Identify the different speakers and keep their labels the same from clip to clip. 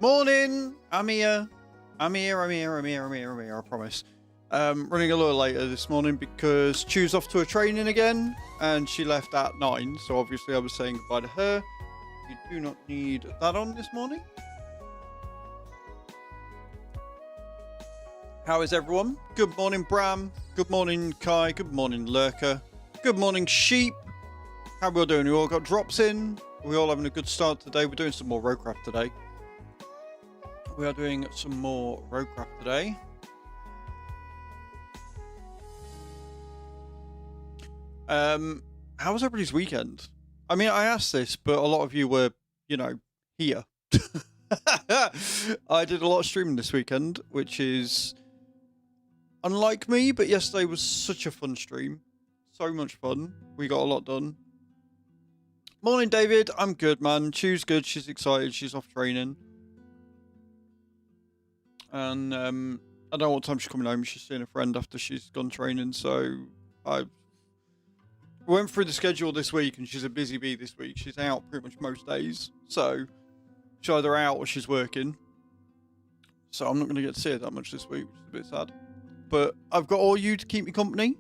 Speaker 1: Morning! I'm here, I promise. Running a little later this morning because Chu's off to a training again, and she left at 9, so obviously I was saying goodbye to her. You do not need that on this morning. How is everyone? Good morning, Bram. Good morning, Kai. Good morning, Lurker. Good morning, Sheep. How are we all doing? We all got drops in. We're all having a good start today. We're doing some more Roadcraft today. We are doing some more Roadcraft today. How was everybody's weekend? I mean, I asked this, but a lot of you were, you know, here. I did a lot of streaming this weekend, which is unlike me, but yesterday was such a fun stream. So much fun. We got a lot done. Morning, David. I'm good, man. Chu's good. She's excited. She's off training. And I don't know what time she's coming home. She's seeing a friend after she's gone training. So I went through the schedule this week, and she's a busy bee this week. She's out pretty much most days. So she's either out or she's working. So I'm not going to get to see her that much this week, which is a bit sad. But I've got all you to keep me company.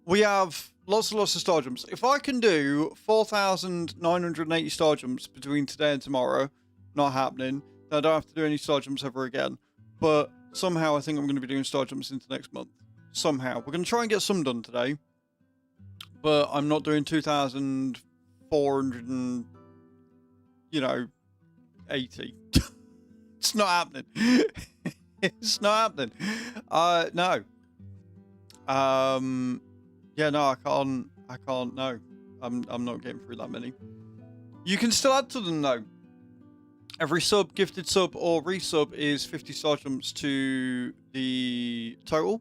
Speaker 1: We have lots and lots of star jumps. If I can do 4,980 star jumps between today and tomorrow, not happening. I don't have to do any star jumps ever again. But somehow I think I'm going to be doing star jumps into next month. Somehow. We're going to try and get some done today. But I'm not doing 2,400 and, 80. It's not happening. It's not happening. No. Yeah, no, I can't, no. I'm not getting through that many. You can still add to them, though. Every sub, gifted sub, or resub is 50 star jumps to the total.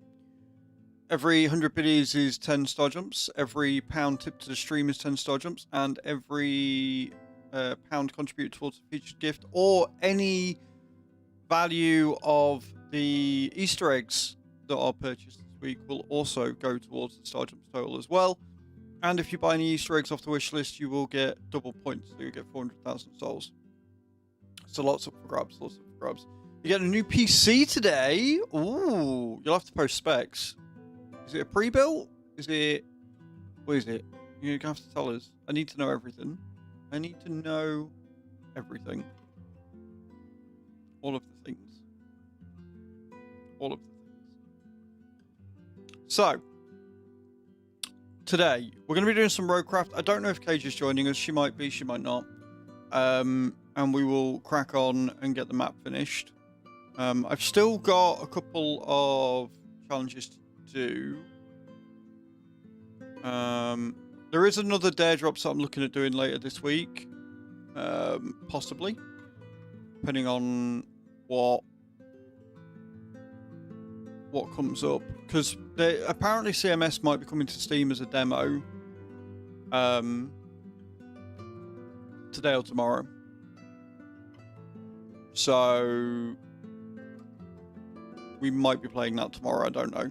Speaker 1: Every 100 biddies is 10 star jumps. Every pound tip to the stream is 10 star jumps. And every pound contributed towards a featured gift or any value of the Easter eggs that are purchased this week will also go towards the star jumps total as well. And if you buy any Easter eggs off the wish list, you will get double points. So you get 400,000 souls. So lots up for grabs, lots up for grabs. You get a new PC today. Ooh, you'll have to post specs. Is it a pre-built? Is it... What is it? You're going to have to tell us. I need to know everything. I need to know everything. All of the things. All of the things. So, today, we're going to be doing some Roadcraft. I don't know if Cage is joining us. She might be, she might not. And we will crack on and get the map finished. I've still got a couple of challenges to do. There is another dare drops that I'm looking at doing later this week. Possibly. Depending on what comes up. Because apparently CMS might be coming to Steam as a demo. Today or tomorrow. So we might be playing that tomorrow, I don't know.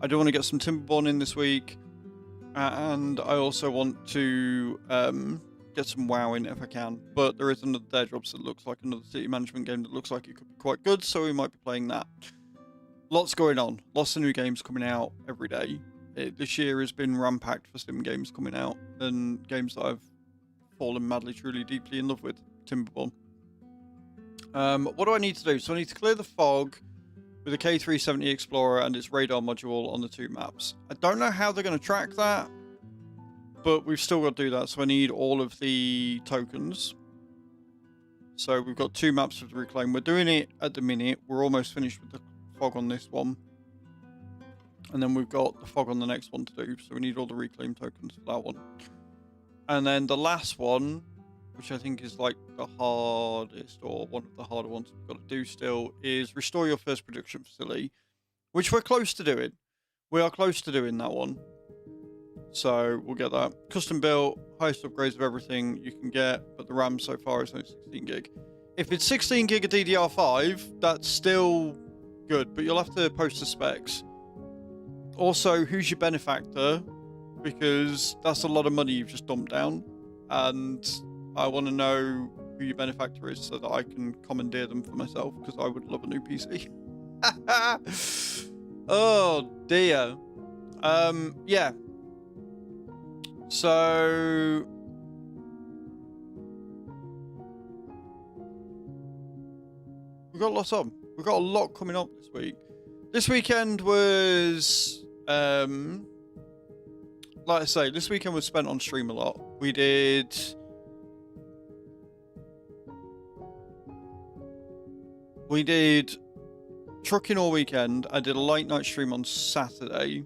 Speaker 1: I do want to get some Timberborn in this week. And I also want to get some WoW in if I can. But there is another Dare Drops that looks like another city management game that looks like it could be quite good, so we might be playing that. Lots going on. Lots of new games coming out every day. This year has been ram-packed for Sim games coming out, and games that I've fallen madly, truly, deeply in love with. Timberborn. What do I need to do? So I need to clear the fog with a K370 Explorer and its radar module on the 2 maps. I don't know how they're going to track that, but we've still got to do that. So I need all of the tokens. So we've got 2 maps of the reclaim. We're doing it at the minute. We're almost finished with the fog on this one. And then we've got the fog on the next one to do. So we need all the reclaim tokens for that one. And then the last one, which I think is like the hardest or one of the harder ones we've got to do still, is restore your first production facility, which we're close to doing. We are close to doing that one. So we'll get that. Custom built, highest upgrades of everything you can get, but the RAM so far is only 16 gig. If it's 16 gig of DDR5, that's still good, but you'll have to post the specs. Also, who's your benefactor? Because that's a lot of money you've just dumped down. And I want to know who your benefactor is so that I can commandeer them for myself, because I would love a new PC. Oh dear. Yeah. So we've got lots on. We've got a lot coming up this week. This weekend was like I say, this weekend was spent on stream a lot. We did trucking all weekend. I did a late night stream on Saturday.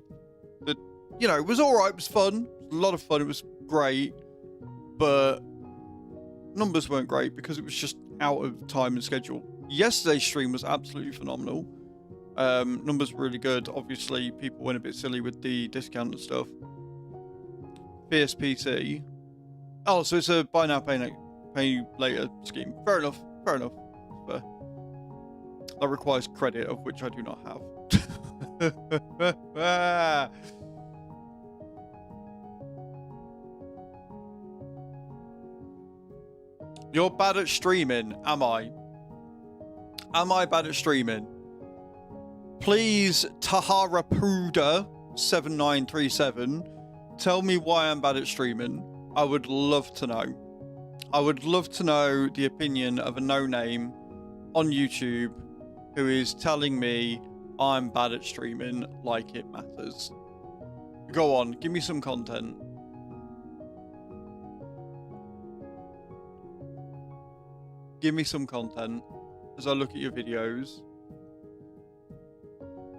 Speaker 1: That, you know, it was alright, it was fun. It was a lot of fun, it was great. But numbers weren't great because it was just out of time and schedule. Yesterday's stream was absolutely phenomenal. Numbers were really good. Obviously, people went a bit silly with the discount and stuff. Fierce PC. Oh, so it's a buy now, pay later scheme. Fair enough. Fair enough. Fair. That requires credit, of which I do not have. You're bad at streaming, am I? Am I bad at streaming? Please, Tahara Puda 7937, tell me why I'm bad at streaming. I would love to know. I would love to know the opinion of a no-name on YouTube who is telling me I'm bad at streaming like it matters. Go on, give me some content. Give me some content as I look at your videos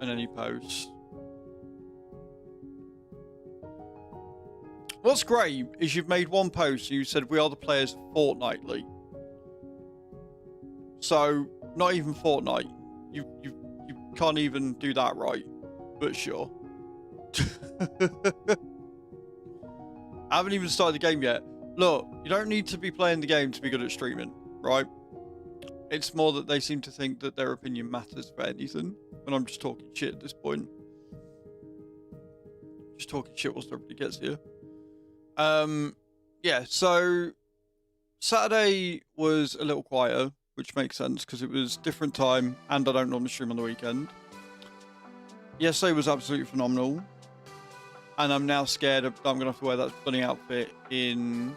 Speaker 1: and any posts. What's great is you've made one post and you said we are the players fortnightly. So not even Fortnite. You can't even do that right. But sure. I haven't even started the game yet. Look, you don't need to be playing the game to be good at streaming, right? It's more that they seem to think that their opinion matters for anything. And I'm just talking shit at this point. Just talking shit whilst everybody gets here. Yeah, so Saturday was a little quieter, which makes sense because it was different time and I don't normally stream on the weekend. Yesterday was absolutely phenomenal. And I'm now scared that I'm going to have to wear that funny outfit in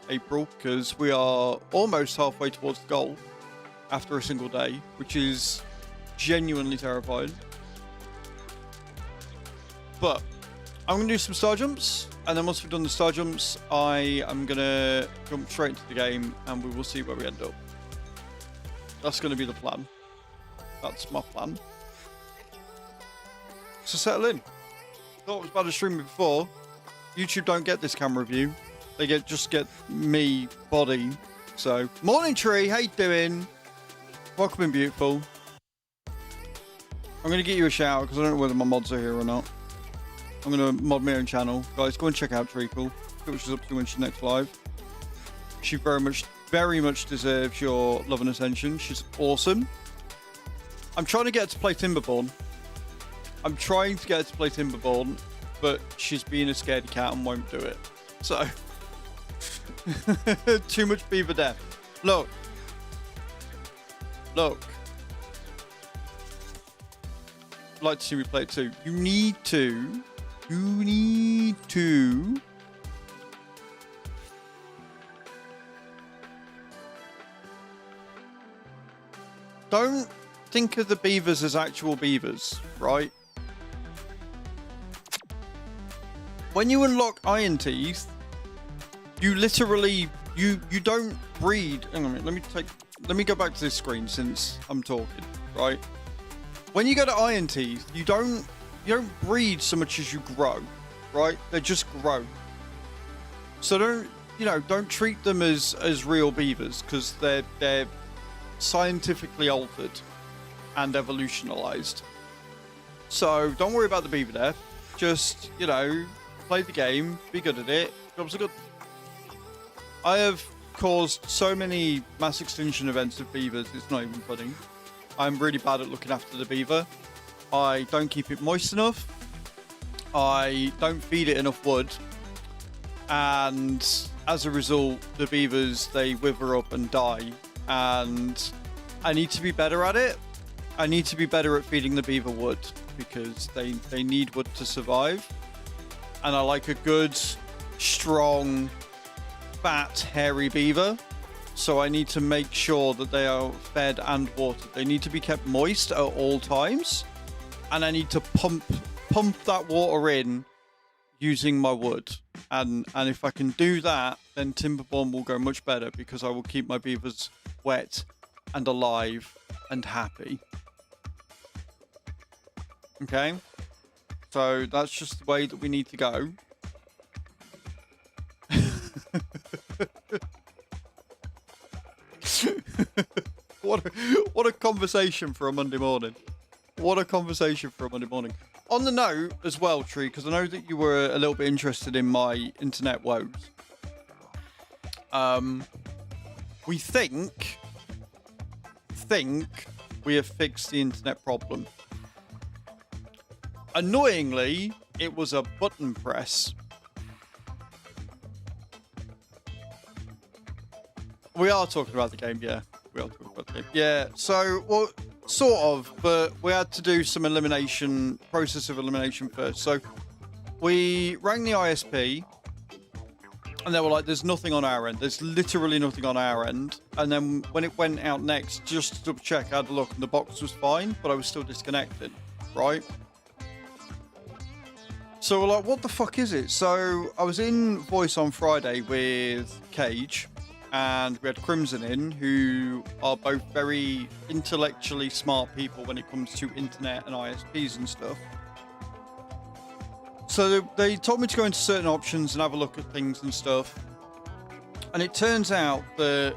Speaker 1: April because we are almost halfway towards the goal after a single day, which is genuinely terrifying. But I'm going to do some star jumps, and then once we've done the star jumps, I am going to jump straight into the game, and we will see where we end up. That's going to be the plan. That's my plan. So settle in. Thought it was bad at streaming before. YouTube don't get this camera view. They just get me body. So, morning Tree, how you doing? Welcome in, beautiful. I'm going to get you a shout out because I don't know whether my mods are here or not. I'm going to mod my own channel. Guys, go and check out Treacle. See what she's up to when she's next live. She very much deserves your love and attention. She's awesome. I'm trying to get her to play Timberborn. But she's being a scaredy cat and won't do it. So, too much beaver death. Look. I'd like to see me play it too. You need to. Don't think of the beavers as actual beavers, right? When you unlock Iron Teeth, you literally, you don't breed. Hang on a minute, let me go back to this screen since I'm talking, right? When you go to Iron Teeth, you don't breed so much as you grow, right? They just grow. So don't treat them as real beavers because they're scientifically altered and evolutionalized. So don't worry about the beaver death. Just, play the game, be good at it. Jobs are good. I have caused so many mass extinction events of beavers, it's not even funny. I'm really bad at looking after the beaver. I don't keep it moist enough. I don't feed it enough wood. And as a result, the beavers, they wither up and die. And I need to be better at it. I need to be better at feeding the beaver wood, because they need wood to survive. And I like a good, strong, fat, hairy beaver. So I need to make sure that they are fed and watered. They need to be kept moist at all times. And I need to pump that water in using my wood. And if I can do that, then Timberborn will go much better, because I will keep my beavers wet and alive and happy. Okay? So that's just the way that we need to go. What a conversation for a Monday morning. What a conversation for a Monday morning. On the note as well, Tree, because I know that you were a little bit interested in my internet woes. We think we have fixed the internet problem. Annoyingly, it was a button press. We are talking about the game, yeah. We are talking about the game. Yeah, so, well, sort of, but we had to do some process of elimination first. So, we rang the ISP, and they were like, there's nothing on our end. There's literally nothing on our end. And then when it went out next, just to double check, I had a look, and the box was fine, but I was still disconnected, right? So we're like, what the fuck is it? So I was in voice on Friday with Cage, and we had Crimson in, who are both very intellectually smart people when it comes to internet and ISPs and stuff. So they told me to go into certain options and have a look at things and stuff. And it turns out that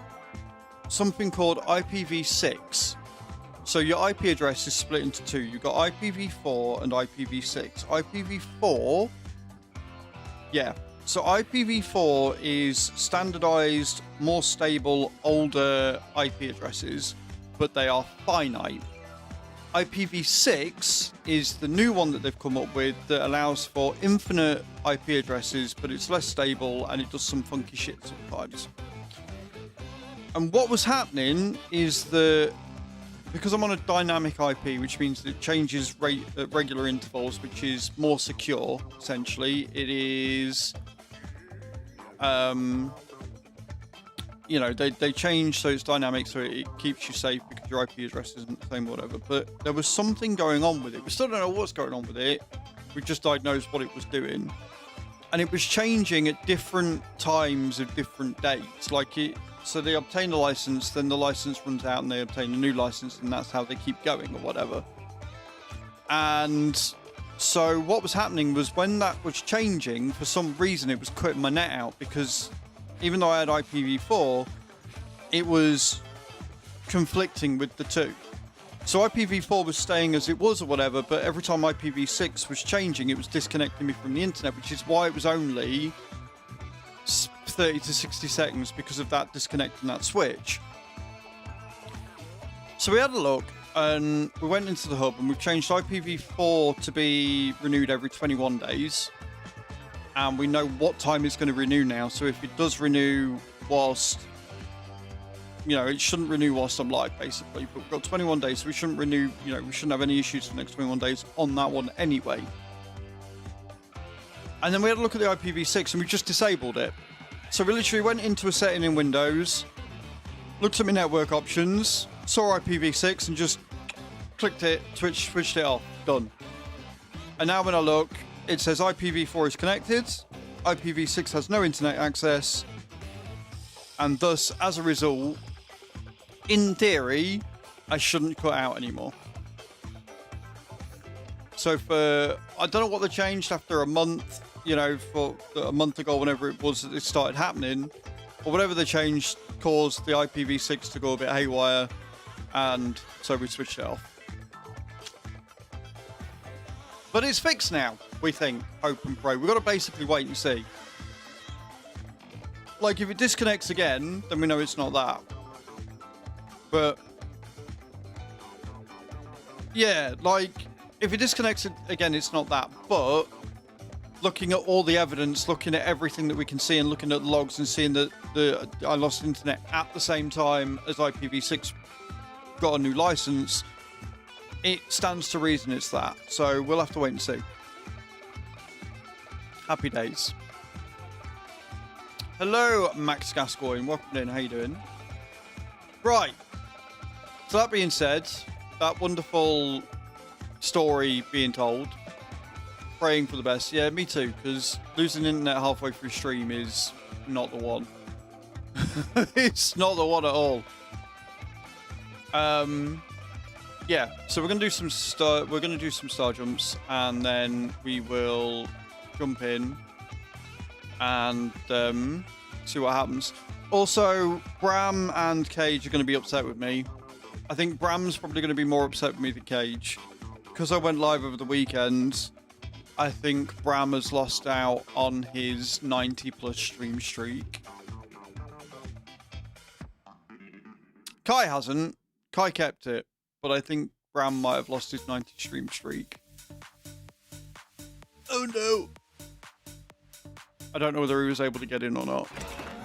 Speaker 1: something called IPv6. So your IP address is split into two. You've got IPv4 and IPv6. IPv4, yeah. So IPv4 is standardized, more stable, older IP addresses, but they are finite. IPv6 is the new one that they've come up with that allows for infinite IP addresses, but it's less stable and it does some funky shit sometimes. And what was happening is that because I'm on a dynamic IP, which means that it changes at regular intervals, which is more secure, essentially, it is... you know, they change, so it's dynamic, so it keeps you safe because your IP address isn't the same, whatever. But there was something going on with it. We still don't know what's going on with it. We just diagnosed what it was doing. And it was changing at different times of different dates. So they obtain a license, then the license runs out and they obtain a new license, and that's how they keep going or whatever. And so what was happening was when that was changing, for some reason it was cutting my net out, because even though I had IPv4, it was conflicting with the two. So IPv4 was staying as it was or whatever, but every time IPv6 was changing, it was disconnecting me from the internet, which is why it was only 30 to 60 seconds because of that disconnect and that switch. So we had a look, and we went into the hub, and we've changed IPv4 to be renewed every 21 days. And we know what time it's going to renew now. So if it does renew whilst, you know, it shouldn't renew whilst I'm live, basically. But we've got 21 days, so we shouldn't renew, you know, we shouldn't have any issues for the next 21 days on that one anyway. And then we had a look at the IPv6, and we just disabled it. So we literally went into a setting in Windows, looked at my network options, saw IPv6, and just clicked it, switched it off. Done. And now when I look, it says IPv4 is connected, IPv6 has no internet access, and thus, as a result, in theory, I shouldn't cut out anymore. So I don't know what they changed after a month, you know, for a month ago, whenever it was that it started happening, or whatever they changed caused the IPv6 to go a bit haywire, and so we switched it off. But it's fixed now, we think, hope and pray. We've got to basically wait and see. Like, if it disconnects again, then we know it's not that. But, yeah, like, if it disconnects again, it's not that. But looking at all the evidence, looking at everything that we can see, and looking at logs and seeing that I lost internet at the same time as IPv6 got a new license, it stands to reason it's that. So we'll have to wait and see. Happy days. Hello, Max Gascoigne. Welcome in. How you doing? Right. So that being said, that wonderful story being told, praying for the best. Yeah, me too, because losing internet halfway through stream is not the one. It's not the one at all. Yeah, so we're gonna do some star jumps, and then we will jump in and see what happens. Also, Bram and Cage are going to be upset with me. I think Bram's probably going to be more upset with me than Cage. Because I went live over the weekend, I think Bram has lost out on his 90+ stream streak. Kai hasn't. Kai kept it. But I think Bram might have lost his 90 stream streak. Oh no! I don't know whether he was able to get in or not.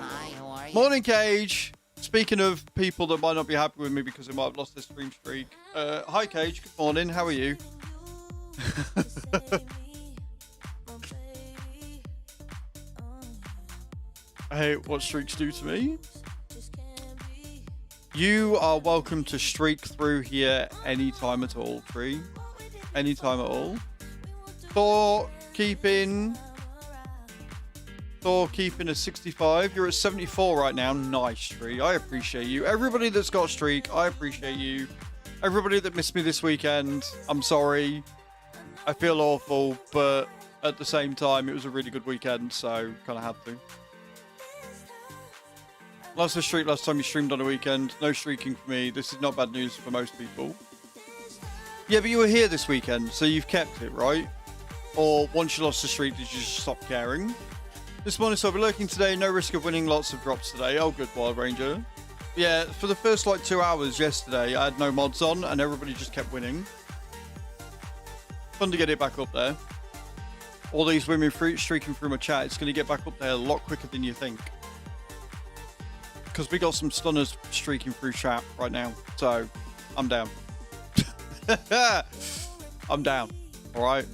Speaker 2: Hi, how are you?
Speaker 1: Morning, Cage. Speaking of people that might not be happy with me because they might have lost their stream streak. Hi, Cage. Good morning. How are you? I hate what streaks do to me. You are welcome to streak through here anytime at all, Tree. Anytime at all. Thor keeping a 65. You're at 74 right now. Nice, Tree. I appreciate you. Everybody that's got a streak, I appreciate you. Everybody that missed me this weekend, I'm sorry. I feel awful, but at the same time, it was a really good weekend, so kind of had to. Lost a streak last time you streamed on a weekend. No streaking for me. This is not bad news for most people. Yeah, but you were here this weekend, so you've kept it, right? Or once you lost the streak, did you just stop caring? This morning, so I'll be lurking today. No risk of winning. Lots of drops today. Oh, good, Wild Ranger. Yeah, for the first, 2 hours yesterday, I had no mods on, and everybody just kept winning. Fun to get it back up there. All these women streaking through my chat, it's going to get back up there a lot quicker than you think. Because we got some stunners streaking through chat right now. So, I'm down. I'm down. Alright?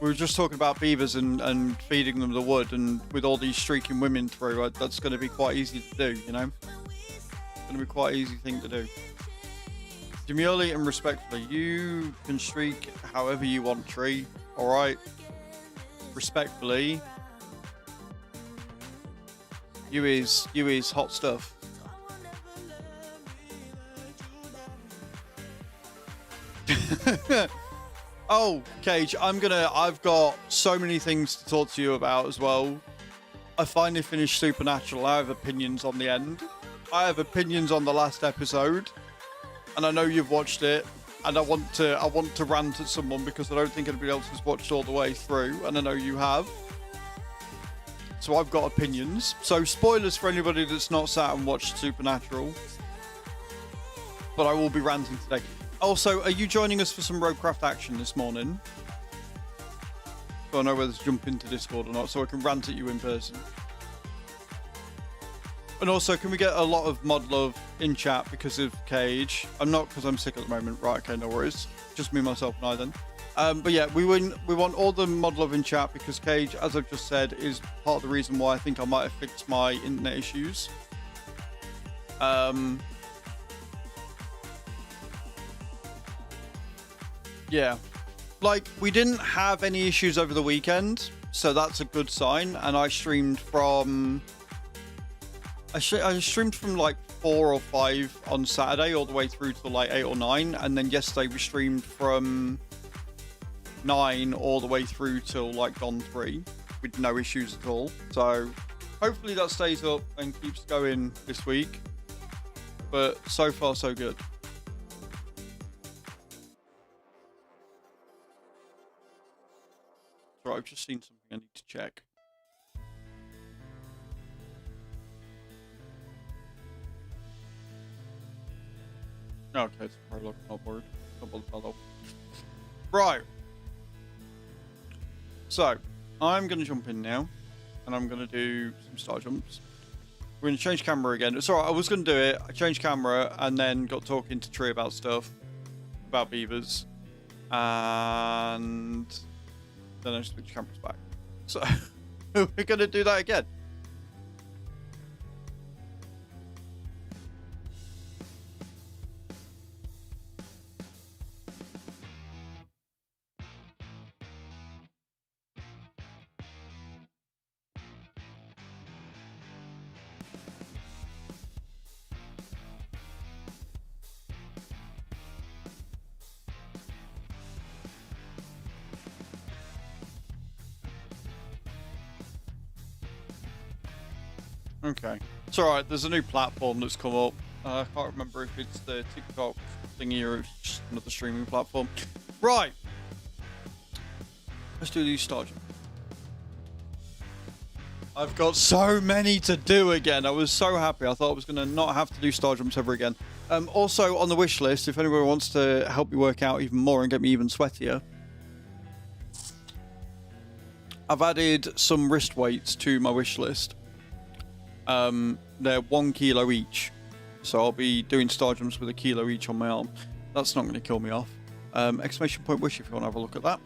Speaker 1: We were just talking about beavers and feeding them the wood. And with all these streaking women through, that's going to be quite easy to do, you know? It's going to be quite an easy thing to do. Demurely and respectfully, you can streak however you want, Tree. Alright? Respectfully. You is hot stuff. Oh, Cage, I've got so many things to talk to you about as well. I finally finished Supernatural. I have opinions on the end. I have opinions on the last episode. And I know you've watched it. And I want to rant at someone because I don't think anybody else has watched all the way through. And I know you have. So I've got opinions. So spoilers for anybody that's not sat and watched Supernatural. But I will be ranting today. Also, are you joining us for some Roadcraft action this morning? So I know whether to jump into Discord or not, so I can rant at you in person. And also, can we get a lot of mod love in chat because of Cage? I'm not, because I'm sick at the moment. Right, okay, no worries. Just me, myself, and I then. But yeah, we want all the mod love in chat because Cage, as I've just said, is part of the reason why I think I might have fixed my internet issues. Yeah. We didn't have any issues over the weekend, so that's a good sign. And I streamed from... I streamed from 4 or 5 on Saturday all the way through to 8 or 9. And then yesterday we streamed from 9 all the way through till gone 3 with no issues at all. So hopefully that stays up and keeps going this week. But so far so good. Right, I've just seen something I need to check. Okay, it's a prologue, not bored. Not bothered. Right. So, I'm going to jump in now, and I'm going to do some star jumps. We're going to change camera again. It's alright, I was going to do it. I changed camera, and then got talking to Tree about stuff, about beavers, and then I switched cameras back. So, we're going to do that again. Okay. It's alright, there's a new platform that's come up. I can't remember if it's the TikTok thingy or it's just another streaming platform. Right. Let's do these star jumps. I've got so many to do again. I was so happy. I thought I was going to not have to do star jumps ever again. Also, on the wish list, if anyone wants to help me work out even more and get me even sweatier, I've added some wrist weights to my wish list. They're 1 kilo each, so I'll be doing star jumps with 1 kilo each on my arm. That's not going to kill me off. Exclamation point wish if you want to have a look at that.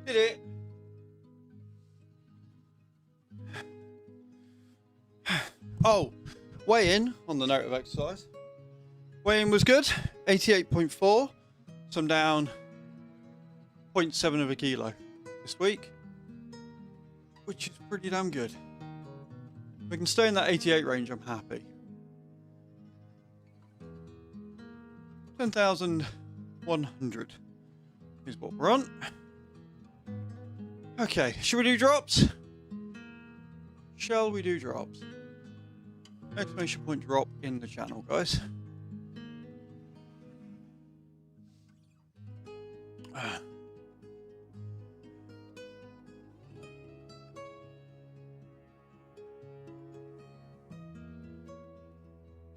Speaker 1: Did it. Oh, weigh-in on the note of exercise. Weigh-in was good, 88.4. So I'm down 0.7 of a kilo this week, which is pretty damn good. If we can stay in that 88 range, I'm happy. 10,100 is what we're on. Okay, shall we do drops? Shall we do drops? Exclamation point drop in the channel, guys.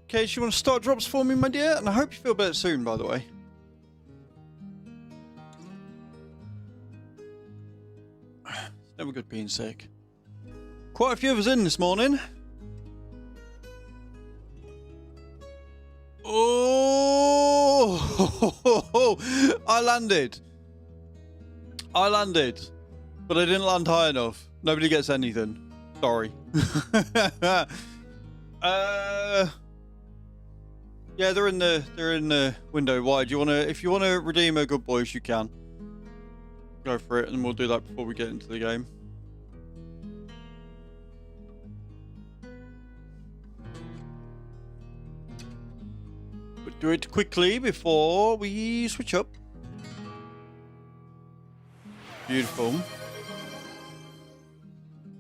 Speaker 1: Okay, so you want to start drops for me, my dear? And I hope you feel better soon, by the way. It's never good being sick. Quite a few of us in this morning. Oh, I landed, but I didn't land high enough. Nobody gets anything. Sorry. Yeah, they're in the window wide. If you wanna redeem a good boys, you can. Go for it, and we'll do that before we get into the game. do it quickly before we switch up. Beautiful.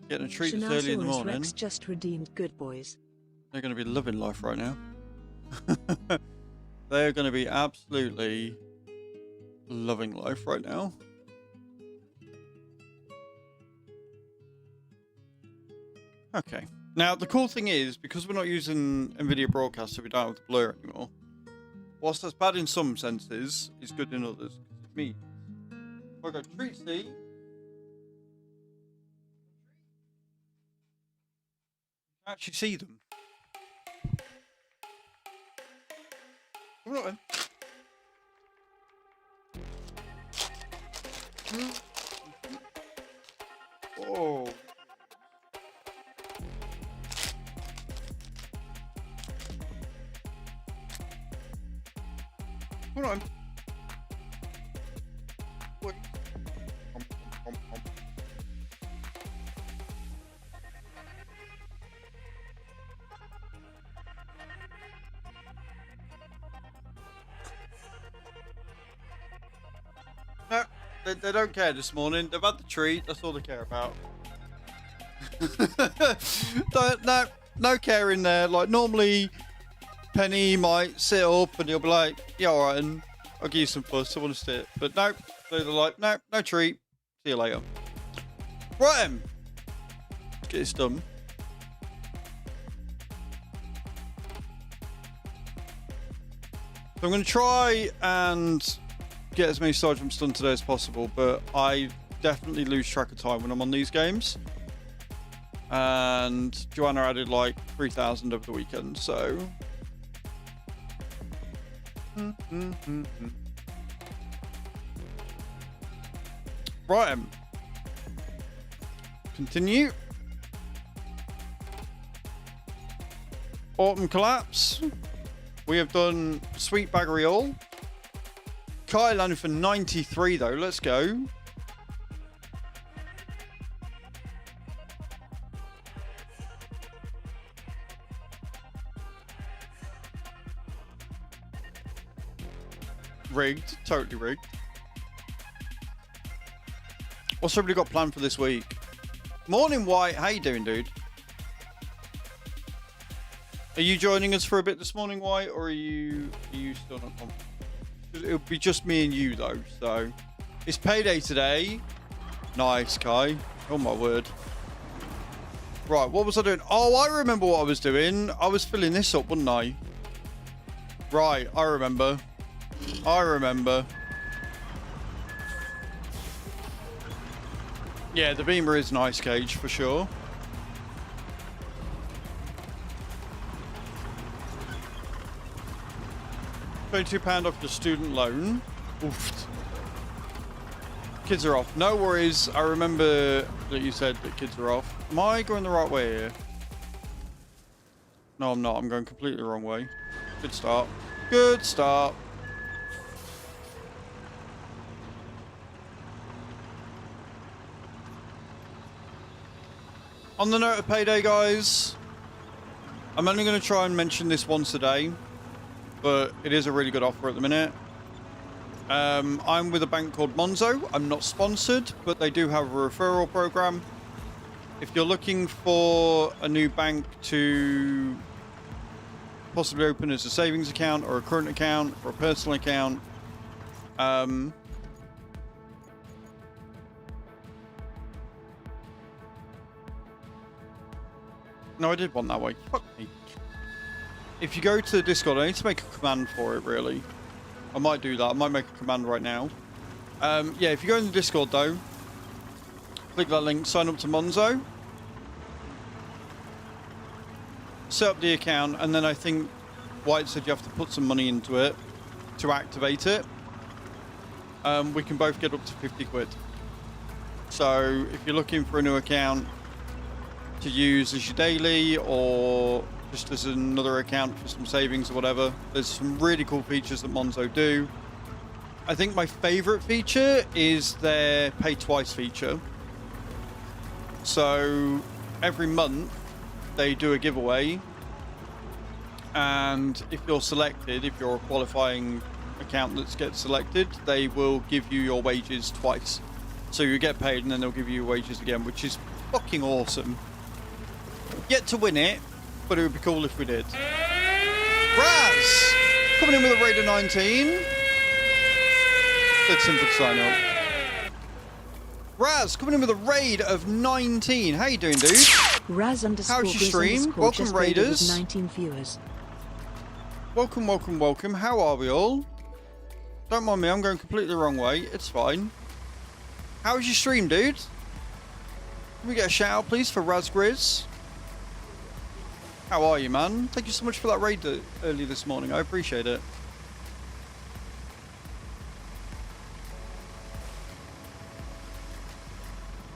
Speaker 1: Getting a treat this early in the morning.
Speaker 2: Rex just redeemed Good Boys.
Speaker 1: They're going to be loving life right now. They're going to be absolutely loving life right now. Okay. Now, the cool thing is, because we're not using NVIDIA Broadcast, so we don't have the blur anymore, whilst that's bad in some senses, it's good in others. It's me. If I go Treatsy, you can actually see them. Come on, then. Oh. Hold on. Wait. No, they don't care this morning. They've had the treat. That's all they care about. No care in there. Like normally, Penny might sit up and he'll be like, yeah, all right, and I'll give you some fuss. I want to sit. But no, they're like, no treat. See you later. Right, let's get this done. So I'm going to try and get as many side jumps done today as possible, but I definitely lose track of time when I'm on these games. And Joanna added like 3,000 over the weekend, so... Right. Continue. Autumn Collapse. We have done Sweet Baggery All. Kai landed for 93 though. Let's go. Rigged. Totally rigged. What's everybody got planned for this week? Morning, White. How you doing, dude? Are you joining us for a bit this morning, White, or are you still not confident? It'll be just me and you, though, so... It's payday today. Nice, Kai. Oh, my word. Right, what was I doing? Oh, I remember what I was doing. I was filling this up, wasn't I? Right, I remember. Yeah, the beamer is an ice cage for sure. £22 off your student loan. Oof. Kids are off. No worries. I remember that you said that kids are off. Am I going the right way here? No, I'm not. I'm going completely the wrong way. Good start. Good start. On the note of payday, guys, I'm only going to try and mention this once a day, but it is a really good offer at the minute. I'm with a bank called Monzo. I'm not sponsored, but they do have a referral program. If you're looking for a new bank to possibly open as a savings account or a current account or a personal account, no, I did want that way. Fuck me. If you go to the Discord, I need to make a command for it, really. I might do that. I might make a command right now. Yeah, if you go in the Discord, though, click that link, sign up to Monzo. Set up the account, and then I think White said you have to put some money into it to activate it. We can both get up to 50 quid. So, if you're looking for a new account to use as your daily or just as another account for some savings or whatever, there's some really cool features that Monzo do. I think my favorite feature is their pay twice feature. So every month they do a giveaway And if you're selected, if you're a qualifying account that gets selected, they will give you your wages twice. So you get paid and then they'll give you your wages again, which is fucking awesome. Yet to win it, but it would be cool if we did. Raz! Coming in with a raid of 19. That's simple to sign up. Raz coming in with a raid of 19. How you doing, dude?
Speaker 2: Raz underscore
Speaker 1: How's your stream? Welcome, raiders.
Speaker 2: 19 viewers.
Speaker 1: Welcome, welcome, welcome. How are we all? Don't mind me, I'm going completely the wrong way. It's fine. How's your stream, dude? Can we get a shout out, please, for Raz Grizz? How are you, man? Thank you so much for that raid early this morning. I appreciate it.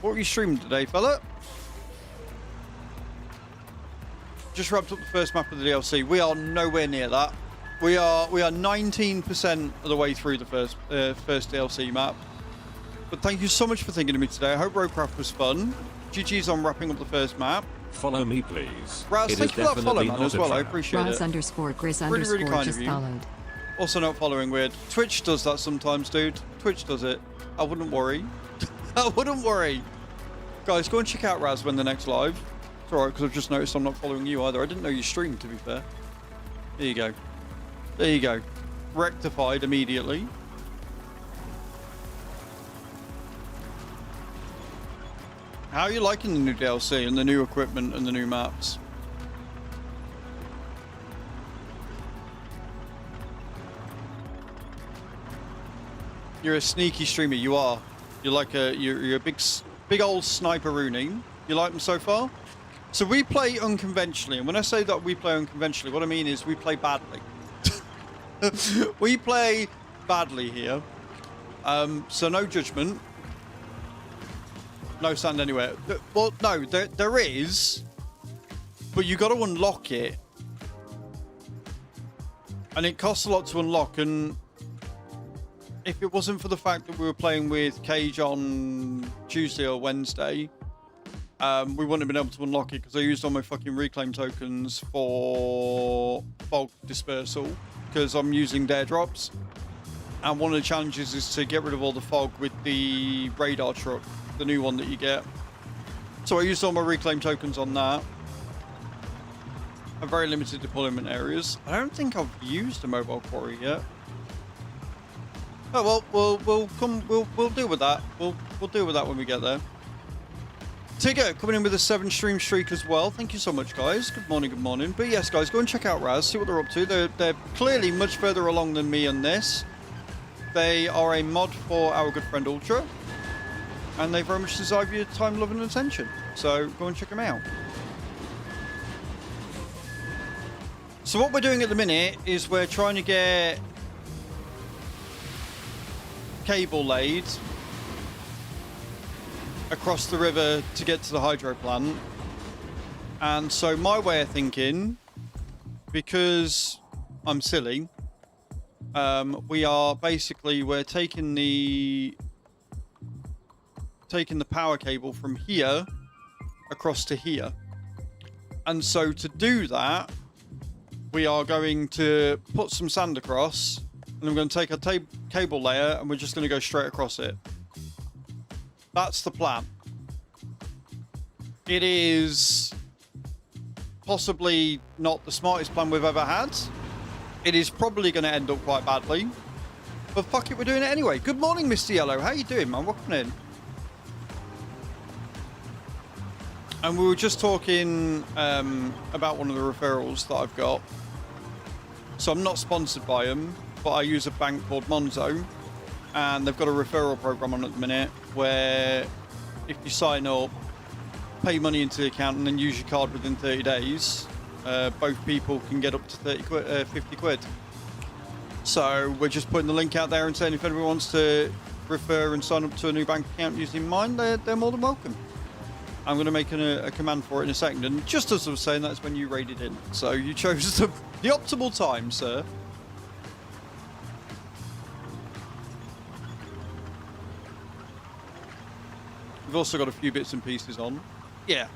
Speaker 1: What were you streaming today, fella? Just wrapped up the first map of the DLC. We are nowhere near that. We are 19% of the way through the first DLC map. But thank you so much for thinking of me today. I hope Roadcraft was fun. GG's on wrapping up the first map.
Speaker 3: Follow me, please.
Speaker 1: Raz, thank you for that follow, man, as well. I appreciate
Speaker 4: Raz
Speaker 1: it.
Speaker 4: underscore Grizz
Speaker 1: Really, really
Speaker 4: underscore
Speaker 1: kind
Speaker 4: just
Speaker 1: of you.
Speaker 4: followed.
Speaker 1: Also not following weird. Twitch does that sometimes, dude. Twitch does it. I wouldn't worry. I wouldn't worry. Guys, go and check out Raz when the next live. It's alright, because I've just noticed I'm not following you either. I didn't know you streamed, to be fair. There you go. There you go. Rectified immediately. How are you liking the new DLC and the new equipment and the new maps? You're a sneaky streamer. You are. You're like you're a big old sniper Rooney. You like them so far? So we play unconventionally, and when I say that we play unconventionally, what I mean is we play badly. We play badly here. So no judgment. No sand anywhere. Well, no, there is, but you got to unlock it, and it costs a lot to unlock. And if it wasn't for the fact that we were playing with Cage on Tuesday or Wednesday, we wouldn't have been able to unlock it because I used all my fucking reclaim tokens for fog dispersal because I'm using dare drops, and one of the challenges is to get rid of all the fog with the radar truck, the new one that you get. So I used all my reclaim tokens on that. A very limited deployment areas. I don't think I've used a mobile quarry yet. Oh well, we'll deal with that. We'll deal with that when we get there. Tigger coming in with a 7 stream streak as well. Thank you so much, guys. Good morning, good morning. But yes, guys, go and check out Raz. See what they're up to. They're clearly much further along than me on this. They are a mod for our good friend Ultra, and they very much deserve your time, love, and attention. So go and check them out. So what we're doing at the minute is we're trying to get cable laid across the river to get to the hydro plant. And so my way of thinking, because I'm silly, we're taking the power cable from here across to here. And so to do that, we are going to put some sand across, and I'm going to take a cable layer and we're just going to go straight across it. That's the plan. It is possibly not the smartest plan we've ever had. It is probably going to end up quite badly. But fuck it, we're doing it anyway. Good morning, Mr. Yellow. How you doing, man? Welcome in. And we were just talking about one of the referrals that I've got. So I'm not sponsored by them, but I use a bank called Monzo. And they've got a referral program on at the minute where if you sign up, pay money into the account and then use your card within 30 days, both people can get up to 50 quid. So we're just putting the link out there and saying if anyone wants to refer and sign up to a new bank account using mine, they're more than welcome. I'm going to make a command for it in a second, and just as I was saying, that's when you raided in. So you chose the optimal time, sir. We've also got a few bits and pieces on. Yeah.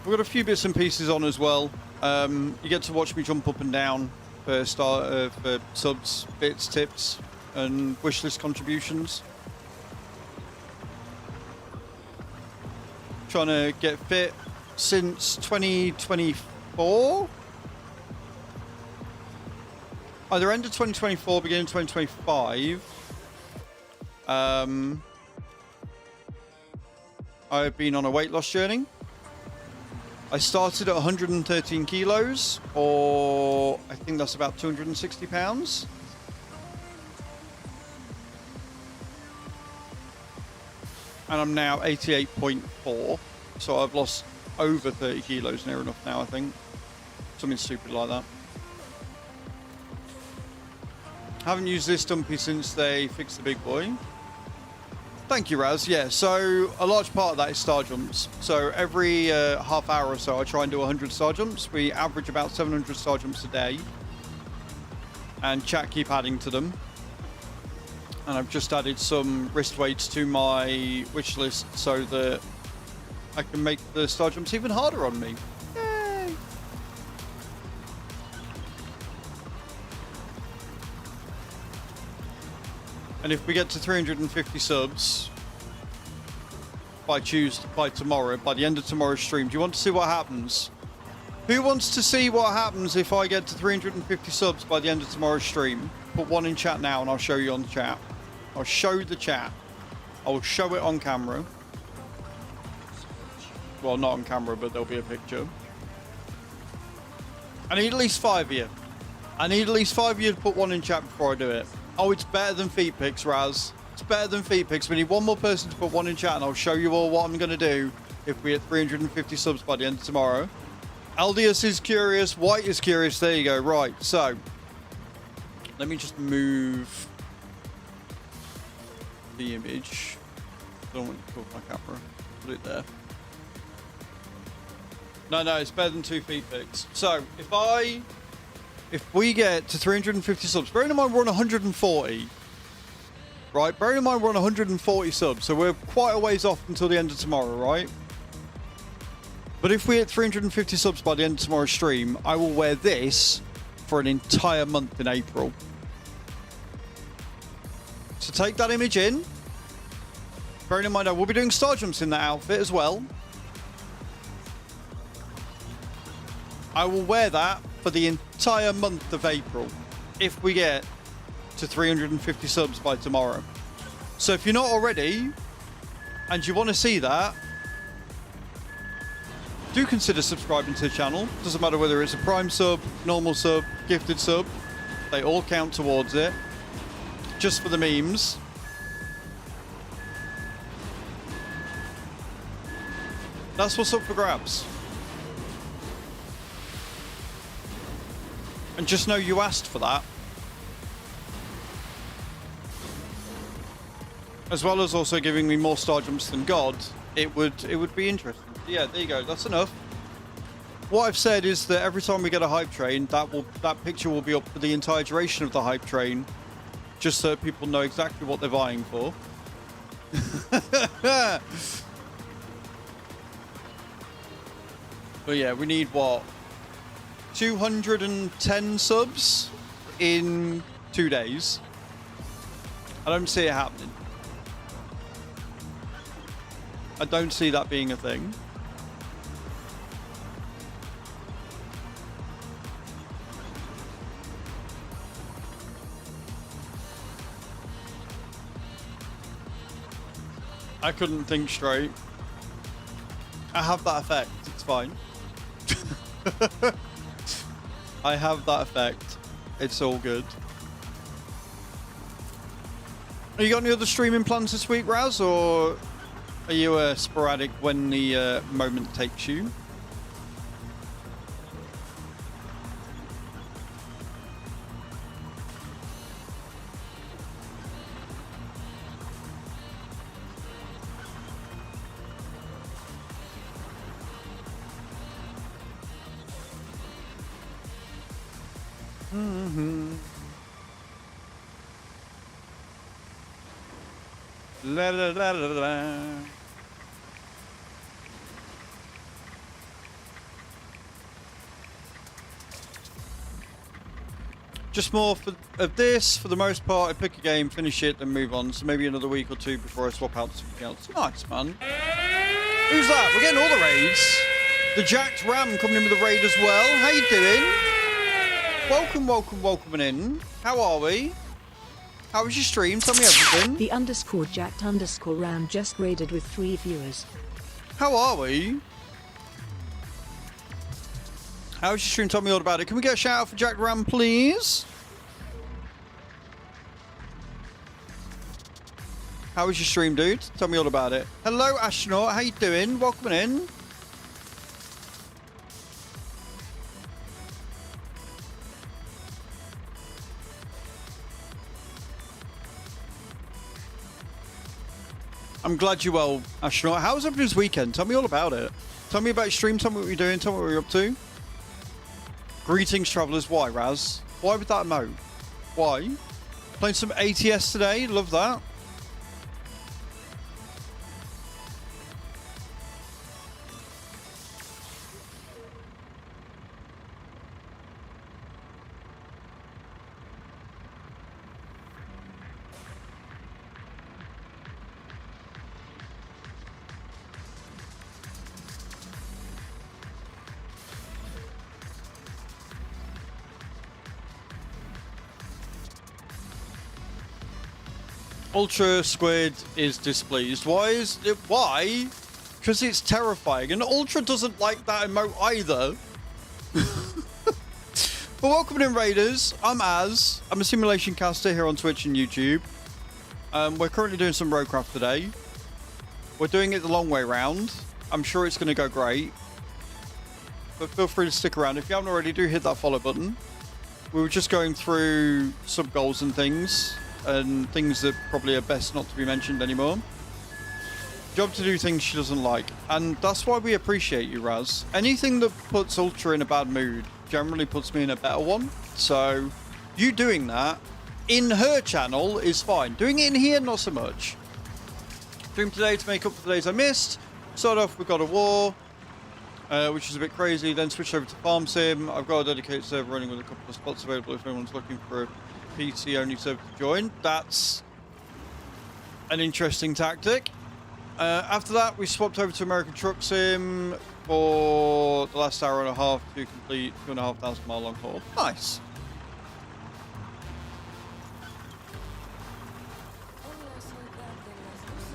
Speaker 1: We've got a few bits and pieces on as well. You get to watch me jump up and down for subs, bits, tips, and wishlist contributions. Trying to get fit since 2024. Either end of 2024, beginning of 2025. I've been on a weight loss journey. I started at 113 kilos, or I think that's about 260 pounds. And I'm now 88.4, so I've lost over 30 kilos near enough now, I think. Something stupid like that. Haven't used this dumpy since they fixed the big boy. Thank you, Raz. Yeah, so a large part of that is star jumps. So every half hour or so, I try and do 100 star jumps. We average about 700 star jumps a day. And chat keep adding to them. And I've just added some wrist weights to my wish list so that I can make the star jumps even harder on me. Yay! And if we get to 350 subs by tomorrow, by the end of tomorrow's stream, do you want to see what happens? Who wants to see what happens if I get to 350 subs by the end of tomorrow's stream? Put one in chat now and I'll show you on the chat. I'll show the chat. I will show it on camera. Well, not on camera, but there'll be a picture. I need at least 5 of you. I need at least 5 of you to put one in chat before I do it. Oh, it's better than feet pics, Raz. It's better than feet pics. We need one more person to put one in chat and I'll show you all what I'm going to do if we hit 350 subs by the end of tomorrow. Aldius is curious. White is curious. There you go. Right. So, let me just move the image. I don't want to put my camera. Put it there. No, it's better than 2 feet pics. So, if we get to 350 subs, bearing in mind we're on 140, right? Bearing in mind we're on 140 subs, so we're quite a ways off until the end of tomorrow, right? But if we hit 350 subs by the end of tomorrow's stream, I will wear this for an entire month in April. So take that image in. Bearing in mind I will be doing star jumps in that outfit as well. I will wear that for the entire month of April if we get to 350 subs by tomorrow. So if you're not already and you want to see that, do consider subscribing to the channel. Doesn't matter whether it's a Prime sub, normal sub, gifted sub, they all count towards it. Just for the memes. That's what's up for grabs. And just know you asked for that. As well as also giving me more star jumps than God, it would be interesting. Yeah, there you go. That's enough. What I've said is that every time we get a hype train, that picture will be up for the entire duration of the hype train, just so people know exactly what they're vying for. But yeah, we need what? 210 subs in 2 days. I don't see it happening. I don't see that being a thing. I couldn't think straight. I have that effect. It's fine. I have that effect. It's all good. Have you got any other streaming plans this week, Raz, or are you sporadic when the moment takes you? La la la la la. Just more of this. For the most part, I pick a game, finish it, then move on. So maybe another week or two before I swap out to something else. Nice, man. Who's that? We're getting all the raids. The Jacked Ram coming in with a raid as well. How you doing? Welcome in. How are we? How was your stream? Tell me everything.
Speaker 2: The _Jacked_Ram just raided with 3 viewers.
Speaker 1: How are we? How was your stream? Tell me all about it. Can we get a shout out for Jacked Ram, please? How was your stream, dude? Tell me all about it. Hello, astronaut. How you doing? Welcome in. I'm glad you're well, astronaut. How was everybody's weekend? Tell me all about it. Tell me about your stream. Tell me what you're doing. Tell me what you're up to. Greetings, travellers. Why, Raz? Why with that emote? Why? Playing some ATS today. Love that. Ultra Squid is displeased. Why is it? Why? Because it's terrifying. And Ultra doesn't like that emote either. But welcome in, Raiders. I'm Az. I'm a simulation caster here on Twitch and YouTube. We're currently doing some Roadcraft today. We're doing it the long way round. I'm sure it's going to go great. But feel free to stick around. If you haven't already, do hit that follow button. We were just going through sub goals and things that probably are best not to be mentioned anymore. Job to do things she doesn't like, and that's why we appreciate you, Raz. Anything that puts Ultra in a bad mood generally puts me in a better one, so you doing that in her channel is fine. Doing it in here, not so much. Stream today to make up for the days I missed. Start off with God of War, which is a bit crazy, then switch over to Farm Sim. I've got a dedicated server running with a couple of spots available if anyone's looking for a PC only server to join. That's an interesting tactic. After that, we swapped over to American Truck Sim for the last hour and a half to complete 2,500 mile long haul. Nice.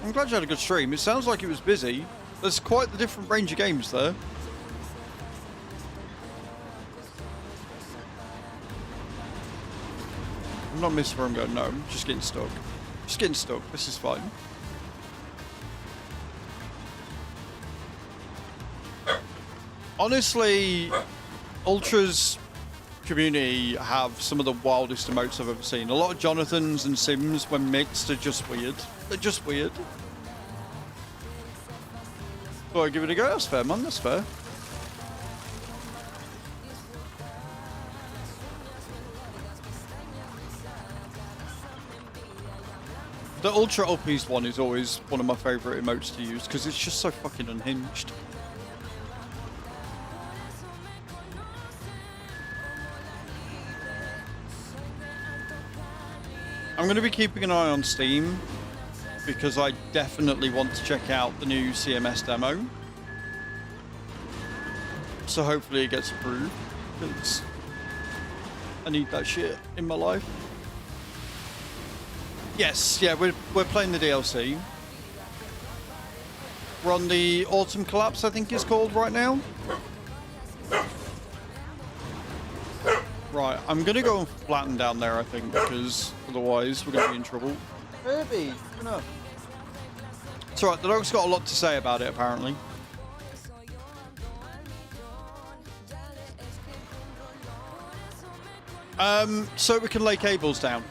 Speaker 1: I'm glad you had a good stream. It sounds like it was busy. There's quite the different range of games there. I'm not missing where I'm going, no, I'm just getting stuck. Just getting stuck, this is fine. Honestly, Ultra's community have some of the wildest emotes I've ever seen. A lot of Jonathans and Sims, when mixed, are just weird. They're just weird. Thought I'd give it a go. That's fair, man, that's fair. The Ultra Uppies one is always one of my favourite emotes to use because it's just so fucking unhinged. I'm going to be keeping an eye on Steam because I definitely want to check out the new CMS demo. So hopefully it gets approved because I need that shit in my life. Yes, yeah, we're playing the DLC. We're on the Autumn Collapse, I think it's called right now. Right, I'm going to go and flatten down there, I think, because otherwise we're going to be in trouble. Herbie, no. It's alright, the dog's got a lot to say about it, apparently. So we can lay cables down.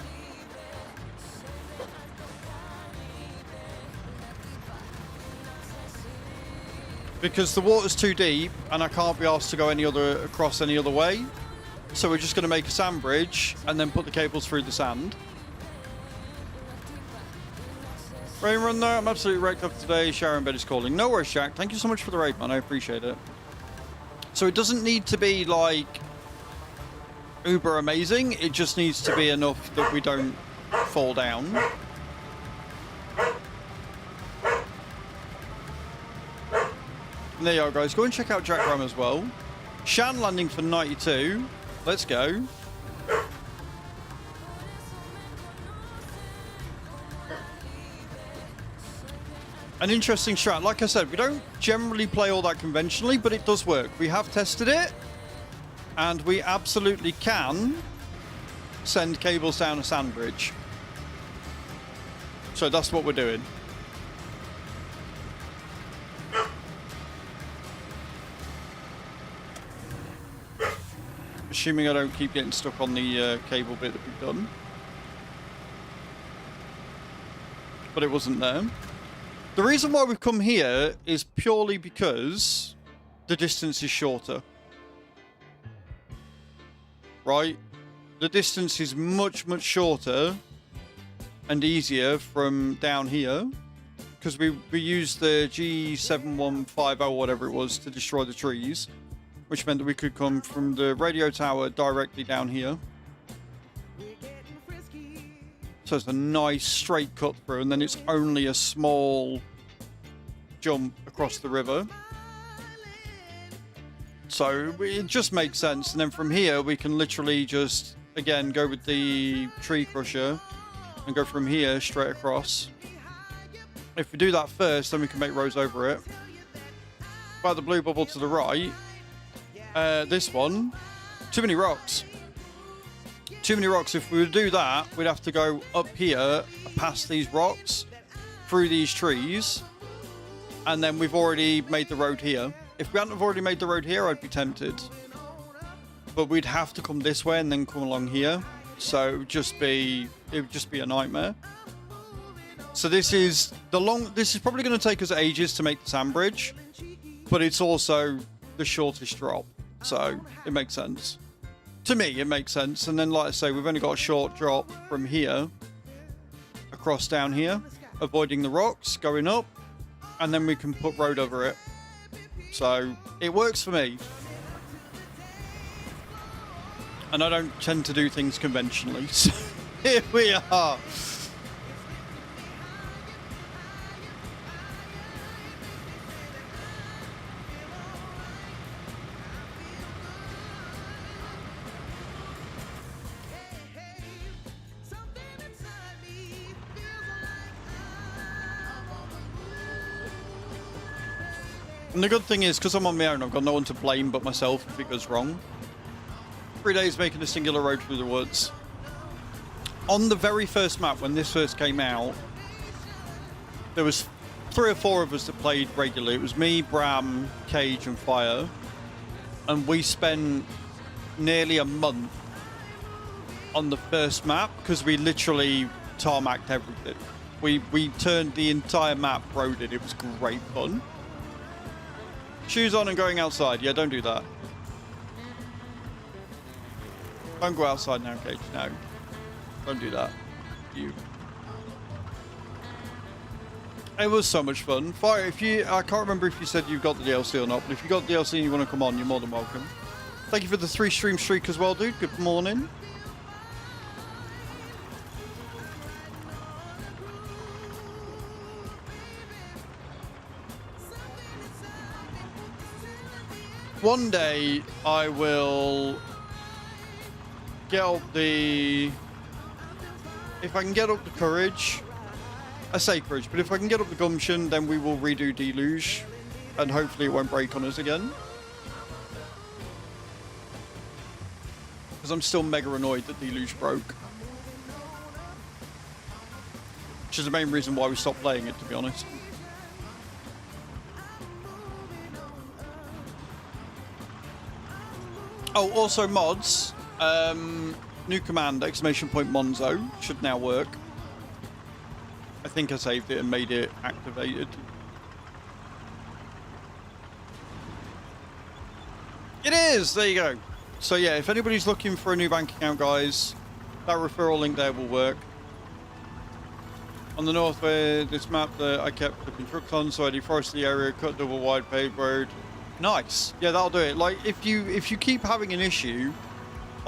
Speaker 1: Because the water's too deep and I can't be asked to go across any other way. So we're just going to make a sand bridge and then put the cables through the sand. Rain run there. I'm absolutely wrecked up today. Sharon Bed is calling. No worries, Jack. Thank you so much for the raid, man. I appreciate it. So it doesn't need to be like uber amazing. It just needs to be enough that we don't fall down. And there you are, guys. Go and check out Jack Ram as well. Shan landing for 92. Let's go. An interesting strat. Like I said, we don't generally play all that conventionally, but it does work. We have tested it, and we absolutely can send cables down a sand bridge. So that's what we're doing. Assuming I don't keep getting stuck on the cable bit that we've done. But it wasn't there. The reason why we've come here is purely because the distance is shorter. Right? The distance is much, much shorter and easier from down here. Because we used the G7150 or whatever it was to destroy the trees. Which meant that we could come from the radio tower directly down here. So it's a nice straight cut through, and then it's only a small jump across the river. So it just makes sense. And then from here, we can literally just, again, go with the tree crusher and go from here straight across. If we do that first, then we can make roads over it. By the blue bubble to the right, this one, too many rocks. Too many rocks. If we would do that, we'd have to go up here, past these rocks, through these trees, and then we've already made the road here. If we hadn't have already made the road here, I'd be tempted. But we'd have to come this way and then come along here. So it would just be a nightmare. So this is probably going to take us ages to make the sand bridge, but it's also the shortest drop. So it makes sense. To me, it makes sense. And then, like I say, we've only got a short drop from here across down here, avoiding the rocks, going up, and then we can put road over it. So it works for me. And I don't tend to do things conventionally. So here we are. And the good thing is, because I'm on my own, I've got no one to blame but myself if it goes wrong. 3 days making a singular road through the woods. On the very first map, when this first came out, there was 3 or 4 of us that played regularly. It was me, Bram, Cage, and Fire. And we spent nearly a month on the first map, because we literally tarmacked everything. We turned the entire map roaded. It was great fun. Shoes on and going outside. Yeah, don't do that. Don't go outside now, Cage. No. Don't do that. You. It was so much fun. Fire, I can't remember if you said you've got the DLC or not, but if you got the DLC and you want to come on, you're more than welcome. Thank you for the 3 stream streak as well, dude. Good morning. One day I will get up the... If I can get up the courage... I say courage, but if I can get up the gumption, then we will redo Deluge. And hopefully it won't break on us again. Because I'm still mega annoyed that Deluge broke. Which is the main reason why we stopped playing it, to be honest. Oh, also mods. New command, ! Monzo, should now work. I think I saved it and made it activated. It is! There you go. So yeah, if anybody's looking for a new bank account, guys, that referral link there will work. On the north where this map that I kept flipping trucks on, so I deforested the area, cut double wide paved road. Nice. Yeah, that'll do it. Like, if you keep having an issue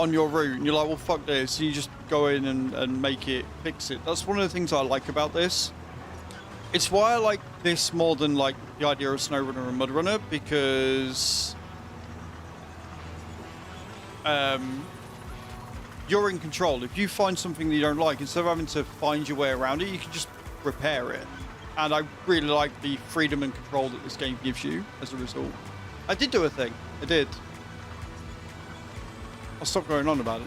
Speaker 1: on your route and you're like, well, fuck this. So you just go in and make it, fix it. That's one of the things I like about this. It's why I like this more than like the idea of SnowRunner and MudRunner, because you're in control. If you find something that you don't like, instead of having to find your way around it, you can just repair it. And I really like the freedom and control that this game gives you as a result. I did do a thing. I did. I'll stop going on about it.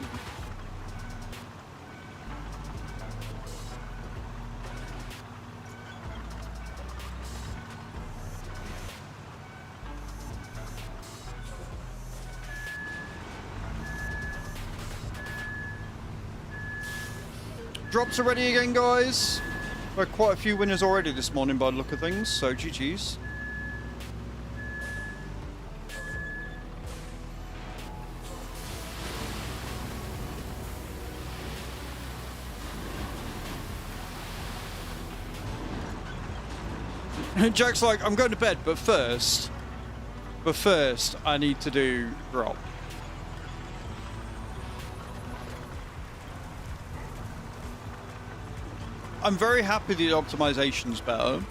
Speaker 1: Drops are ready again, guys. We're quite a few winners already this morning by the look of things, so GG's. Jack's like, I'm going to bed, but first I need to do drop. I'm very happy the optimization's better,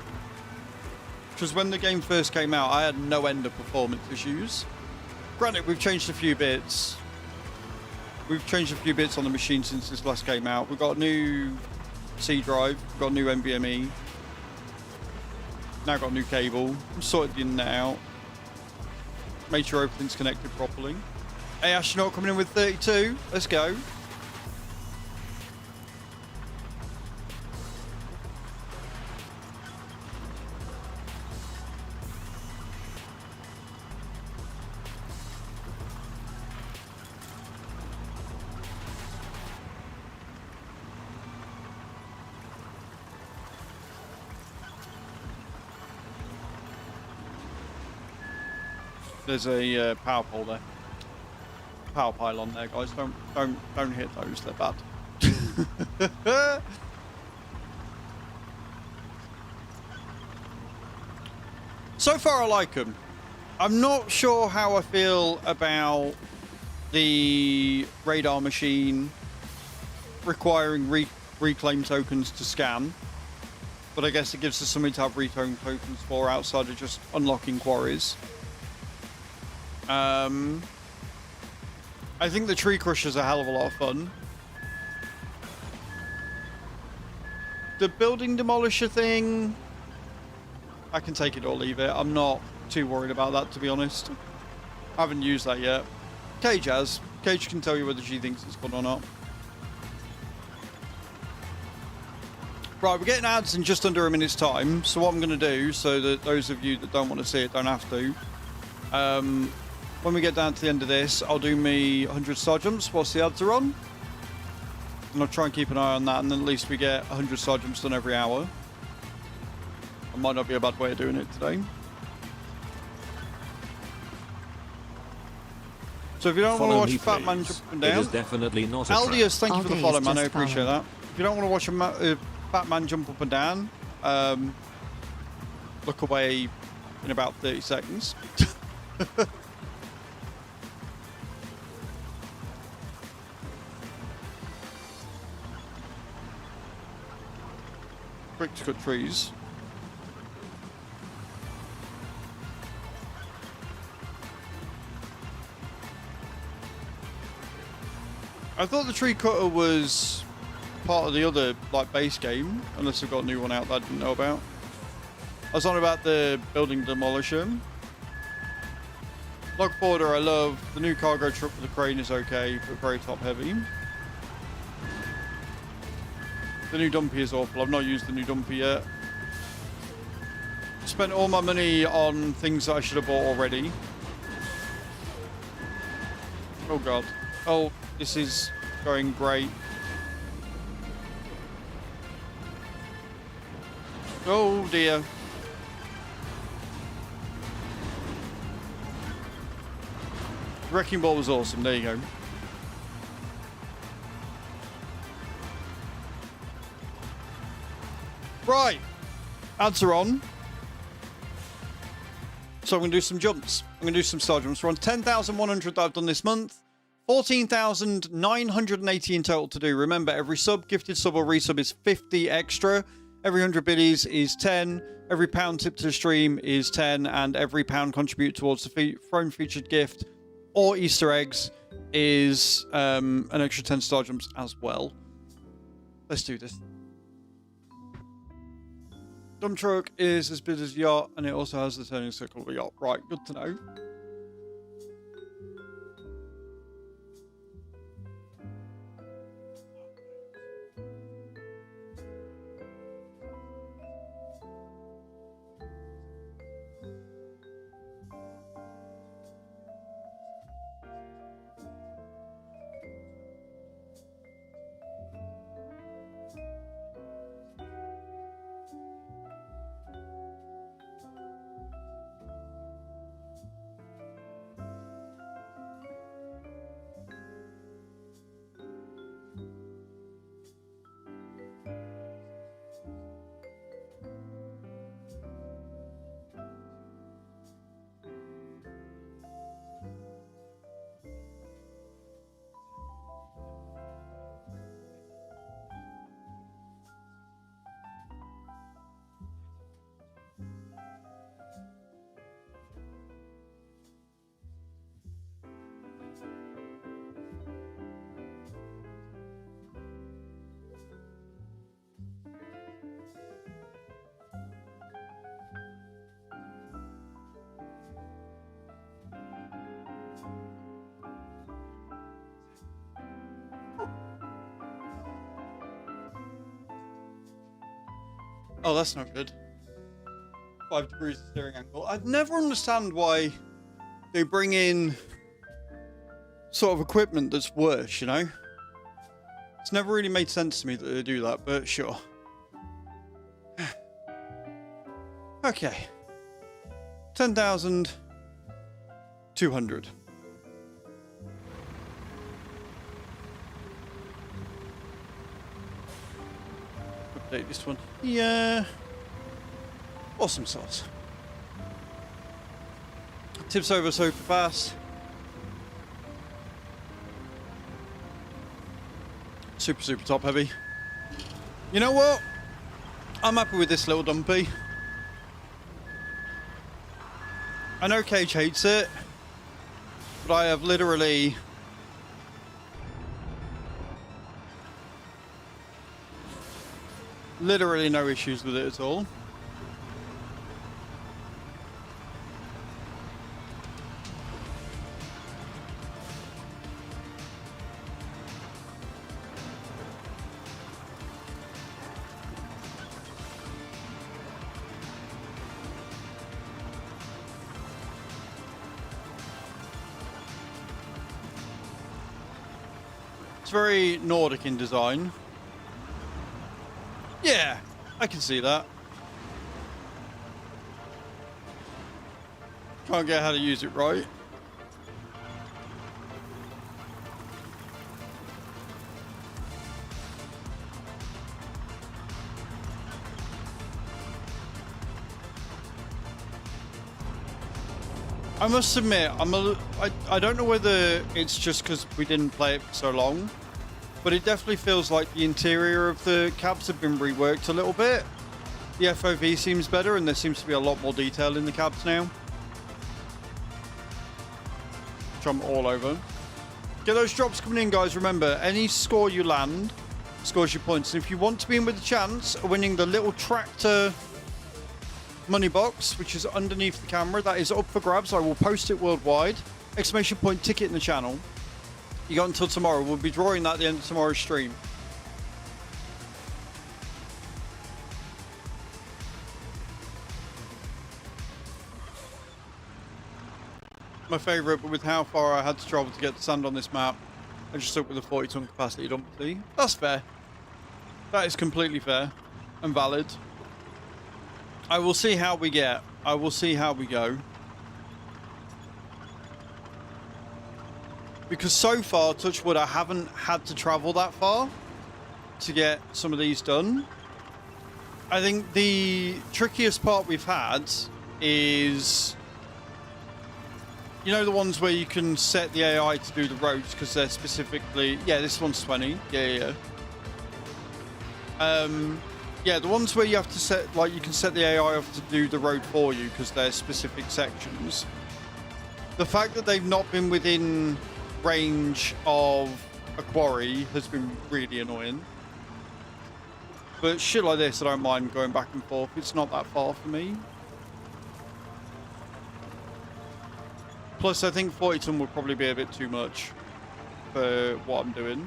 Speaker 1: because when the game first came out, I had no end of performance issues. Granted, we've changed a few bits. We've changed a few bits on the machine since this last came out. We've got a new C drive, we've got a new NVMe. Now got a new cable. Sorted the internet out. Made sure everything's connected properly. Hey, Astronaut coming in with 32. Let's go. There's a power pole there. Power pylon there, guys. Don't hit those. They're bad. So far, I like them. I'm not sure how I feel about the radar machine requiring reclaim tokens to scan, but I guess it gives us something to have reclaim tokens for outside of just unlocking quarries. I think the tree crusher's a hell of a lot of fun. The building demolisher thing, I can take it or leave it. I'm not too worried about that, to be honest. I haven't used that yet. Cage has. Cage can tell you whether she thinks it's fun or not. Right, we're getting ads in just under a minute's time. So what I'm going to do, so that those of you that don't want to see it don't have to, when we get down to the end of this, I'll do me 100 star jumps whilst the ads are on. And I'll try and keep an eye on that, and then at least we get 100 star jumps done every hour. That might not be a bad way of doing it today. So if you don't want to watch Fat Man jump up and down...
Speaker 3: It is definitely not a
Speaker 1: Aldius, thank you for the
Speaker 2: Aldius
Speaker 1: follow, man. I
Speaker 2: just
Speaker 1: appreciate
Speaker 2: followed.
Speaker 1: that. If you don't want to watch a Fat Man jump up and down, look away in about 30 seconds. Quick to cut trees. I thought the tree cutter was part of the other like base game, unless they've got a new one out that I didn't know about. I was on about the building demolisher. Log border I love. The new cargo truck with the crane is okay, but very top heavy. The new dumpy is awful. I've not used the new dumpy yet. Spent all my money on things that I should have bought already. Oh god. Oh, this is going great. Oh dear. Wrecking ball was awesome. There you go. Right, ads are on. So I'm going to do some jumps. I'm going to do some star jumps. We're on 10,100 that I've done this month. 14,980 in total to do. Remember, every sub, gifted sub or resub is 50 extra. Every 100 biddies is 10. Every pound tip to the stream is 10. And every pound contributed towards the throne featured gift or Easter eggs is an extra 10 star jumps as well. Let's do this. Dump truck is as big as yacht, and it also has the turning circle of a yacht. Right, good to know. Oh, that's not good. 5 degrees of steering angle. I'd never understand why they bring in sort of equipment that's worse, you know? It's never really made sense to me that they do that, but sure. Okay. 10,200. Update this one. Yeah. Awesome sauce. Tips over so fast. Super top heavy. You know what? I'm happy with this little dumpy. I know Cage hates it, but I have literally no issues with it at all. It's very Nordic in design. Yeah, I can see that. Can't get how to use it right. I must admit, I don't know whether it's just because we didn't play it for so long, but it definitely feels like the interior of the cabs have been reworked a little bit. The FOV seems better, and there seems to be a lot more detail in the cabs now. Which I'm all over. Get those drops coming in, guys. Remember, any score you land scores your points. And if you want to be in with a chance of winning the little tractor money box, which is underneath the camera, that is up for grabs. I will post it worldwide. Exclamation point ticket in the channel. You got until tomorrow. We'll be drawing that at the end of tomorrow's stream. My favourite, but with how far I had to travel to get the sand on this map, I just stuck with a 40-ton capacity dump. That's fair. That is completely fair and valid. I will see how we get. I will see how we go. Because so far, touch wood, I haven't had to travel that far to get some of these done. I think the trickiest part we've had is You know the ones where you can set the AI to do the roads because they're specifically... Yeah, this one's 20. Yeah. Yeah, the ones where you have to set... Like, you can set the AI up to do the road for you because they're specific sections. The fact that they've not been within range of a quarry has been really annoying. But shit like this, I don't mind going back and forth. It's not that far for me. Plus, I think 40 ton would probably be a bit too much for what I'm doing.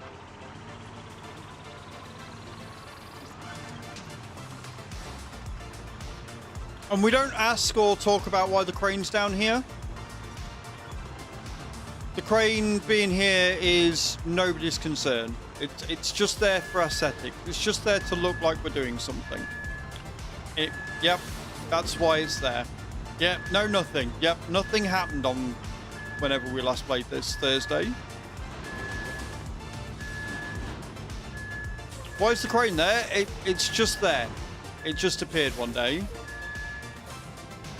Speaker 1: And we don't ask or talk about why the crane's down here. The crane being here is nobody's concern. It's just there for aesthetic. It's just there to look like we're doing something. Yep, that's why it's there. Yep, no, nothing. Yep, nothing happened on whenever we last played this Thursday. Why is the crane there? It's just there. It just appeared one day.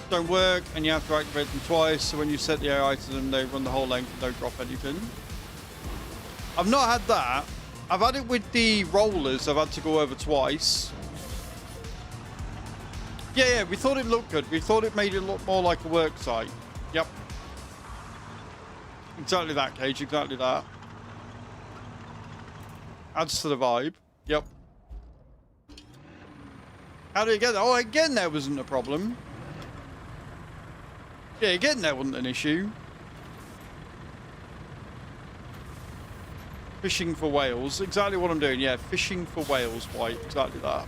Speaker 1: Don't work, and you have to activate them twice, so when you set the AI to them, they run the whole length and don't drop anything. I've not had that. I've had it with the rollers. I've had to go over twice. Yeah, we thought it looked good. We thought it made it look more like a work site. Yep. Exactly that, Cage. Exactly that. Adds to the vibe. Yep. How did it get there? Oh, again, there wasn't a problem. Yeah, getting there wasn't an issue. Fishing for whales. Exactly what I'm doing. Yeah, fishing for whales, White. Exactly that.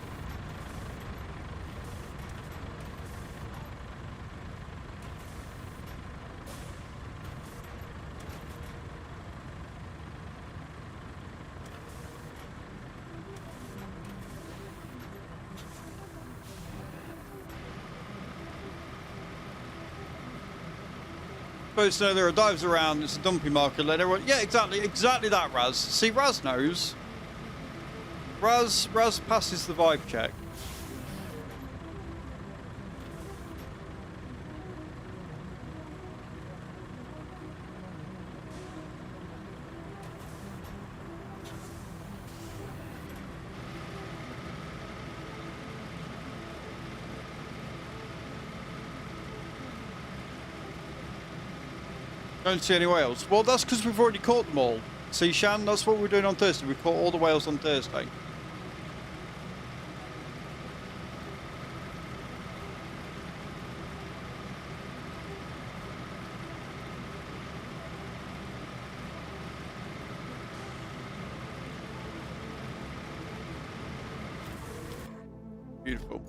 Speaker 1: Supposed to know there are dives around. It's a dumping market. Let everyone... Yeah, exactly that, Raz. See, Raz knows. Raz passes the vibe check. Don't see any whales. Well, that's because we've already caught them all. See, Shan, that's what we're doing on Thursday. We caught all the whales on Thursday. Beautiful.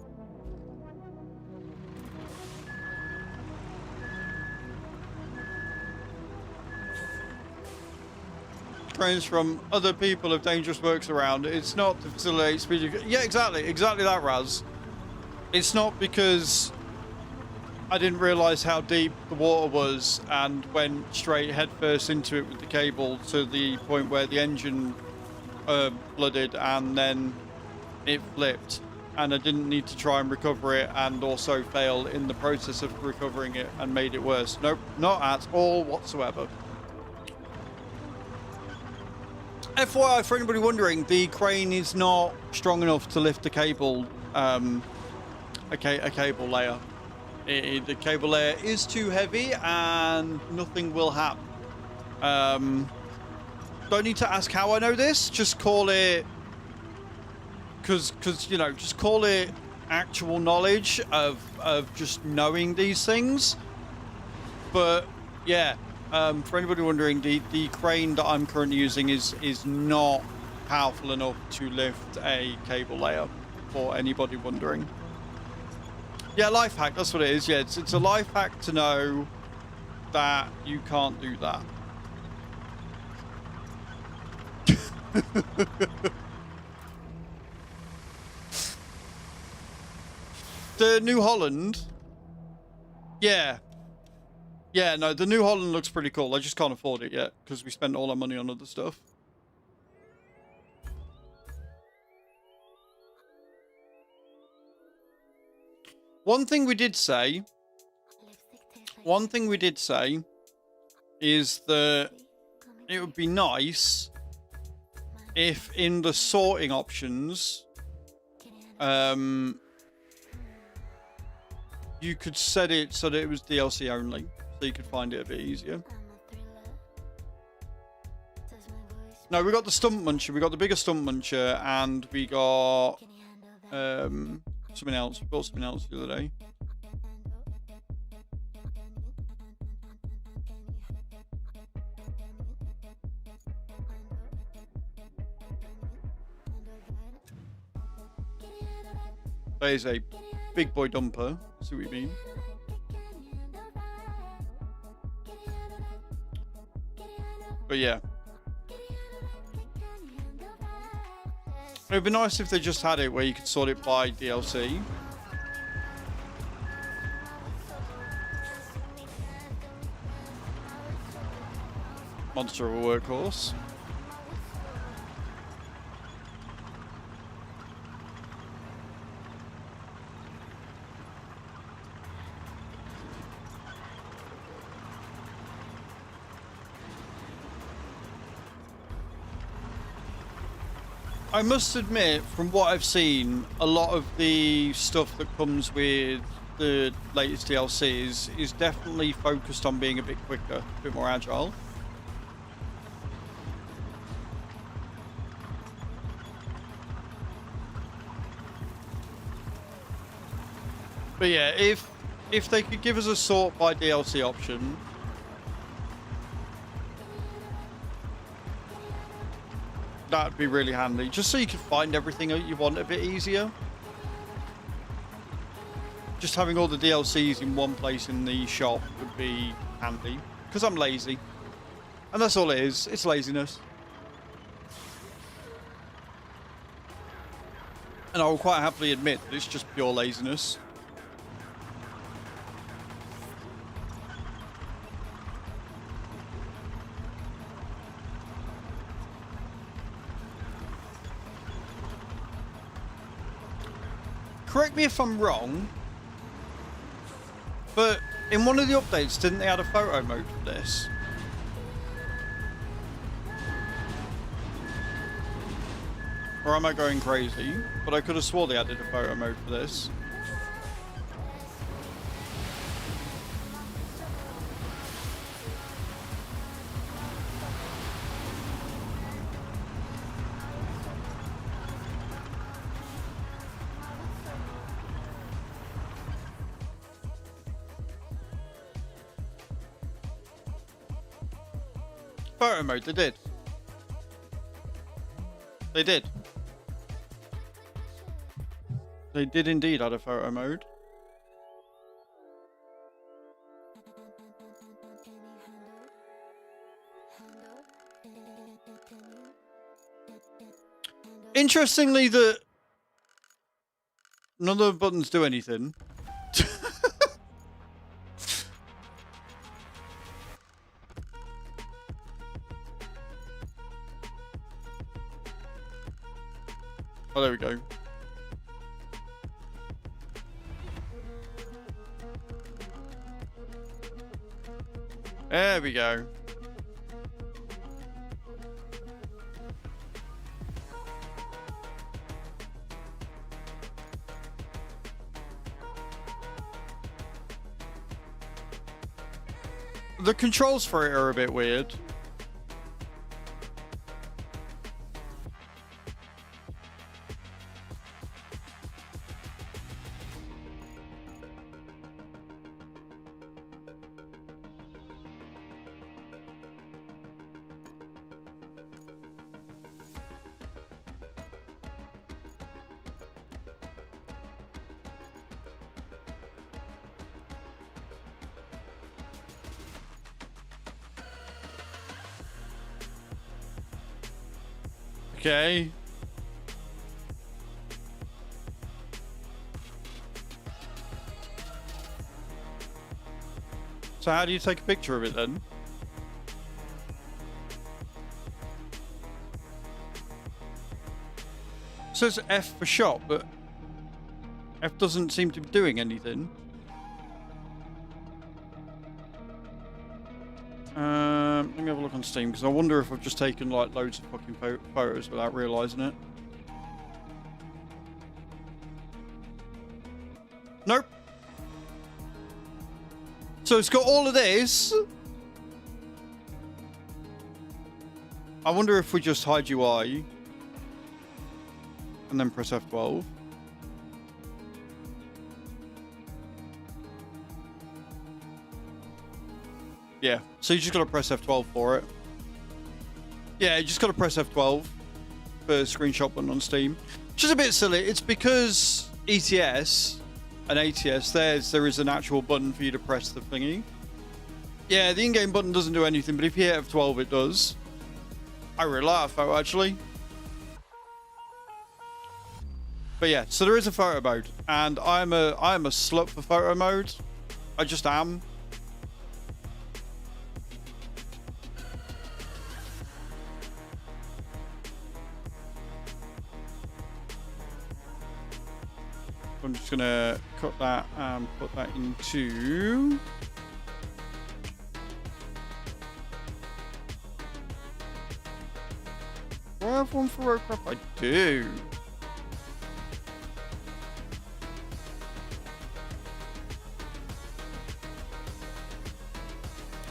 Speaker 1: Trains from other people of dangerous works around. It's not to facilitate speed. Yeah, exactly that, Raz. It's not because I didn't realise how deep the water was and went straight headfirst into it with the cable to the point where the engine flooded and then it flipped, and I didn't need to try and recover it and also fail in the process of recovering it and made it worse. Nope, not at all whatsoever. FYI, for anybody wondering, the crane is not strong enough to lift a cable, a cable layer. The cable layer is too heavy and nothing will happen. Don't need to ask how I know this. Just call it, because you know, just call it actual knowledge of just knowing these things. But yeah. For anybody wondering, the crane that I'm currently using is not powerful enough to lift a cable layer, for anybody wondering. Yeah, life hack, that's what it is. Yeah, it's a life hack to know that you can't do that. The New Holland, yeah. Yeah, no, the New Holland looks pretty cool. I just can't afford it yet because we spent all our money on other stuff. One thing we did say is that it would be nice if in the sorting options, you could set it so that it was DLC only, so you could find it a bit easier. No, we got the stump muncher, we got the bigger stump muncher, and we got something else. We bought something else the other day. That is a big boy dumper. See what you mean? But yeah. It would be nice if they just had it where you could sort it by DLC. Monster of a workhorse. I must admit, from what I've seen, a lot of the stuff that comes with the latest DLCs is definitely focused on being a bit quicker, a bit more agile. But yeah, if they could give us a sort by DLC option, that'd be really handy, just so you can find everything that you want a bit easier. Just having all the DLCs in one place in the shop would be handy, because I'm lazy. And that's all it is, it's laziness. And I will quite happily admit that it's just pure laziness. Correct me if I'm wrong, but in one of the updates, didn't they add a photo mode for this? Or am I going crazy? But I could have swore they added a photo mode for this. Photo mode, they did. They did. They did indeed add a photo mode. Interestingly, that none of the buttons do anything. Oh, there we go. There we go. The controls for it are a bit weird. Okay. So how do you take a picture of it then? It says F for shot, but F doesn't seem to be doing anything. Let me have a look on Steam, because I wonder if I've just taken like loads of fucking photos without realising it. Nope. So it's got all of this. I wonder if we just hide UI and then press F12. Yeah, so you just got to press F12 for it. Yeah, you just got to press F12 for screenshot button on Steam. Which is a bit silly. It's because ETS and ATS, there is an actual button for you to press the thingy. Yeah, the in-game button doesn't do anything, but if you hit F12, it does. I really like that photo, actually. But yeah, so there is a photo mode, and I'm a slut for photo mode. I just am. I'm just gonna cut that and put that into. Do I have one for Roadcraft? I do.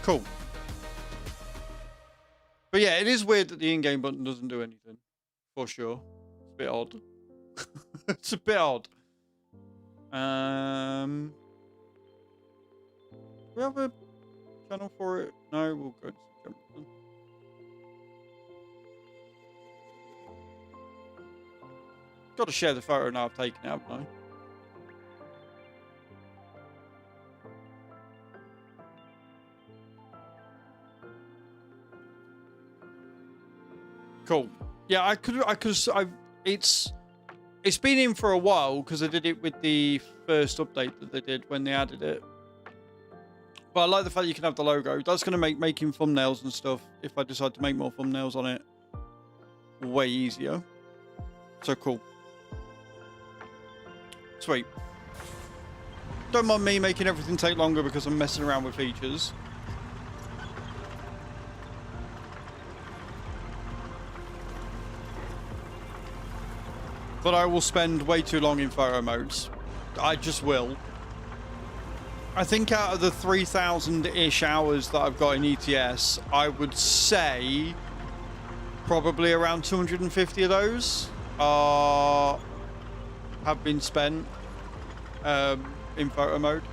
Speaker 1: Cool. But yeah, it is weird that the in-game button doesn't do anything. For sure. It's a bit odd. It's a bit odd. Do we have a channel for it? No, we'll go to Jump. Got to share the photo now I've taken it, haven't I? Cool. Yeah, it's been in for a while because I did it with the first update that they did when they added it. But I like the fact you can have the logo. That's going to make making thumbnails and stuff, if I decide to make more thumbnails on it, way easier. So cool. Sweet. Don't mind me making everything take longer because I'm messing around with features. But I will spend way too long in photo modes. I just will. I think out of the 3,000-ish hours that I've got in ETS, I would say probably around 250 of those have been spent in photo mode,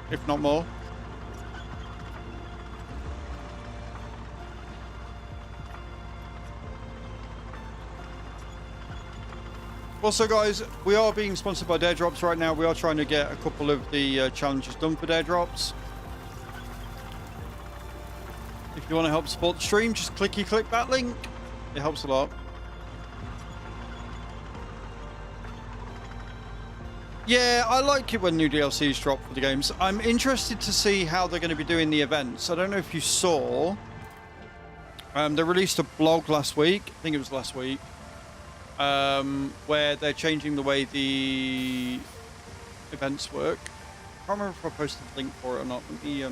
Speaker 1: if not more. Also, guys, we are being sponsored by Dare Drops right now. We are trying to get a couple of the challenges done for Dare Drops. If you want to help support the stream, just click that link. It helps a lot. Yeah, I like it when new DLCs drop for the games. I'm interested to see how they're going to be doing the events. I don't know if you saw. They released a blog last week. I think it was last week. Where they're changing the way the events work. I can't remember if I posted the link for it or not. Let me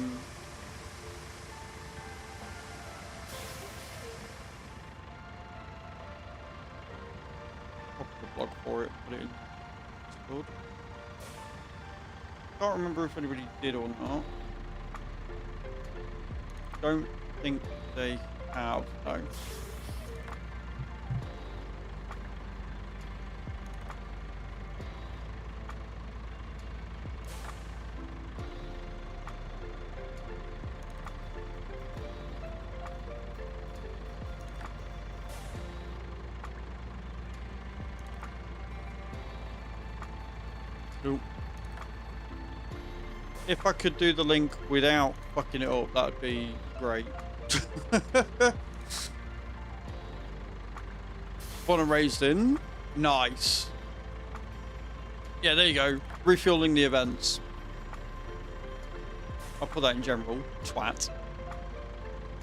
Speaker 1: copy the blog for it, put it in Discord. Can't remember if anybody did or not. Don't think they have, no. If I could do the link without fucking it up, that'd be great. Born and raised in. Nice. Yeah, there you go. Refueling the events. I'll put that in general. Twat.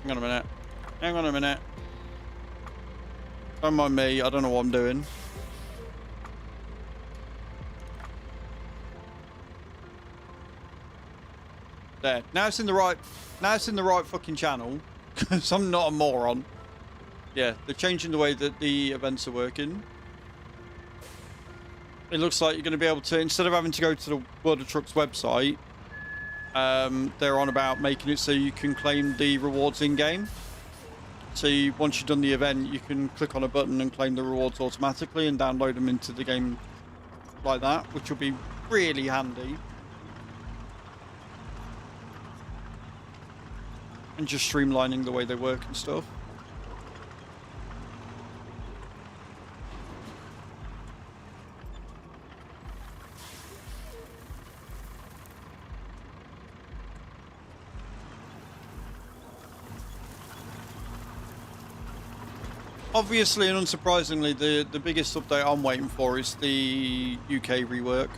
Speaker 1: Hang on a minute. Hang on a minute. Don't mind me. I don't know what I'm doing. There. Now it's in the right. Now it's in the right fucking channel. Because I'm not a moron. Yeah, they're changing the way that the events are working. It looks like you're going to be able to, instead of having to go to the World of Trucks website, they're on about making it so you can claim the rewards in-game. So once you've done the event, you can click on a button and claim the rewards automatically and download them into the game like that, which will be really handy. And just streamlining the way they work and stuff. Obviously and unsurprisingly, the biggest update I'm waiting for is the UK rework.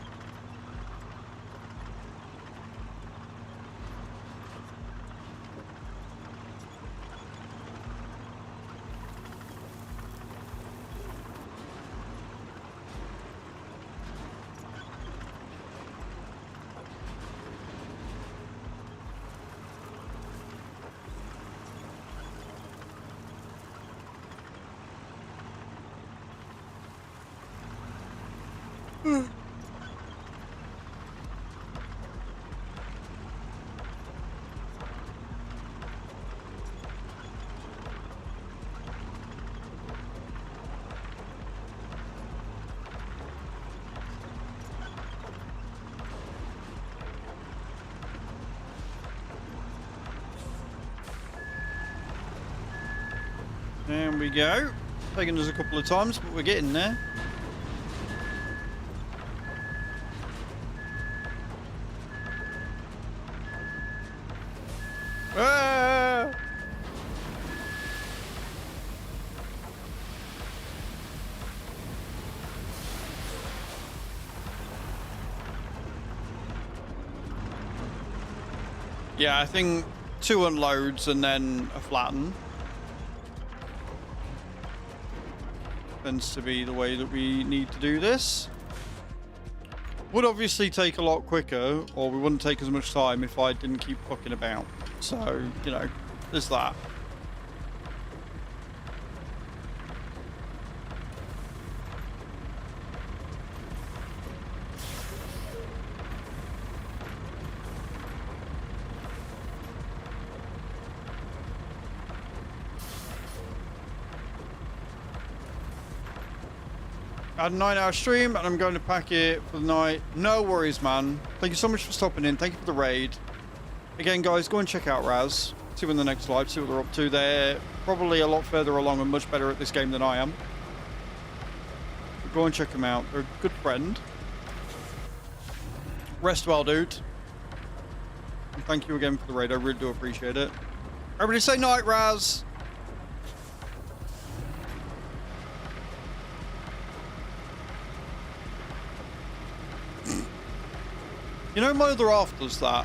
Speaker 1: There we go. Taking us a couple of times, but we're getting there. Ah! Yeah, I think 2 unloads and then a flatten tends to be the way that we need to do this. Would obviously take a lot quicker, or we wouldn't take as much time if I didn't keep fucking about. So, you know, there's that. I had a 9-hour stream and I'm going to pack it for the night. No worries, man. Thank you so much for stopping in. Thank you for the raid. Again, guys, go and check out Raz. See them in the next live. See what they're up to. They're probably a lot further along and much better at this game than I am. But go and check them out. They're a good friend. Rest well, dude. And thank you again for the raid. I really do appreciate it. Everybody say night, Raz. You know, my other half does that.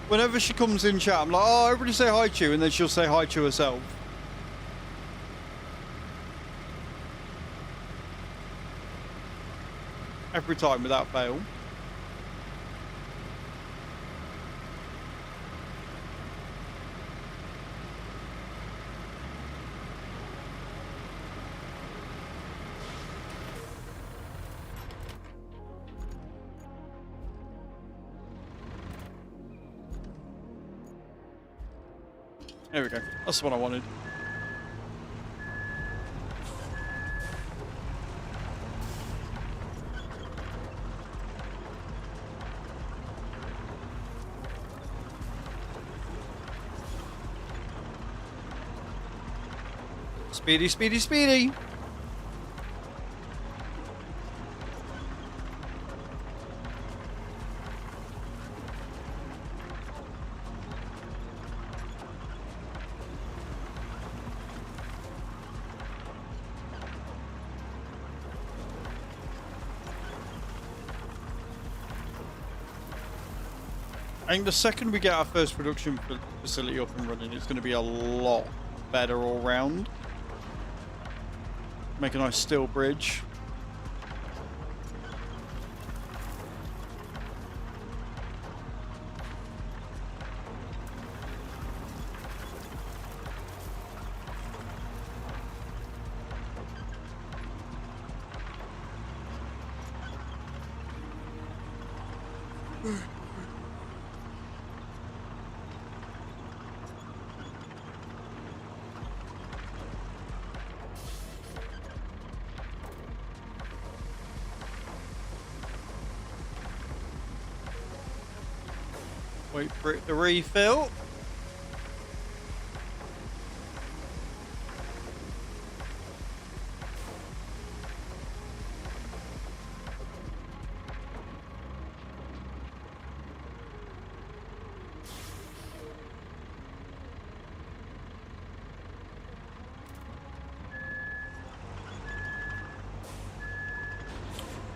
Speaker 1: Whenever she comes in chat, I'm like, oh, everybody say hi to you, and then she'll say hi to herself. Every time, without fail. There we go. That's what I wanted. Speedy, speedy, speedy. I think the second we get our first production facility up and running, it's going to be a lot better all round. Make a nice steel bridge. Wait for it to refill.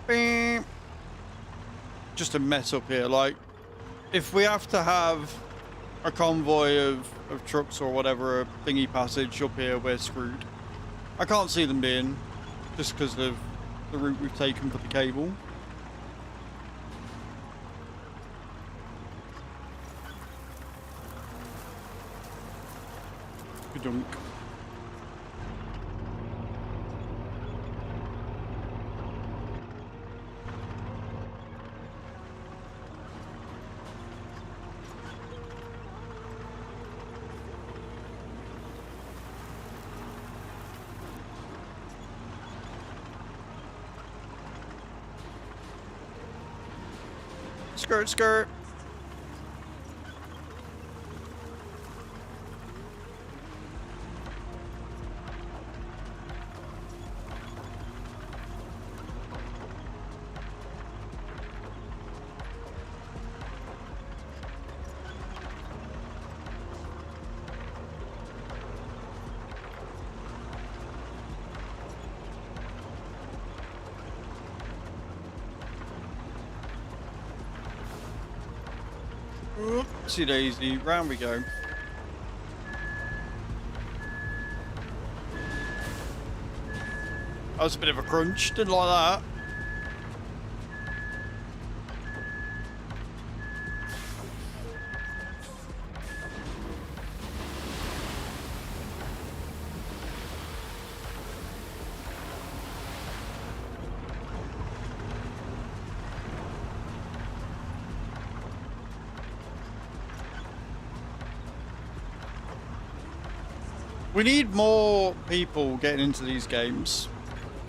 Speaker 1: Beep. Just a mess up here. Like, if we have to have a convoy of trucks or whatever, a thingy passage up here, we're screwed. I can't see them being, just because of the route we've taken for the cable. Dunk. Skirt, skirt. Oopsie daisy, round we go. That was a bit of a crunch, didn't like that. We need more people getting into these games,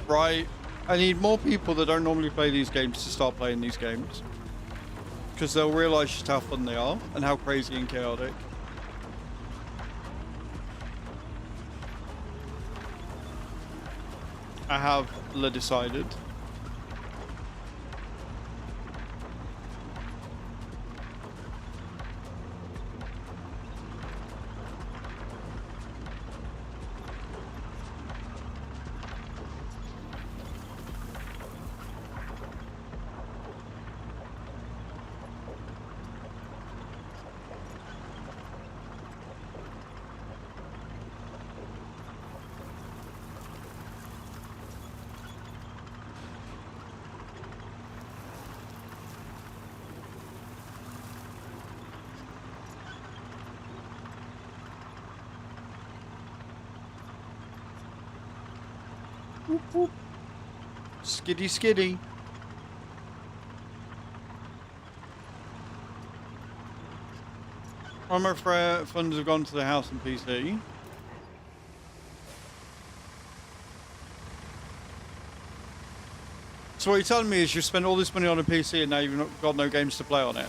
Speaker 1: right? I need more people that don't normally play these games to start playing these games, because they'll realise just how fun they are and how crazy and chaotic. I have decided. Whoop, whoop. Skiddy skiddy. All my funds have gone to the house and PC. So what you're telling me is you spent all this money on a PC and now you've not got no games to play on it.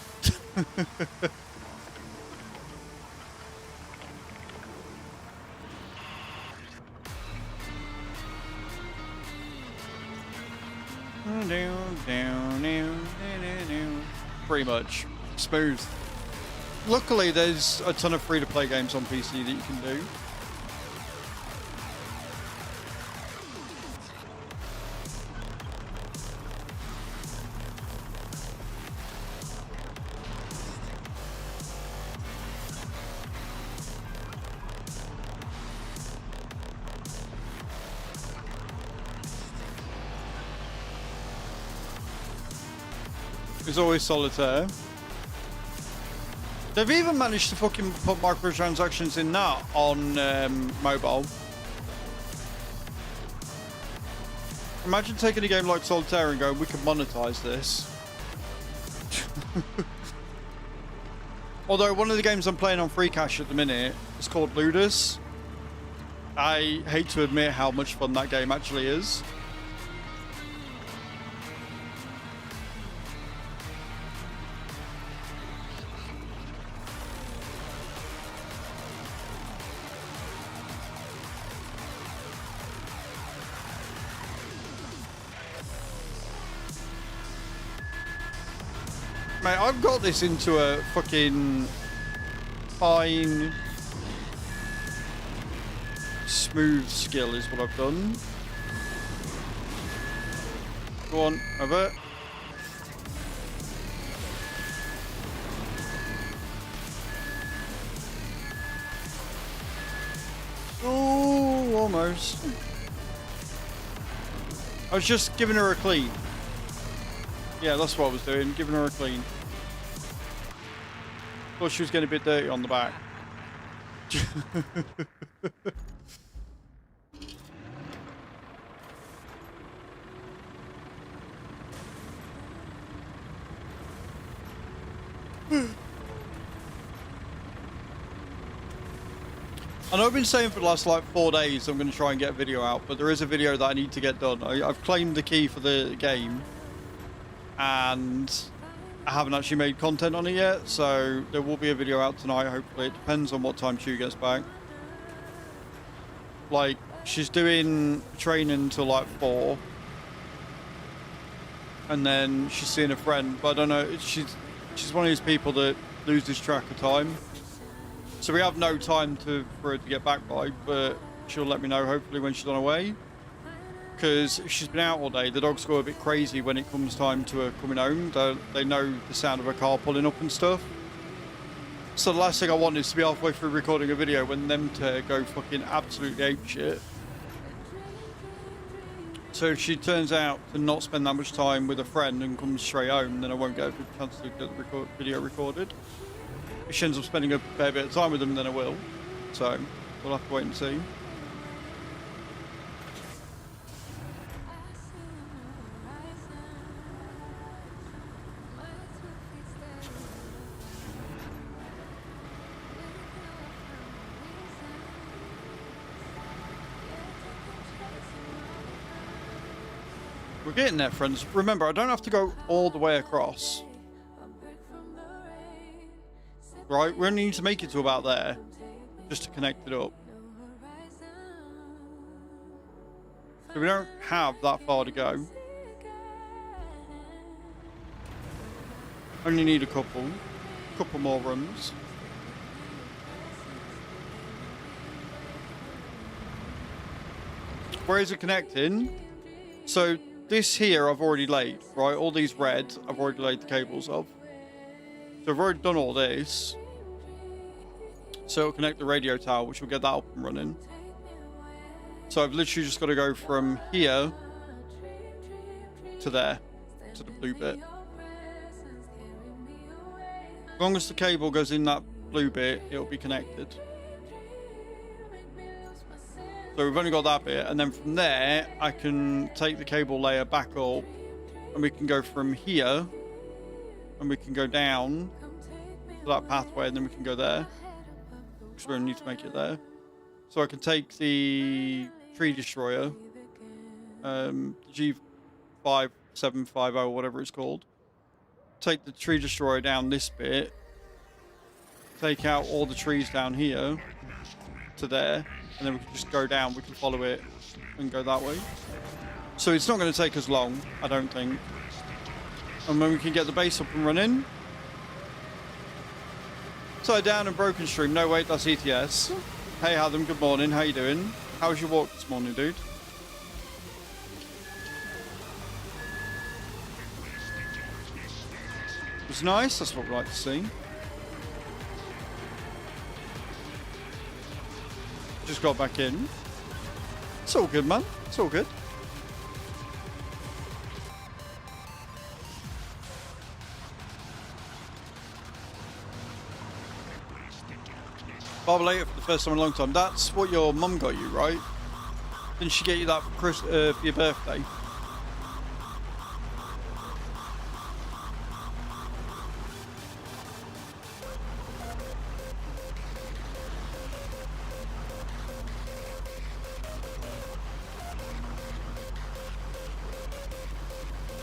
Speaker 1: Pretty much. Smooth. Luckily, there's a ton of free-to-play games on PC that you can do. There's always solitaire. They've even managed to fucking put microtransactions in that on mobile. Imagine taking a game like Solitaire and going, we can monetize this. Although one of the games I'm playing on free cash at the minute is called Ludus. I hate to admit how much fun that game actually is. Mate, I've got this into a fucking fine, smooth skill is what I've done. Go on, over. Oh, almost. I was just giving her a clean. Yeah, that's what I was doing, giving her a clean. Thought she was getting a bit dirty on the back. I know I've been saying for the last like 4 days I'm going to try and get a video out, but there is a video that I need to get done. I've claimed the key for the game, and I haven't actually made content on it yet, so there will be a video out tonight, hopefully. It depends on what time Chu gets back. Like, she's doing training till like 4, and then she's seeing a friend, but I don't know, she's one of these people that loses track of time. So we have no time for her to get back by, but she'll let me know hopefully when she's on her way. Because she's been out all day, the dogs go a bit crazy when it comes time to her coming home. They know the sound of her car pulling up and stuff. So the last thing I want is to be halfway through recording a video when them to go fucking absolutely apeshit. So if she turns out to not spend that much time with a friend and comes straight home, then I won't get a good chance to get the video recorded. If she ends up spending a fair bit of time with them, then I will. So we'll have to wait and see. We're getting there, friends. Remember, I don't have to go all the way across. Right, we only need to make it to about there, just to connect it up. So we don't have that far to go. Only need a couple more runs. Where is it connecting? So this here I've already laid, right? All these red I've already laid the cables of. So I've already done all this. So it'll connect the radio tower, which will get that up and running. So I've literally just got to go from here to there, to the blue bit. As long as the cable goes in that blue bit, it'll be connected. So we've only got that bit, and then from there, I can take the cable layer back up, and we can go from here, and we can go down to that pathway, and then we can go there. Because we're going to need to make it there. So I can take the tree destroyer, G5750, whatever it's called. Take the tree destroyer down this bit, take out all the trees down here to there, and then we can just go down, we can follow it and go that way. So it's not going to take us long, I don't think. And when we can get the base up and running. Upside down and broken stream. No, wait, that's ETS. Hey Adam, good morning, how you doing? How was your walk this morning, dude? It was nice, that's what we like to see. Just got back in. It's all good, man. It's all good. Barber later for the first time in a long time. That's what your mum got you, right? Didn't she get you that for your birthday?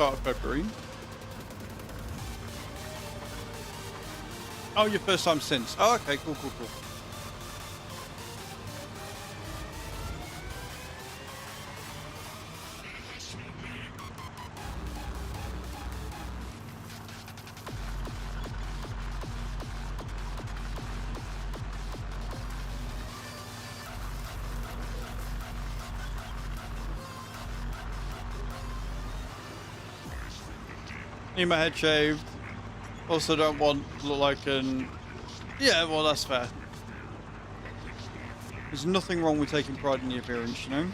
Speaker 1: start of February. Oh, your first time since. Oh, okay, cool. Need my head shaved. Also don't want to look like an... Yeah, well, that's fair. There's nothing wrong with taking pride in the appearance, you know?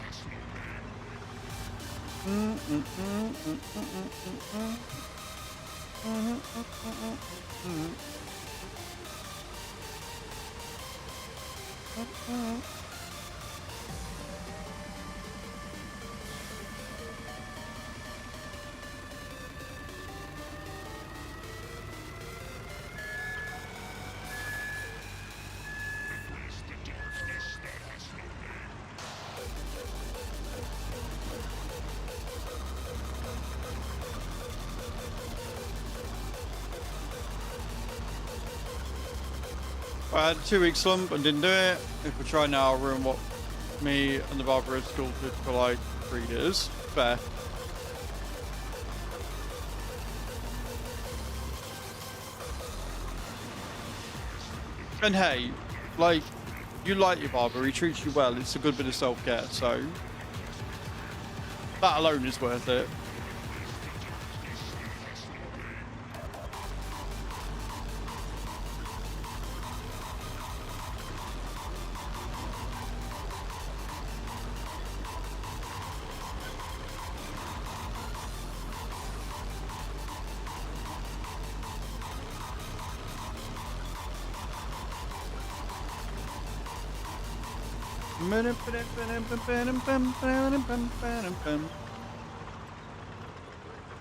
Speaker 1: I had a 2-week slump and didn't do it. If we try now, I'll ruin what me and the barber had sculpted for like 3 years. Fair. And hey, like, you like your barber, he treats you well, it's a good bit of self-care, so that alone is worth it.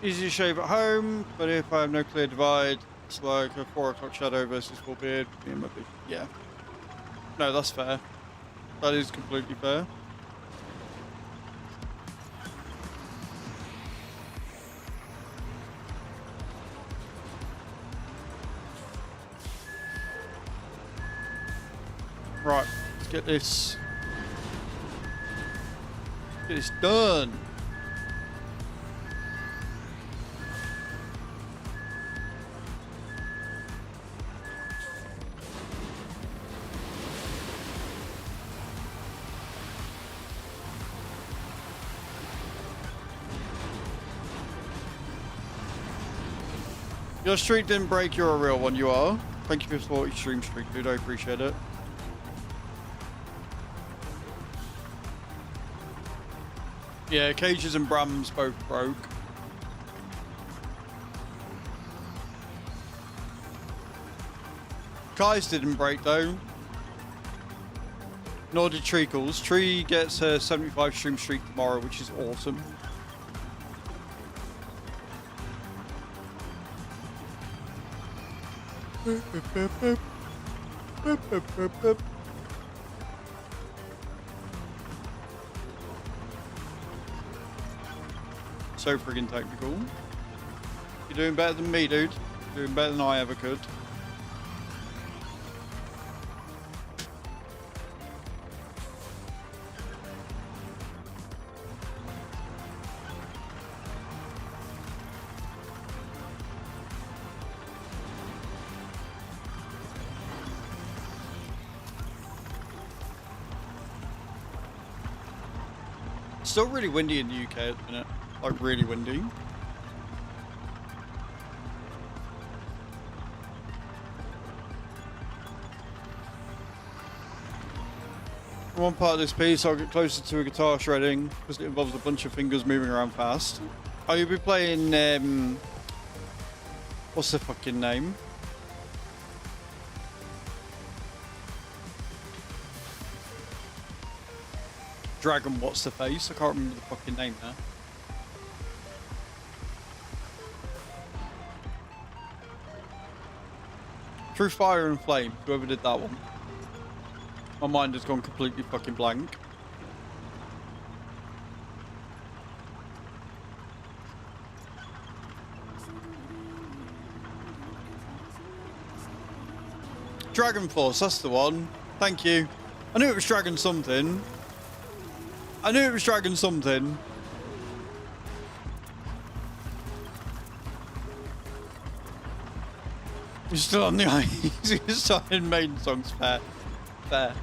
Speaker 1: Easy to shave at home, but if I have no clear divide, it's like a 4 o'clock shadow versus full beard. Yeah. No, that's fair. That is completely fair. Right, let's get this. Get this done. Your streak didn't break, you're a real one, you are. Thank you for supporting stream streak, dude, I appreciate it. Yeah, Cages and Brams both broke. Kai's didn't break though. Nor did Treacle's. Tree gets her 75 stream streak tomorrow, which is awesome. So friggin' technical. You're doing better than me, dude. You're doing better than I ever could. Still really windy in the UK at the minute. Like, really windy. In one part of this piece, I'll get closer to a guitar shredding because it involves a bunch of fingers moving around fast. Oh, you'll be playing, what's the fucking name? Dragon, what's the face? I can't remember the fucking name now. Through Fire and Flame, whoever did that one. My mind has gone completely fucking blank. Dragon Force, that's the one. Thank you. I knew it was Dragon something. I knew it was Dragon something. You're still on the easiest starting main songs, fair. Fair.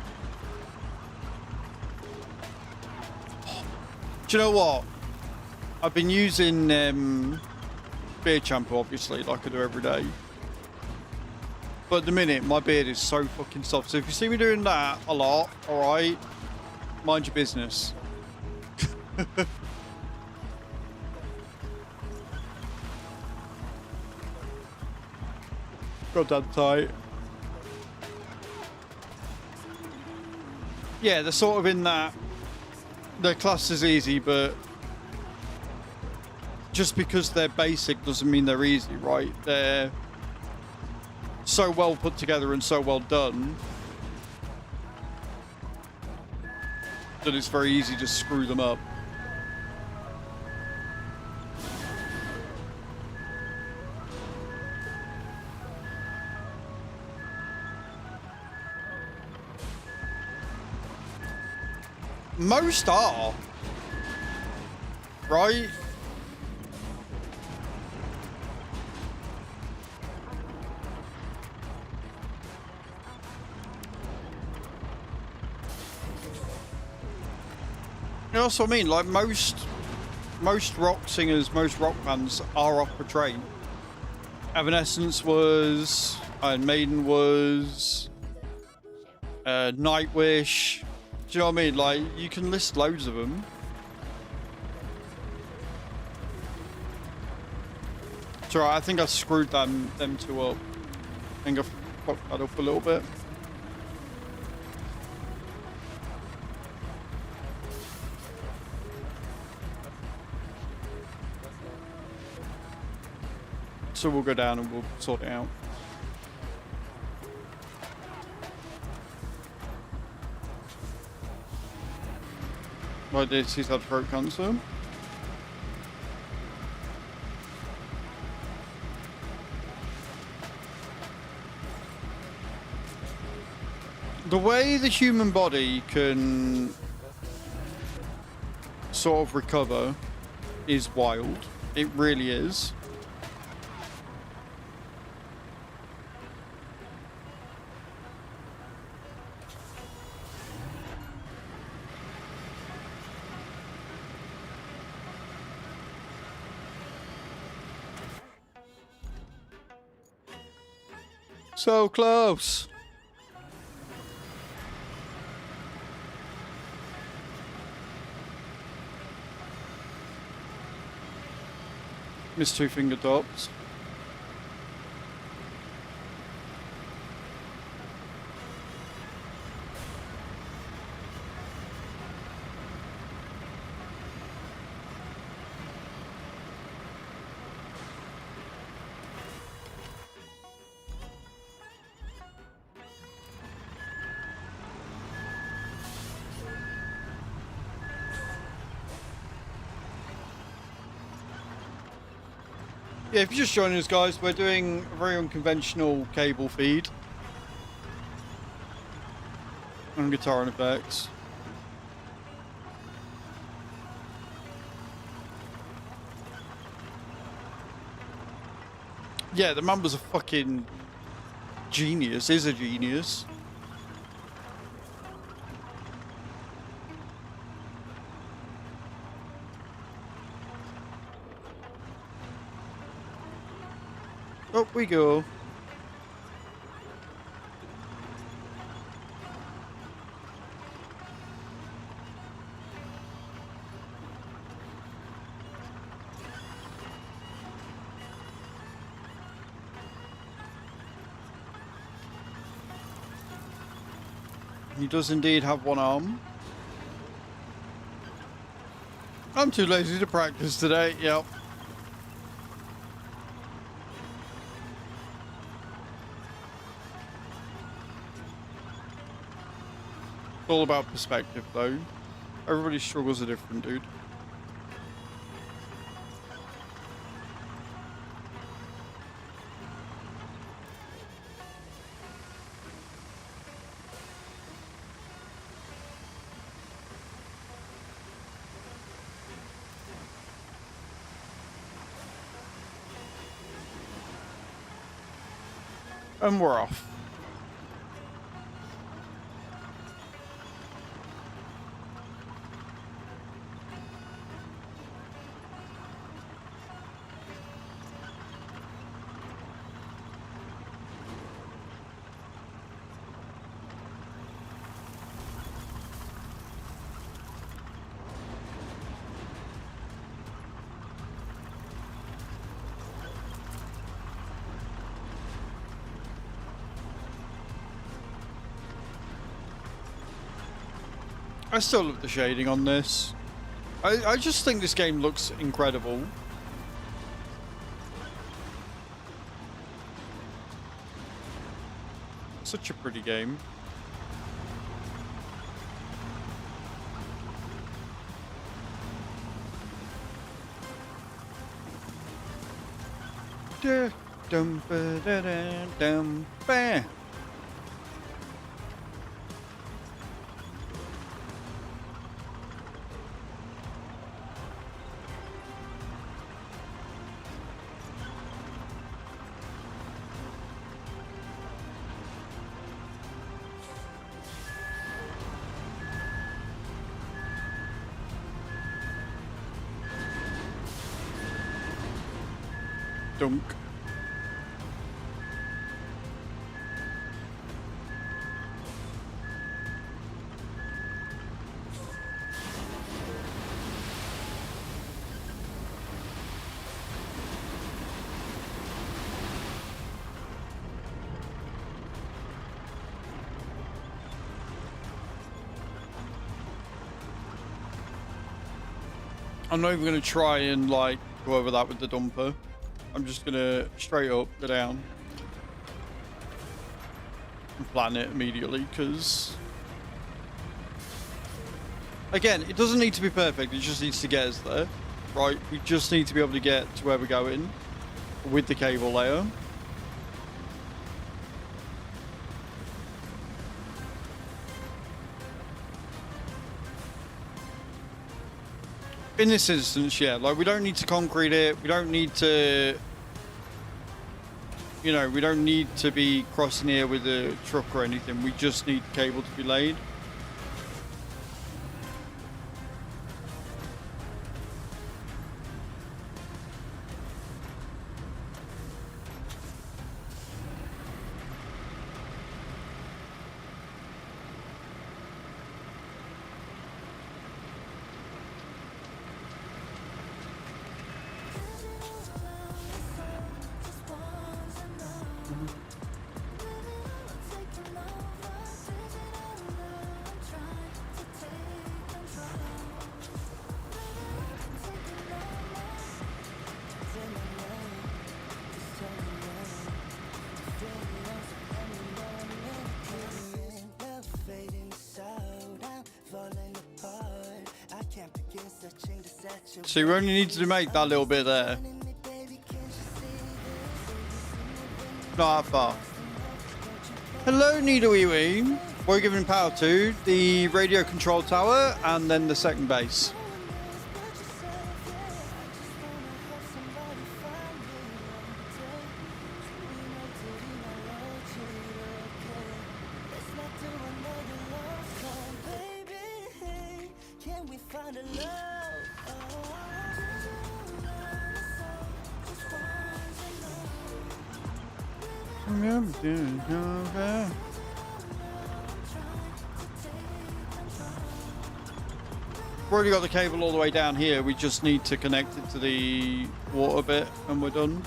Speaker 1: Do you know what? I've been using beard shampoo, obviously, like I do every day. But at the minute, my beard is so fucking soft. So if you see me doing that a lot, alright, mind your business. Goddamn tight. Yeah, they're sort of in that. They're classed as easy, but just because they're basic doesn't mean they're easy, right? They're so well put together and so well done that it's very easy to screw them up. Most are, right? You know what I mean? Like most rock singers, most rock bands are opera trained. Evanescence was, Iron Maiden was, Nightwish. Do you know what I mean? Like, you can list loads of them. It's alright, I think I screwed them two up. I think I fucked that up a little bit. So we'll go down and we'll sort it out. Why did he's had throat cancer? The way the human body can sort of recover is wild. It really is. So close. Missed two finger tops. Yeah, if you're just joining us, guys, we're doing a very unconventional cable feed on guitar and effects. Yeah, the man was a fucking genius, is a genius. Up we go. He does indeed have one arm. I'm too lazy to practice today, yep. It's all about perspective, though. Everybody's struggles are different, dude. And we're off. I still love the shading on this. I just think this game looks incredible. Such a pretty game. Dum ba da da dum ba. Dunk. I'm not even going to try and like go over that with the dumper. I'm just going to straight up go down and plan it immediately, because again, it doesn't need to be perfect, it just needs to get us there, right? We just need to be able to get to where we're going with the cable layer. In this instance, yeah, like we don't need to concrete it, we don't need to, you know, we don't need to be crossing here with a truck or anything, we just need cable to be laid. So you only need to make that little bit there. Not that far. Hello, Needle-wee-wee. What are you giving power to? The radio control tower and then the second base. We've already got the cable all the way down here. We just need to connect it to the water bit and we're done.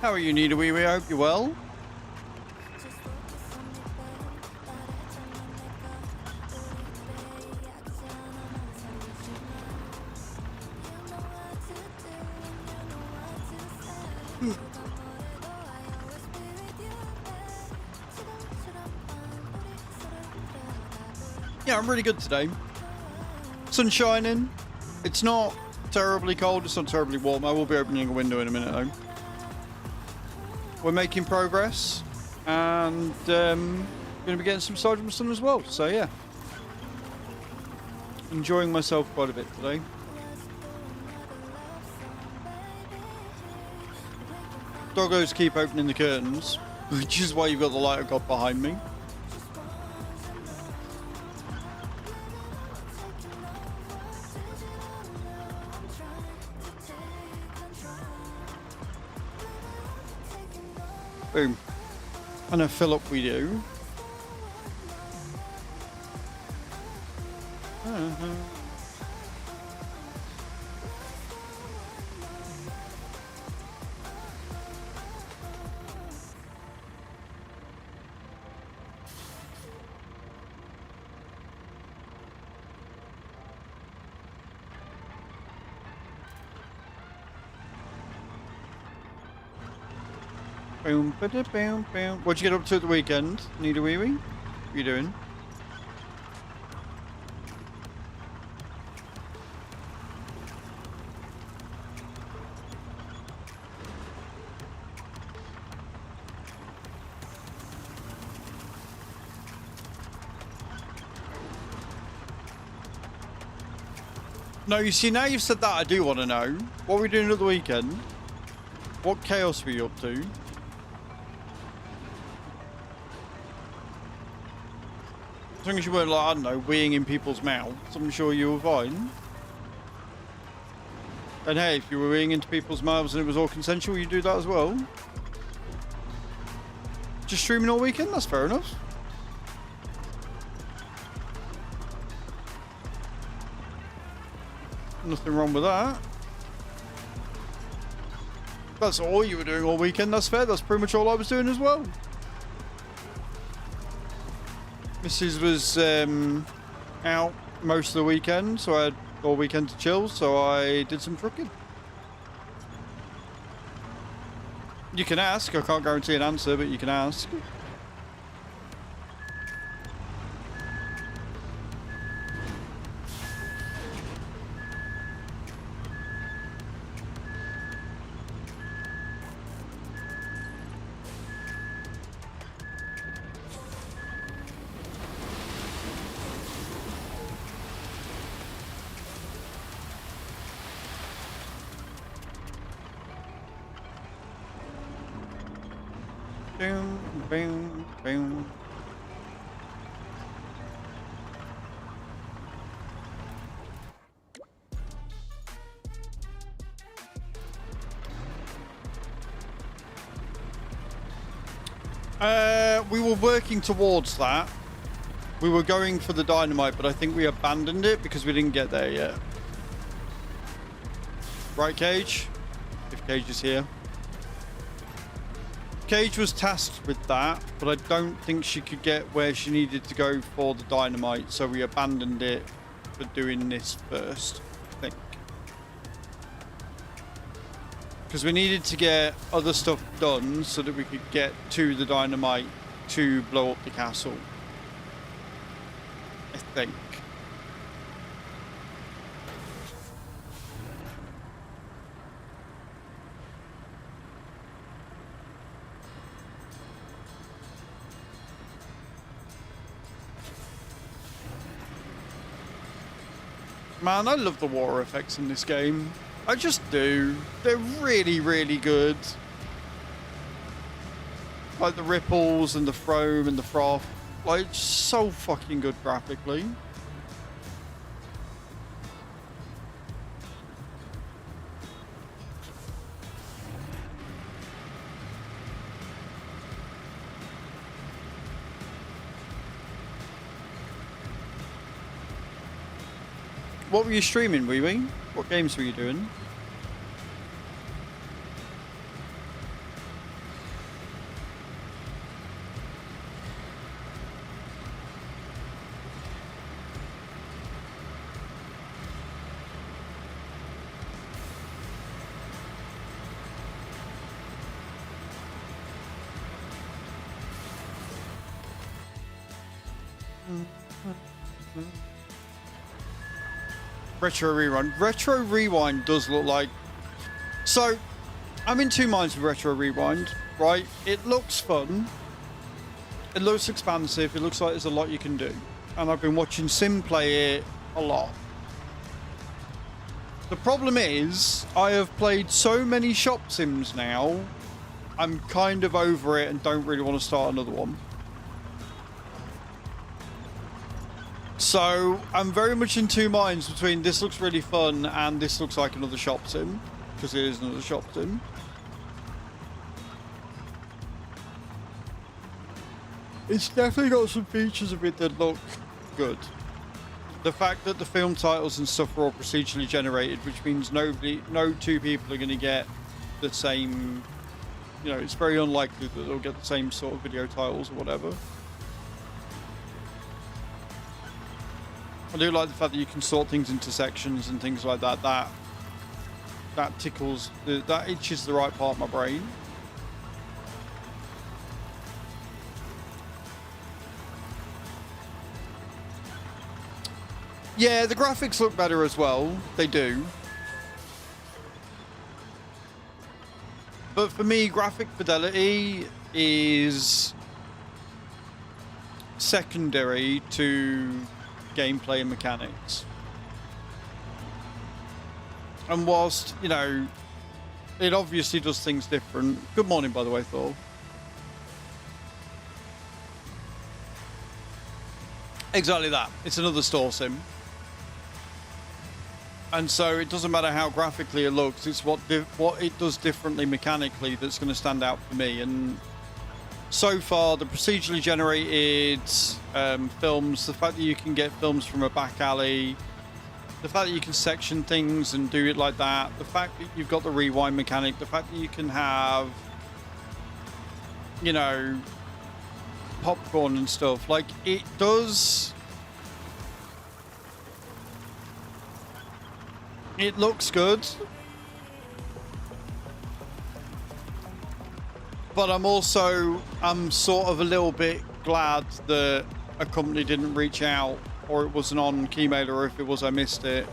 Speaker 1: How are you, Needle-wee-wee? I hope you're well. Yeah, I'm really good today. Sun shining. It's not terribly cold, it's not terribly warm. I will be opening a window in a minute though. We're making progress and going to be getting some side from the sun as well, so yeah. Enjoying myself quite a bit today. Doggos keep opening the curtains, which is why you've got the light of God behind me. Boom. And a fill up we do. Boom, ba-da, boom, boom. What'd you get up to at the weekend? Need a wee wee? What are you doing? No, you see, now you've said that, I do want to know. What were we doing at the weekend? What chaos were you up to? As long as you weren't, like, I don't know, weeing in people's mouths, I'm sure you were fine. And hey, if you were weeing into people's mouths and it was all consensual, you do that as well. Just streaming all weekend? That's fair enough. Nothing wrong with that. That's all you were doing all weekend, that's fair. That's pretty much all I was doing as well. Mrs. was out most of the weekend, so I had all weekend to chill, so I did some trucking. You can ask, I can't guarantee an answer, but you can ask. Boom, boom, boom. We were working towards that. We were going for the dynamite, but I think we abandoned it because we didn't get there yet. Right, Cage? If Cage is here. Cage was tasked with that, but I don't think she could get where she needed to go for the dynamite, so we abandoned it for doing this first, I think. Because we needed to get other stuff done so that we could get to the dynamite to blow up the castle. I think. Man, I love the water effects in this game. I just do. They're really, really good. Like the ripples and the foam and the froth. Like, it's so fucking good graphically. What were you streaming, Wee Wee? What games were you doing? Retro Rewind. Retro Rewind does look like... So, I'm in two minds with Retro Rewind, right? It looks fun. It looks expansive. It looks like there's a lot you can do. And I've been watching Sim play it a lot. The problem is, I have played so many shop sims now, I'm kind of over it and don't really want to start another one. So, I'm very much in two minds between this looks really fun and this looks like another shop sim, because it is another shop sim. It's definitely got some features of it that look good. The fact that the film titles and stuff are all procedurally generated, which means no two people are going to get the same, you know, it's very unlikely that they'll get the same sort of video titles or whatever. I do like the fact that you can sort things into sections and things like that. That tickles, that itches the right part of my brain. Yeah, the graphics look better as well. They do. But for me, graphic fidelity is secondary to gameplay and mechanics. And whilst, you know, it obviously does things different. Good morning, by the way, Thor. Exactly that. It's another store sim. And so it doesn't matter how graphically it looks, it's what it does differently mechanically that's going to stand out for me. And so far, the procedurally generated films, the fact that you can get films from a back alley, the fact that you can section things and do it like that, the fact that you've got the rewind mechanic, the fact that you can have, you know, popcorn and stuff, like, it does... It looks good, but I'm sort of a little bit glad that a company didn't reach out, or it wasn't on Keymailer, or if it was, I missed it.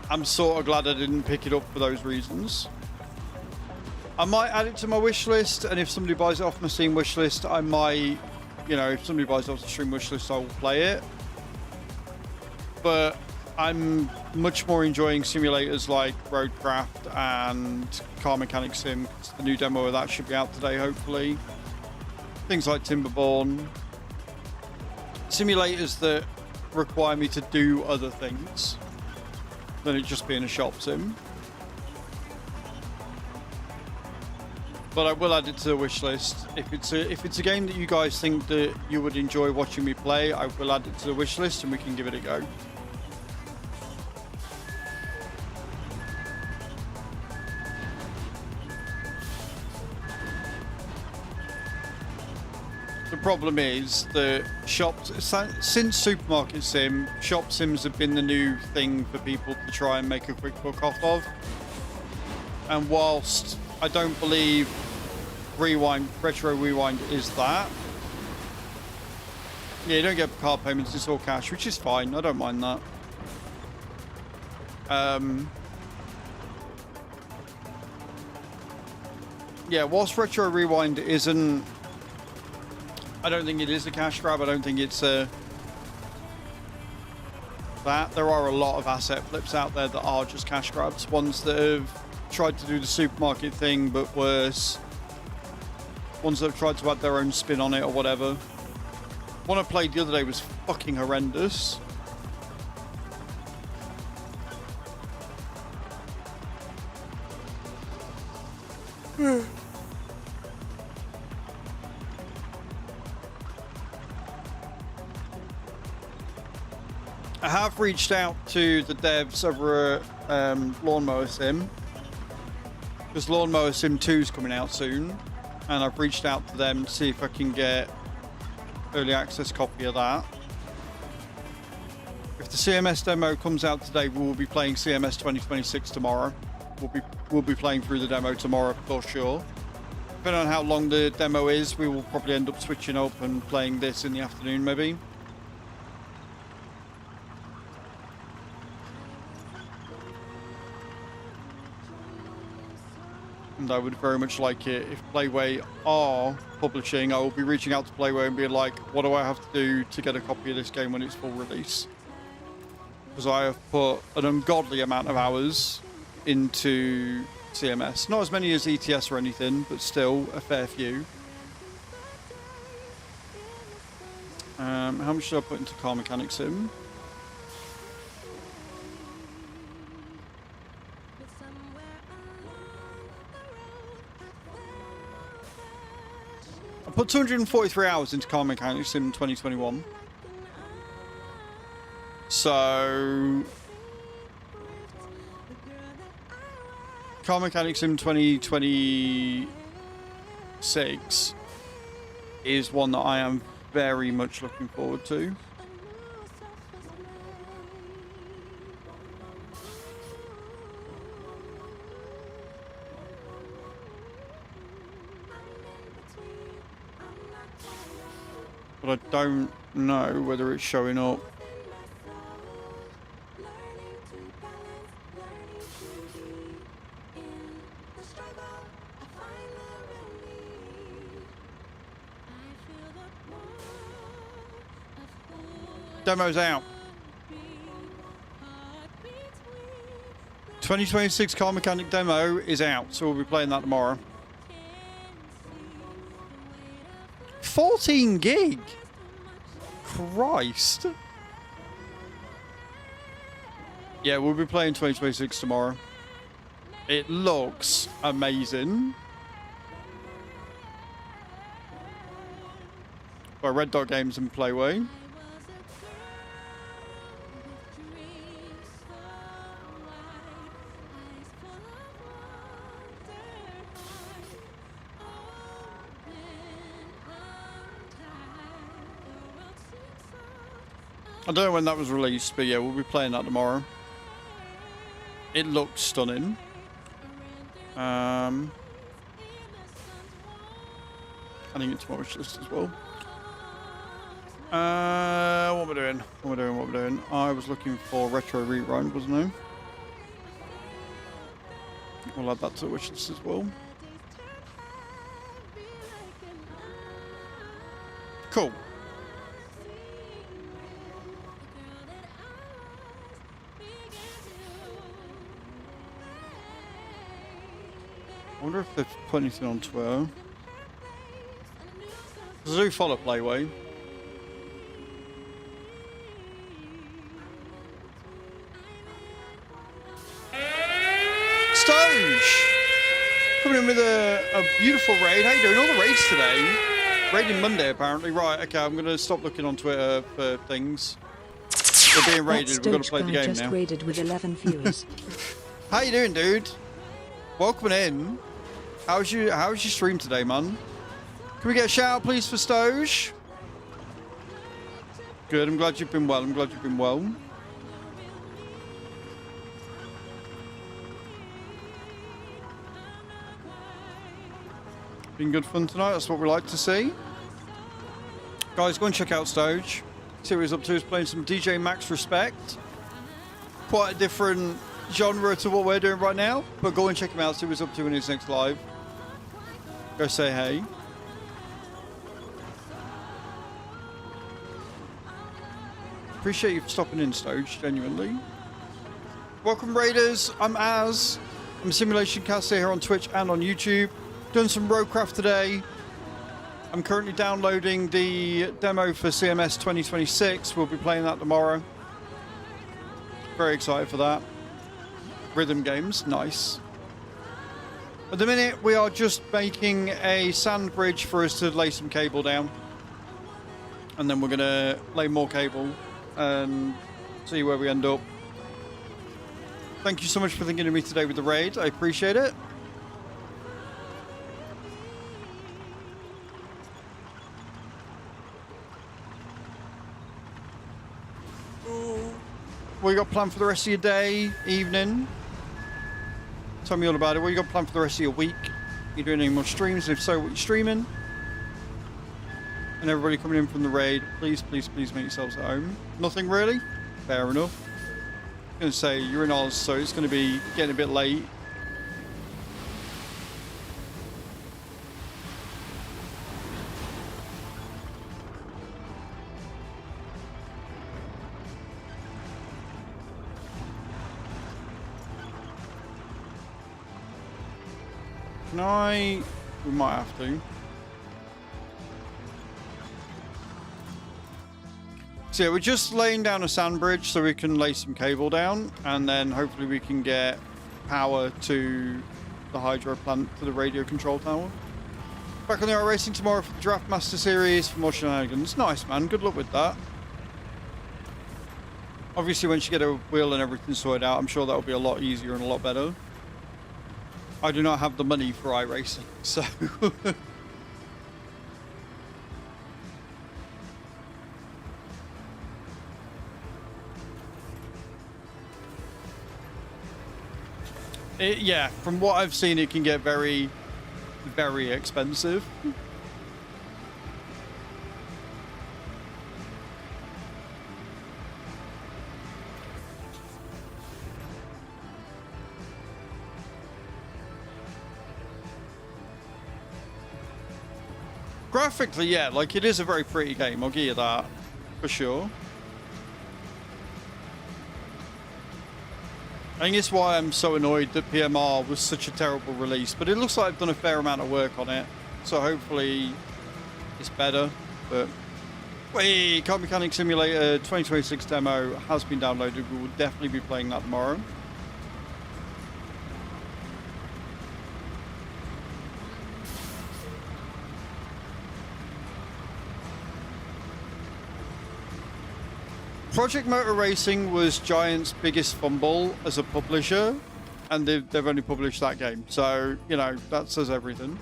Speaker 1: I'm sort of glad I didn't pick it up for those reasons. I might add it to my wish list, and if somebody buys it off my Steam wish list, I might, you know, if somebody buys it off the stream wish list, I will play it. But I'm much more enjoying simulators like Roadcraft and Car Mechanic Sim. The new demo of that should be out today, hopefully. Things like Timberborn. Simulators that require me to do other things than it just being a shop sim. But I will add it to the wish list. If it's a game that you guys think that you would enjoy watching me play, I will add it to the wish list and we can give it a go. The problem is that since Supermarket Sim, shop sims have been the new thing for people to try and make a quick buck off of. And whilst I don't believe Retro Rewind is that, yeah, you don't get card payments, it's all cash, which is fine, I don't mind that. Yeah, whilst Retro Rewind isn't, I don't think it is a cash grab. I don't think it's that. There are a lot of asset flips out there that are just cash grabs. Ones that have tried to do the supermarket thing, but worse. Ones that have tried to add their own spin on it or whatever. One I played the other day was fucking horrendous. I have reached out to the devs over at Lawnmower Sim, because Lawnmower Sim 2 is coming out soon, and I've reached out to them to see if I can get early access copy of that. If the CMS demo comes out today, we will be playing CMS 2026 tomorrow. We'll be playing through the demo tomorrow for sure. Depending on how long the demo is, we will probably end up switching up and playing this in the afternoon maybe. And I would very much like it if Playway are publishing. I will be reaching out to Playway and being like, what do I have to do to get a copy of this game when it's full release? because I have put an ungodly amount of hours into CMS. Not as many as ETS or anything, but still a fair few. How much did I put into Car Mechanic Sim? I put 243 hours into Car Mechanic Sim in 2021. So Car Mechanic Sim 2026 is one that I am very much looking forward to. But I don't know whether it's showing up. Demo's out. 2026 Car Mechanic demo is out, so we'll be playing that tomorrow. 14 gig. Christ. Yeah, we'll be playing 2026 tomorrow. It looks amazing. By Red Dot Games and Playway. I don't know when that was released, but yeah, we'll be playing that tomorrow. It looks stunning. I think it's my wish list as well. What am I doing? What am I doing? I was looking for Retro Rewind, wasn't I? We'll add that to the wish list as well. Cool. I wonder if they've put anything on Twitter. Because I do follow Playway. Stoge! Coming in with a beautiful raid. How you doing? All the raids today. Raiding Monday, apparently. Right, okay, I'm going to stop looking on Twitter for things. We're being raided. We've got to play the game
Speaker 2: just
Speaker 1: now.
Speaker 2: raided with 11 viewers.
Speaker 1: How you doing, dude? Welcome in. How's your stream today, man? Can we get a shout out, please, for Stoge? Good. I'm glad you've been well. I'm glad you've been well. Been good fun tonight. That's what we like to see. Guys, go and check out Stoge. See what he's up to. He's playing some DJ Max Respect. Quite a different genre to what we're doing right now, but go and check him out. See what he's up to in his next live. Go say hey. Appreciate you stopping in, Stoge, genuinely. Welcome, Raiders. I'm Az. I'm a simulation caster here on Twitch and on YouTube. Doing some Roadcraft today. I'm currently downloading the demo for CMS 2026. We'll be playing that tomorrow. Very excited for that. Rhythm games, nice. At the minute, we are just making a sand bridge for us to lay some cable down. And then we're going to lay more cable and see where we end up. Thank you so much for thinking of me today with the raid. I appreciate it. What you got planned for the rest of your day, evening? Tell me all about it. What you got planned for the rest of your week? You doing any more streams? And if so, what you streaming? And everybody coming in from the raid, please, please, please make yourselves at home. Nothing really? Fair enough. I'm going to say, you're in Oz, so it's going to be getting a bit late. Can I? We might have to. So yeah, we're just laying down a sand bridge so we can lay some cable down, and then hopefully we can get power to the hydro plant to the radio control tower. Back on the racing tomorrow for the Draft Master Series for more shenanigans. Nice, man. Good luck with that. Obviously, once you get a wheel and everything sorted out, I'm sure that'll be a lot easier and a lot better. I do not have the money for iRacing, so... yeah, from what I've seen, it can get very, very expensive. Graphically, yeah, like it is a very pretty game, I'll give you that, for sure. I think it's why I'm so annoyed that PMR was such a terrible release, but it looks like I've done a fair amount of work on it, so hopefully it's better. But wait, Car Mechanic Simulator 2026 demo has been downloaded. We will definitely be playing that tomorrow. Project Motor Racing was Giant's biggest fumble as a publisher, and they've only published that game. So, you know, that says everything.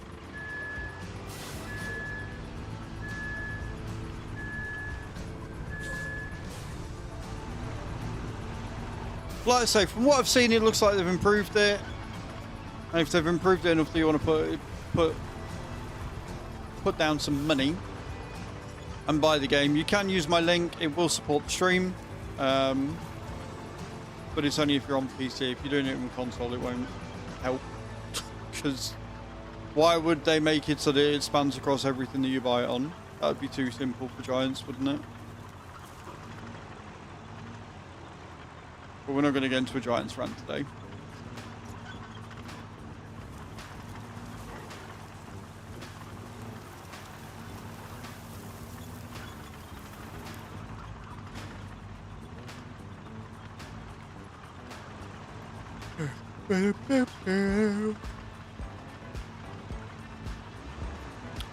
Speaker 1: Like I say, from what I've seen, it looks like they've improved it. And if they've improved it enough that you want to put down some money and buy the game, you can use my link. It will support the stream, but it's only if you're on PC. If you're doing it on console, it won't help. Because why would they make it so that it spans across everything that you buy it on? That would be too simple for Giants, wouldn't it? But we're not going to get into a Giants rant today.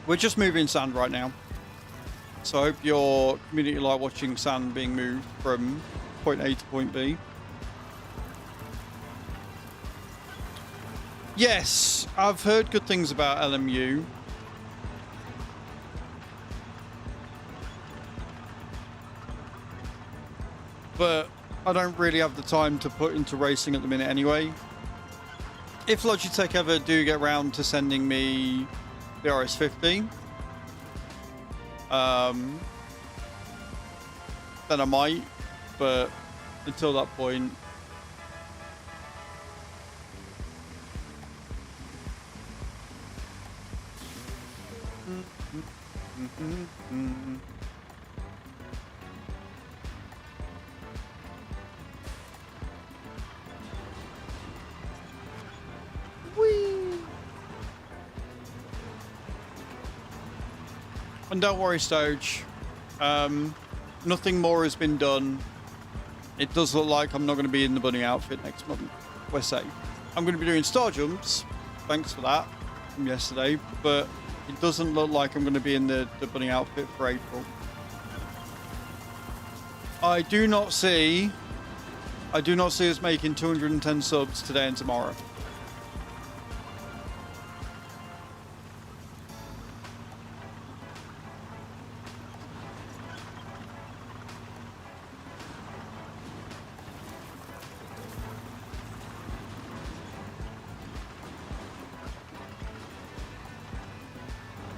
Speaker 1: We're just moving sand right now, so I hope your community like watching sand being moved from point A to point B. Yes, I've heard good things about LMU. But I don't really have the time to put into racing at the minute anyway. If Logitech ever do get round to sending me the RS50, then I might, but until that point, and don't worry, Stoge. Nothing more has been done. It does look like I'm not going to be in the bunny outfit next month. We're safe. I'm going to be doing star jumps. Thanks for that from yesterday. But it doesn't look like I'm going to be in the bunny outfit for April. I do not see us making 210 subs today and tomorrow.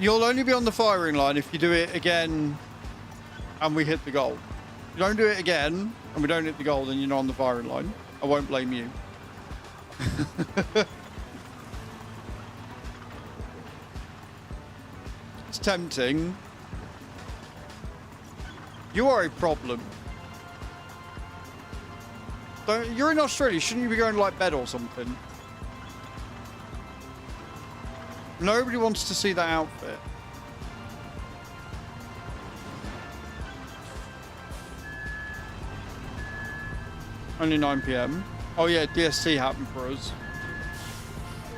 Speaker 1: You'll only be on the firing line if you do it again and we hit the goal. If you don't do it again and we don't hit the goal, then you're not on the firing line. I won't blame you. It's tempting. You are a problem. You're in Australia. Shouldn't you be going to like bed or something? Nobody wants to see that outfit. Only 9 PM. Oh yeah, DST happened for us.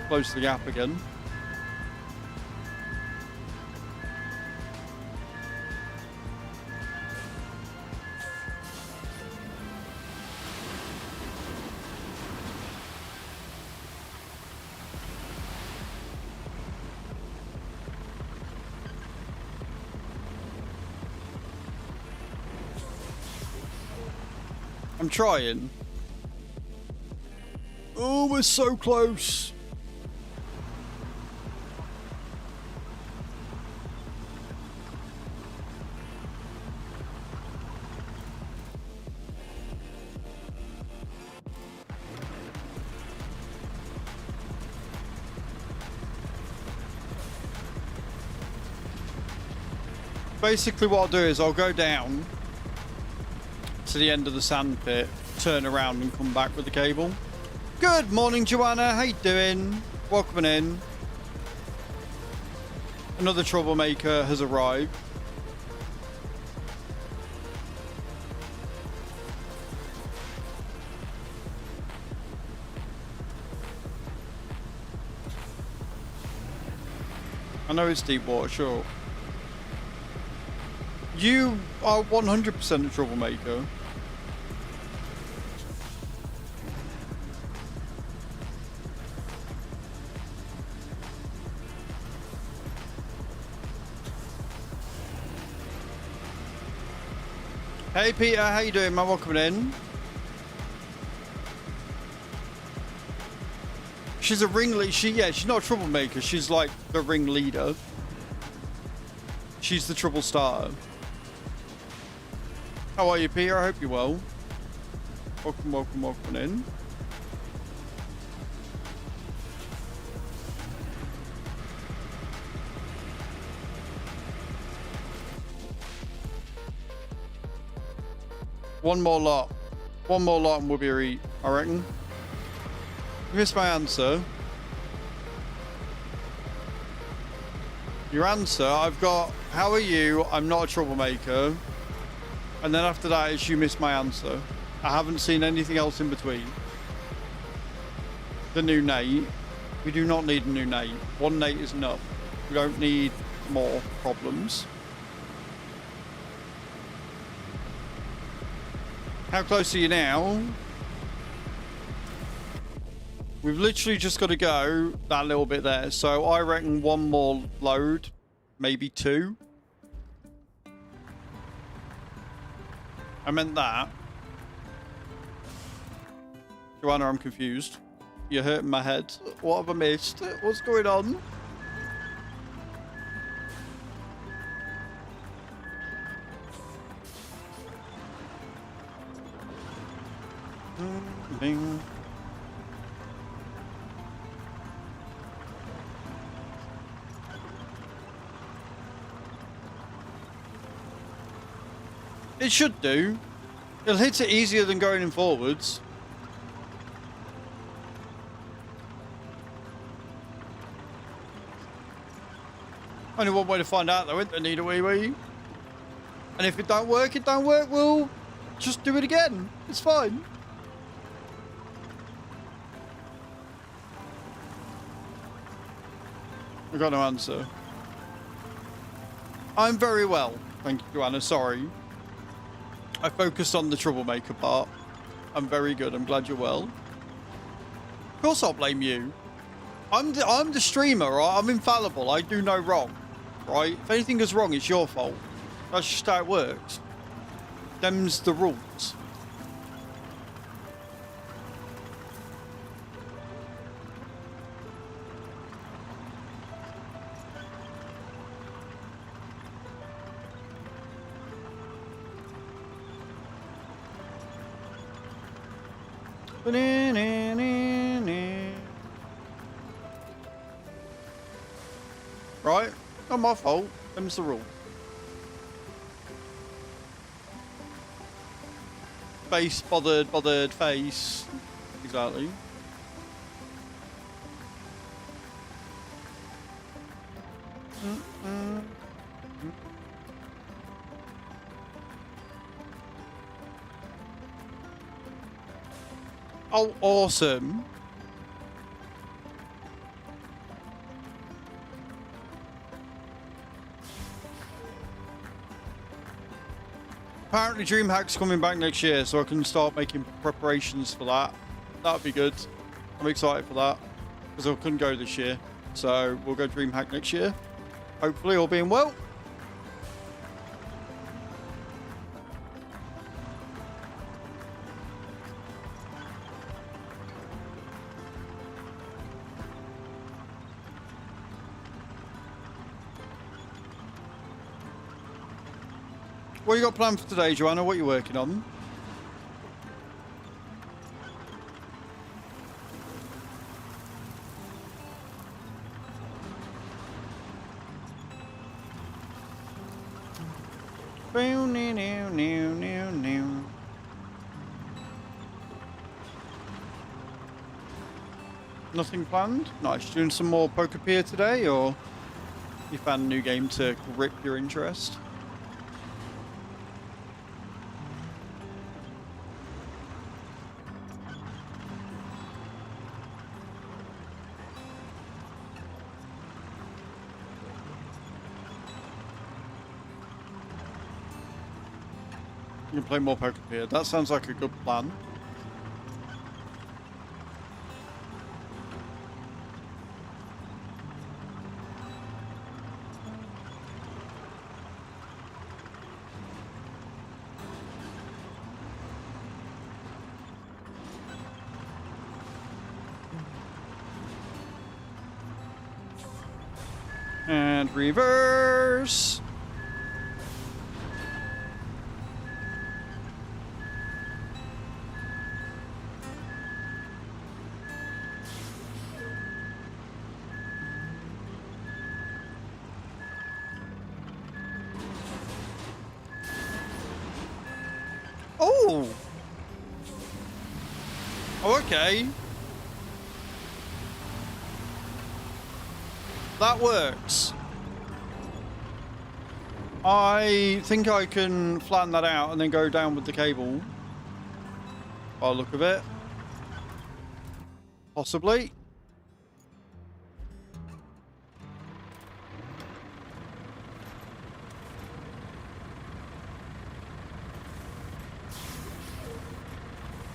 Speaker 1: Close the gap again. I'm trying. Oh, we're so close. Basically what I'll do is I'll go down to the end of the sand pit, turn around and come back with the cable. Good morning, Joanna. How you doing? Welcome in. Another troublemaker has arrived. I know it's deep water, sure. You are 100% a troublemaker. Hey Peter, how you doing, man? Welcome in. She's a ringleader. She's not a troublemaker. She's like the ringleader. She's the trouble starter. How are you, Peter? I hope you're well. Welcome, welcome, welcome in. One more lot and we'll be eat, I reckon. You missed my answer. Your answer, I've got, how are you? I'm not a troublemaker. And then after that is you missed my answer. I haven't seen anything else in between. The new Nate. We do not need a new Nate. One Nate is enough. We don't need more problems. How close are you now? We've literally just got to go that little bit there. So I reckon one more load, maybe two. I meant that. Joanna, I'm confused. You're hurting my head. What have I missed? What's going on? Bing. It should do. It'll hit it easier than going in forwards. Only one way to find out though, isn't there, Need a wee wee? And if it don't work, we'll just do it again. It's fine. I got no answer. I'm very well. Thank you, Joanna. Sorry. I focused on the troublemaker part. I'm very good. I'm glad you're well. Of course I'll blame you. I'm the streamer, right? I'm infallible. I do no wrong, right? If anything goes wrong, it's your fault. That's just how it works. Them's the rules. Right? Not my fault. Them's the rule. Face, bothered, face. Exactly. Oh, awesome. Apparently DreamHack's coming back next year, so I can start making preparations for that. That'd be good. I'm excited for that, because I couldn't go this year. So we'll go DreamHack next year. Hopefully, all being well. What you got planned for today, Joanna? What are you working on? Nothing planned? Nice. Doing some more Pokepeer today, or you found a new game to grip your interest? You can play more Pokepeer. That sounds like a good plan. And reverse. Oh! Oh, okay. That works. I think I can flatten that out and then go down with the cable. By the look of it. Possibly.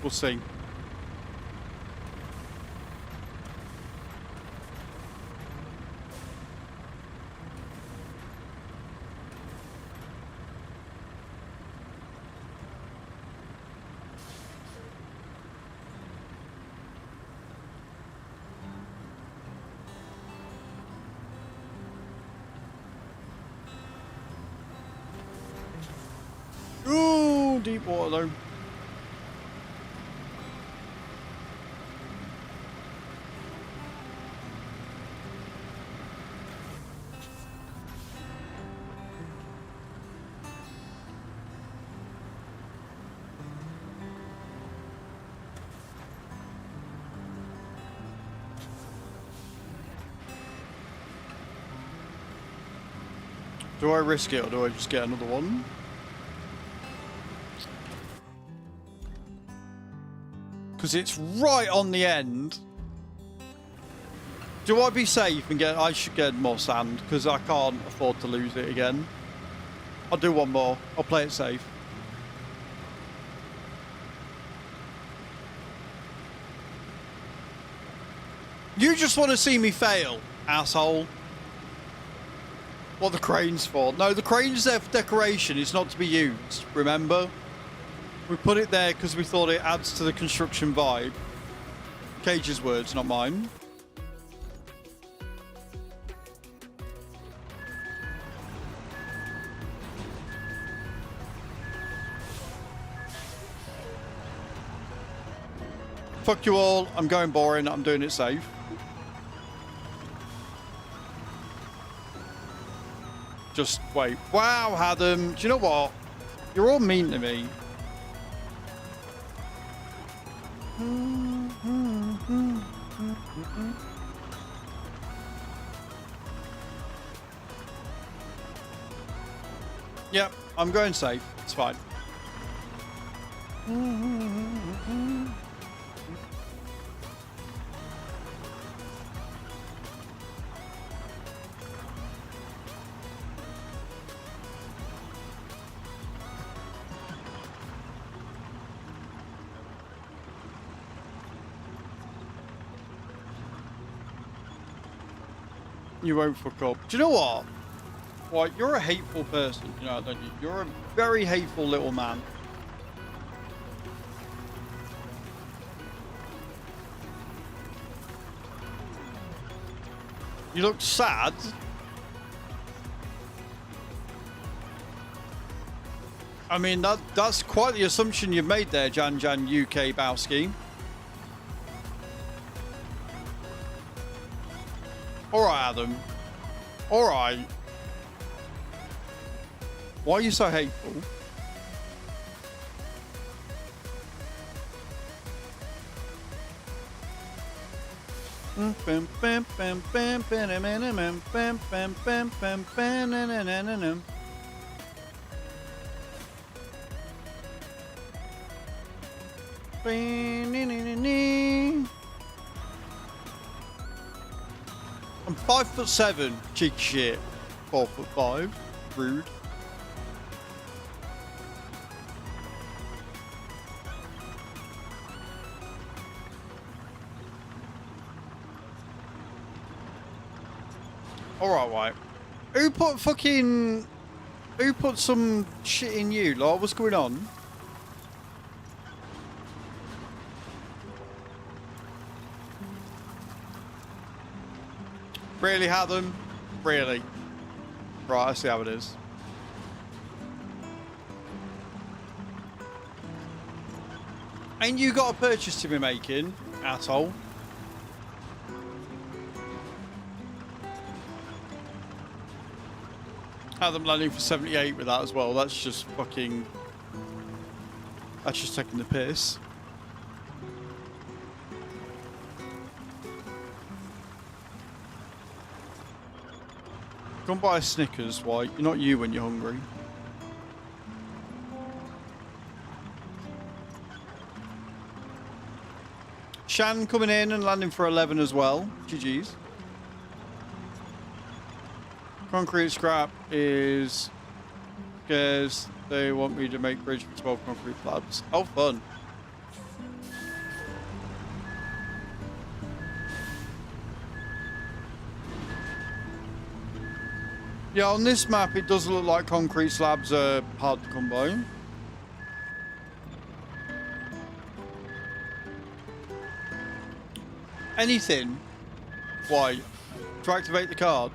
Speaker 1: We'll see. Ooh, deep water though. Do I risk it or do I just get another one? Because it's right on the end. Do I be safe and get... I should get more sand because I can't afford to lose it again. I'll do one more. I'll play it safe. You just want to see me fail, asshole. What the crane's for? No, the crane's there for decoration. It's not to be used, remember? We put it there because we thought it adds to the construction vibe. Cage's words, not mine. Fuck you all. I'm going boring. I'm doing it safe. Just wait. Wow, Adam. Do you know what? You're all mean to me. Yep, I'm going safe. It's fine. You won't fuck up. Do you know what? Well, you're a hateful person, you know, don't you? You're a very hateful little man. You look sad. I mean, that's quite the assumption you've made there, Jan UK Bowski. Alright, Adam. Alright. Why are you so hateful? I'm 5'7", cheeky shit. 4'5", rude. Alright, right. Who put some shit in you? Like, what's going on? Really, Hatham? Really? Right, I see how it is. Ain't you got a purchase to be making, asshole? Hatham landing for 78 with that as well. That's just fucking... That's just taking the piss. Go and buy a Snickers, White. You're not you when you're hungry. Shan coming in and landing for 11 as well. GG's. Concrete scrap is because they want me to make bridge for 12 concrete slabs. Oh, fun. Yeah, on this map, it does look like concrete slabs are hard to come by. Anything? Why? To activate the card?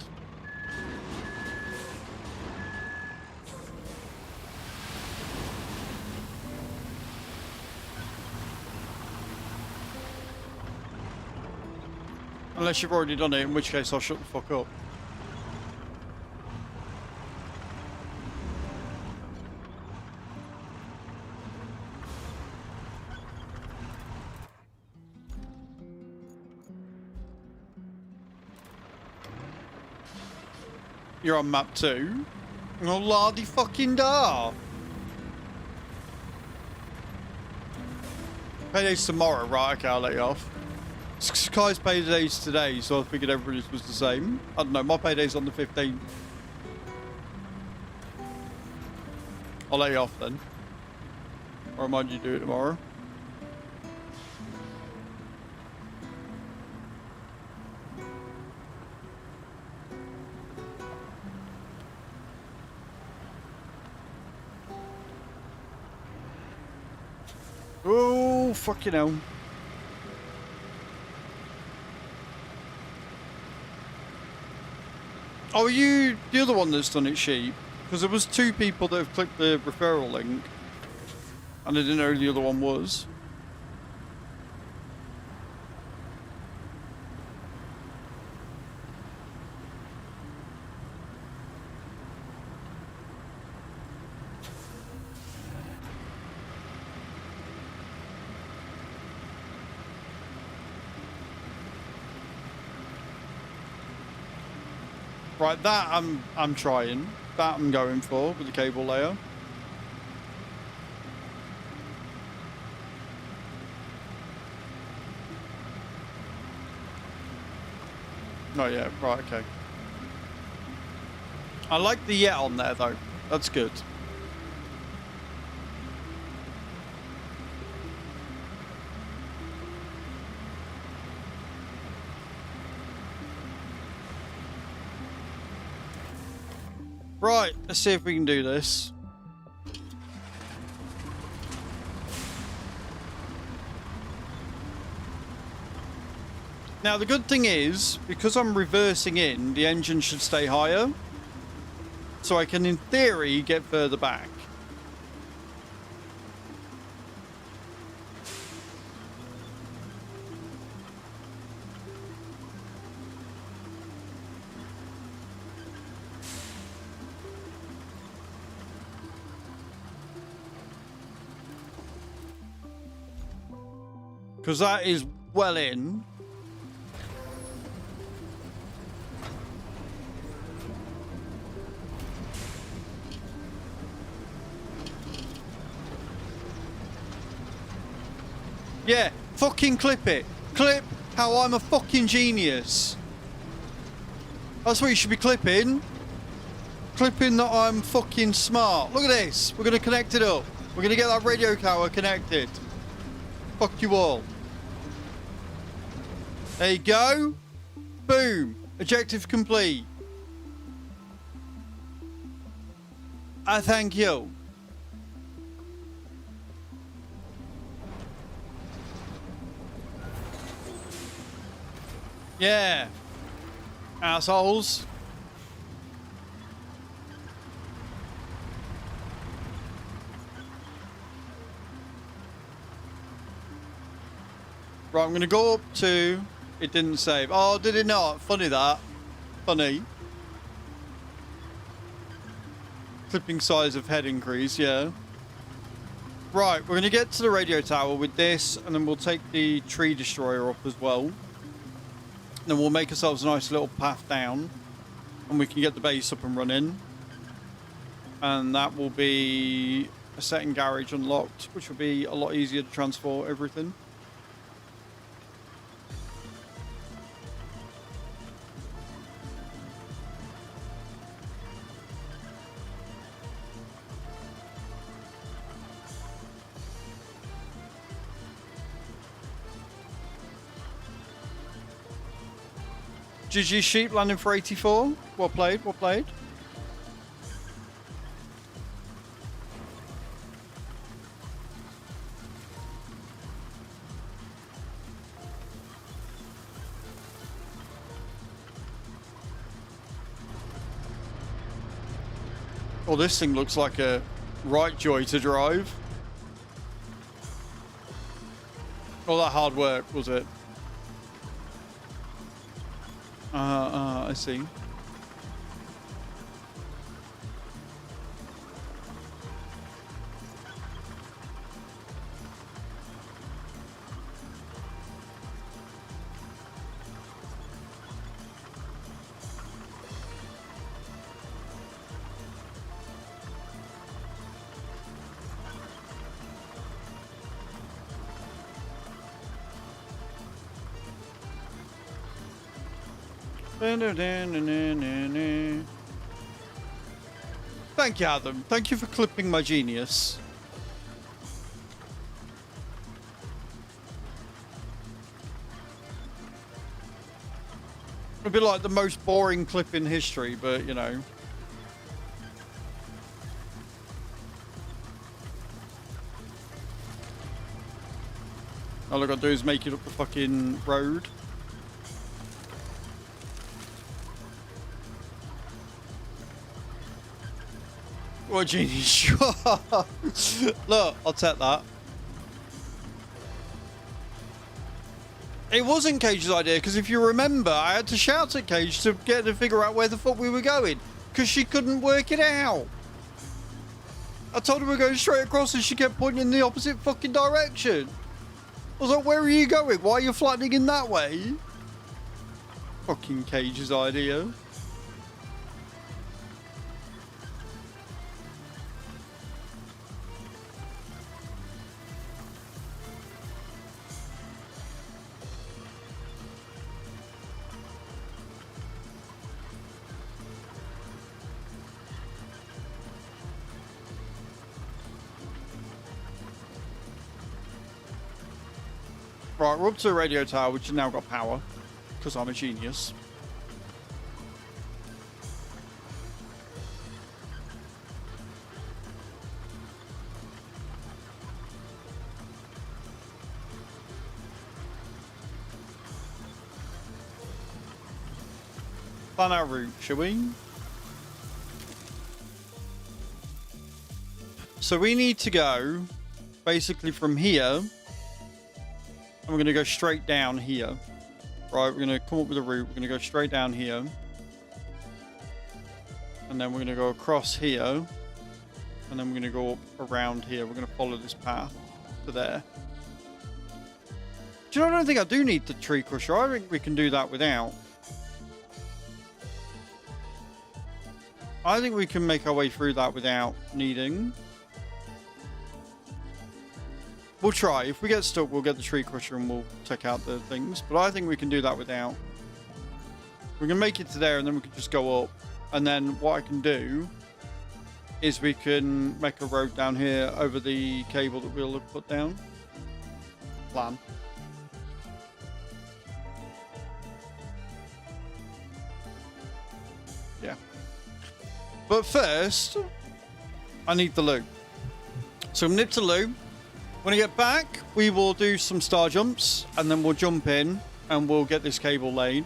Speaker 1: Unless you've already done it, in which case I'll shut the fuck up. You're on map 2. Oh, lardy fucking da. Payday's tomorrow, right? Okay, I'll let you off. Sky's payday's today, so I figured everybody's was the same. I don't know, my payday's on the 15th. I'll let you off then. Or remind you to do it tomorrow. Oh, fucking hell. Oh, are you the other one that's done it, Sheep? Because there was 2 people that have clicked the referral link. And I didn't know who the other one was. Right, that I'm trying. That I'm going for with the cable layer. Not yet. Right, okay. I like the yet on there, though. That's good. Right, let's see if we can do this. Now, the good thing is, because I'm reversing in, the engine should stay higher. So I can, in theory, get further back. Because that is well in. Yeah, fucking clip it. Clip how I'm a fucking genius. That's what you should be clipping. Clipping that I'm fucking smart. Look at this. We're going to connect it up. We're going to get that radio tower connected. Fuck you all. There you go. Boom. Objective complete. I thank you. Yeah. Assholes. Right, I'm going to go up to... It didn't save. Oh, did it not? Funny that. Funny. Clipping size of head increase, yeah. Right, we're going to get to the radio tower with this, and then we'll take the tree destroyer up as well. Then we'll make ourselves a nice little path down, and we can get the base up and running. And that will be a setting garage unlocked, which will be a lot easier to transport everything. GG Sheep landing for 84. Well played, well played. Oh, this thing looks like a right joy to drive. All that hard work, was it? I see. Thank you, Adam. Thank you for clipping my genius. It'd be like the most boring clip in history, but you know. All I gotta do is make it up the fucking road. What genius? Look, I'll take that. It wasn't Cage's idea, because if you remember, I had to shout at Cage to get her to figure out where the fuck we were going, because she couldn't work it out. I told her we were going straight across and she kept pointing in the opposite fucking direction. I was like, where are you going? Why are you flattening in that way? Fucking Cage's idea. Right, we're up to a radio tower, which has now got power, because I'm a genius. Plan our route, shall we? So we need to go basically from here, and we're going to go straight down here. Right, we're going to come up with a route. We're going to go straight down here. And then we're going to go across here. And then we're going to go up around here. We're going to follow this path to there. Do you know, I don't think I do need the tree crusher. I think we can do that without. I think we can make our way through that without needing. We'll try. If we get stuck, we'll get the tree crusher and we'll take out the things. But I think we can do that without. We can make it to there and then we can just go up. And then what I can do is we can make a road down here over the cable that we'll have put down. Plan. Yeah. But first, I need the loot. So I'm nip to loot. When I get back, we will do some star jumps, and then we'll jump in, and we'll get this cable laid.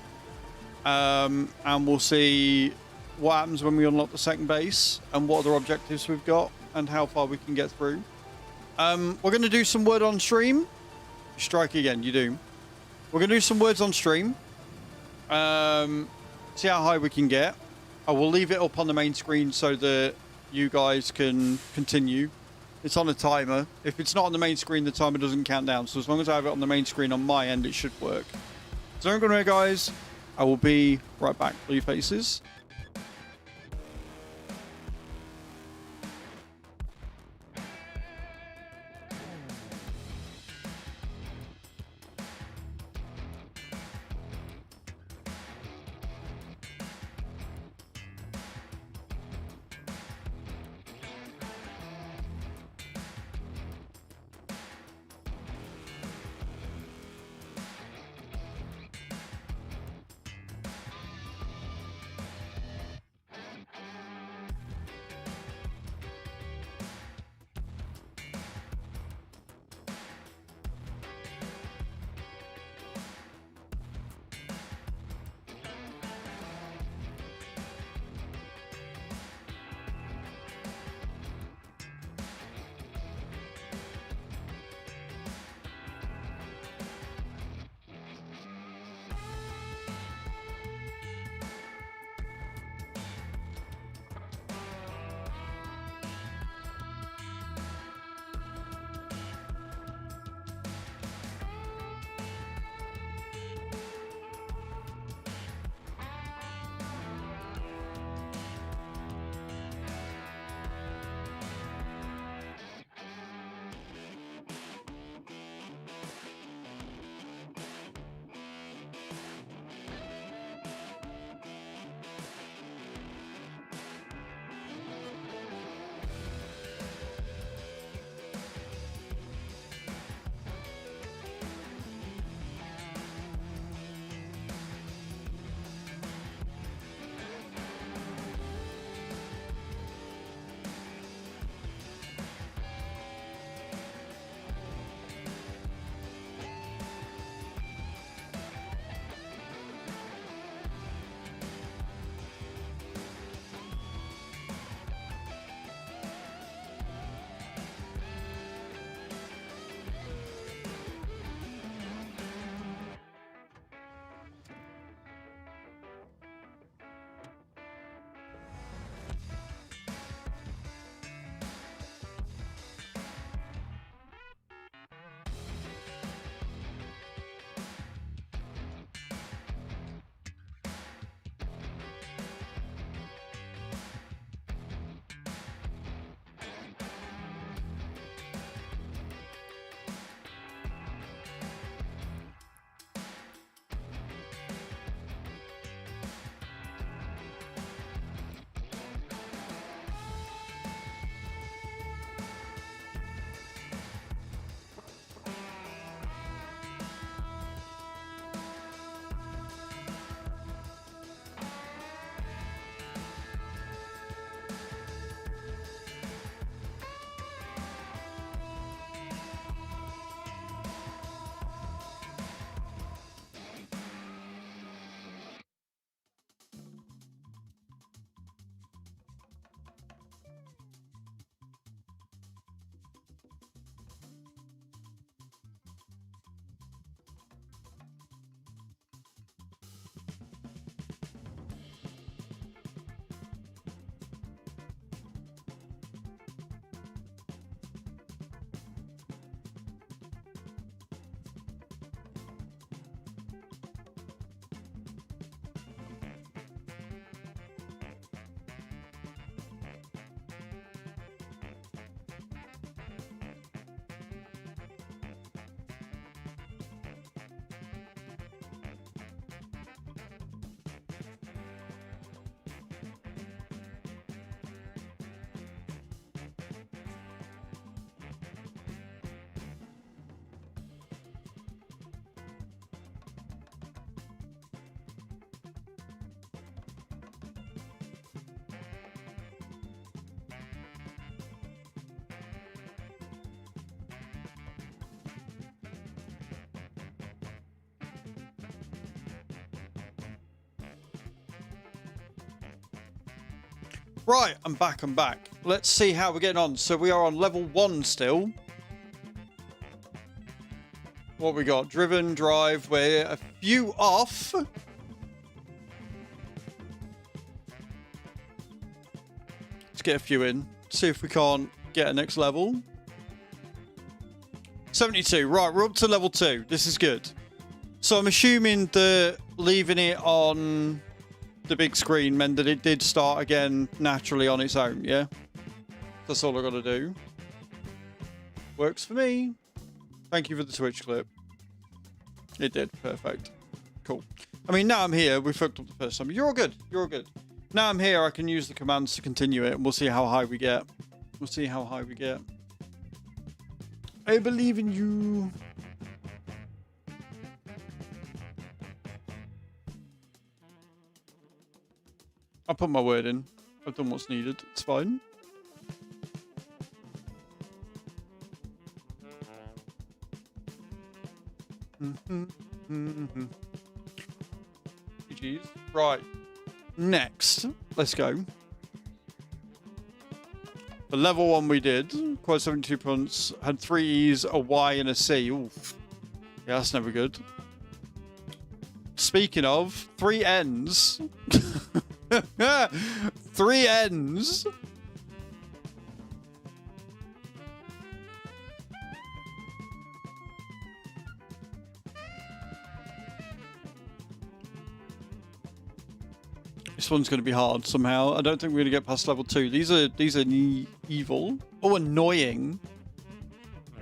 Speaker 1: And we'll see what happens when we unlock the second base, and what other objectives we've got, and how far we can get through. We're going to do some word on stream. Strike again, you do. We're going to do some words on stream. See how high we can get. I will leave it up on the main screen so that you guys can continue. It's on a timer. If it's not on the main screen, the timer doesn't count down. So as long as I have it on the main screen on my end, it should work. So I'm going to, guys, I will be right back. Blue faces. Right, I'm back, I'm back. Let's see how we're getting on. So we are on level 1 still. What we got? Driven, drive, we're a few off. Let's get a few in. See if we can't get a next level. 72. Right, we're up to level 2. This is good. So I'm assuming that leaving it on the big screen meant that it did start again naturally on its own, yeah? That's all I got to do. Works for me. Thank you for the Twitch clip. It did. Perfect. Cool. I mean, now I'm here. We fucked up the first time. You're all good. You're all good. Now I'm here. I can use the commands to continue it, and we'll see how high we get. We'll see how high we get. I believe in you. I put my word in. I've done what's needed. It's fine. GG's. Right. Next. Let's go. The level 1 we did. Quite 72 points. Had 3 E's, a Y, and a C. Oof. Yeah, that's never good. Speaking of, 3 N's. 3 N's. This one's going to be hard somehow. I don't think we're going to get past level 2. These are evil. Oh, annoying.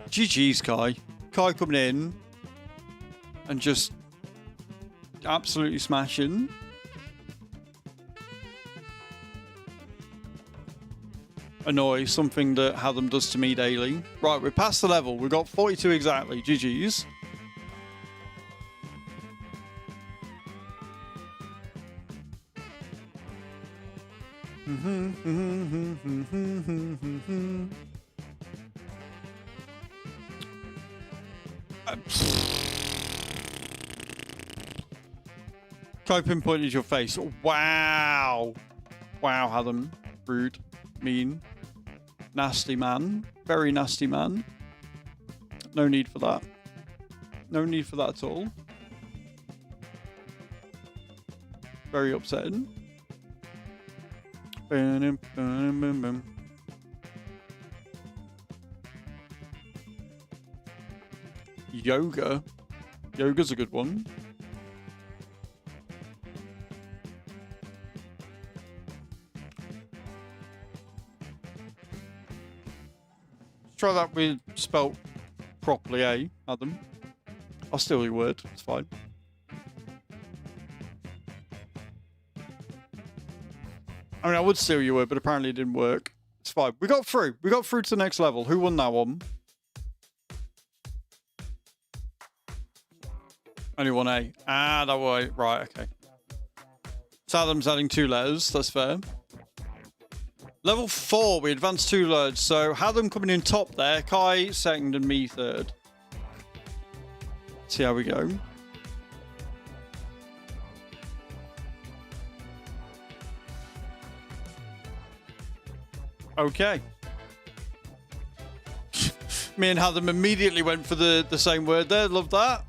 Speaker 1: GG's, Kai. Kai coming in and just absolutely smashing. Annoy, something that Hatham does to me daily. Right, we're past the level. We've got 42 exactly. GG's. Kai pinpointed your face. Wow. Wow, Hatham. Rude. Mean. Nasty man. Very nasty man. No need for that. No need for that at all. Very upsetting. Yoga. Yoga's a good one. Let's try that with spelt properly, eh, Adam? I'll steal your word. It's fine. I mean, I would steal your word, but apparently it didn't work. It's fine. We got through. We got through to the next level. Who won that one? Only one A. Ah, that way. Right, okay. So Adam's adding 2 letters. That's fair. Level 4. We advanced 2 letters. So Adam coming in top there. Kai second and me third. See how we go. Okay. Me and Hatham immediately went for the same word there. Love that.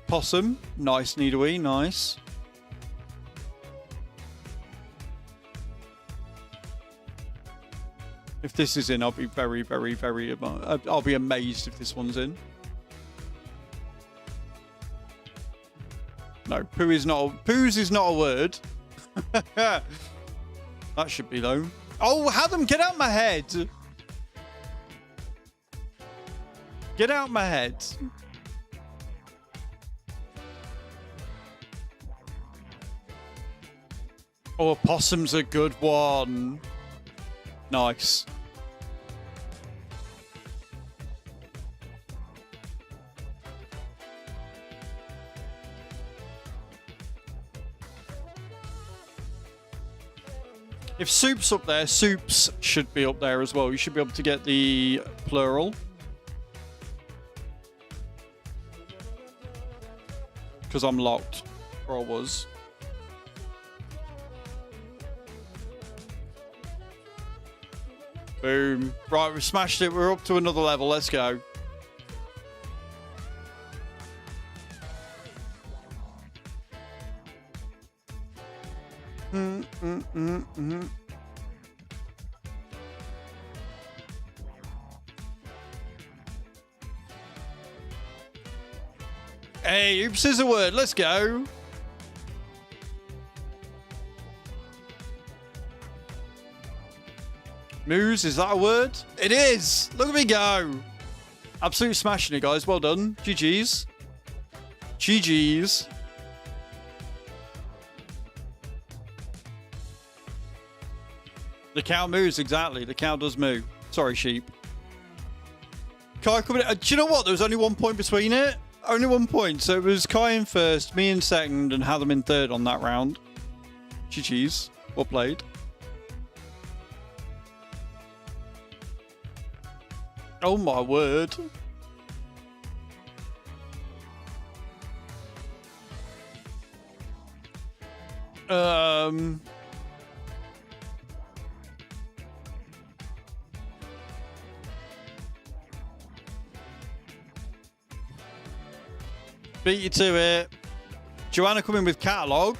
Speaker 1: Possum. Nice, Needawee. Nice. If this is in, I'll be very, very, very... I'll be amazed if this one's in. No, poos is not a word. That should be though. Oh, Hatham, get out my head. Get out my head. Oh, a possum's a good one. Nice. If soup's up there, soups should be up there as well. You should be able to get the plural. Because I'm locked. Or I was. Boom. Right, we smashed it. We're up to another level. Let's go. Hey, oops is a word. Let's go. Moose, is that a word? It is. Look at me go. Absolutely smashing it, guys. Well done. GG's. GG's. The cow moves, exactly. The cow does moo. Sorry, sheep. Kai coming in. Do you know what? There was only 1 point between it. Only 1 point. So it was Kai in first, me in second, and Hatham in third on that round. GG's. Well played. Oh my word. Beat you to it. Joanna coming with catalogue.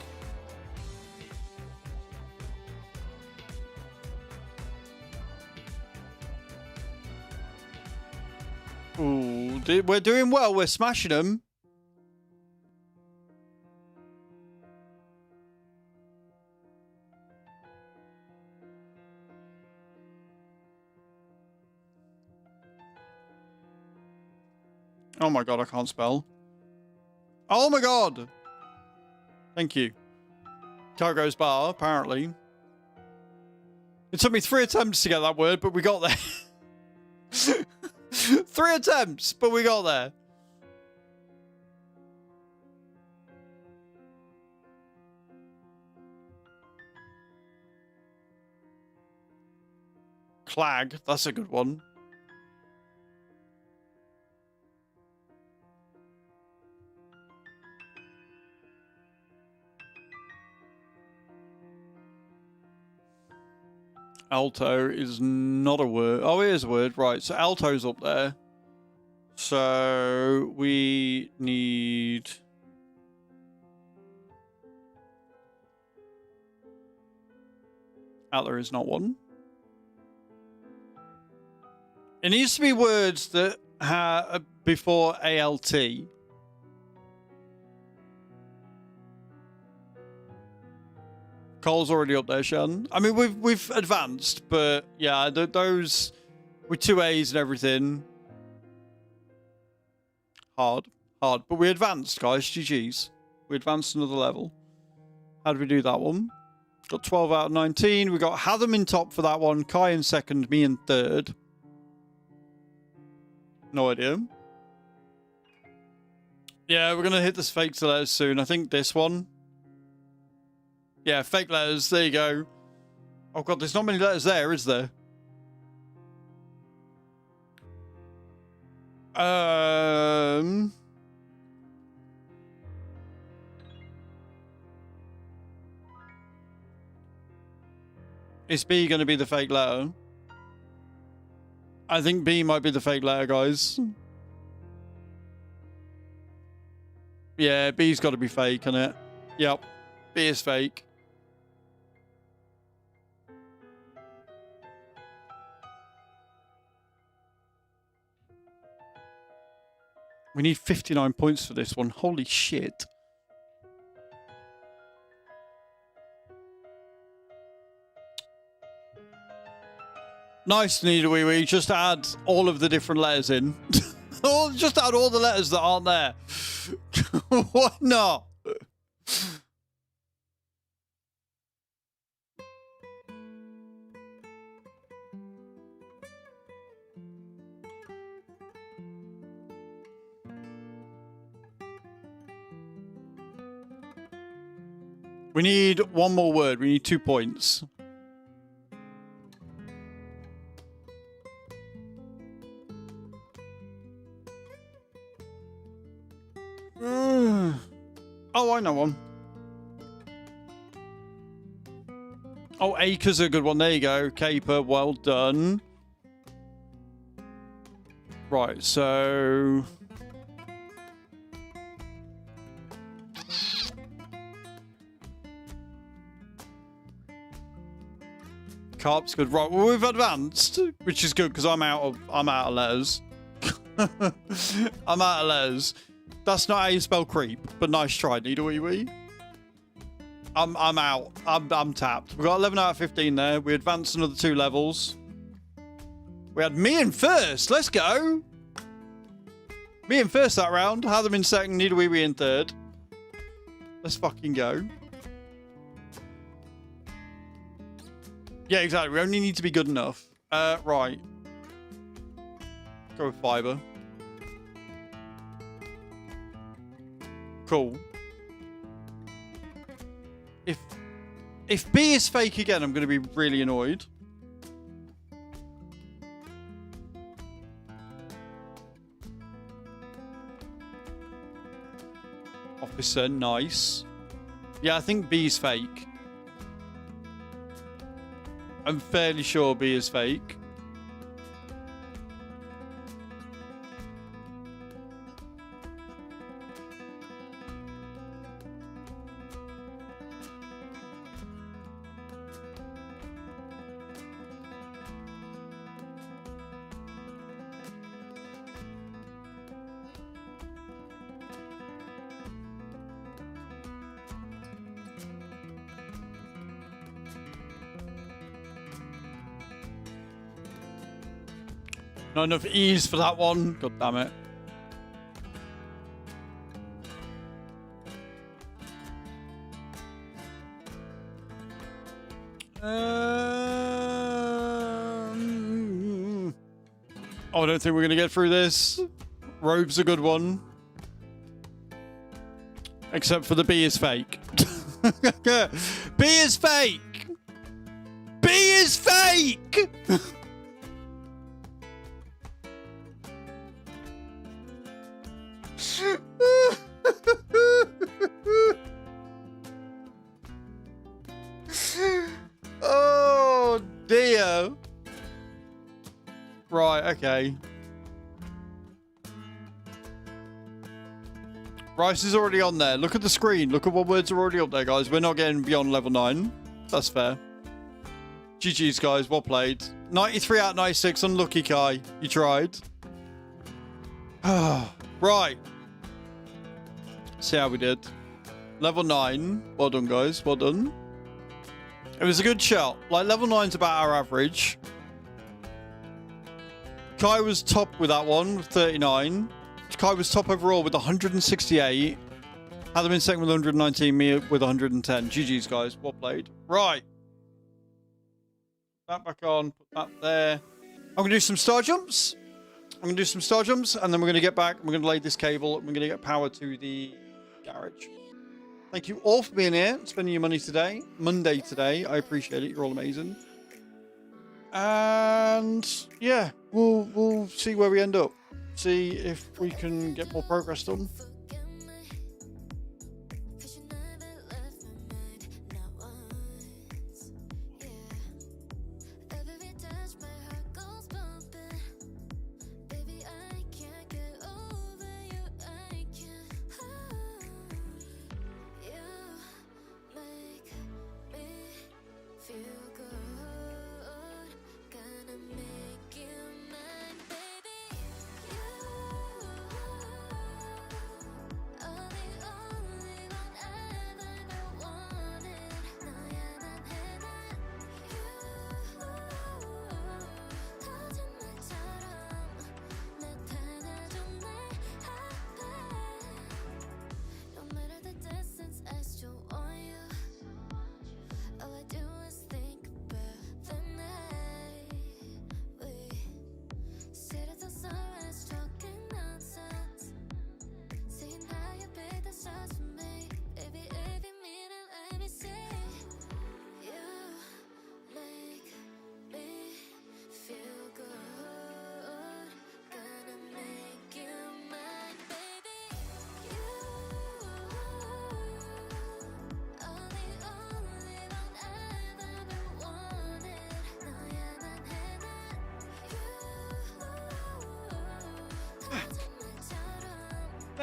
Speaker 1: Ooh, we're doing well. We're smashing them. Oh my god, I can't spell. Oh my god! Thank you. Cargo's bar, apparently. It took me 3 attempts to get that word, but we got there. 3 attempts, but we got there. Clag, that's a good one. Alto is not a word. Oh, it is a word. Right, so alto's up there. So we need... Alto is not one. It needs to be words that have before ALT. Cole's already up there, Shan. I mean, we've advanced, but yeah, those with 2 A's and everything. Hard. But we advanced, guys. GG's. We advanced another level. How did we do that one? Got 12 out of 19. We got Hatham in top for that one. Kai in second. Me in third. No idea. Yeah, we're gonna hit this fake letters soon. I think this one. Yeah, fake letters. There you go. Oh god, there's not many letters there, is there? Is B going to be the fake letter? I think B might be the fake letter, guys. Yeah, B's got to be fake, isn't it? Yep, B is fake. We need 59 points for this one. Holy shit. Nice, Nita Wee Wee. Just add all of the different letters in. Just add all the letters that aren't there. Why not? We need one more word. We need 2 points. Oh, I know one. Oh, Acre's a good one. There you go. Caper, well done. Right, so... Carp's good. Right, well, we've advanced, which is good because I'm out of letters. I'm out of letters. That's not how you spell creep, but nice try, Needle Wee Wee. I'm out. I'm tapped. We got 11 out of 15 there. We advanced another 2 levels. We had me in first. Let's go. Me in first that round. Had them in second. Needle Wee Wee in third. Let's fucking go. Yeah, exactly. We only need to be good enough. Right. Go with fiber. Cool. If B is fake again, I'm going to be really annoyed. Officer, nice. Yeah, I think B's fake. I'm fairly sure B is fake. Not enough E's for that one. God damn it. Oh, I don't think we're going to get through this. Robe's a good one. Except for the B is fake. B is fake! B is fake! Oh dear. Right, okay. Rice is already on there. Look at the screen. Look at what words are already up there, guys. We're not getting beyond level 9. That's fair. GG's, guys. Well played. 93 out of 96. Unlucky, Kai. You tried. Right. See how we did. Level 9. Well done, guys. Well done. It was a good shot. Like, level 9's about our average. Kai was top with that one, with 39. Kai was top overall with 168. Had them in second with 119, me with 110. GG's, guys. Well played. Right. That back on. Put that there. I'm going to do some star jumps. I'm going to do some star jumps, and then we're going to get back. We're going to lay this cable, and we're going to get power to the garage. Thank you all for being here, spending your money today. Monday today. I appreciate it. You're all amazing. And yeah, we'll see where we end up. See if we can get more progress done.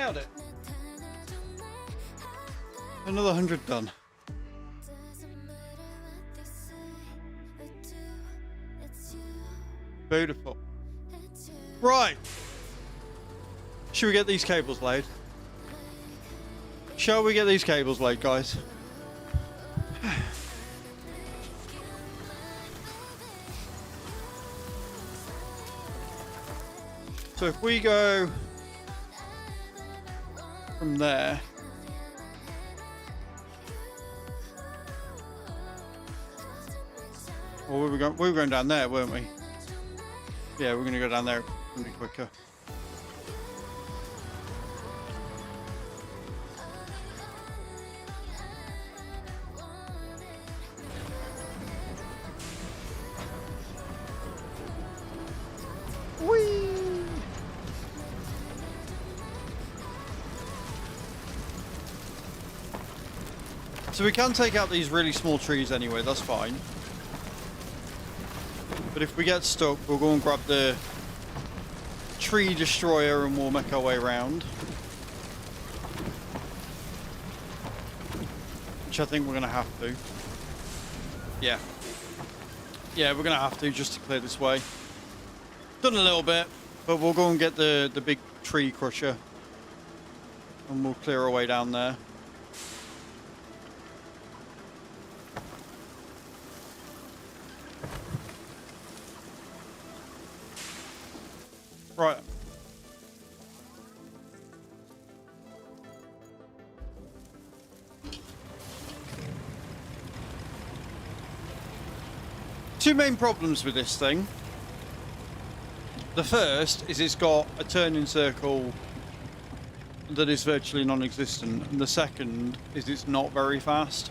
Speaker 1: Nailed it. Another 100 done. Beautiful. Right. Should we get these cables laid? Shall we get these cables laid, guys? So if we go from there, or we were going down there, weren't we? Yeah, we're going to go down there. It's going to be quicker. Whee! So we can take out these really small trees anyway, that's fine. But if we get stuck, we'll go and grab the tree destroyer and we'll make our way around. Which I think we're going to have to. Yeah. Yeah, we're going to have to just to clear this way. Done a little bit, but we'll go and get the big tree crusher. And we'll clear our way down there. Right. Two main problems with this thing. The first is it's got a turning circle that is virtually non-existent, and the second is it's not very fast.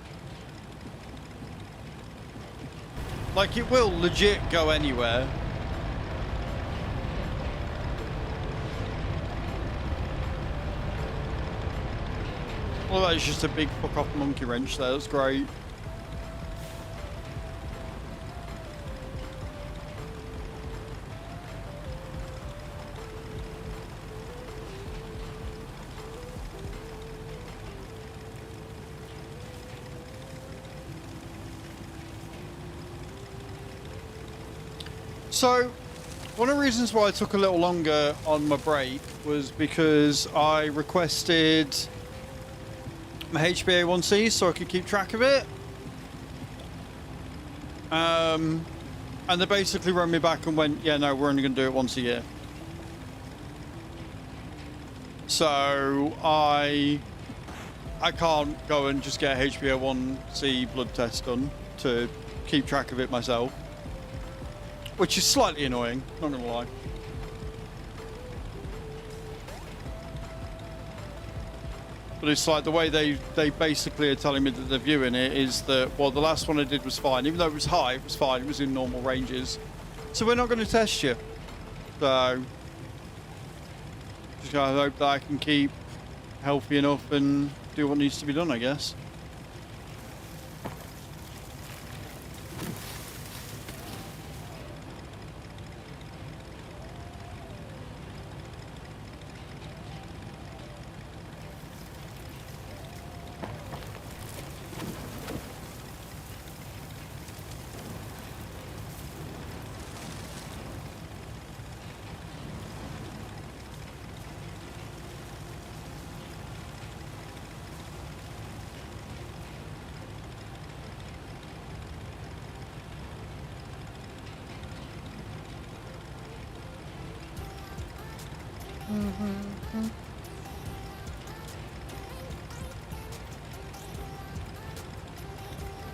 Speaker 1: Like, it will legit go anywhere. Well, that's just a big fuck off monkey wrench there, that's great. So, one of the reasons why I took a little longer on my break was because I requested my HbA1c so I could keep track of it. And they basically rang me back and went, yeah, no, we're only going to do it once a year. So I can't go and just get a HbA1c blood test done to keep track of it myself. Which is slightly annoying, not going to lie. But it's like the way they basically are telling me that they're viewing it is that, well, the last one I did was fine. Even though it was high, it was fine. It was in normal ranges. So we're not going to test you. So just gotta hope that I can keep healthy enough and do what needs to be done, I guess.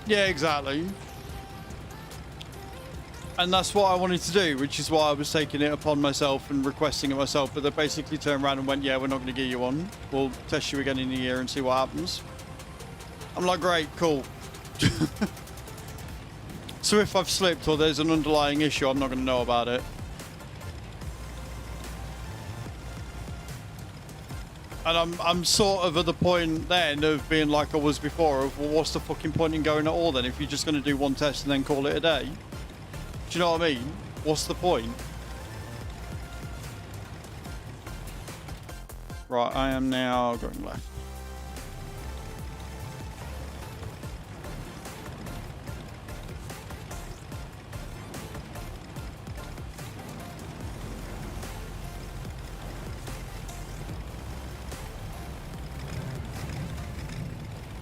Speaker 1: Yeah, exactly. And that's what I wanted to do, which is why I was taking it upon myself and requesting it myself. But they basically turned around and went, yeah, we're not going to get you one. We'll test you again in a year and see what happens. I'm like, great, cool. So if I've slipped or there's an underlying issue, I'm not going to know about it. And I'm sort of at the point then of being like I was before of, well, what's the fucking point in going at all then if you're just going to do one test and then call it a day? Do you know what I mean? What's the point? Right, I am now going left.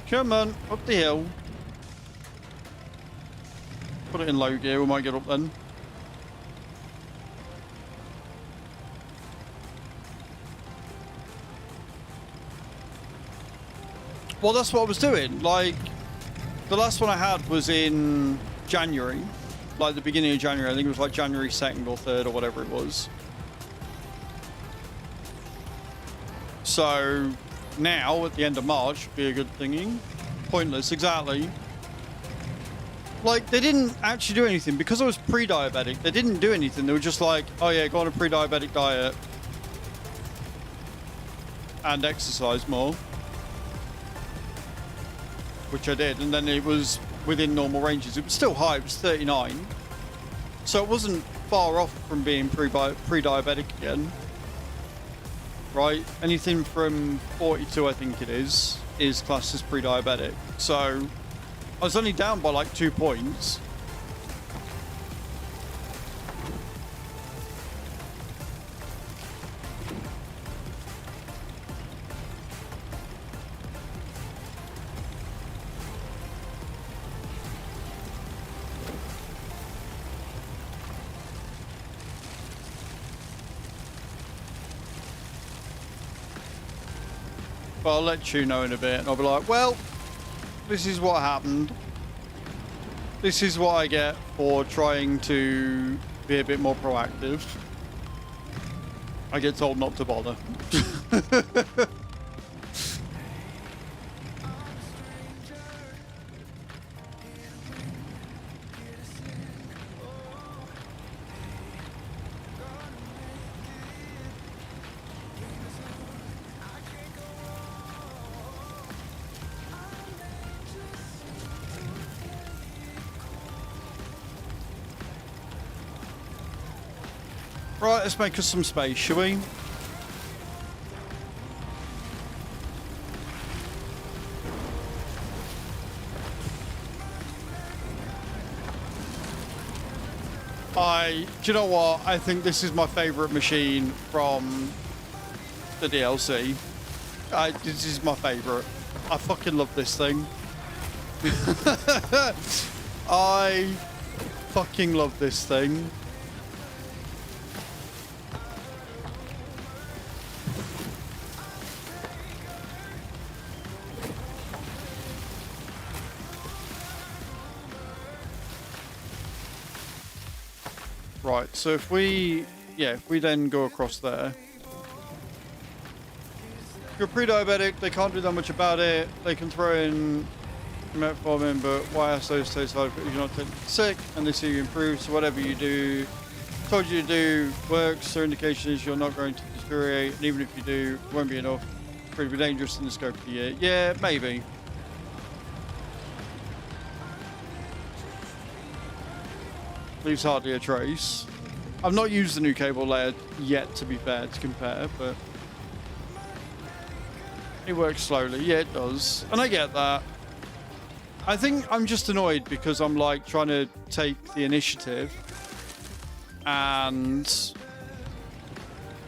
Speaker 1: Come on, up the hill. Put it in low gear, we might get up then. Well, that's what I was doing. Like, the last one I had was in January. Like, the beginning of January. I think it was like January 2nd or 3rd or whatever it was. So, now, at the end of March, would be a good thingy. Pointless, exactly. Like, they didn't actually do anything. Because I was pre-diabetic, they didn't do anything. They were just like, oh yeah, go on a pre-diabetic diet. And exercise more. Which I did. And then it was within normal ranges. It was still high. It was 39. So it wasn't far off from being pre-diabetic again. Right? Anything from 42, I think it is classed as pre-diabetic. So I was only down by like 2 points. But I'll let you know in a bit, and I'll be like, well, this is what happened. This is what I get for trying to be a bit more proactive. I get told not to bother. Right, let's make us some space, shall we? Do you know what? I think this is my favourite machine from the DLC. This is my favourite. I fucking love this thing. I fucking love this thing. Right, so if we then go across there. If you're pre-diabetic, they can't do that much about it. They can throw in metformin, but why so stays hard if you're not sick and they see you improve, so whatever you do, told you to do works, their indication is you're not going to deteriorate, and even if you do, it won't be enough. It's pretty dangerous in the scope of the year. Yeah, maybe. Leaves hardly a trace. I've not used the new cable layer yet, to be fair, to compare, but it works slowly. Yeah, it does. And I get that. I think I'm just annoyed because I'm like trying to take the initiative and,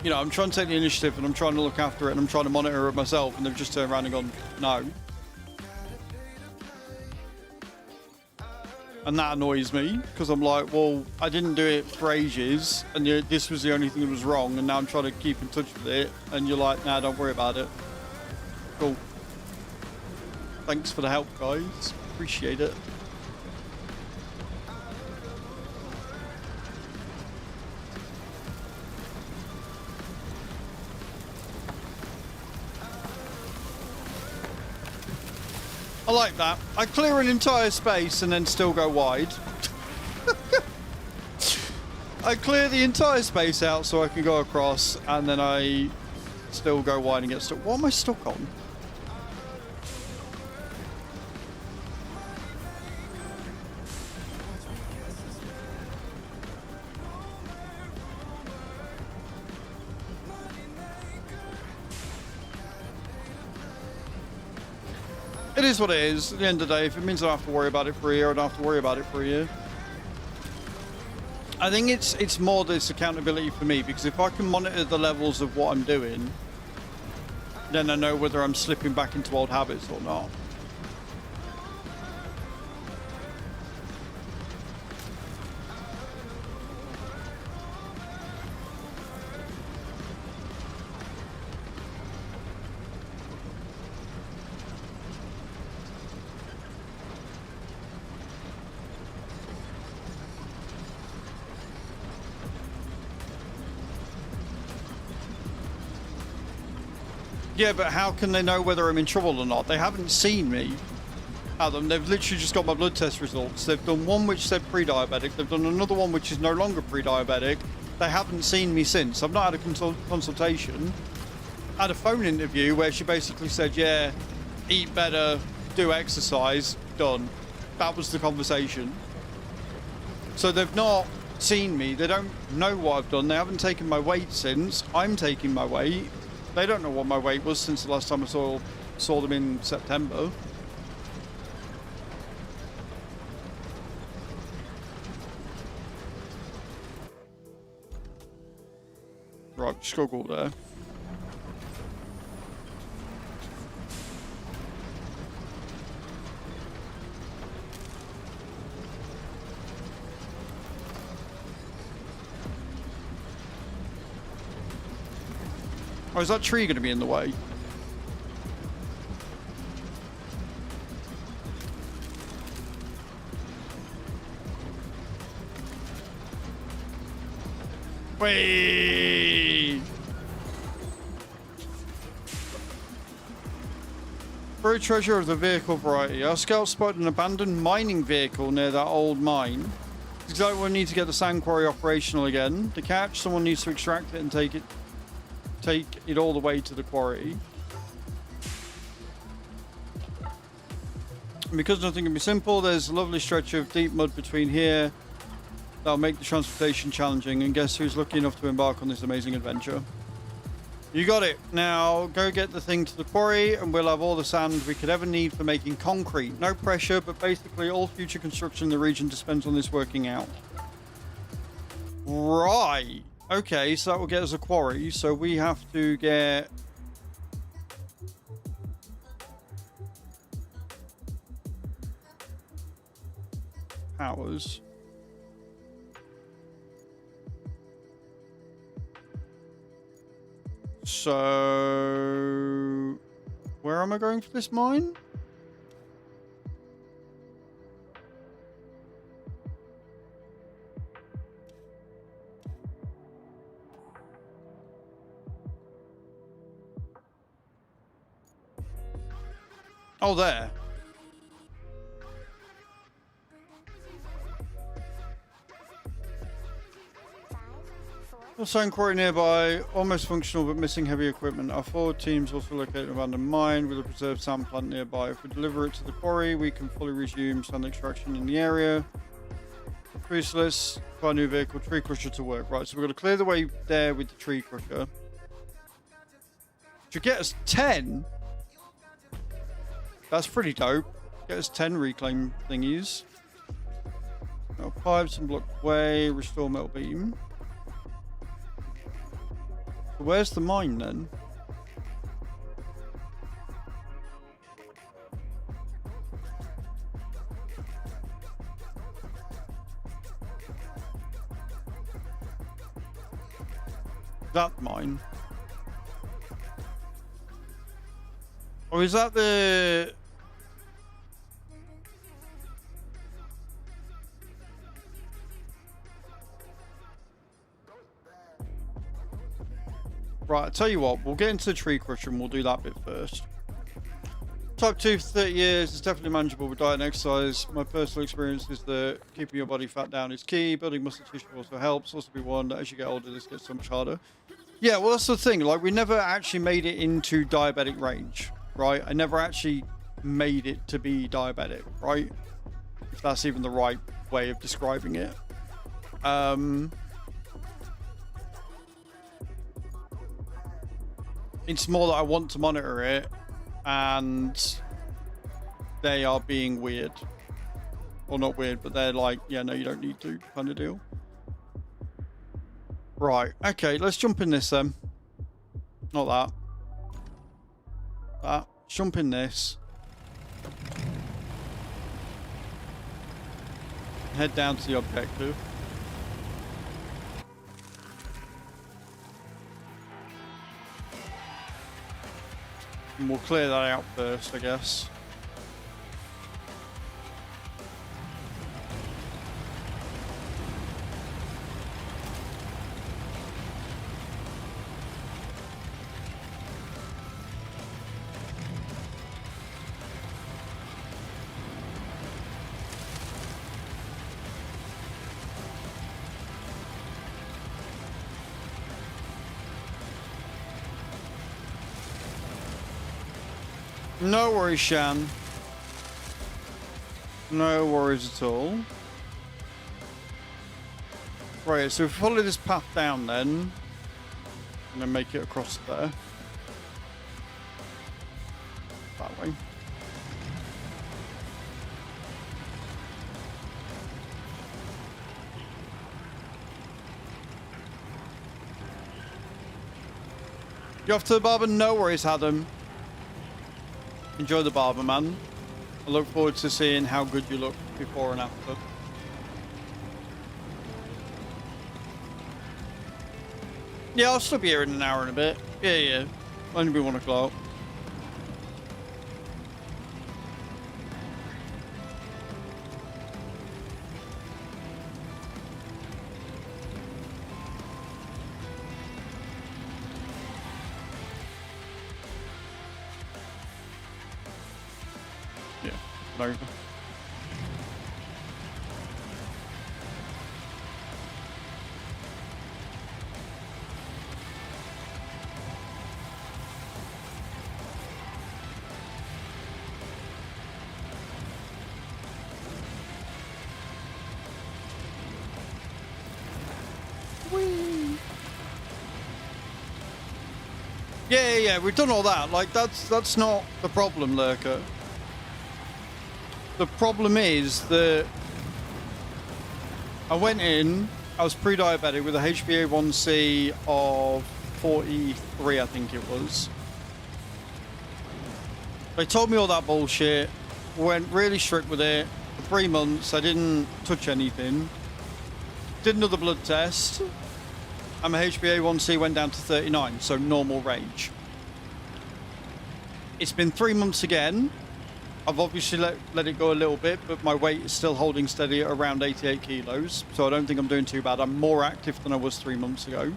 Speaker 1: you know, I'm trying to take the initiative and I'm trying to look after it and I'm trying to monitor it myself, and they've just turned around and gone, no. And that annoys me because I'm like, well, I didn't do it for ages and this was the only thing that was wrong, and now I'm trying to keep in touch with it, and you're like, nah, don't worry about it. Cool. Thanks for the help, guys. Appreciate it. I like that. I clear an entire space and then still go wide. I clear the entire space out so I can go across, and then I still go wide and get stuck. What am I stuck on? It is what it is. At the end of the day, if it means I don't have to worry about it for a year, I don't have to worry about it for a year. I think it's more this accountability for me, because if I can monitor the levels of what I'm doing, then I know whether I'm slipping back into old habits or not. Yeah, but how can they know whether I'm in trouble or not? They haven't seen me, Adam. They've literally just got my blood test results. They've done one which said pre-diabetic. They've done another one which is no longer pre-diabetic. They haven't seen me since. I've not had a consultation. I had a phone interview where she basically said, yeah, eat better, do exercise, done. That was the conversation. So they've not seen me. They don't know what I've done. They haven't taken my weight since. I'm taking my weight. They don't know what my weight was since the last time I saw them in September. Right, just go there. Oh, is that tree going to be in the way? Wait! Buried treasure of the vehicle variety. Our scouts spotted an abandoned mining vehicle near that old mine. It's exactly when we need to get the sand quarry operational again. The catch, someone needs to extract it and take it all the way to the quarry. And because nothing can be simple, there's a lovely stretch of deep mud between here that'll make the transportation challenging, and guess who's lucky enough to embark on this amazing adventure? You got it. Now go get the thing to the quarry and we'll have all the sand we could ever need for making concrete. No pressure, but basically all future construction in the region depends on this working out. Right. Okay, so that will get us a quarry. So we have to get... powers. So... where am I going for this mine? Oh, there. A sand quarry nearby, almost functional but missing heavy equipment. Our forward teams also located an abandoned mine with a preserved sand plant nearby. If we deliver it to the quarry, we can fully resume sand extraction in the area. Useless. Our new vehicle, tree crusher to work. Right, so we're going to clear the way there with the tree crusher. Should get us 10. That's pretty dope. Get us 10 reclaim thingies. Metal pipes and block way. Restore metal beam. So where's the mine then? That mine. Or is that the... Right, I'll tell you what, we'll get into the tree crusher and we'll do that bit first. Type 2 for 30 years is definitely manageable with diet and exercise. My personal experience is that keeping your body fat down is key. Building muscle tissue also helps. Also be warned that as you get older, this gets so much harder. Yeah, well, that's the thing. Like, we never actually made it into diabetic range, right? I never actually made it to be diabetic, right? If that's even the right way of describing it. It's more that I want to monitor it, and they are being weird. Or not weird, but they're like, yeah, no, you don't need to kind of deal. Right, okay, let's jump in this then. Not that. That. Jump in this. Head down to the objective. And we'll clear that out first, I guess. No worries, Shan. No worries at all. Right, so if we follow this path down then, and then make it across there. That way. You off to the barber? No worries, Adam. Enjoy the barber, man. I look forward to seeing how good you look before and after. Yeah, I'll still be here in an hour and a bit. Yeah. Only be 1 o'clock. Over. Whee! Yeah, we've done all that. Like, that's not the problem, Lurker. The problem is that I went in, I was pre-diabetic with a HbA1c of 43, I think it was. They told me all that bullshit, went really strict with it. For 3 months, I didn't touch anything. Did another blood test, and my HbA1c went down to 39, so normal range. It's been 3 months again. I've obviously let it go a little bit, but my weight is still holding steady at around 88 kilos, so I don't think I'm doing too bad. I'm more active than I was 3 months ago.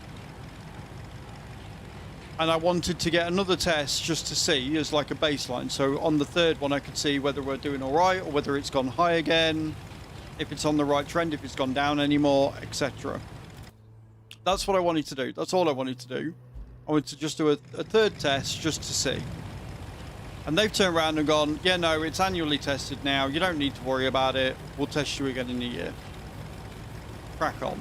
Speaker 1: And I wanted to get another test just to see as like a baseline. So on the third one, I could see whether we're doing all right or whether it's gone high again, if it's on the right trend, if it's gone down anymore, etc. That's what I wanted to do. That's all I wanted to do. I wanted to just do a third test just to see. And they've turned around and gone, yeah, no, it's annually tested now. You don't need to worry about it. We'll test you again in a year. Crack on.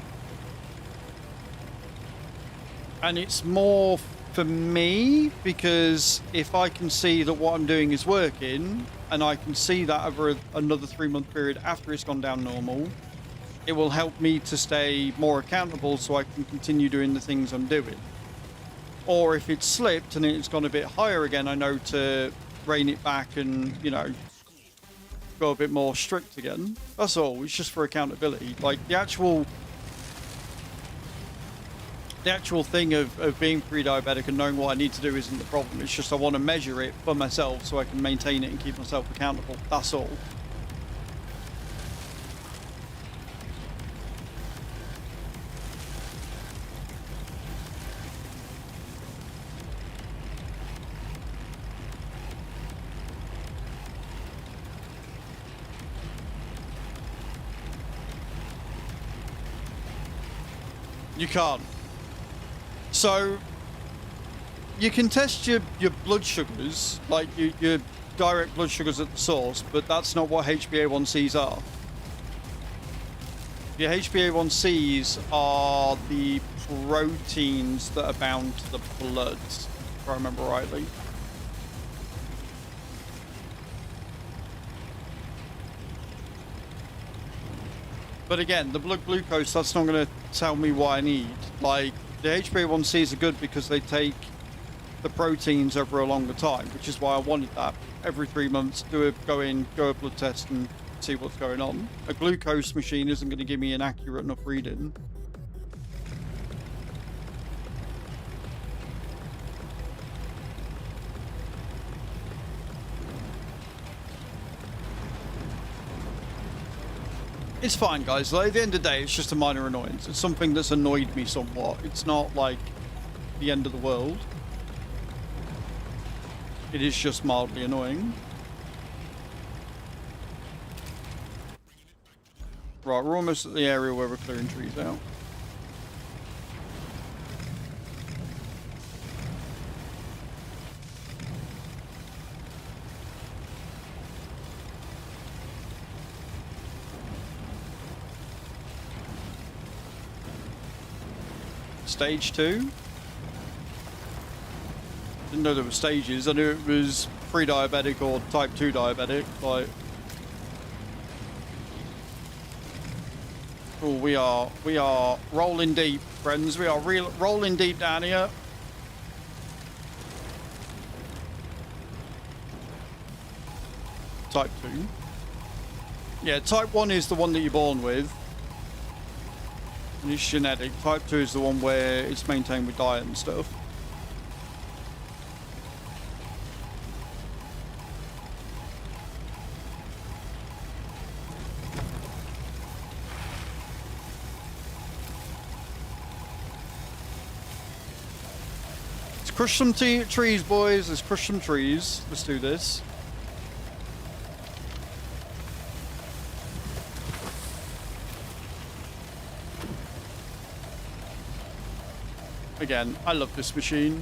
Speaker 1: And it's more for me because if I can see that what I'm doing is working and I can see that over another 3 month period after it's gone down normal, it will help me to stay more accountable so I can continue doing the things I'm doing. Or if it's slipped and it's gone a bit higher again, I know to rein it back and, you know, go a bit more strict again. That's all. It's just for accountability. Like the actual thing of being pre-diabetic and knowing what I need to do isn't the problem. It's just I want to measure it for myself so I can maintain it and keep myself accountable. That's all. You can't. So you can test your blood sugars, like your direct blood sugars at the source, but that's not what HbA1c's are. Your HbA1c's are the proteins that are bound to the blood, if I remember rightly. But again, the blood glucose, that's not going to tell me what I need. Like, the HbA1cs are good because they take the proteins over a longer time, which is why I wanted that. Every 3 months, go a blood test and see what's going on. A glucose machine isn't going to give me an accurate enough reading. It's fine, guys. Like, at the end of the day, it's just a minor annoyance. It's something that's annoyed me somewhat. It's not like the end of the world. It is just mildly annoying. Right, we're almost at the area where we're clearing trees out. Stage 2? Didn't know there were stages. I knew it was pre-diabetic or type 2 diabetic. Like, oh, we are rolling deep, friends. We are rolling deep down here. Type 2. Yeah, type 1 is the one that you're born with. And it's genetic. Type 2 is the one where it's maintained with diet and stuff. Let's crush some trees, boys. Let's crush some trees. Let's do this. Again, I love this machine.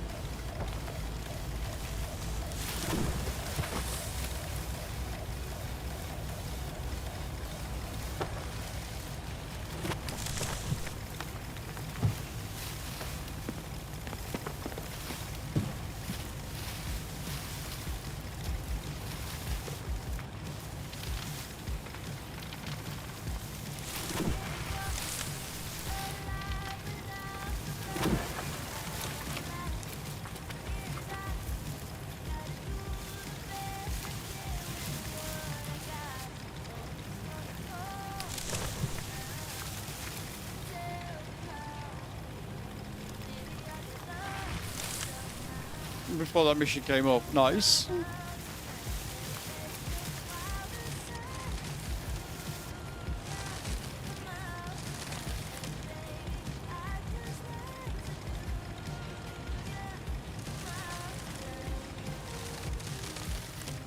Speaker 1: Before that mission came up. Nice.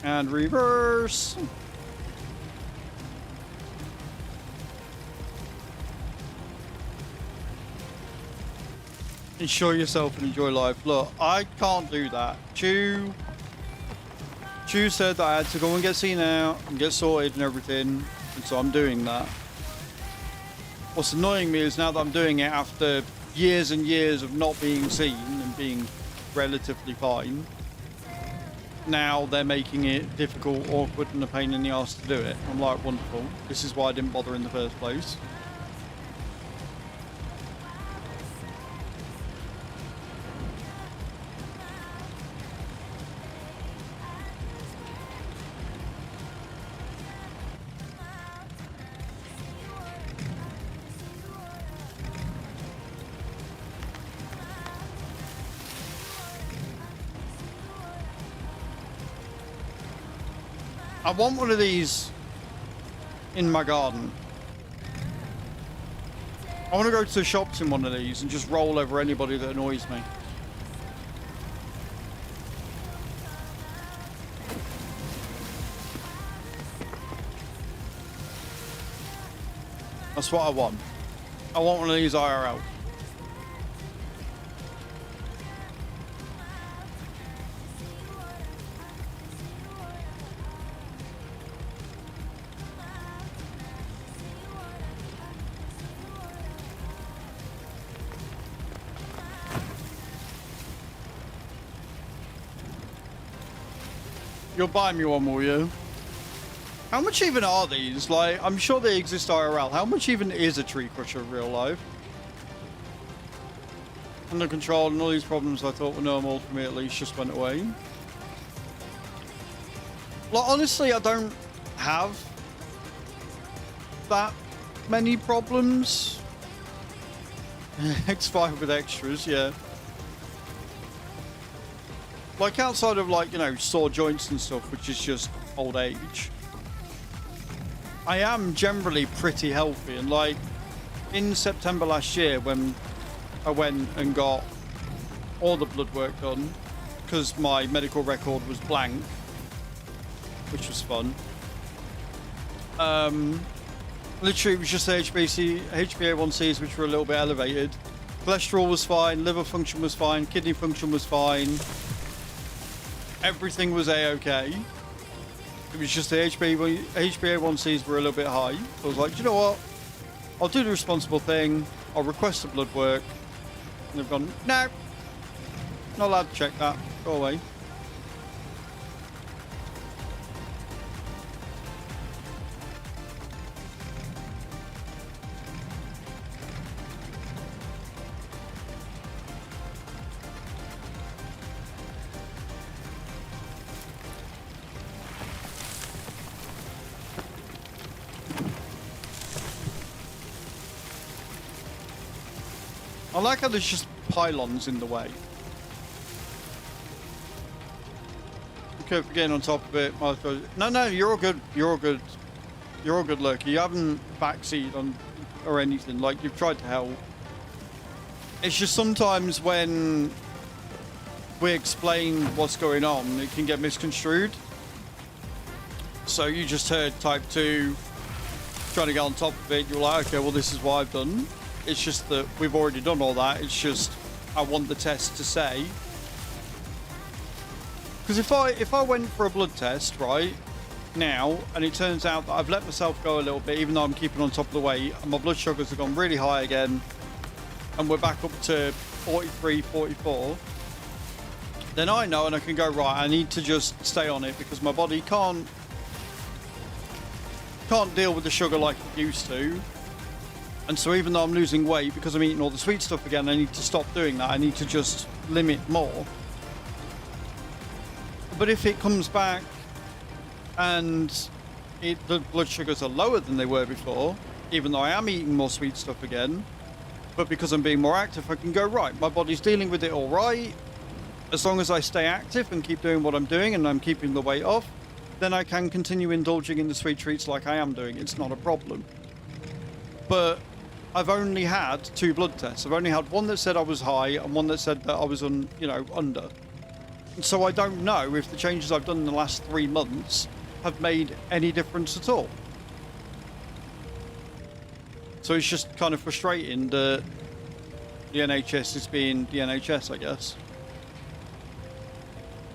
Speaker 1: And reverse. Enjoy yourself and enjoy life. Look, I can't do that. Chew said that I had to go and get seen out and get sorted and everything, and so I'm doing that. What's annoying me is now that I'm doing it after years and years of not being seen and being relatively fine, now they're making it difficult, awkward, and a pain in the ass to do it. I'm like, wonderful. This is why I didn't bother in the first place. I want one of these in my garden. I want to go to the shops in one of these and just roll over anybody that annoys me. That's what I want. I want one of these IRL. You'll buy me one, will you? How much even are these? Like, I'm sure they exist IRL. How much even is a tree crusher in real life? Under control, and all these problems I thought were normal for me at least just went away. Like, honestly, I don't have that many problems. X5 with extras, yeah. Like, outside of, like, you know, sore joints and stuff, which is just old age, I am generally pretty healthy. And, like, in September last year, when I went and got all the blood work done, because my medical record was blank, which was fun. Literally, it was just the HbA1cs, which were a little bit elevated. Cholesterol was fine, liver function was fine, kidney function was fine. Everything was a-okay. It was just the HbA1cs were a little bit high. So I was like, you know what? I'll do the responsible thing. I'll request the blood work. And they've gone, no, not allowed to check that. Go away. I like how there's just pylons in the way. Okay, for getting on top of it. No, you're all good. You're all good. You're all good, Lurky. You haven't backseated on or anything. Like, you've tried to help. It's just sometimes when we explain what's going on, it can get misconstrued. So you just heard type 2 trying to get on top of it. You're like, okay, well, this is what I've done. It's just that we've already done all that. It's just I want the test to say. Because if I went for a blood test right now and it turns out that I've let myself go a little bit, even though I'm keeping on top of the weight, and my blood sugars have gone really high again, and we're back up to 43, 44, then I know and I can go, right, I need to just stay on it because my body can't deal with the sugar like it used to. And so even though I'm losing weight because I'm eating all the sweet stuff again, I need to stop doing that. I need to just limit more. But if it comes back and the blood sugars are lower than they were before, even though I am eating more sweet stuff again, but because I'm being more active, I can go, right, my body's dealing with it all right. As long as I stay active and keep doing what I'm doing and I'm keeping the weight off, then I can continue indulging in the sweet treats like I am doing. It's not a problem. But I've only had 2 blood tests. I've only had one that said I was high and one that said that I was under. And so I don't know if the changes I've done in the last 3 months have made any difference at all. So it's just kind of frustrating that the NHS is being the NHS, I guess.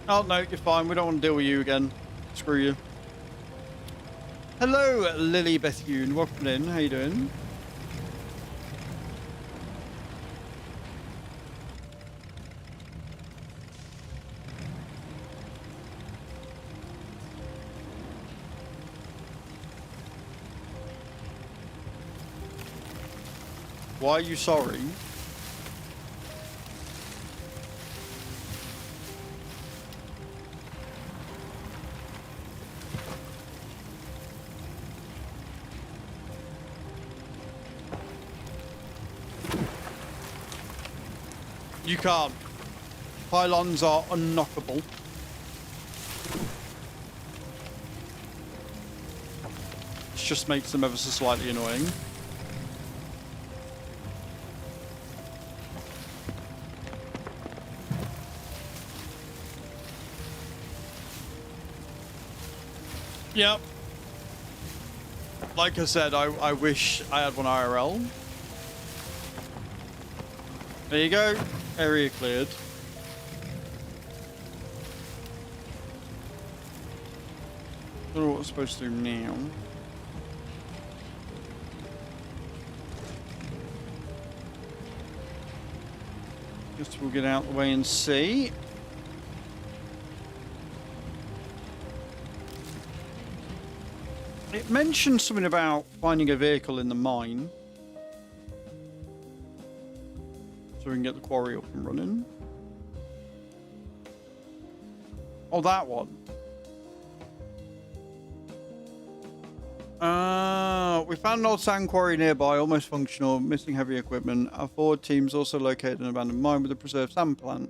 Speaker 1: Oh, no, you're fine. We don't want to deal with you again. Screw you. Hello, Lily Bethune. Welcome in. How you doing? Why are you sorry? You can't. Pylons are unknockable. It just makes them ever so slightly annoying. Yep. Like I said, I wish I had one IRL. There you go. Area cleared. I don't know what I'm supposed to do now. Guess we'll get out the way and see. mentioned something about finding a vehicle in the mine. So we can get the quarry up and running. Oh, that one. We found an old sand quarry nearby, almost functional, missing heavy equipment. Our forward team's also located an abandoned mine with a preserved sand plant.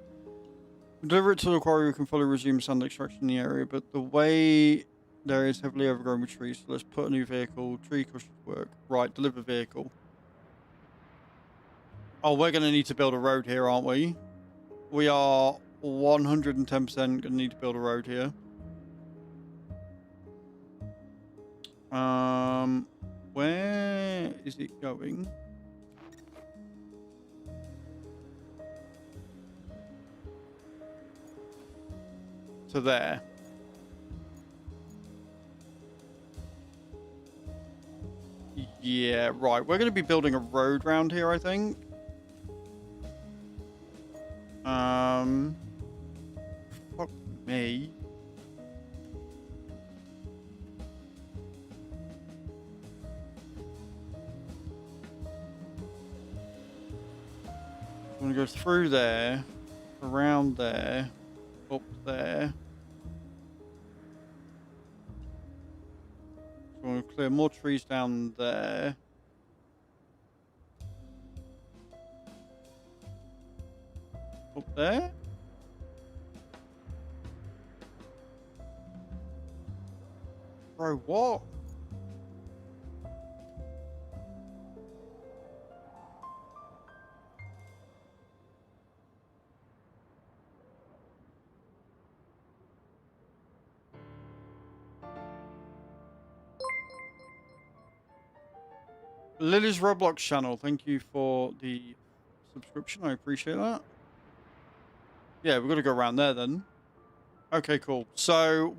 Speaker 1: We deliver it to the quarry, we can fully resume sand extraction in the area, but the way there is heavily overgrown with trees, so let's put a new vehicle. Tree crusher work. Right, deliver vehicle. Oh, we're going to need to build a road here, aren't we? We are 110% going to need to build a road here. Where is it going? To there. Yeah, right. We're going to be building a road round here, I think. Fuck me. I'm going to go through there, around there, up there. So I'm going to clear more trees down there. Up there. Bro, what? Lily's Roblox channel, thank you for the subscription. I appreciate that. Yeah, we've got to go around there then. Okay, cool. So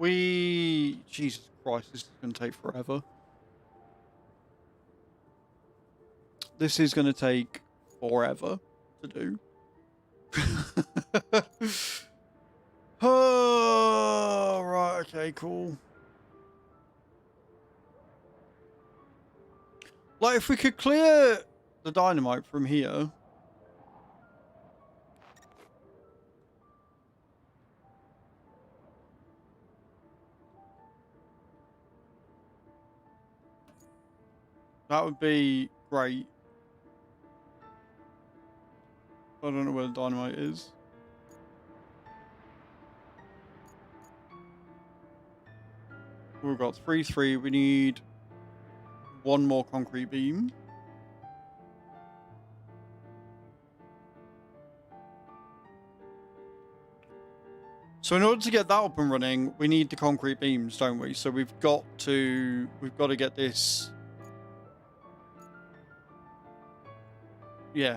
Speaker 1: Jesus Christ, this is going to take forever. This is going to take forever to do. Oh, right. Okay, cool. Like, if we could clear the dynamite from here. That would be great. I don't know where the dynamite is. We've got 3. We need one more concrete beam. So in order to get that up and running, we need the concrete beams, don't we? So we've got to get this. Yeah.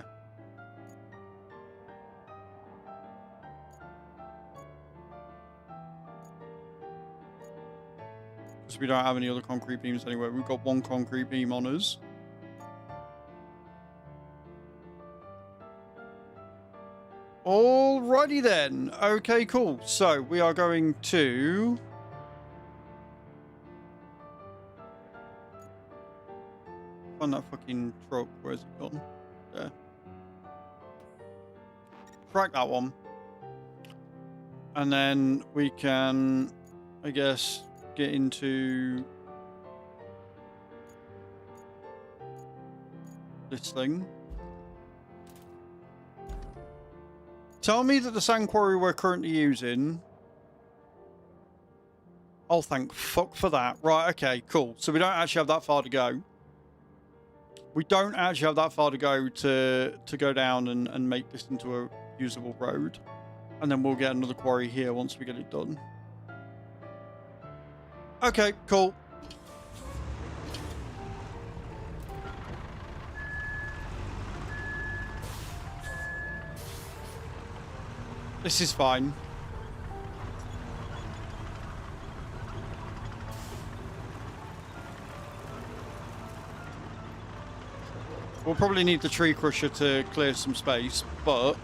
Speaker 1: Because we don't have any other concrete beams anywhere. We've got one concrete beam on us. Alrighty then. Okay, cool. So we are going to find that fucking truck. Where's it gone? There. Crack that one. And then we can, I guess, get into this thing. Tell me that the sand quarry we're currently using. Oh, thank fuck for that. Right, okay, cool. So we don't actually have that far to go. We don't actually have that far to go to go down and make this into a usable road. And then we'll get another quarry here once we get it done. Okay, cool. This is fine. We'll probably need the tree crusher to clear some space, but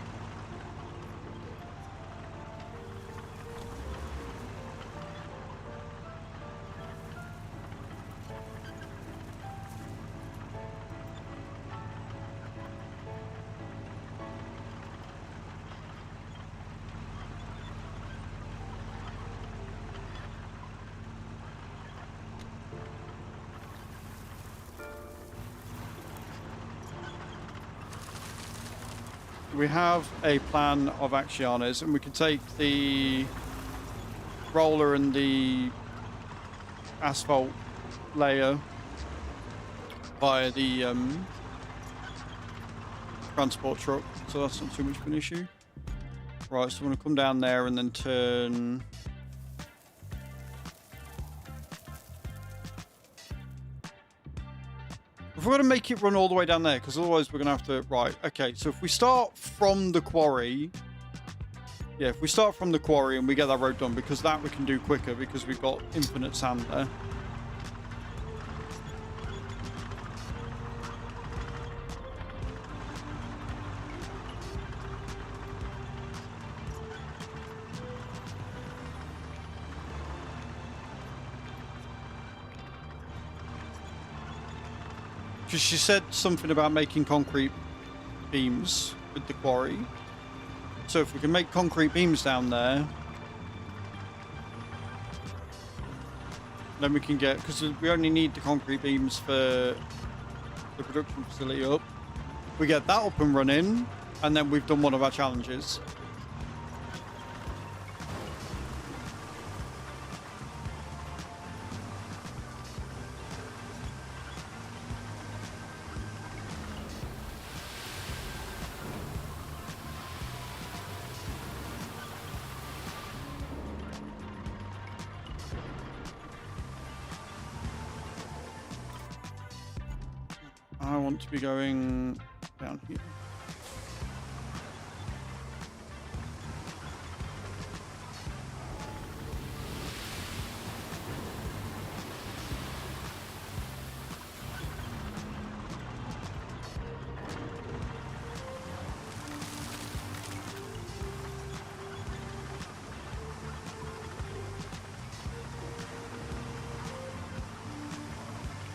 Speaker 1: we have a plan of action on us, and we can take the roller and the asphalt layer via the transport truck, so that's not too much of an issue. Right, so I'm going to come down there and then turn. If we're going to make it run all the way down there, because otherwise we're going to have to... Right, okay, so if we start from the quarry... Yeah, if we start from the quarry and we get that road done, because that we can do quicker because we've got infinite sand there. She said something about making concrete beams with the quarry. So if we can make concrete beams down there, then we can get, because we only need the concrete beams for the production facility up. We get that up and running, and then we've done one of our challenges. I want to be going down here.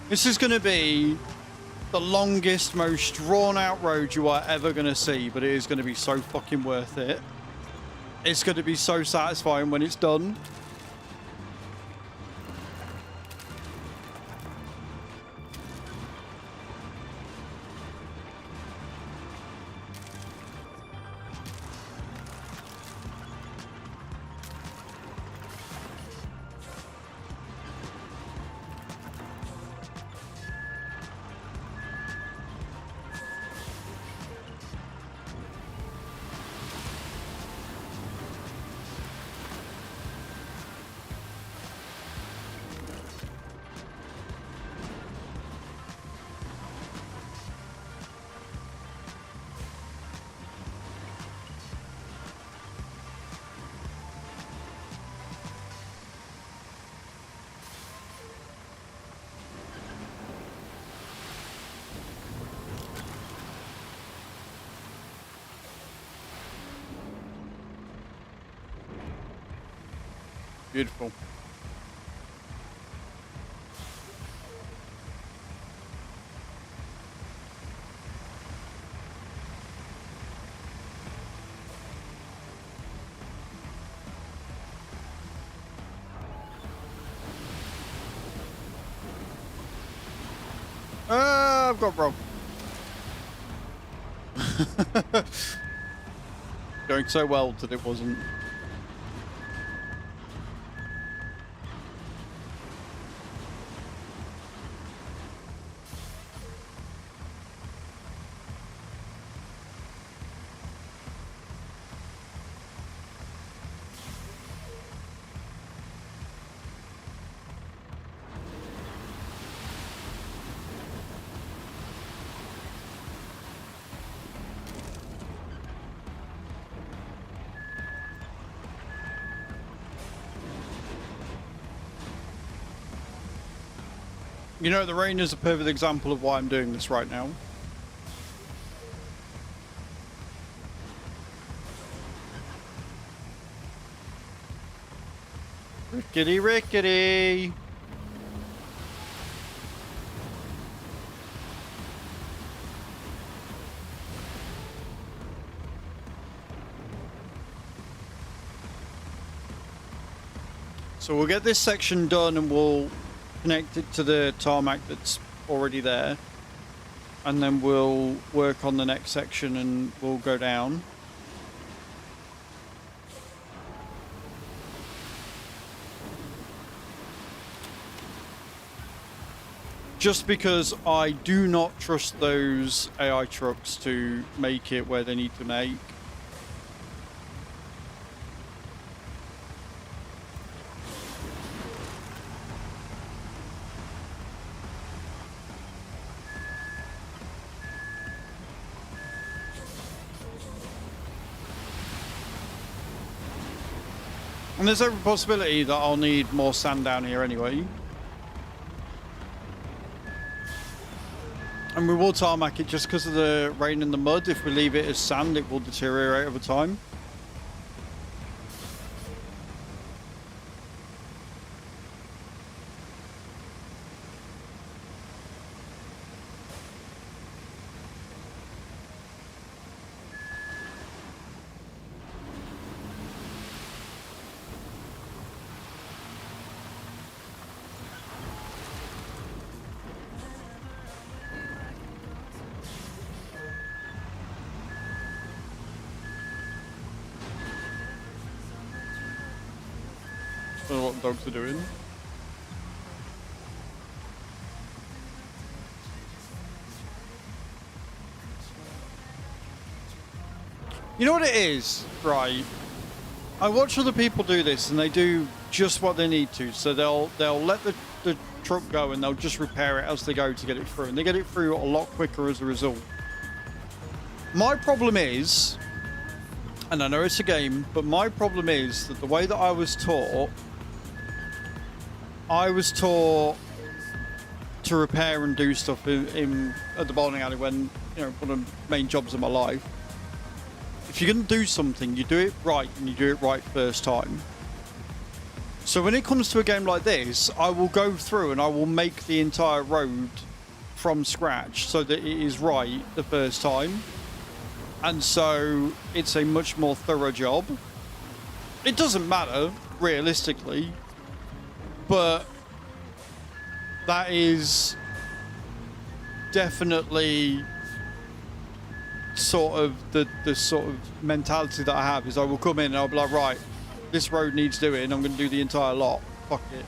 Speaker 1: This is going to be the longest, most drawn-out road you are ever going to see, but it is going to be so fucking worth it. It's going to be so satisfying when it's done. Beautiful. I've got rope. Going so well that it wasn't. You know, the rain is a perfect example of why I'm doing this right now. Rickety, rickety. So we'll get this section done and we'll connect it to the tarmac that's already there. and then we'll work on the next section and we'll go down. Just because I do not trust those AI trucks to make it where they need to make. And there's every possibility that I'll need more sand down here anyway. And we will tarmac it just because of the rain and the mud. If we leave it as sand, it will deteriorate over time. I don't know what the dogs are doing. You know what it is, right? I watch other people do this and they do just what they need to. So they'll let the truck go and they'll just repair it as they go to get it through. And they get it through a lot quicker as a result. My problem is, and I know it's a game, but my problem is that the way that I was taught to repair and do stuff at the bowling alley when, you know, one of the main jobs of my life. If you're going to do something, you do it right, and you do it right first time. So when it comes to a game like this, I will go through and I will make the entire road from scratch so that it is right the first time. And so it's a much more thorough job. It doesn't matter, realistically. But that is definitely sort of the sort of mentality that I have, is I will come in and I'll be like, right, this road needs doing, I'm going to do the entire lot. Fuck it.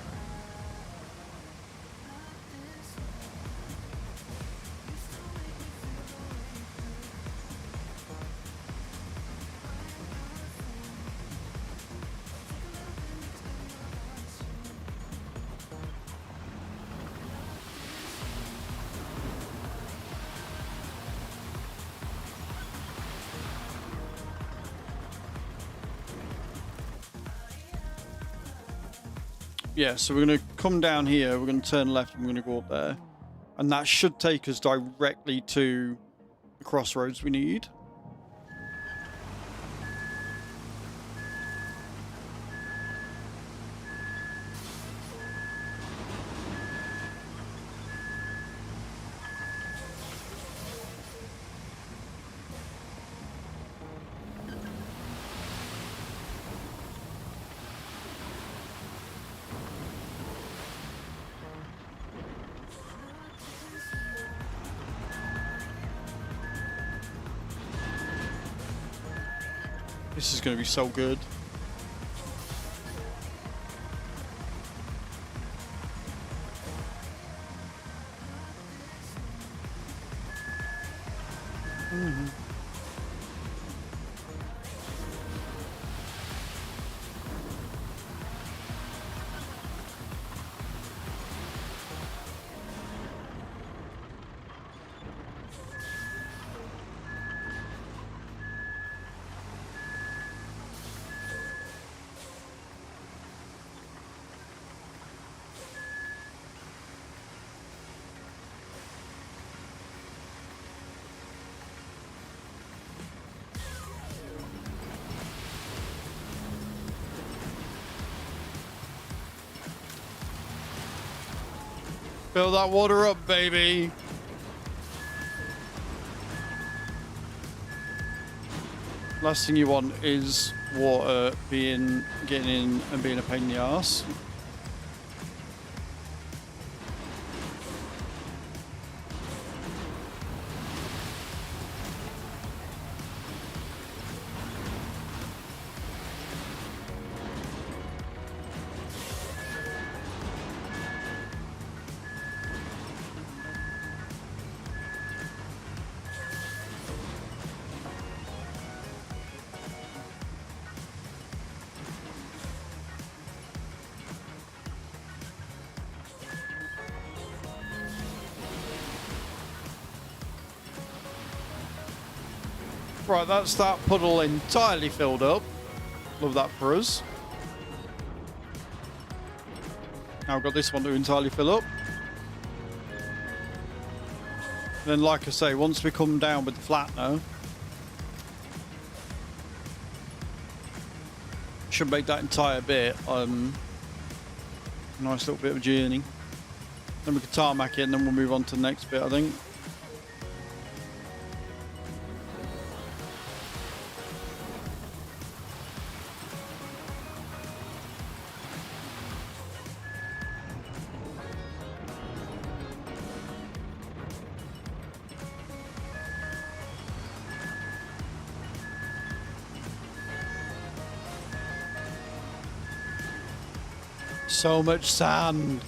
Speaker 1: Yeah, so we're going to come down here, we're going to turn left and we're going to go up there. And that should take us directly to the crossroads we need. This is going to be so good. Fill that water up, baby. Last thing you want is water getting in and being a pain in the arse. Right, that's that puddle entirely filled up. Love that for us. Now I've got this one to entirely fill up. Then, like I say, once we come down with the flattener, should make that entire bit a nice little bit of a journey. Then we can tarmac it and then we'll move on to the next bit, I think. So much sand.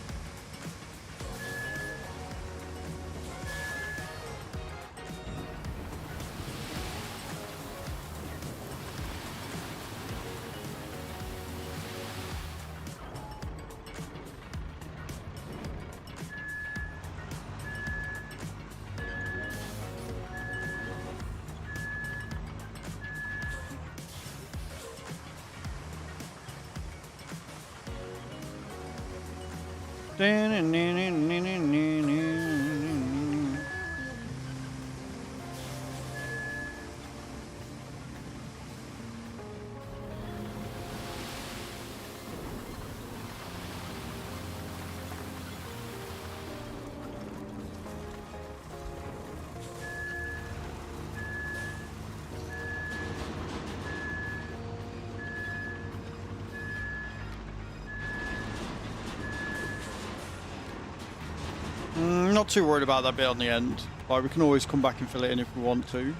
Speaker 1: Not too worried about that bit on the end. Like, we can always come back and fill it in if we want to.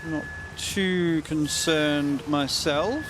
Speaker 1: Not too concerned myself.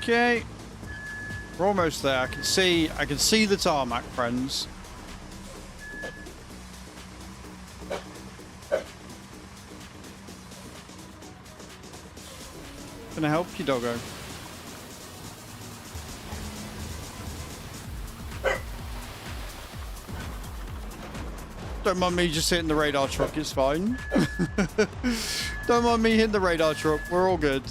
Speaker 1: Okay, we're almost there. I can see the tarmac, friends. Can I help you, doggo? Don't mind me just hitting the radar truck, it's fine. Don't mind me hitting the radar truck, we're all good.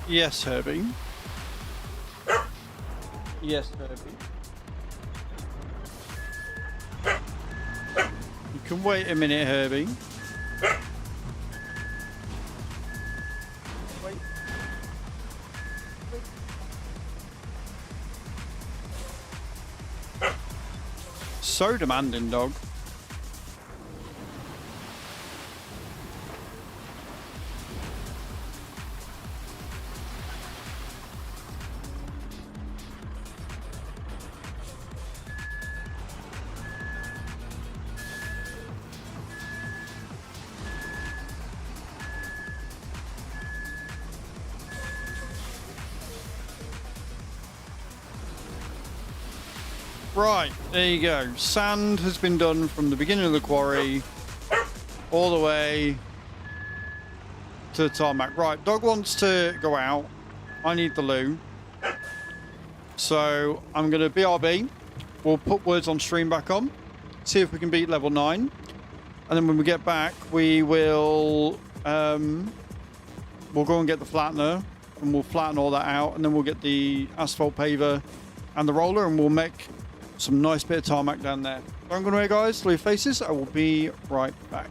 Speaker 1: Yes, Herbie. Yes, Herbie. You can wait a minute, Herbie. Wait. So demanding, dog. Right, there you go. Sand has been done from the beginning of the quarry all the way to the tarmac. Right, dog wants to go out. I need the loo. So I'm going to BRB We'll put words on stream back on, see if we can beat level 9. And then when we get back, we will we'll go and get the flattener, and we'll flatten all that out, and then we'll get the asphalt paver and the roller, and we'll make some nice bit of tarmac down there. Don't go away, guys. Leave faces. I will be right back.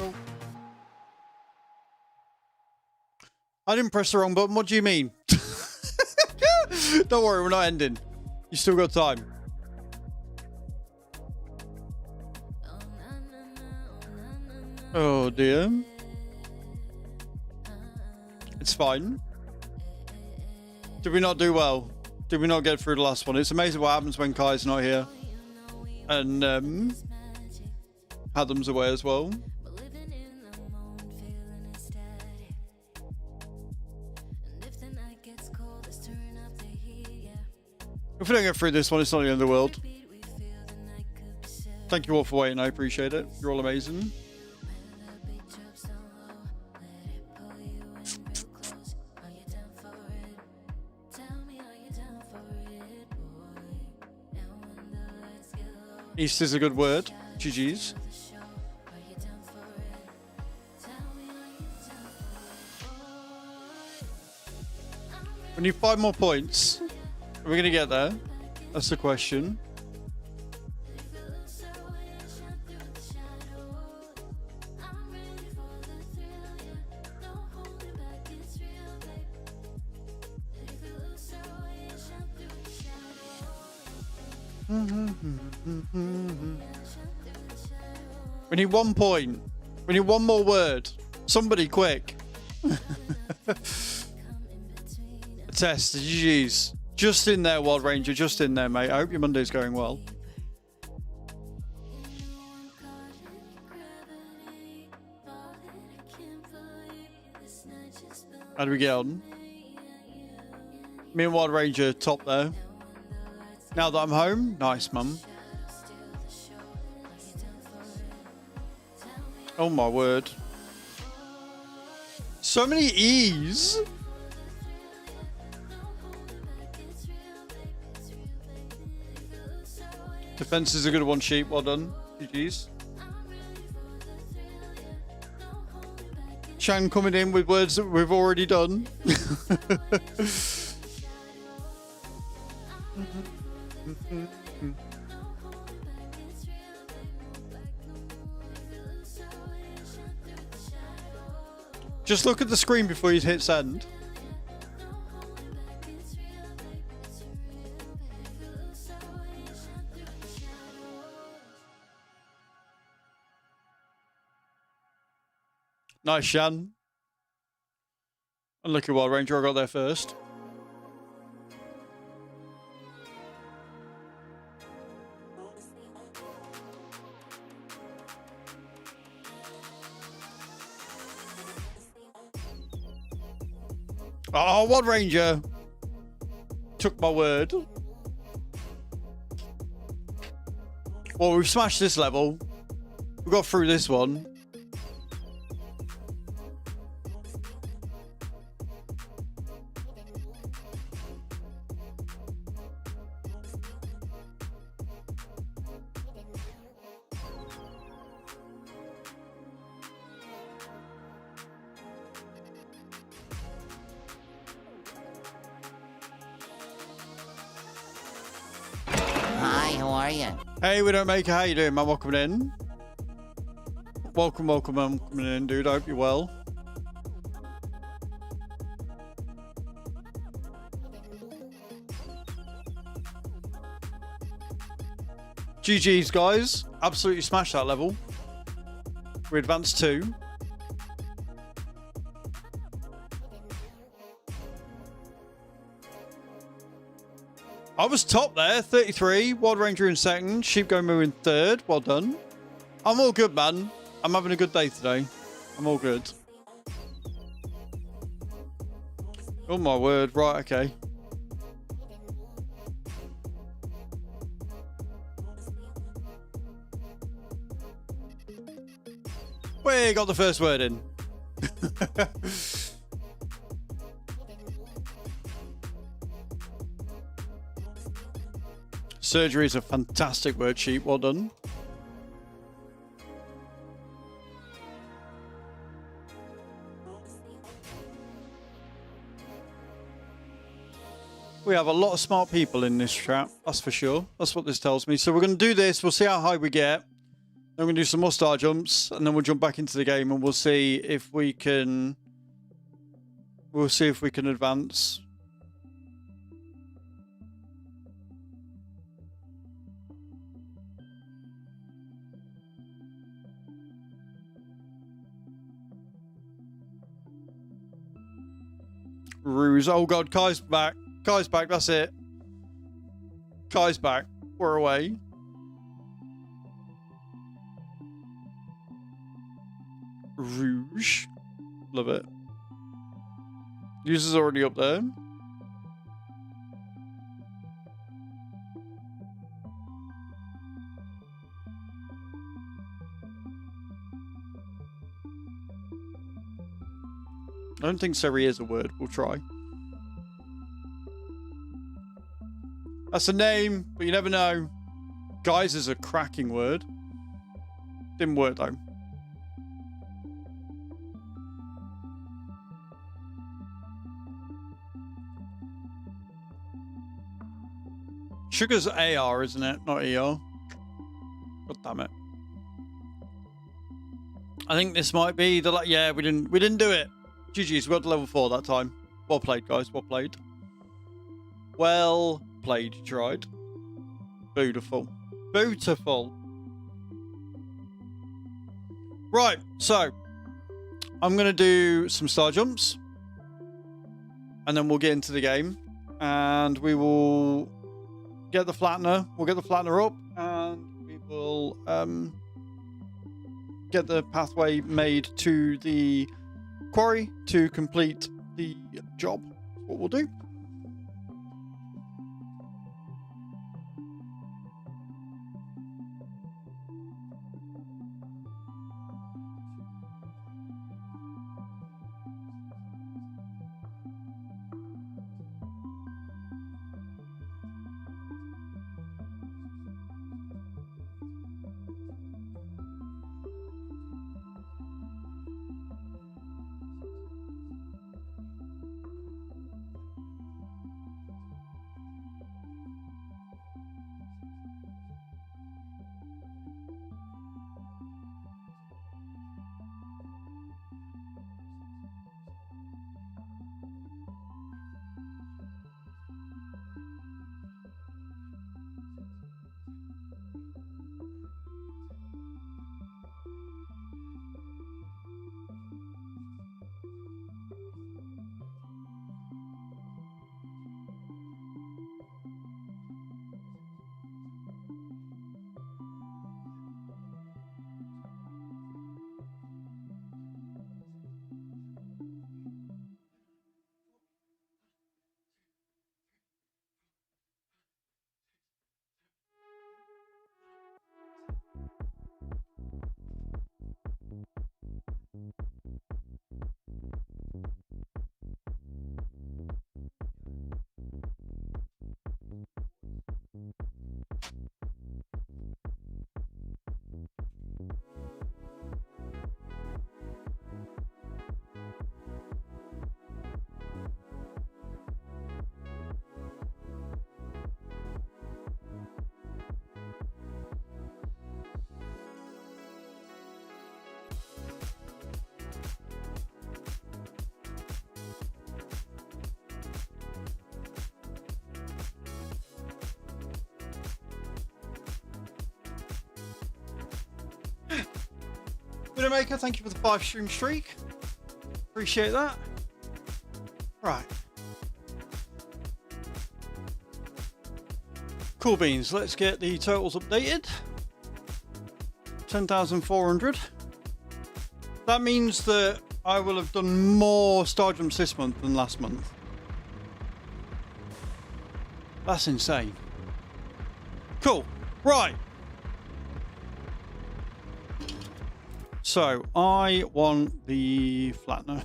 Speaker 1: Oh. I didn't press the wrong button. What do you mean? Don't worry, we're not ending. You still got time. Oh dear. It's fine. Did we not do well? Did we not get through the last one? It's amazing what happens when Kai's not here. And Adam's away as well. If we don't get through this one, it's not the end of the world. Thank you all for waiting. I appreciate it. You're all amazing. East is a good word. GG's. We need 5 more points. Are we going to get there? That's the question. We need 1 point. We need 1 more word. Somebody quick. Test. GG's. Just in there, Wild Ranger. Just in there, mate. I hope your Monday's going well. How do we get on? Me and Wild Ranger top there. Now that I'm home. Nice, mum. Oh my word. So many E's. Defense is a good one, Sheep. Well done. GG's. Shan coming in with words that we've already done. Just look at the screen before you hit send. Nice, Shan. Unlucky Wild Ranger, I got there first. Oh, Wild Ranger took my word. Well, we've smashed this level. We got through this one. Hey, we don't make it. How you doing, man? Welcome in. Welcome, man. Coming in, dude. I hope you're well. GG's, guys. Absolutely smashed that level. We advanced 2. I was top there, 33. Wild Ranger in 2nd. Sheep Go Moo in 3rd. Well done. I'm all good, man. I'm having a good day today. I'm all good. Oh, my word. Right, okay. We got the first word in. Surgery is a fantastic word, Sheep. Well done. We have a lot of smart people in this chat, that's for sure. That's what this tells me. So we're going to do this. We'll see how high we get. I'm going to do some more star jumps, and then we'll jump back into the game, and we'll see if we can. We'll see if we can advance. Ruse. Oh god, Kai's back. Kai's back, that's it. Kai's back. We're away. Rouge. Love it. User's already up there. I don't think Seri is a word. We'll try. That's a name, but you never know. Guys is a cracking word. Didn't work though. Sugar's AR, isn't it? Not ER. God damn it. I think this might be the yeah, we didn't do it. GG's, we got to level 4 that time. Well played, guys. Well played. Well played, you tried. Beautiful. Beautiful. Right, so I'm gonna do some star jumps. And then we'll get into the game. And we will get the flattener. We'll get the flattener up, and we will get the pathway made to the quarry to complete the job. That's what we'll do. Widowmaker, thank you for the 5 stream streak. Appreciate that. Right. Cool beans. Let's get the totals updated. 10,400. That means that I will have done more star jumps this month than last month. That's insane. Cool. Right. So, I want the flattener.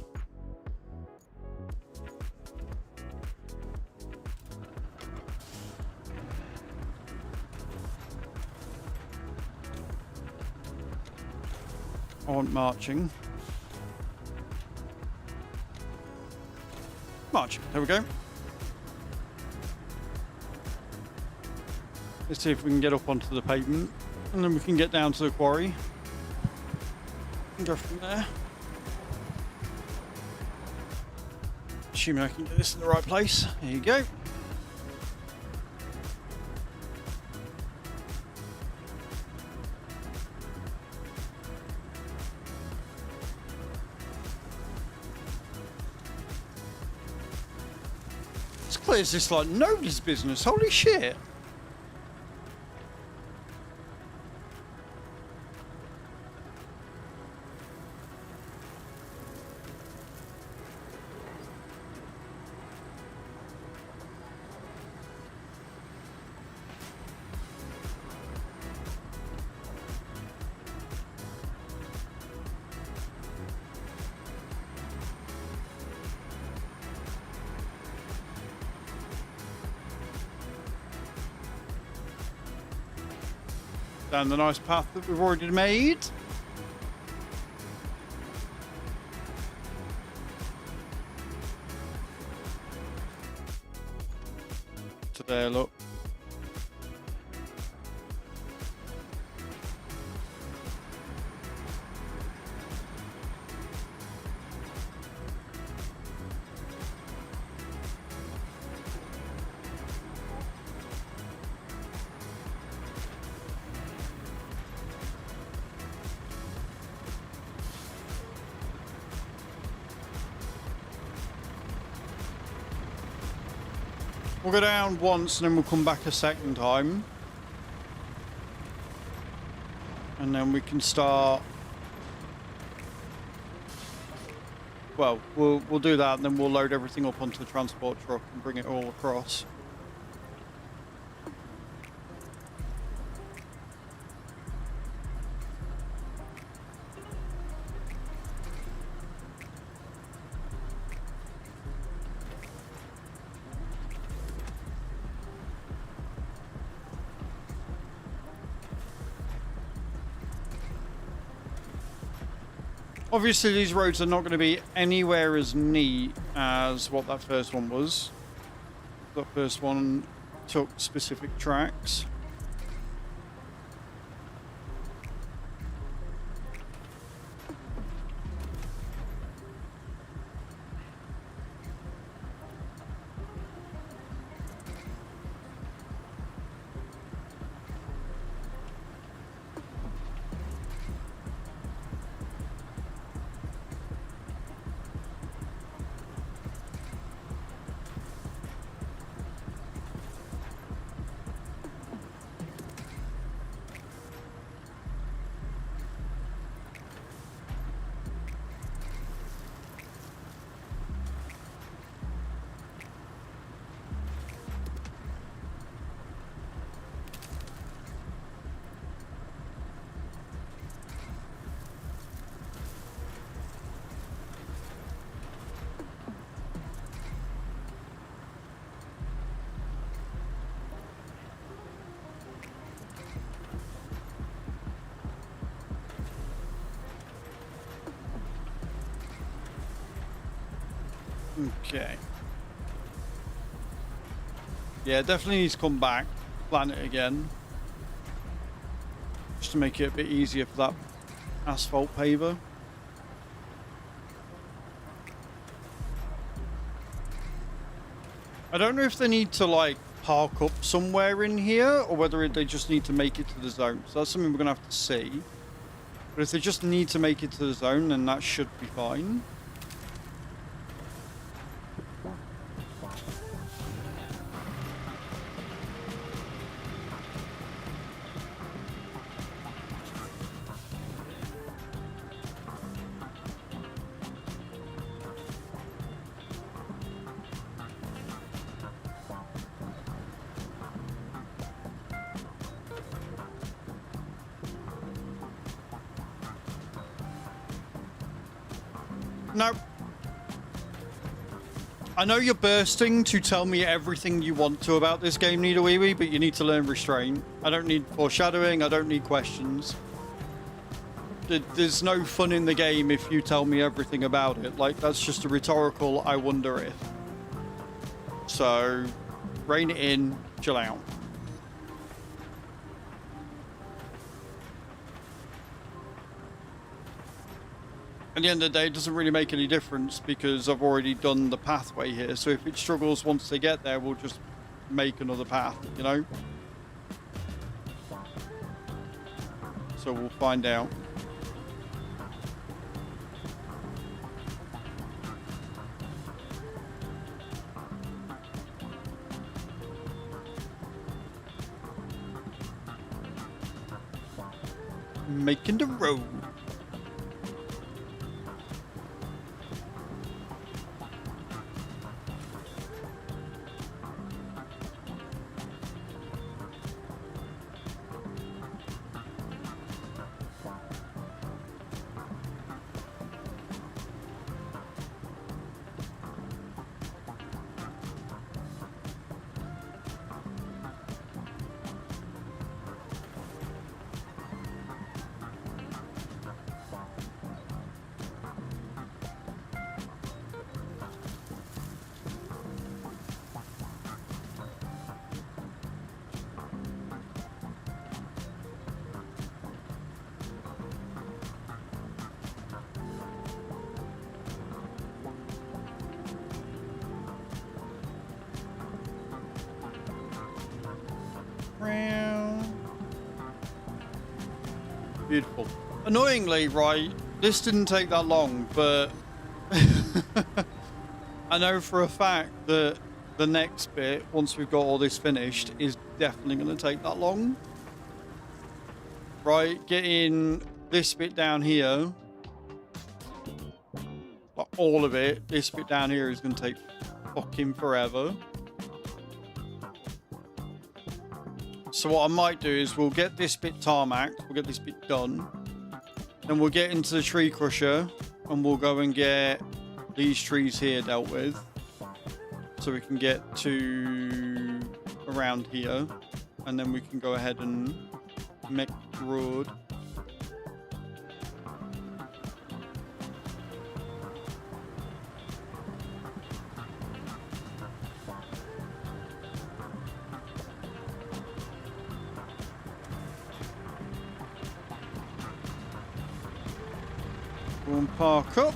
Speaker 1: I want marching. Marching. There we go. Let's see if we can get up onto the pavement. And then we can get down to the quarry and go from there. Assuming I can get this in the right place. There you go. It's clear as this like nobody's business. Holy shit. Down the nice path that we've already made. To there, look. We'll go down once and then we'll come back a second time. And then we can start... Well, we'll do that and then we'll load everything up onto the transport truck and bring it all across. Obviously, these roads are not going to be anywhere as neat as what that first one was. That first one took specific tracks. Okay. Yeah, definitely needs to come back, plan it again. Just to make it a bit easier for that asphalt paver. I don't know if they need to like park up somewhere in here or whether they just need to make it to the zone. So that's something we're gonna have to see. But if they just need to make it to the zone, then that should be fine. No. I know you're bursting to tell me everything you want to about this game, Nidoweewee, but you need to learn restraint. I don't need foreshadowing, I don't need questions. There's no fun in the game if you tell me everything about it. Like, that's just a rhetorical I wonder if. So, rein it in, chill out. At the end of the day, it doesn't really make any difference because I've already done the pathway here. So if it struggles once they get there, we'll just make another path, you know? So we'll find out. Making the road. Beautiful. Annoyingly, right, this didn't take that long, but I know for a fact that the next bit, once we've got all this finished, is definitely going to take that long. Right, getting this bit down here, like all of it, this bit down here is going to take fucking forever. So what I might do is we'll get this bit tarmacked, we'll get this bit done, then we'll get into the tree crusher and we'll go and get these trees here dealt with so we can get to around here, and then we can go ahead and make the road. Go and park up.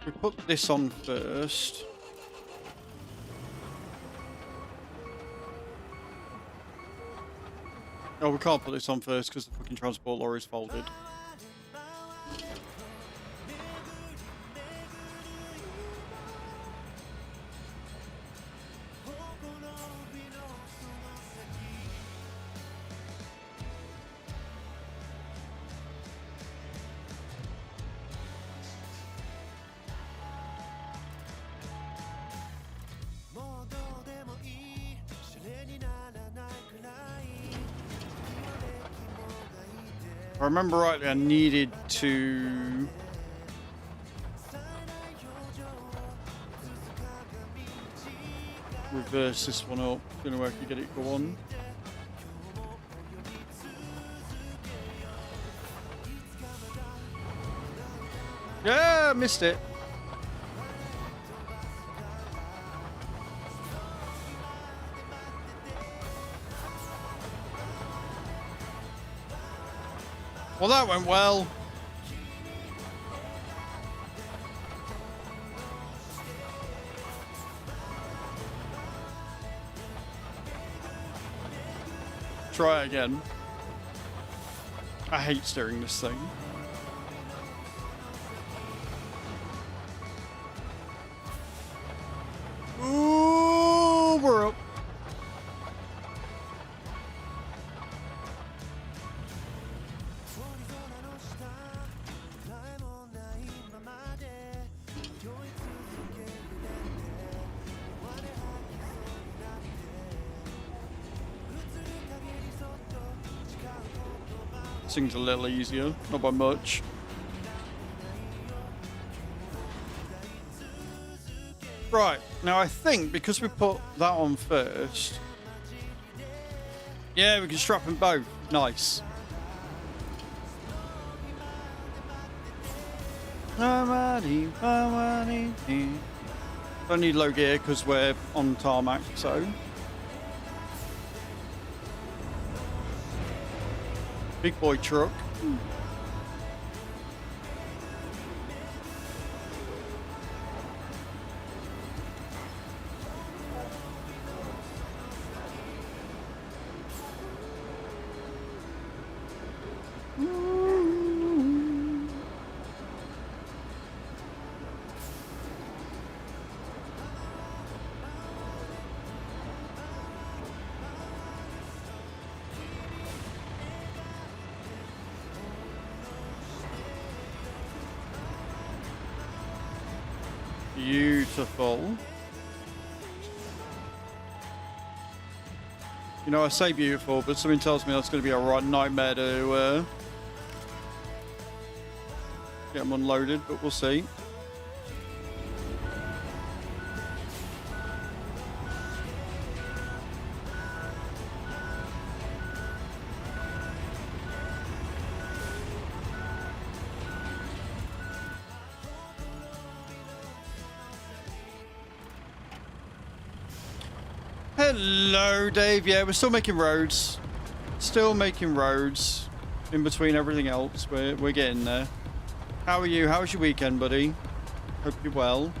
Speaker 1: We put this on first. Oh, we can't put this on first because the fucking transport lorry's folded. If I remember rightly, I needed to reverse this one up. Don't know where I can get it go on. Yeah, missed it. Well, that went well. Try it again. I hate steering this thing. Ooh, we're up. This thing's a little easier, not by much. Right, now I think because we put that on first, yeah, we can strap them both. Nice. Don't need low gear because we're on tarmac, so. Big boy truck. Beautiful. You know, I say beautiful, but something tells me that's going to be a right nightmare to get them unloaded, but we'll see. Hello, Dave. Yeah, we're still making roads. Still making roads in between everything else. We're getting there. How are you? How was your weekend, buddy? Hope you're well.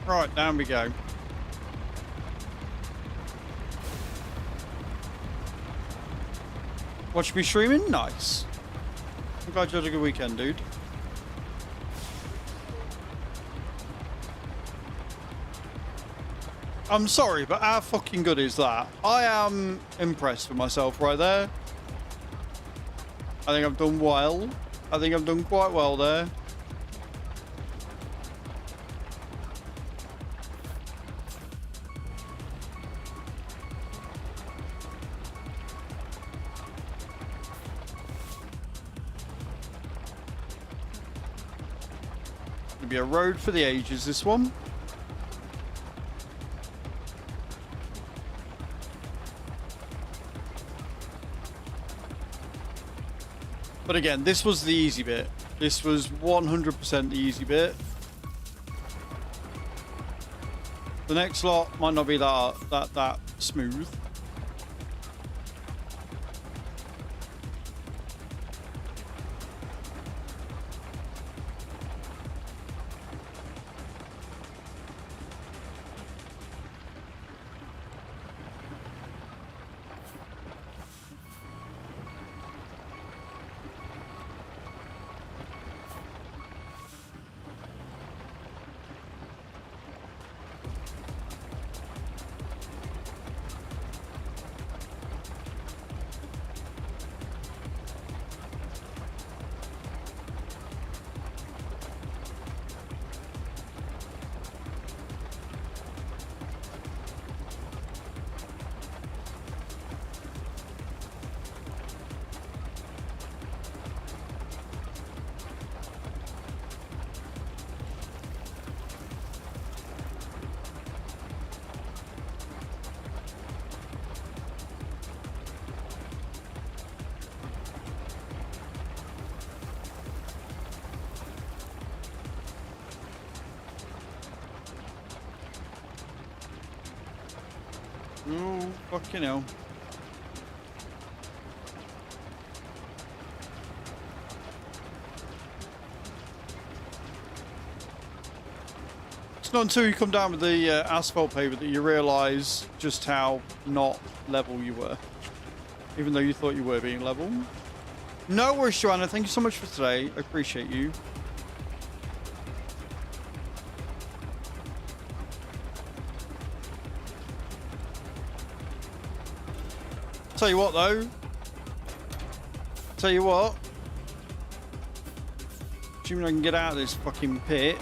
Speaker 1: Right, down we go. Watch me streaming? Nice. I'm glad you had a good weekend, dude. I'm sorry, but how fucking good is that? I am impressed with myself right there. I think I've done well. I think I've done quite well there. Be a road for the ages, this one. But again, this was the easy bit. This was 100% the easy bit. The next lot might not be that smooth. Oh, fucking hell. It's not until you come down with the asphalt paver that you realise just how not level you were. Even though you thought you were being level. No worries, Joanna. Thank you so much for today. I appreciate you. Tell you what, though. Tell you what. Assuming I can get out of this fucking pit.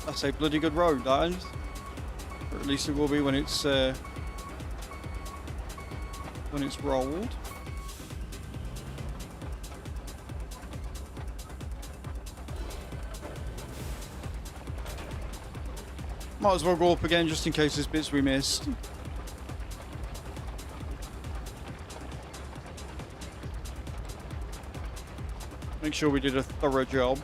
Speaker 1: That's a bloody good road, that is. Or at least it will be when it's when it's rolled. Might as well go up again just in case there's bits we missed. Make sure we did a thorough job.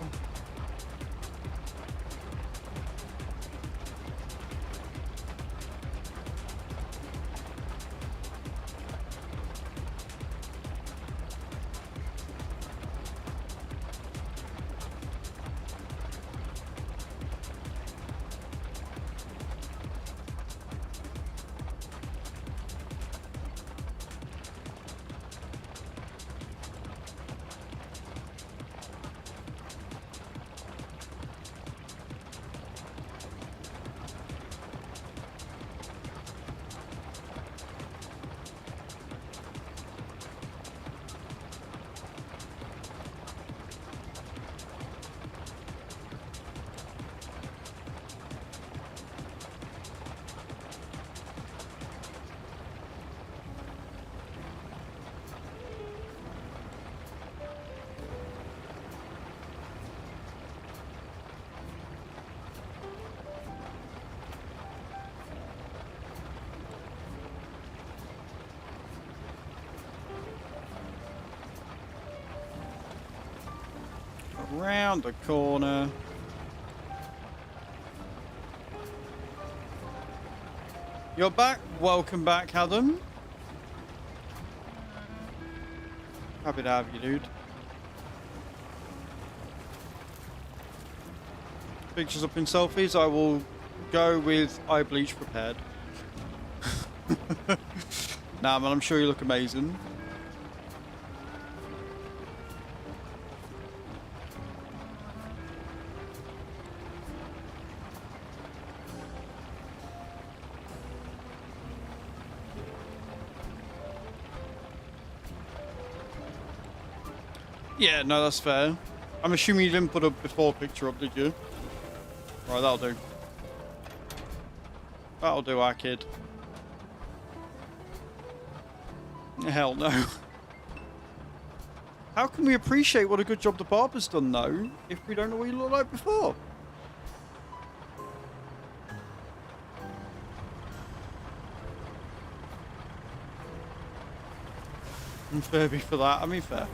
Speaker 1: Around the corner. You're back. Welcome back, Adam. Happy to have you, dude. Pictures up in selfies. I will go with eye bleach prepared. Nah, man, I'm sure you look amazing. Yeah, no, that's fair. I'm assuming you didn't put a before picture up, did you? Right, that'll do. That'll do, our kid. Hell no. How can we appreciate what a good job the barber's done, though, if we don't know what you look like before? And Furby for that. I mean, fair.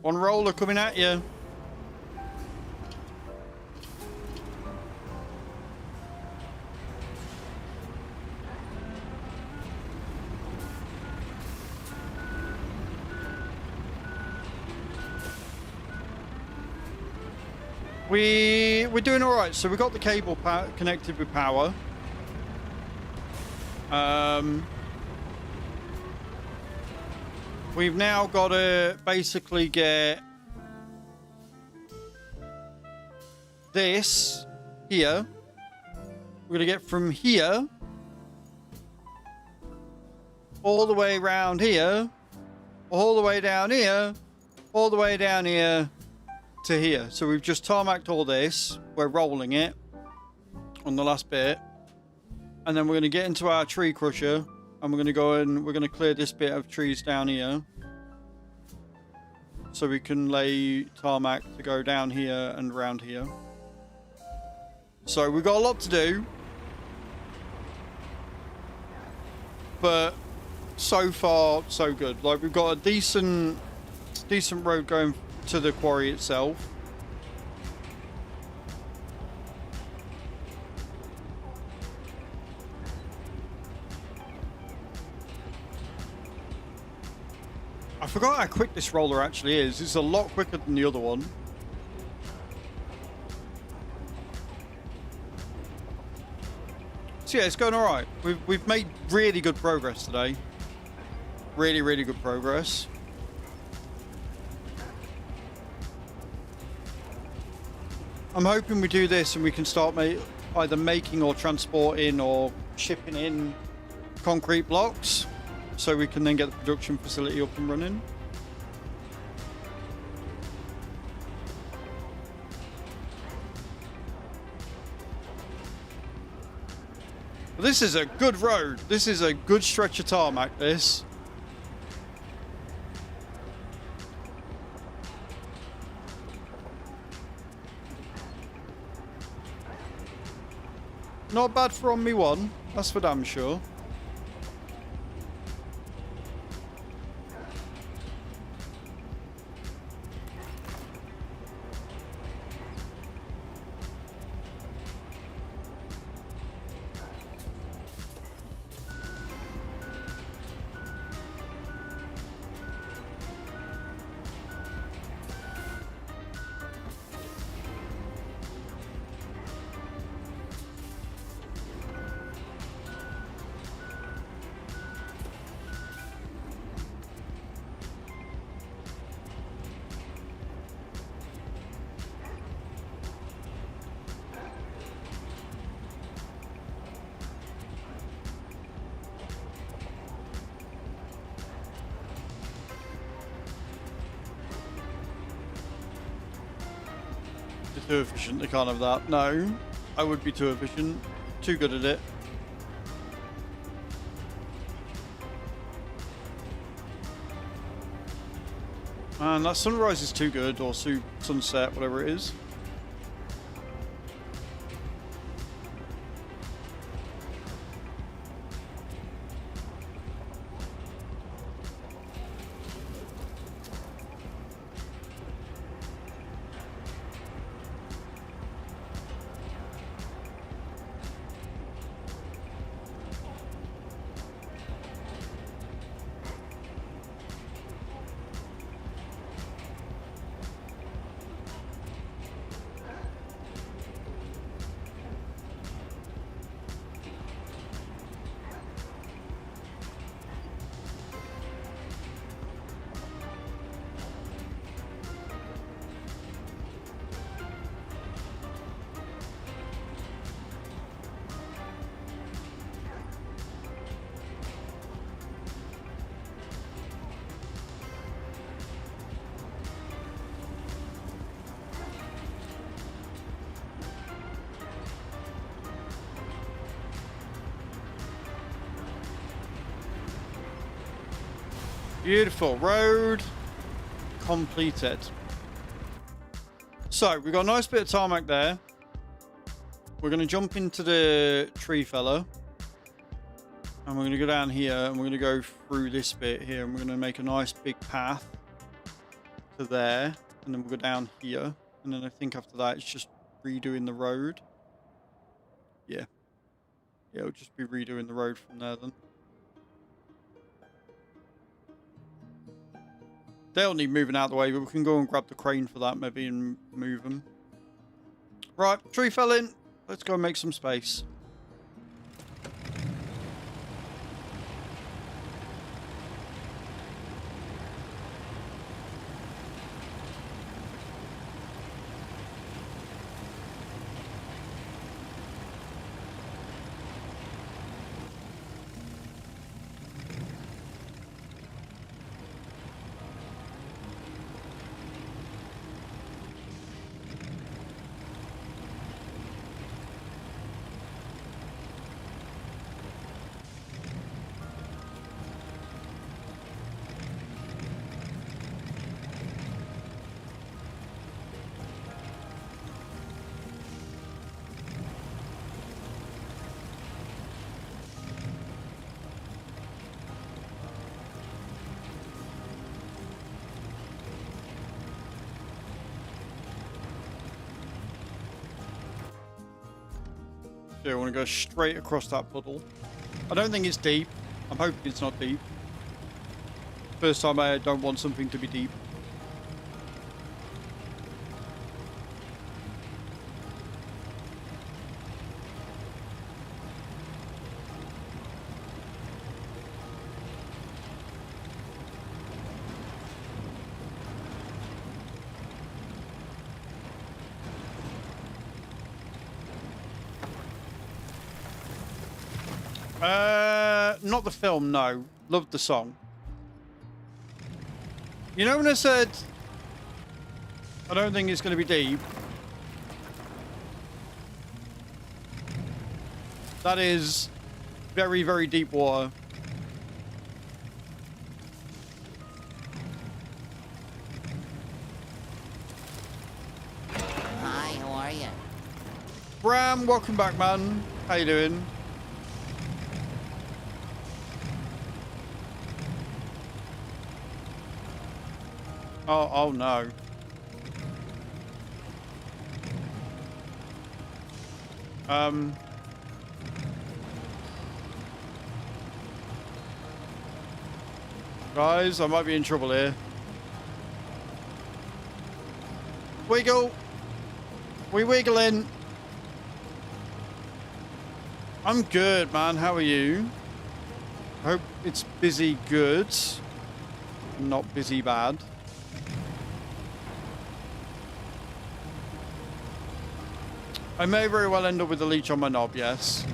Speaker 1: One roller coming at you. We're doing all right. So we got the cable connected with power. We've now got to basically get this here. We're going to get from here all the way around here, all the way down here, all the way down here to here. So we've just tarmacked all this. We're rolling it on the last bit. And then we're going to get into our tree crusher. And we're going to go and we're going to clear this bit of trees down here. So we can lay tarmac to go down here and around here. So we've got a lot to do. But so far, so good. Like, we've got a decent road going to the quarry itself. I forgot how quick this roller actually is. It's a lot quicker than the other one. So yeah, it's going all right. We've made really good progress today. Really, really good progress. I'm hoping we do this and we can start either making or transporting or shipping in concrete blocks. so we can then get the production facility up and running. This is a good road. This is a good stretch of tarmac, this. Not bad for on me one, that's for damn sure. Too efficient, they can't have that. No, I would be too efficient. Too good at it. And that sunrise is too good, or sunset, whatever it is. Beautiful road completed. So we've got a nice bit of tarmac there. We're going to jump into the tree fella, and we're going to go down here, and we're going to go through this bit here, and we're going to make a nice big path to there, and then we'll go down here, and then I think after that it's just redoing the road. Yeah, it'll just be redoing the road from there then. They'll need moving out of the way, but we can go and grab the crane for that maybe and move them. Right, tree fell in. Let's go and make some space. Yeah, I want to go straight across that puddle. I don't think it's deep. I'm hoping it's not deep. First time I don't want something to be deep. Not the film, no. Loved the song. You know when I said I don't think it's going to be deep? That is very, very deep water.
Speaker 3: Hi, how are you?
Speaker 1: Bram, welcome back, man. How you doing? Oh no. Guys, I might be in trouble here. Wiggle. We wiggling. I'm good, man. How are you? Hope it's busy good. Not busy bad. I may very well end up with a leech on my knob, yes.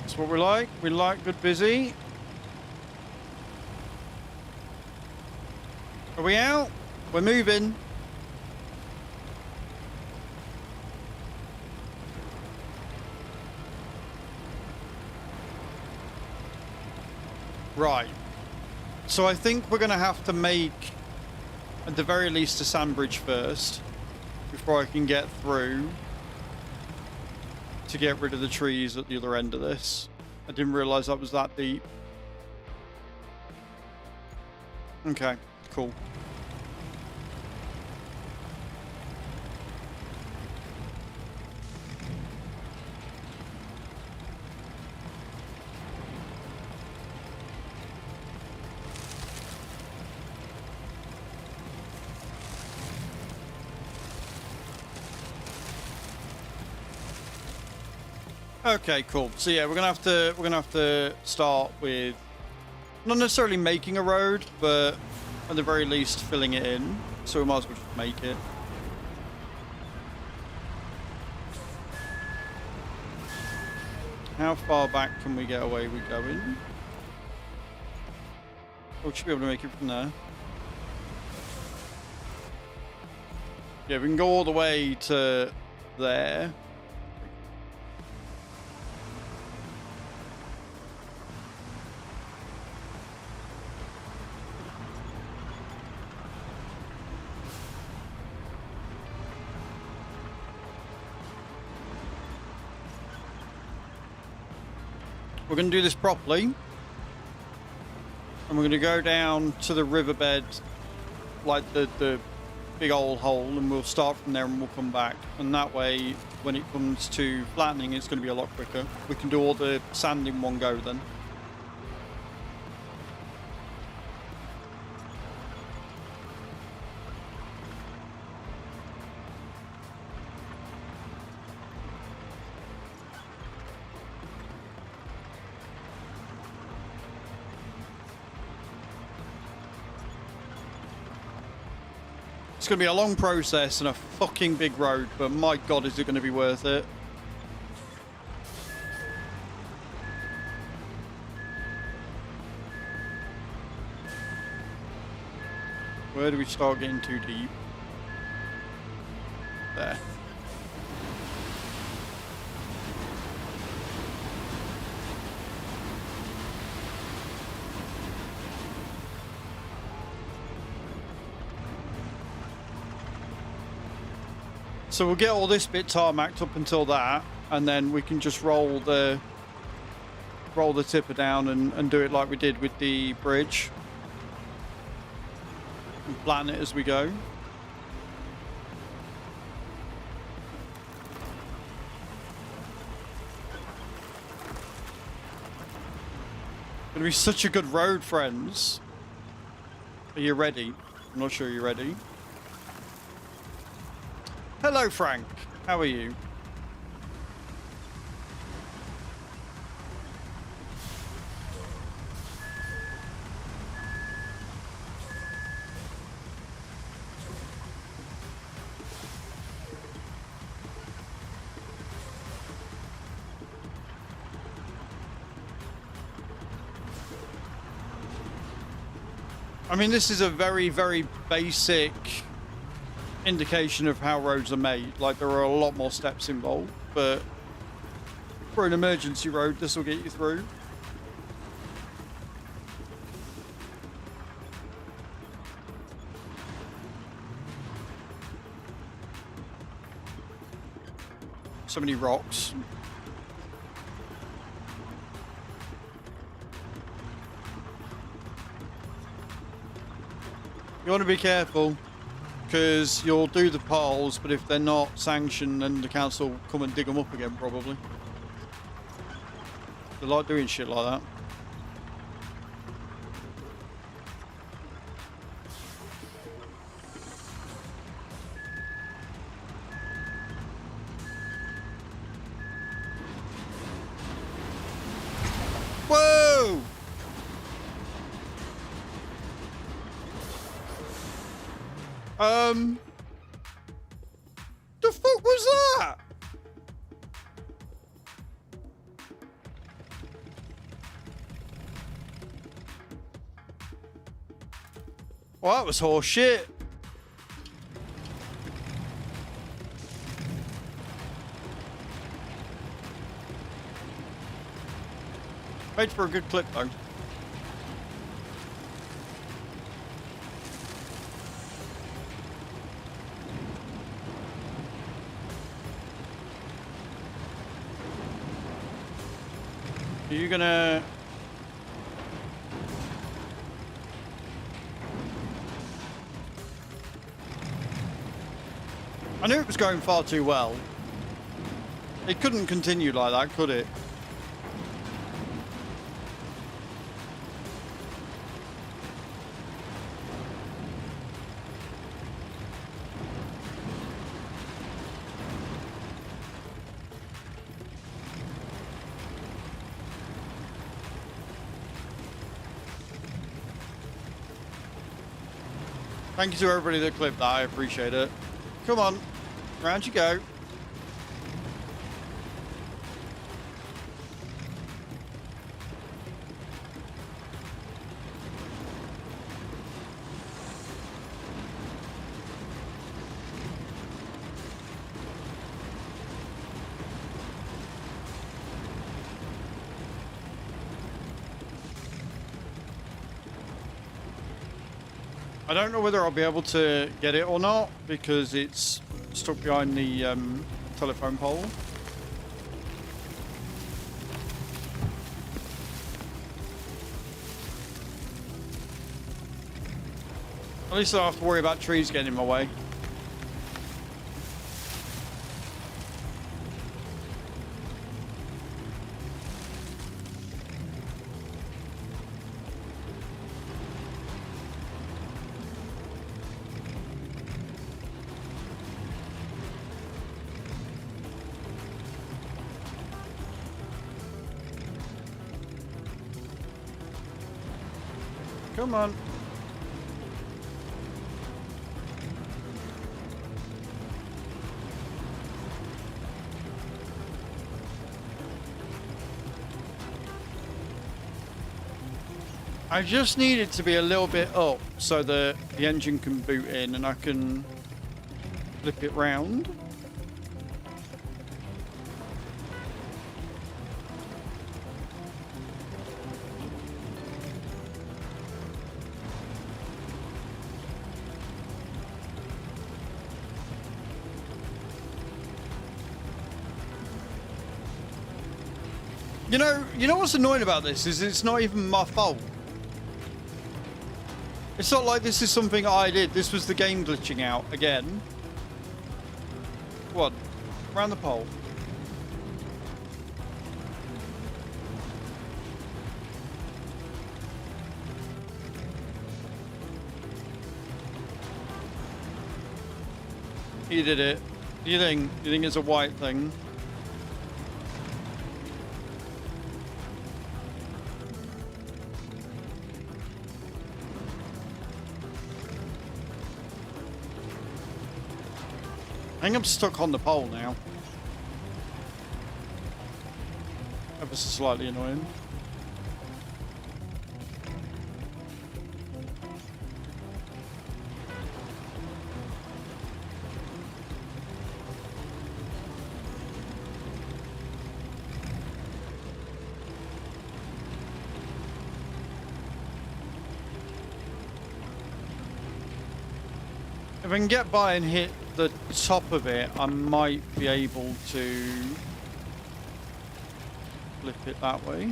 Speaker 1: That's what we like. We like good busy. Are we out? We're moving. Right. So I think we're going to have to make, at the very least, a sand bridge first before I can get through to get rid of the trees at the other end of this. I didn't realize that was that deep. Okay, cool. Okay, cool. So yeah, we're gonna have to start with not necessarily making a road, but at the very least filling it in. So we might as well just make it. How far back can we get away with going? Oh, we should be able to make it from there. Yeah, we can go all the way to there. We're going to do this properly, and we're going to go down to the riverbed, like the big old hole, and we'll start from there and we'll come back. And that way, when it comes to flattening, it's going to be a lot quicker. We can do all the sand in one go then. It's going to be a long process and a fucking big road, but my god, is it going to be worth it. Where do we start getting too deep? There. So we'll get all this bit tarmacked up until that, and then we can just roll the tipper down and do it like we did with the bridge. And plan it as we go. Gonna be such a good road, friends. Are you ready? I'm not sure you're ready. Hello, Frank. How are you? I mean, this is a very, very basic indication of how roads are made. Like, there are a lot more steps involved, but for an emergency road, this will get you through. So many rocks. You want to be careful, because you'll do the piles, but if they're not sanctioned, then the council will come and dig them up again, probably. They like doing shit like that. Whoa! The fuck was that? Well, that was horse shit. Made for a good clip though. Are you gonna... I knew it was going far too well. It couldn't continue like that, could it? Thank you to everybody that clipped that, I appreciate it. Come on, round you go. I don't know whether I'll be able to get it or not because it's stuck behind the telephone pole. At least I don't have to worry about trees getting in my way. Come on. I just need it to be a little bit up so that the engine can boot in and I can flip it round. You know what's annoying about this is it's not even my fault. It's not like this is something I did. This was the game glitching out again. What? Around the pole. You did it. You think it's a white thing? I think I'm stuck on the pole now. Ever so slightly annoying. If I can get by and hit the top of it, I might be able to flip it that way.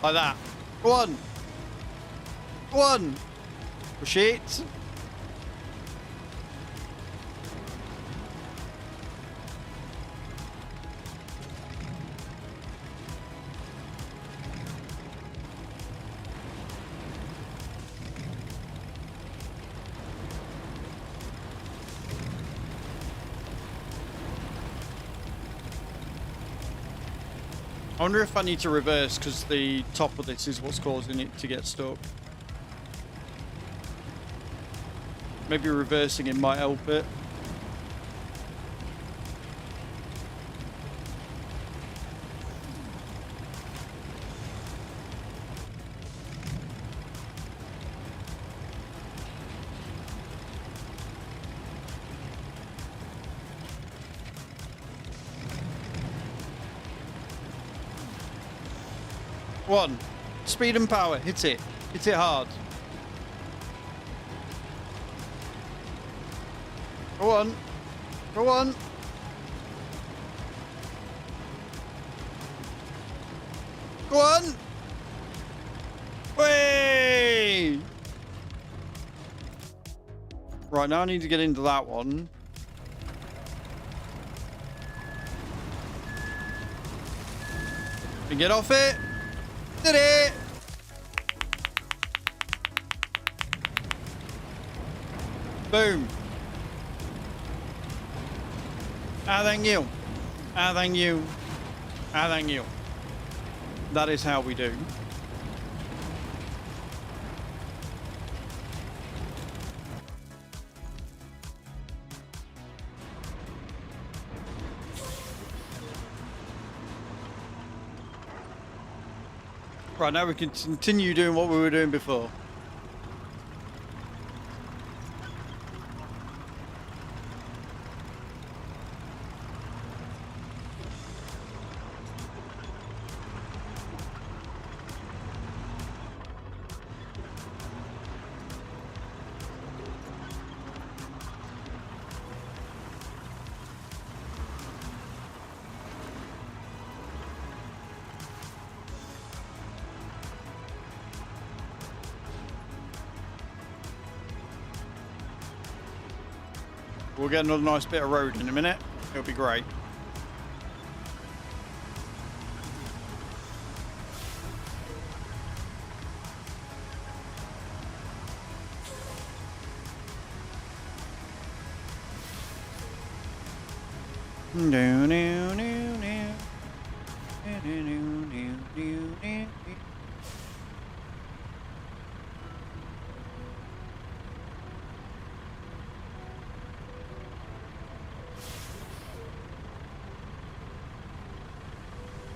Speaker 1: Like that. Go on. Go on. Push it. I wonder if I need to reverse because the top of this is what's causing it to get stuck. Maybe reversing it might help it. One. Speed and power. Hit it. Hit it hard. Go on. Go on. Go on. Way. Right, now I need to get into that one. And get off it. Did it. Boom. Ah, thank you. Ah, thank you. Ah, thank you. That is how we do. Right, now we can continue doing what we were doing before. We'll get another nice bit of road in a minute. It'll be great.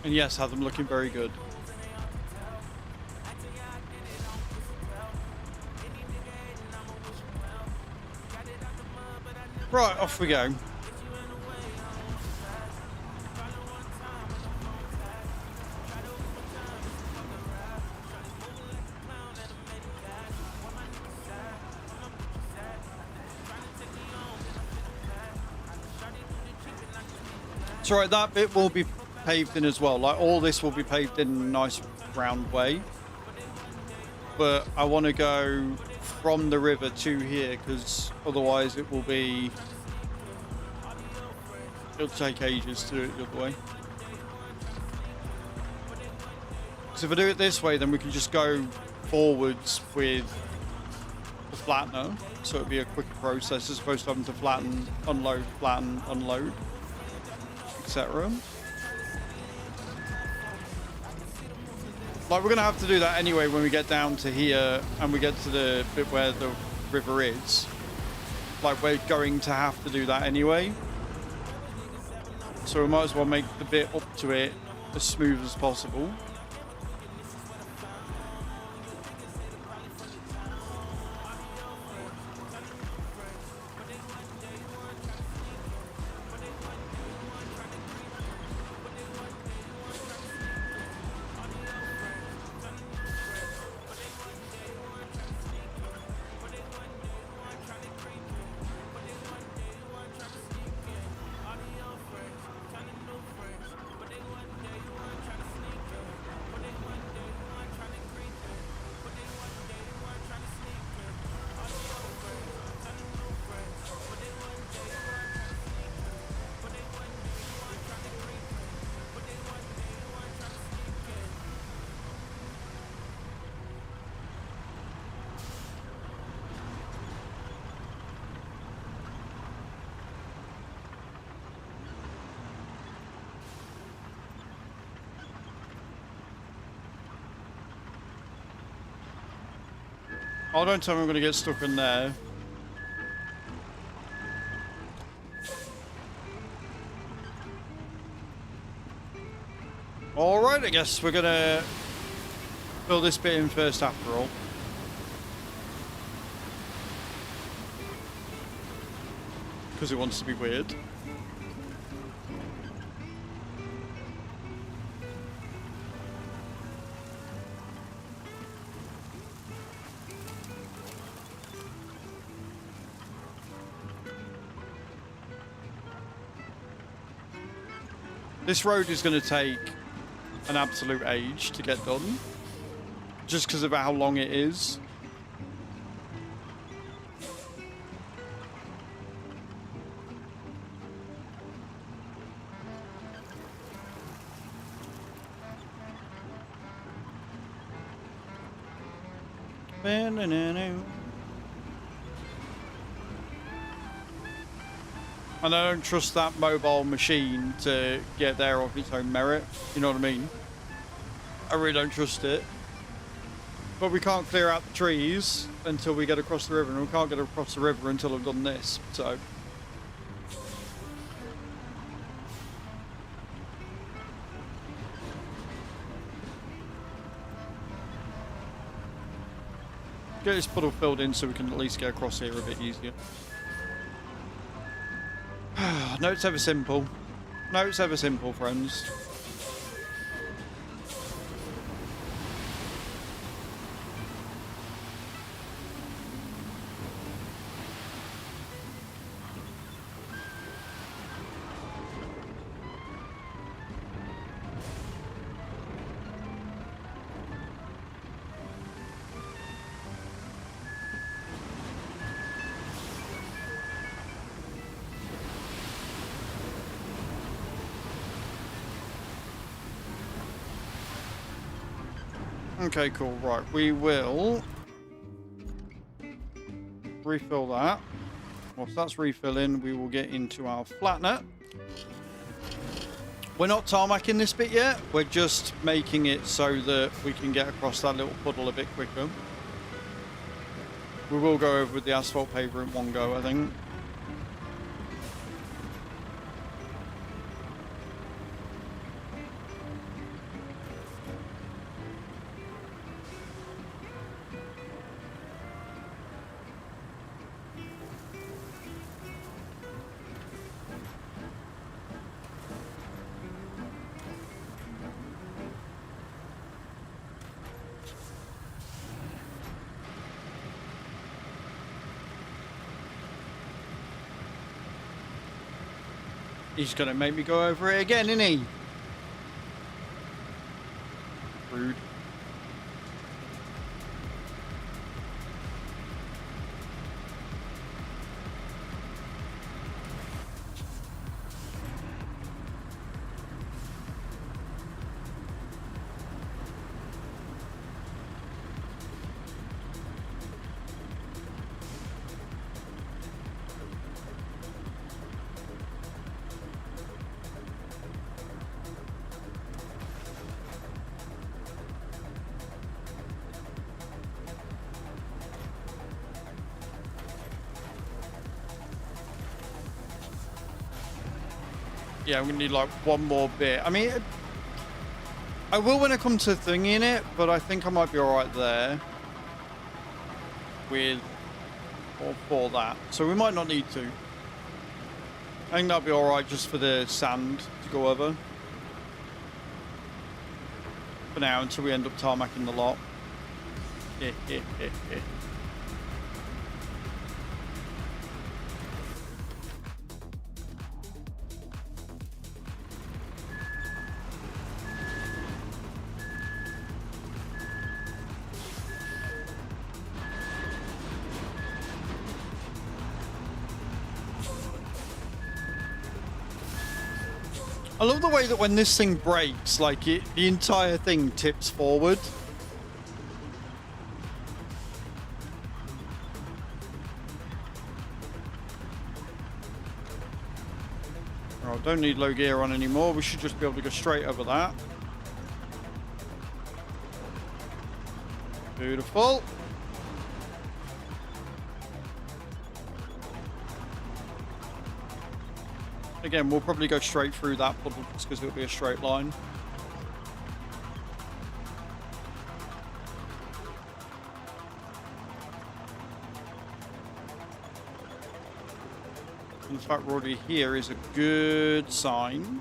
Speaker 1: And yes, have them looking very good. Right, off we go. So right, that bit will be paved in as well. Like all this will be paved in a nice round way. But I want to go from the river to here because otherwise it'll take ages to do it the other way. So if I do it this way, then we can just go forwards with the flattener. So it'll be a quicker process as opposed to having to flatten, unload, etc. Like we're gonna have to do that anyway when we get down to here and we get to the bit where the river is. Like we're going to have to do that anyway. So we might as well make the bit up to it as smooth as possible. Oh, don't tell me I'm going to get stuck in there. Alright, I guess we're going to fill this bit in first after all. Because it wants to be weird. This road is going to take an absolute age to get done. Just because of how long it is. And I don't trust that mobile machine to get there of its own merit. You know what I mean? I really don't trust it. But we can't clear out the trees until we get across the river, and we can't get across the river until I've done this, so... Get this puddle filled in so we can at least get across here a bit easier. No, it's ever simple. No, it's ever simple, friends. Okay, cool. Right, we will refill that. Whilst that's refilling, we will get into our flattener. We're not tarmacking this bit yet. We're just making it so that we can get across that little puddle a bit quicker. We will go over with the asphalt paver in one go, I think. He's gonna make me go over it again, isn't he? Rude. Yeah, I'm gonna need like one more bit. I mean, I will when I come to thinking it, but I think I might be alright there with or for that. So we might not need to. I think that'll be alright just for the sand to go over. For now, until we end up tarmacking the lot. I love the way that when this thing breaks, like the entire thing tips forward. Oh, don't need low gear on anymore. We should just be able to go straight over that. Beautiful. Again, we'll probably go straight through that puddle just because it'll be a straight line. And the fact we're already here is a good sign.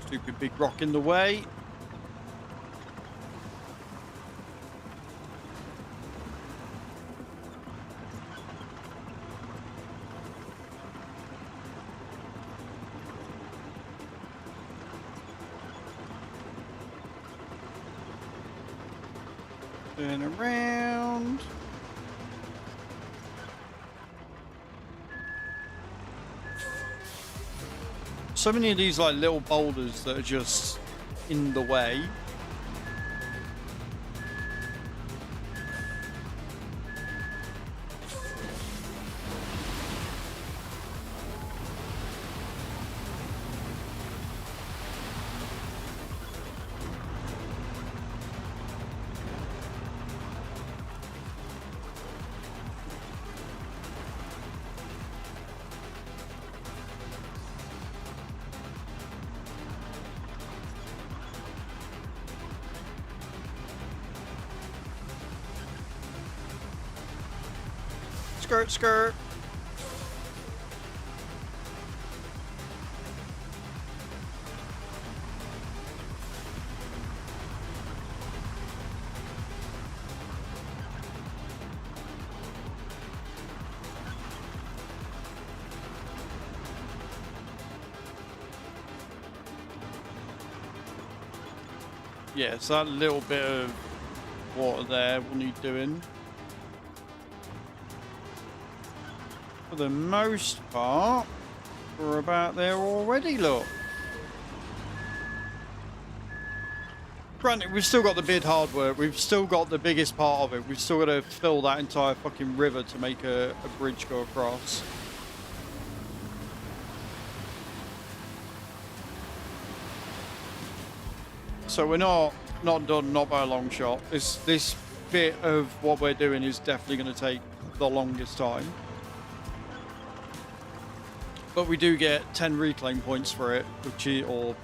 Speaker 1: Stupid big rock in the way. Turn around. So many of these like little boulders that are just in the way. Skirt, skirt. Yeah, so that little bit of water there will need doing. For the most part, we're about there already, look. Granted, we've still got the bid hard work. We've still got the biggest part of it. We've still got to fill that entire fucking river to make a bridge go across. So we're not done, not by a long shot. This bit of what we're doing is definitely going to take the longest time. But we do get 10 reclaim points for it, which is, or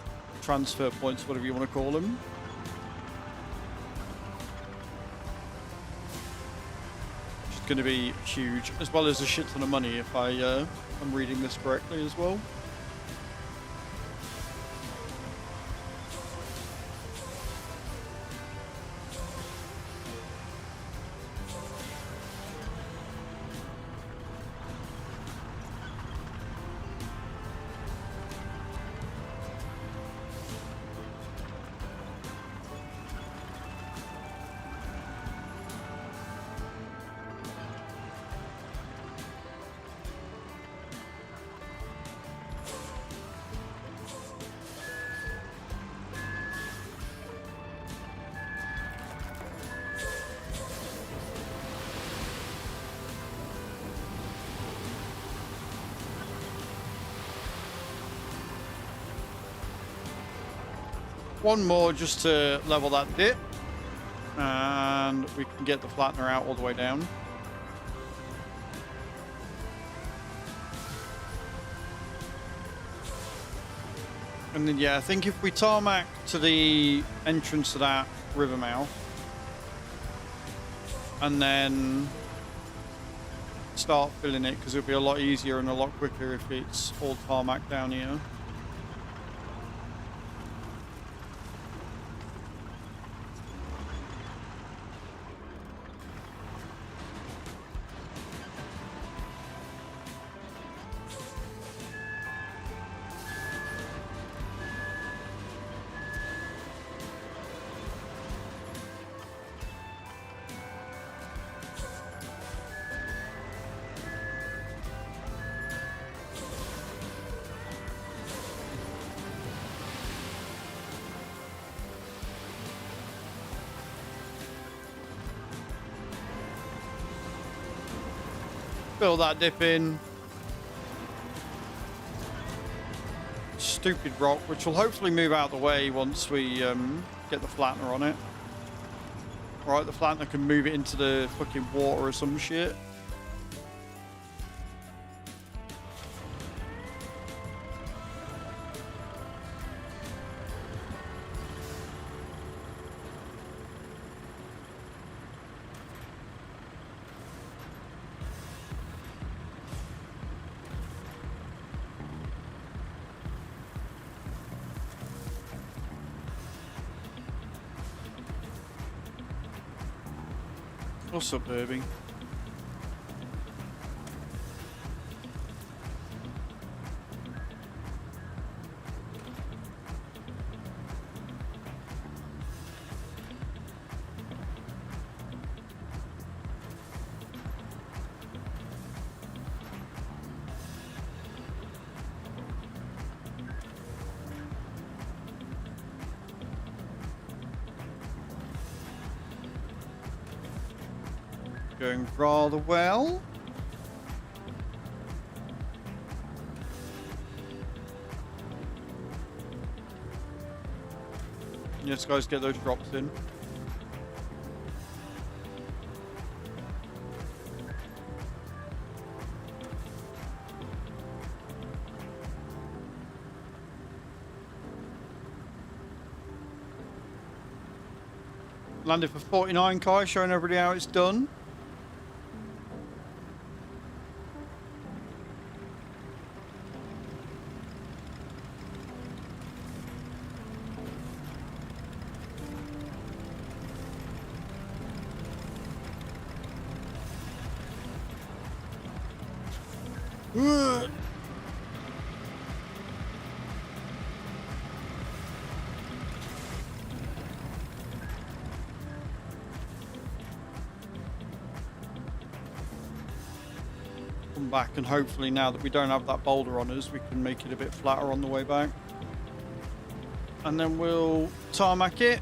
Speaker 1: transfer points, whatever you want to call them. Which is going to be huge, as well as a shit ton of money if I'm reading this correctly as well. One more just to level that dip, and we can get the flattener out all the way down. And then, yeah, I think if we tarmac to the entrance to that river mouth, and then start filling it, because it'll be a lot easier and a lot quicker if it's all tarmac down here. Fill that dip in. Stupid rock, which will hopefully move out of the way once we get the flattener on it. Right, the flattener can move it into the fucking water or some shit. What's up, Derby? Going rather well. Yes, guys, get those drops in. Landed for 49, Kai, showing everybody how it's done. Come back, and hopefully now that we don't have that boulder on us, we can make it a bit flatter on the way back. And then we'll tarmac it.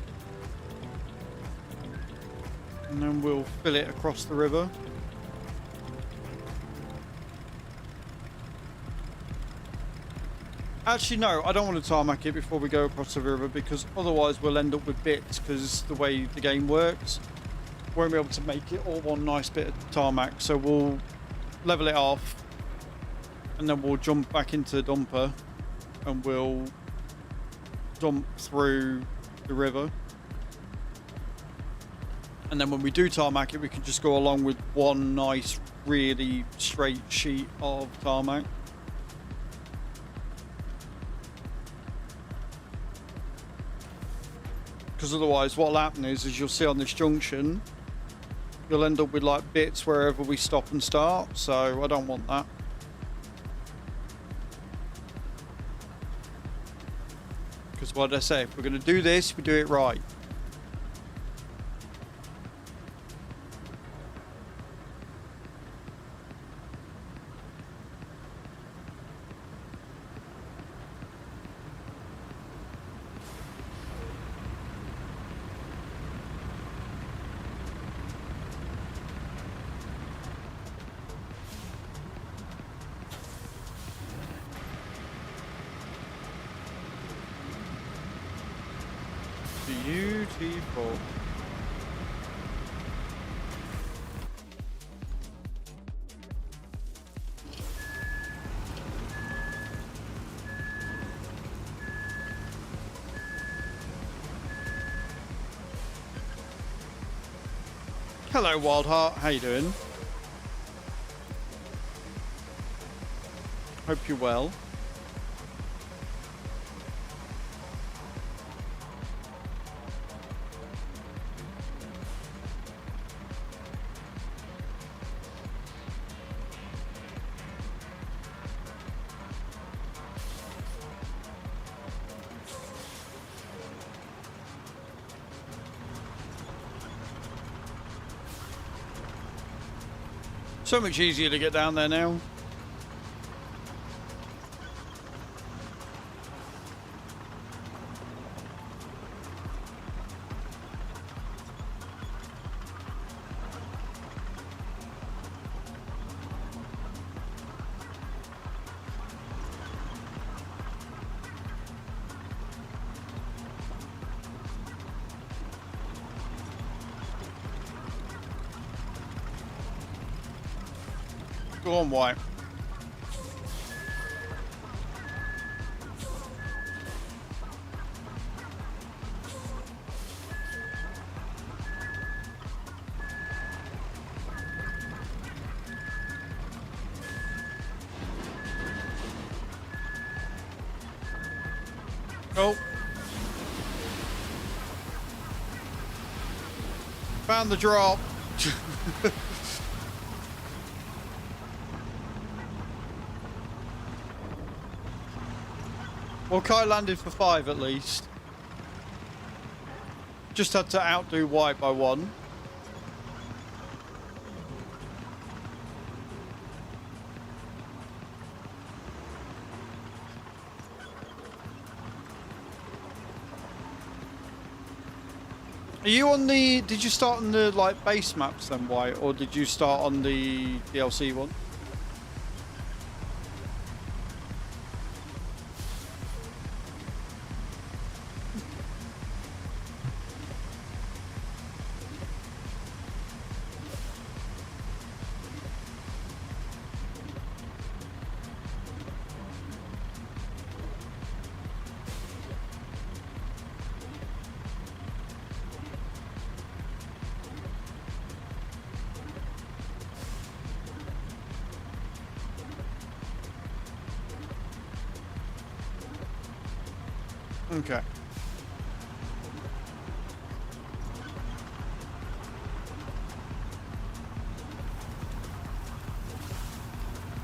Speaker 1: And then we'll fill it across the river. Actually, no, I don't want to tarmac it before we go across the river, because otherwise we'll end up with bits, because the way the game works, we won't be able to make it all one nice bit of tarmac. So we'll level it off, and then we'll jump back into the dumper, and we'll dump through the river. And then when we do tarmac it, we can just go along with one nice, really straight sheet of tarmac. Because otherwise what will happen is you'll see on this junction, you'll end up with like bits wherever we stop and start, so I don't want that. Because what I say, if we're going to do this, we do it right. Beautiful. Hello, Wildheart. How you doing? Hope you're well. So much easier to get down there now. Go on, White. Oh. Found the drop. Well, Kai landed for 5 at least. Just had to outdo White by 1. Are you on the... Did you start on the, like, base maps then, White? Or did you start on the DLC one? Okay.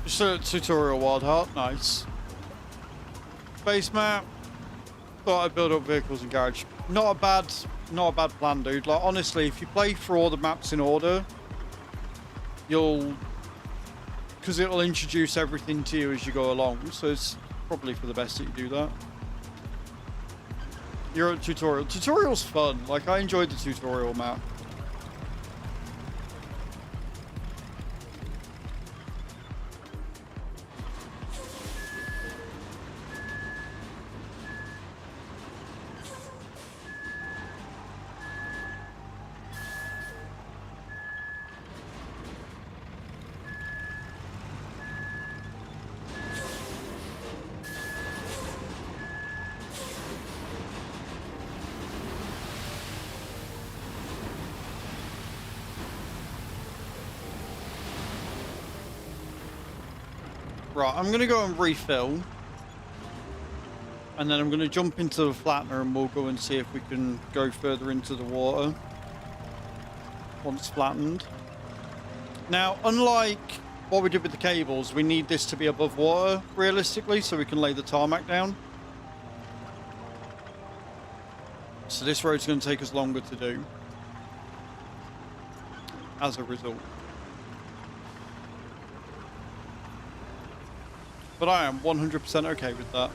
Speaker 1: Just a tutorial, Wild Heart. Nice. Base map. Thought I'd build up vehicles in garage. Not a bad plan, dude. Like, honestly, if you play through all the maps in order, you'll... Because it'll introduce everything to you as you go along. So it's probably for the best that you do that. You're at tutorial. Tutorial's fun. Like, I enjoyed the tutorial map. Right, I'm going to go and refill. And then I'm going to jump into the flattener and we'll go and see if we can go further into the water. Once flattened. Now, unlike what we did with the cables, we need this to be above water, realistically, so we can lay the tarmac down. So this road's going to take us longer to do. As a result. But I am 100% okay with that.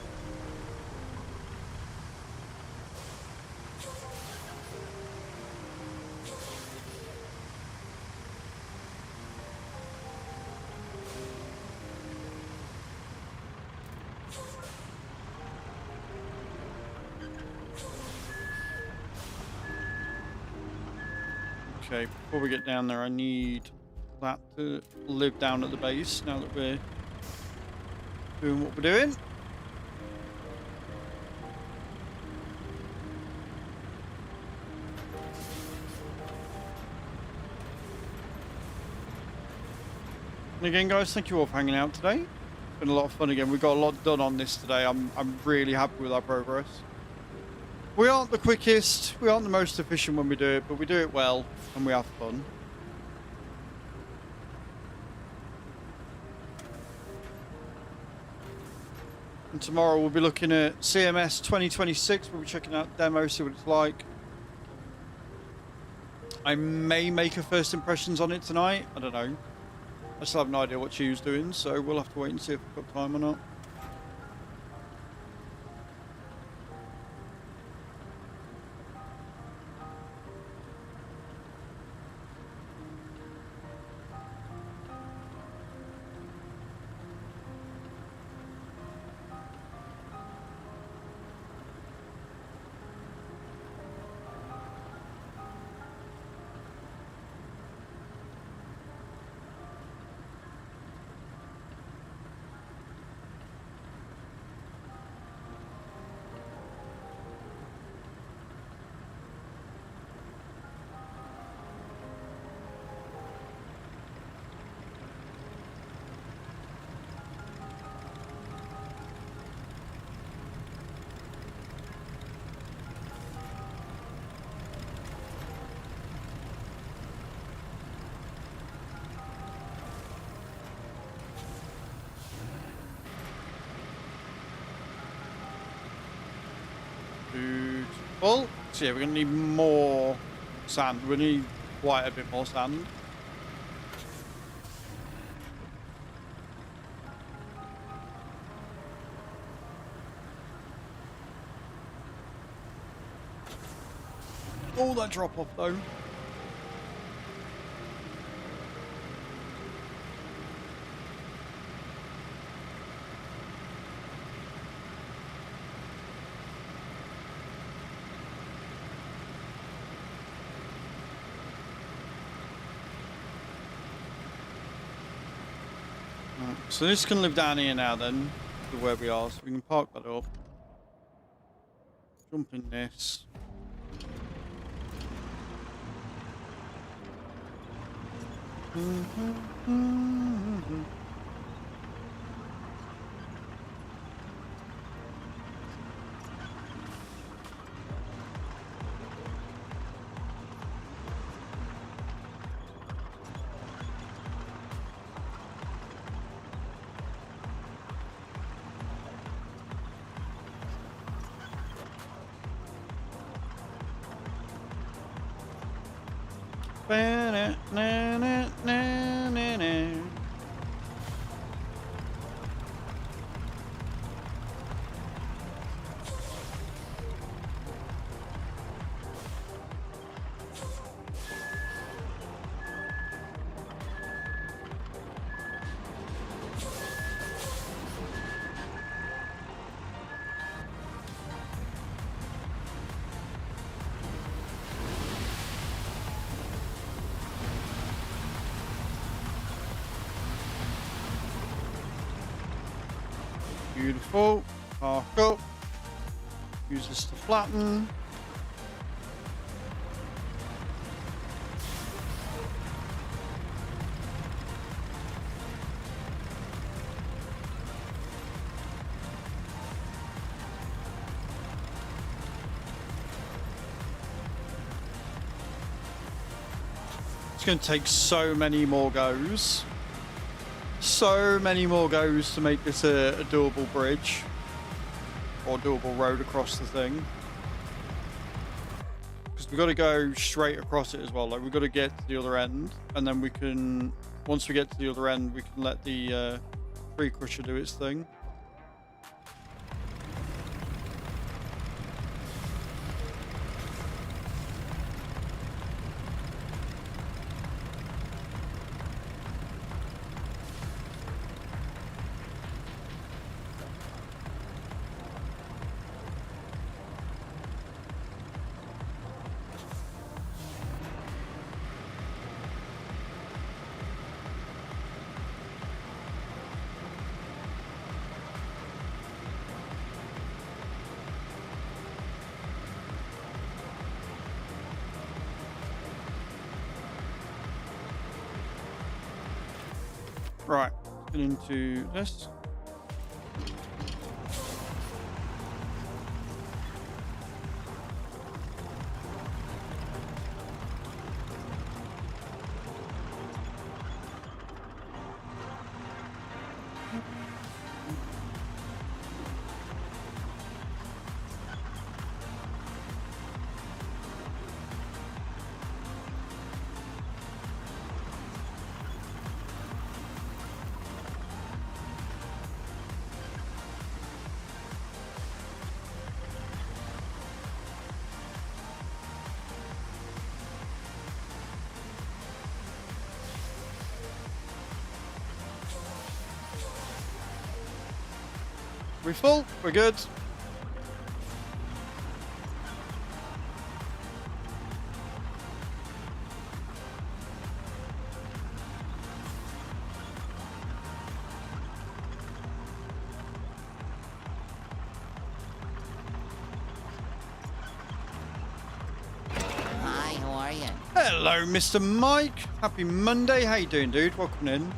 Speaker 1: Okay, before we get down there, I need that to live down at the base now that we're doing what we're doing. And again, guys, thank you all for hanging out today. It's been a lot of fun again. We got a lot done on this today. I'm really happy with our progress. We aren't the quickest, we aren't the most efficient when we do it, but we do it well and we have fun. And tomorrow we'll be looking at CMS 2026. We'll be checking out the demo, see what it's like. I may make a first impressions on it tonight. I don't know. I still have no idea what Chu's doing, so we'll have to wait and see if we've got time or not. Well, so yeah, we're going to need more sand. We need quite a bit more sand. Oh, that drop off though. So this can live down here now then, to where we are, so we can park that up. Jump in this. Beautiful. Park up. Use this to flatten. It's going to take so many more goes. So many more goes to make this a doable bridge. Or doable road across the thing. Because we've got to go straight across it as well. Like, we've got to get to the other end. And then we can, once we get to the other end, we can let the tree crusher do its thing. Right, get into this. We full? We're good.
Speaker 3: Hi, how are you?
Speaker 1: Hello, Mr. Mike. Happy Monday. How you doing, dude? Welcome in.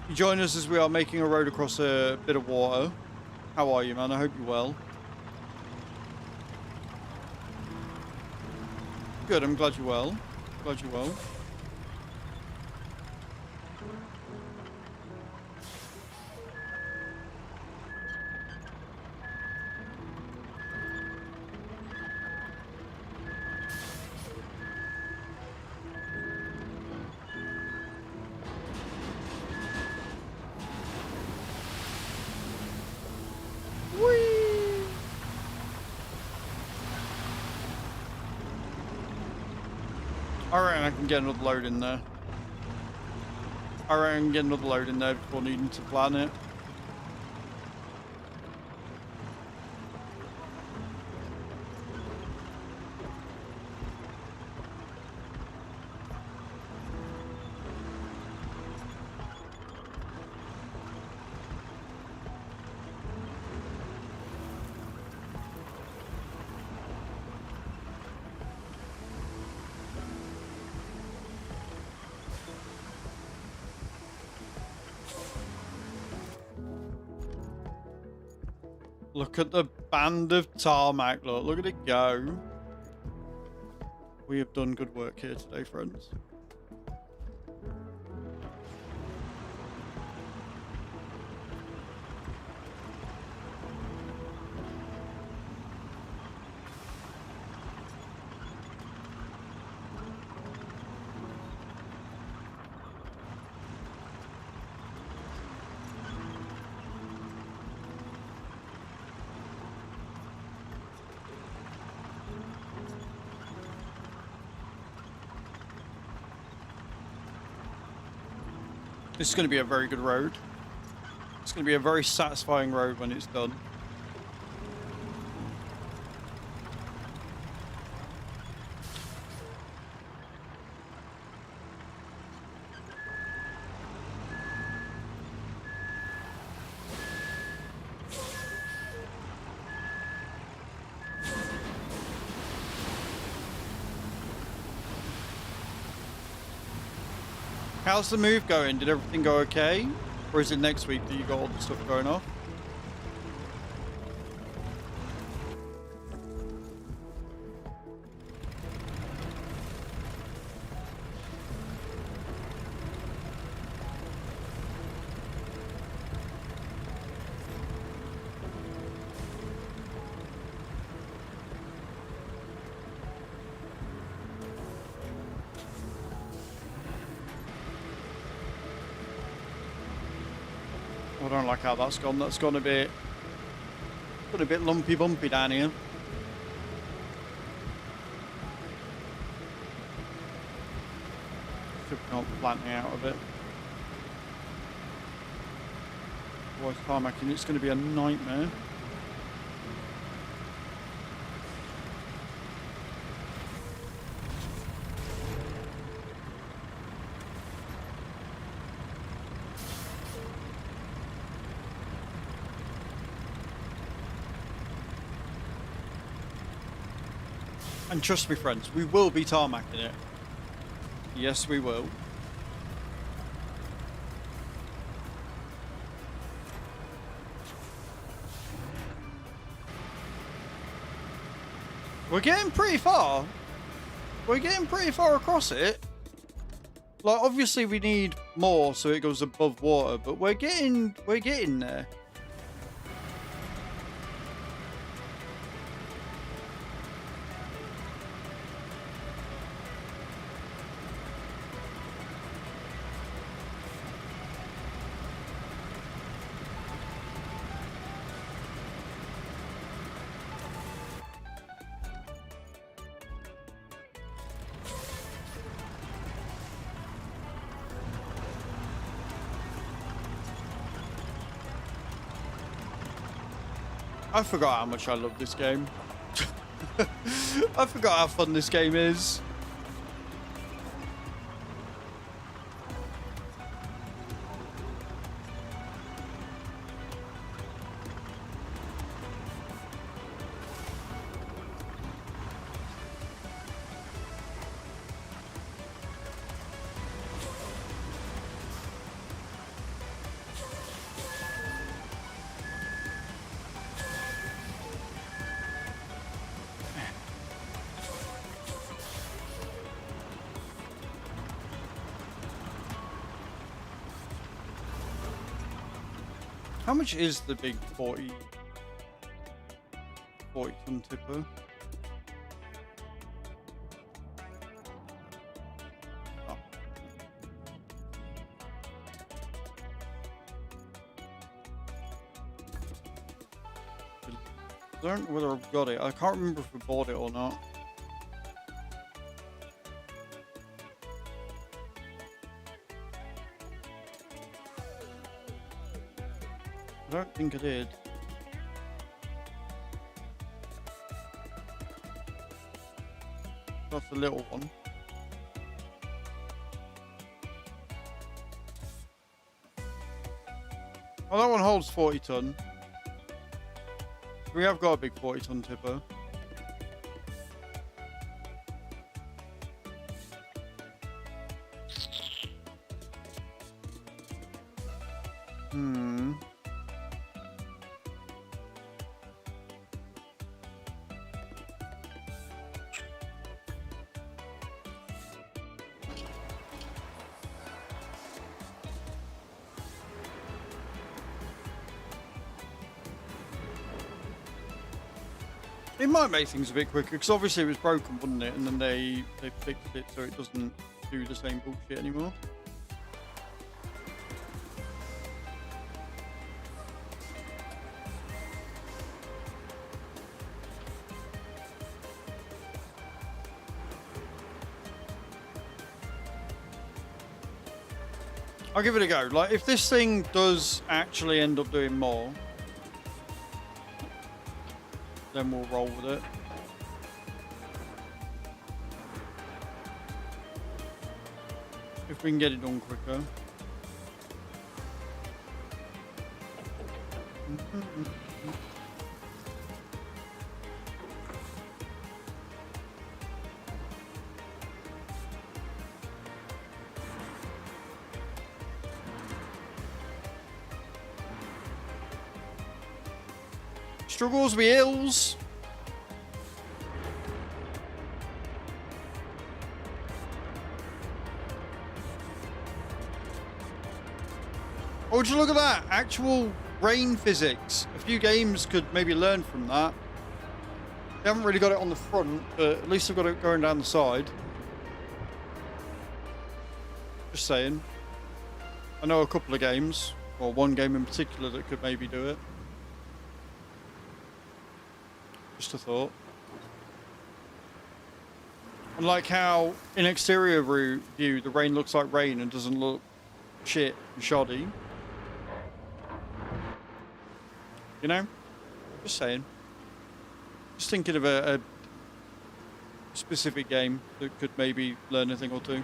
Speaker 1: You join us as we are making a road across a bit of water. How are you, man? I hope you're well. Good, I'm glad you're well. Glad you're well. I reckon I can get another load in there. I reckon I can get another load in there before needing to plan it. Look at the band of tarmac, look at it go. We have done good work here today, friends. This is going to be a very good road. It's going to be a very satisfying road when it's done. How's the move going? Did everything go okay? Or is it next week that you got all the stuff going off? I don't like how that's gone. That's gone a bit lumpy bumpy down here. Should we not plant me out of it? Otherwise, tarmacking, it's going to be a nightmare. And trust me, friends, we will be tarmacking it. Yes, we will. We're getting pretty far. We're getting pretty far across it. Like, obviously we need more so it goes above water, but we're getting there. I forgot how much I love this game. I forgot how fun this game is. How much is the big 40 ton tipper? Oh. I don't know whether I've got it. I can't remember if we bought it or not. I don't think I did. That's the little one. Oh, that one holds 40 ton. We have got a big 40 ton tipper. It might make things a bit quicker, because obviously it was broken, wouldn't it? And then they fixed it so it doesn't do the same bullshit anymore. I'll give it a go. Like, if this thing does actually end up doing more, then we'll roll with it. If we can get it done quicker. Struggles with ills. Oh, would you look at that? Actual rain physics. A few games could maybe learn from that. They haven't really got it on the front, but at least they've got it going down the side. Just saying. I know a couple of games, or one game in particular that could maybe do it. Just a thought. And like how in exterior view the rain looks like rain and doesn't look shit and shoddy. You know? Just saying. Just thinking of a specific game that could maybe learn a thing or two.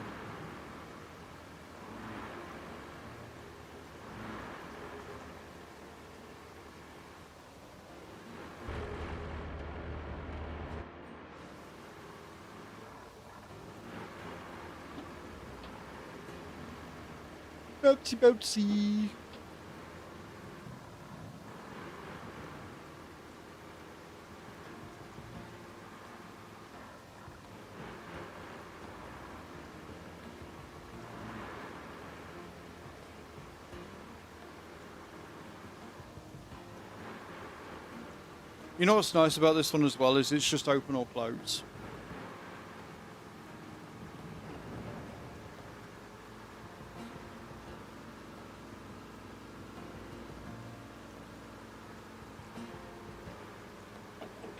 Speaker 1: Bouncy, bouncy. You know what's nice about this one as well is it's just open or close.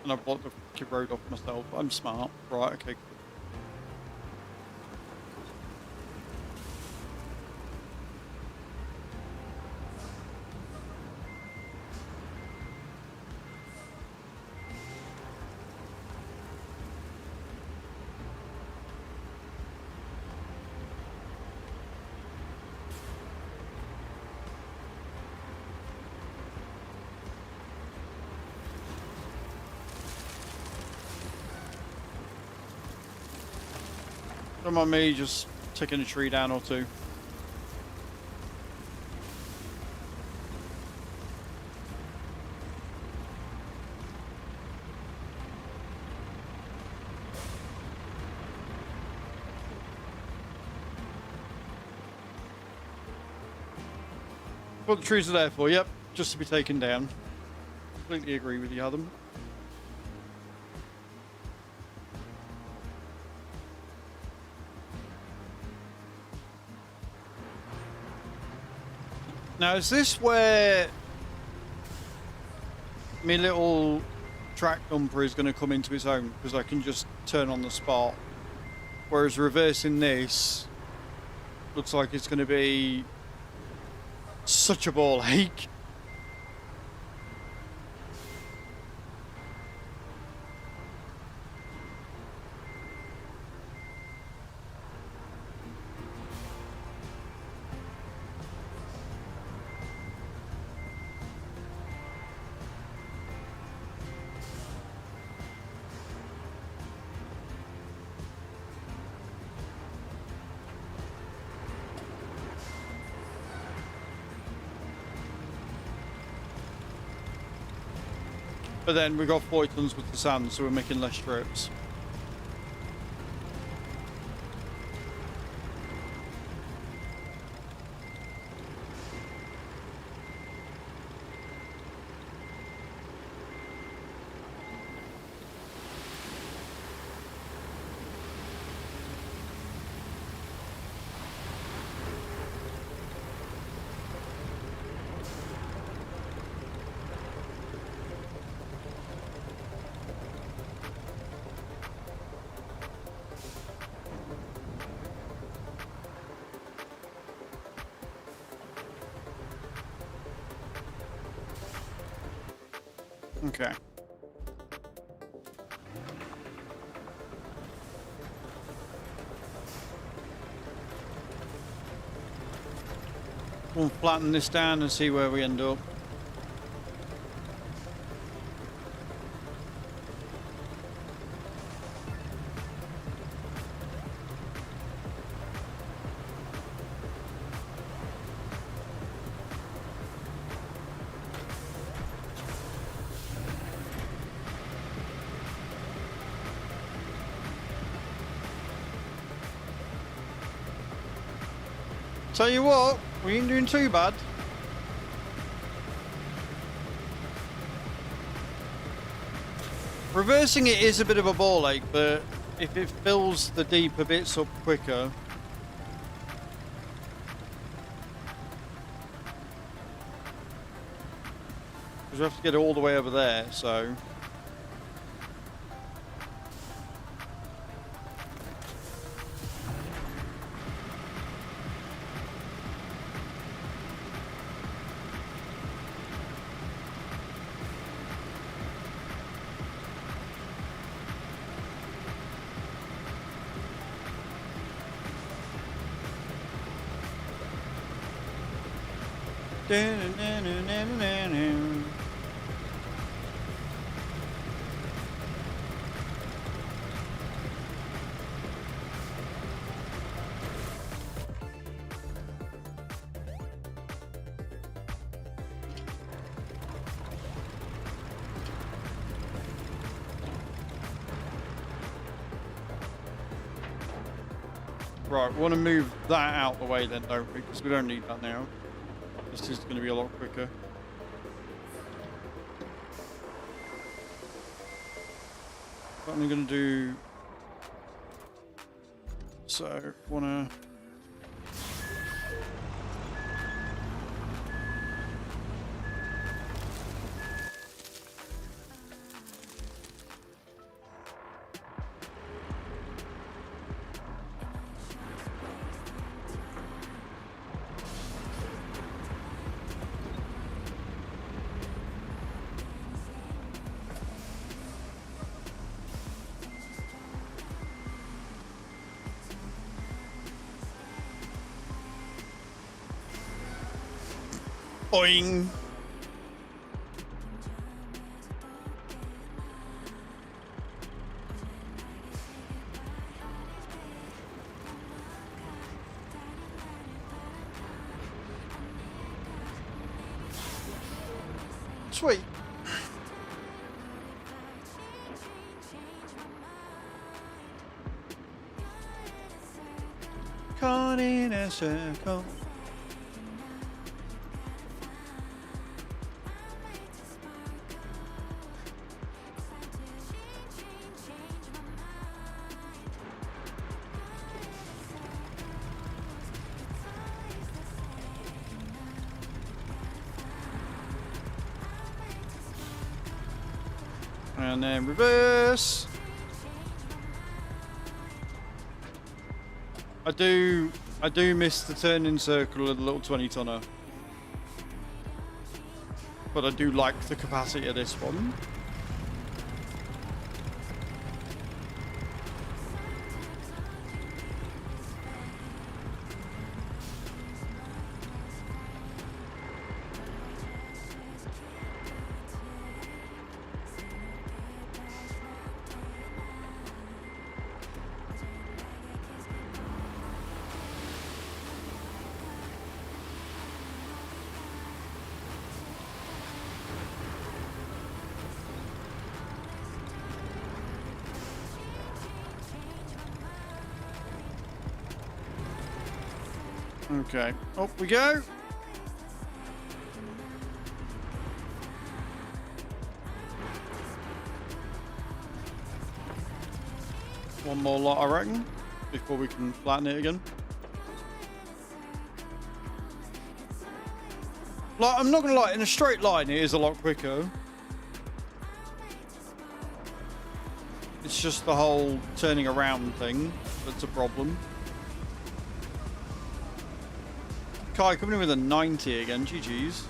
Speaker 1: And I've blocked the fucking road off myself. I'm smart. Right, okay. Don't mind me just taking a tree down or two. What the trees are there for, yep, just to be taken down. Completely agree with you, Adam. Now, is this where my little track dumper is going to come into its own? Because I can just turn on the spot. Whereas reversing this looks like it's going to be such a ball ache. But then we got 40 tons with the sand, so we're making less trips. Okay. We'll flatten this down and see where we end up. Tell you what, we ain't doing too bad. Reversing it is a bit of a ball ache, but if it fills the deeper bits up quicker. Because we have to get it all the way over there, so. Right, we want to move that out the way then, don't we? Because we don't need that now. This is going to be a lot quicker. What I'm going to do... So, want to... Boing! Sweet. Caught in a circle. And then reverse. I do miss the turning circle of the little 20-tonner. But I do like the capacity of this one. Okay, up we go. One more lot, I reckon, before we can flatten it again. Like, I'm not gonna lie, in a straight line it is a lot quicker. It's just the whole turning around thing that's a problem. Kai coming in with a 90 again, GG's.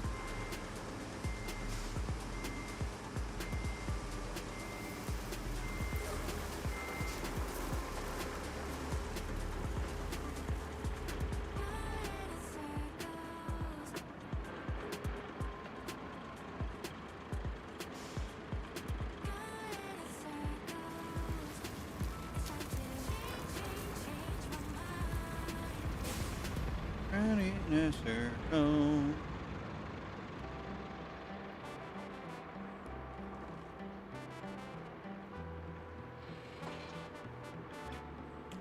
Speaker 1: In a circle.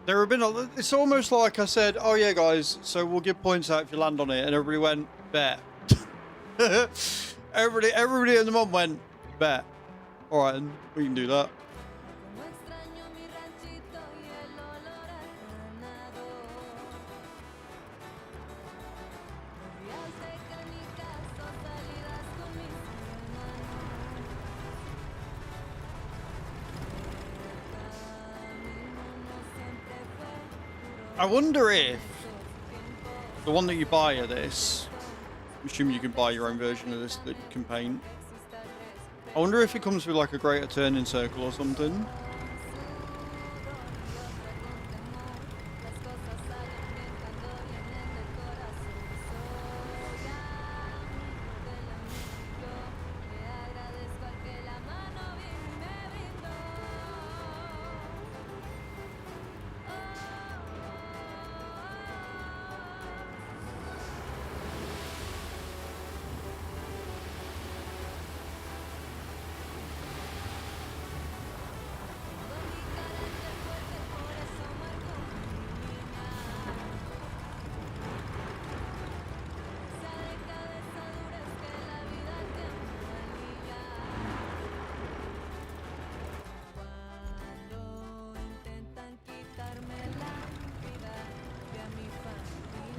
Speaker 1: There have been it's almost like I said, oh yeah guys, so we'll give points out if you land on it, and everybody went, bet. everybody in the mod went, bet. Alright, we can do that. I wonder if the one that you buy of this, I'm assuming you can buy your own version of this that you can paint. I wonder if it comes with like a greater turning circle or something.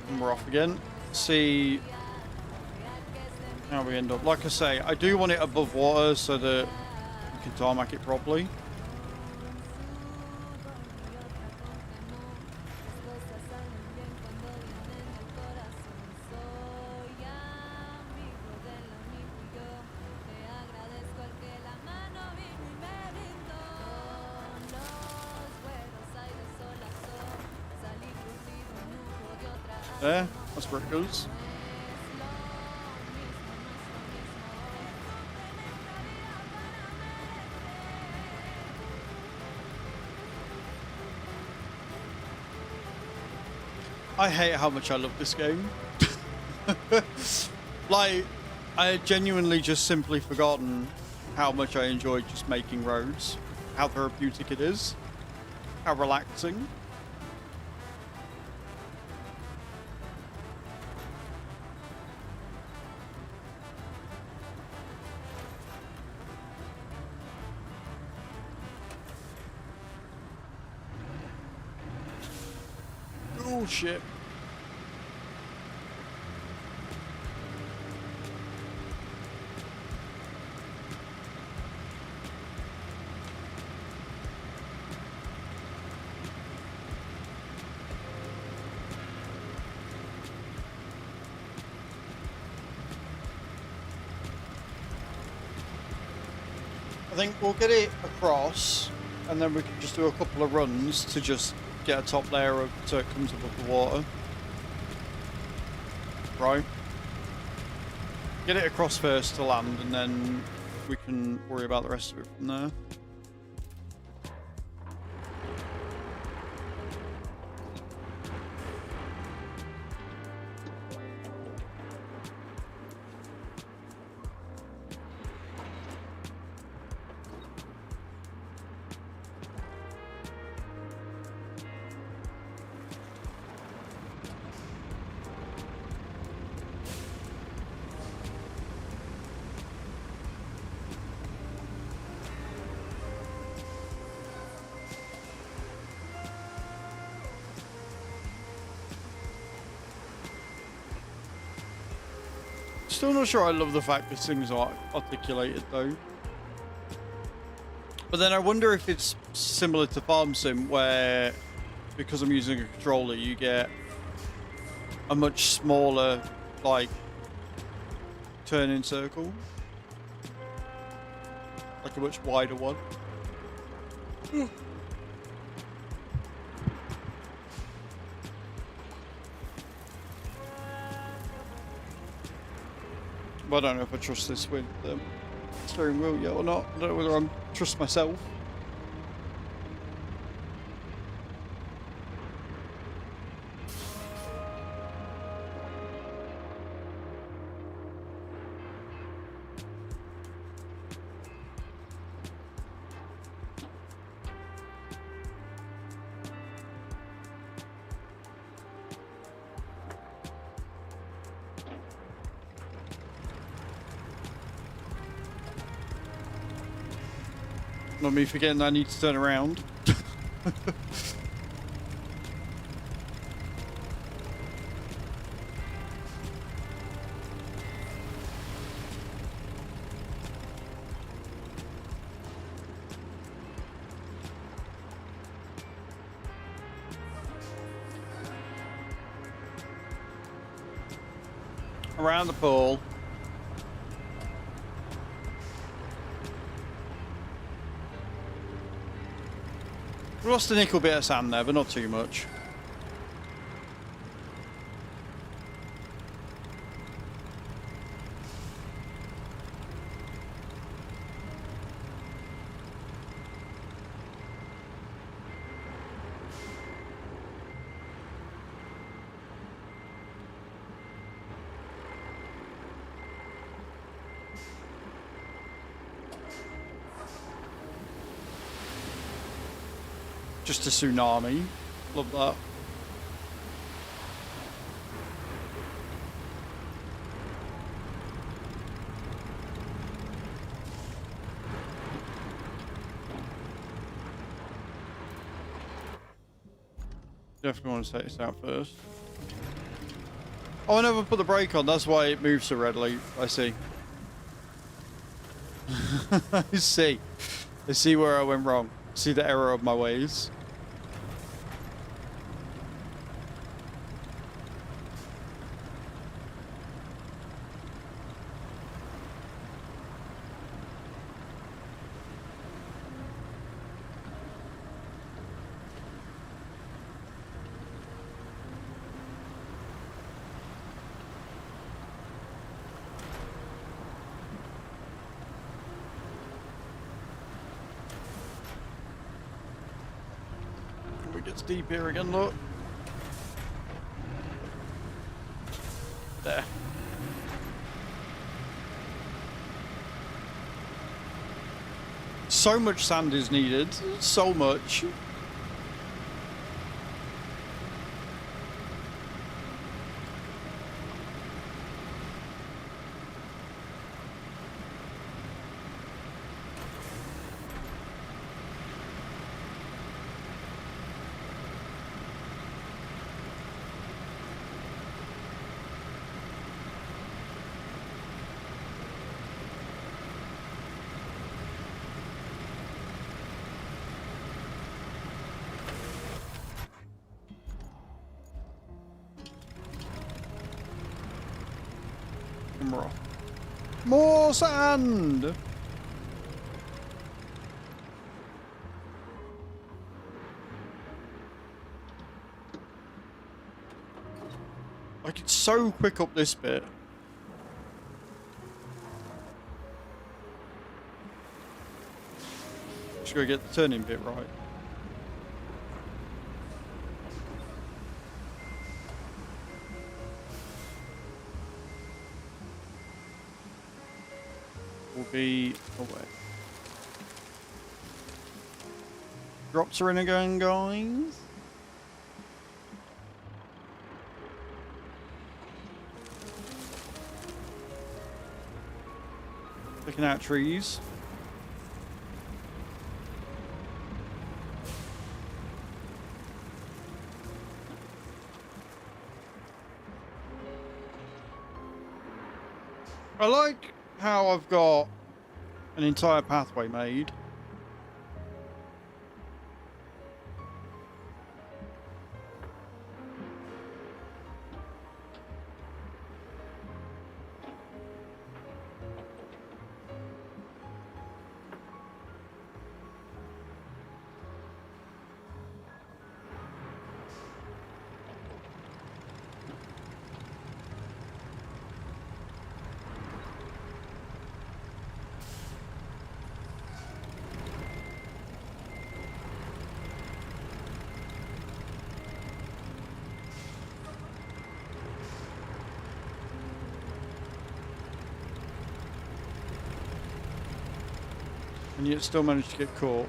Speaker 1: And we're off again. See how we end up. Like I say, I do want it above water so that we can tarmac it properly. There, that's where it goes. I hate how much I love this game. Like, I had genuinely just simply forgotten how much I enjoyed just making roads, how therapeutic it is, how relaxing. Oh shit. I think we'll get it across and then we can just do a couple of runs to just get a top layer of, so it comes above the water. Right. Get it across first to land and then we can worry about the rest of it from there. Still not sure I love the fact this thing's articulated though. But then I wonder if it's similar to Farm Sim where, because I'm using a controller, you get a much smaller, like, turning circle. Like a much wider one. But I don't know if I trust this with the steering wheel yet or not. I don't know whether I trust myself. Not me forgetting I need to turn around. Around the pool. We lost a nickel bit of sand there, but not too much. Just a tsunami. Love that. Definitely want to take this out first. Oh, I never put the brake on. That's why it moves so readily. I see. I see. I see where I went wrong. See the error of my ways. Gets deep here again, look. There. So much sand is needed. So much. More sand! Like, it's so quick up this bit. Just gotta get the turning bit right. Will be away. Drops are in again, guys. Looking out trees. I like how I've got an entire pathway made. And yet still managed to get caught.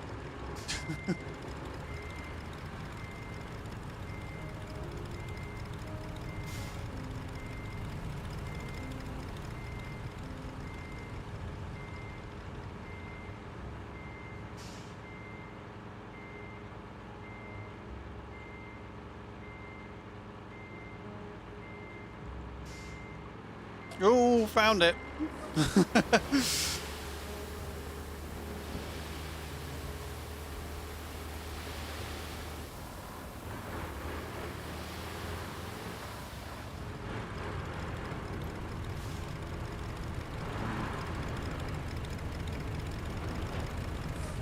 Speaker 1: Oh, found it.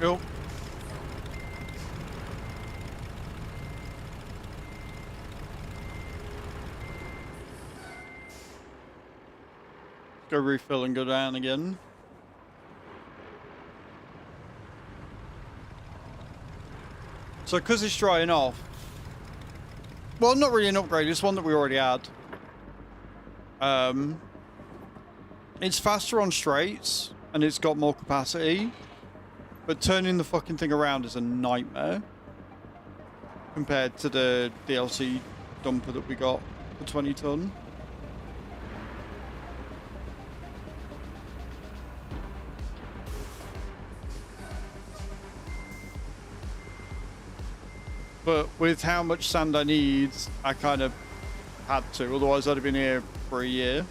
Speaker 1: Cool. Go refill and go down again. So because it's drying off, well, not really an upgrade, it's one that we already had. It's faster on straights and it's got more capacity, but turning the fucking thing around is a nightmare compared to the DLC dumper that we got for 20 ton. But with how much sand I need, I kind of had to, otherwise I'd have been here for a year.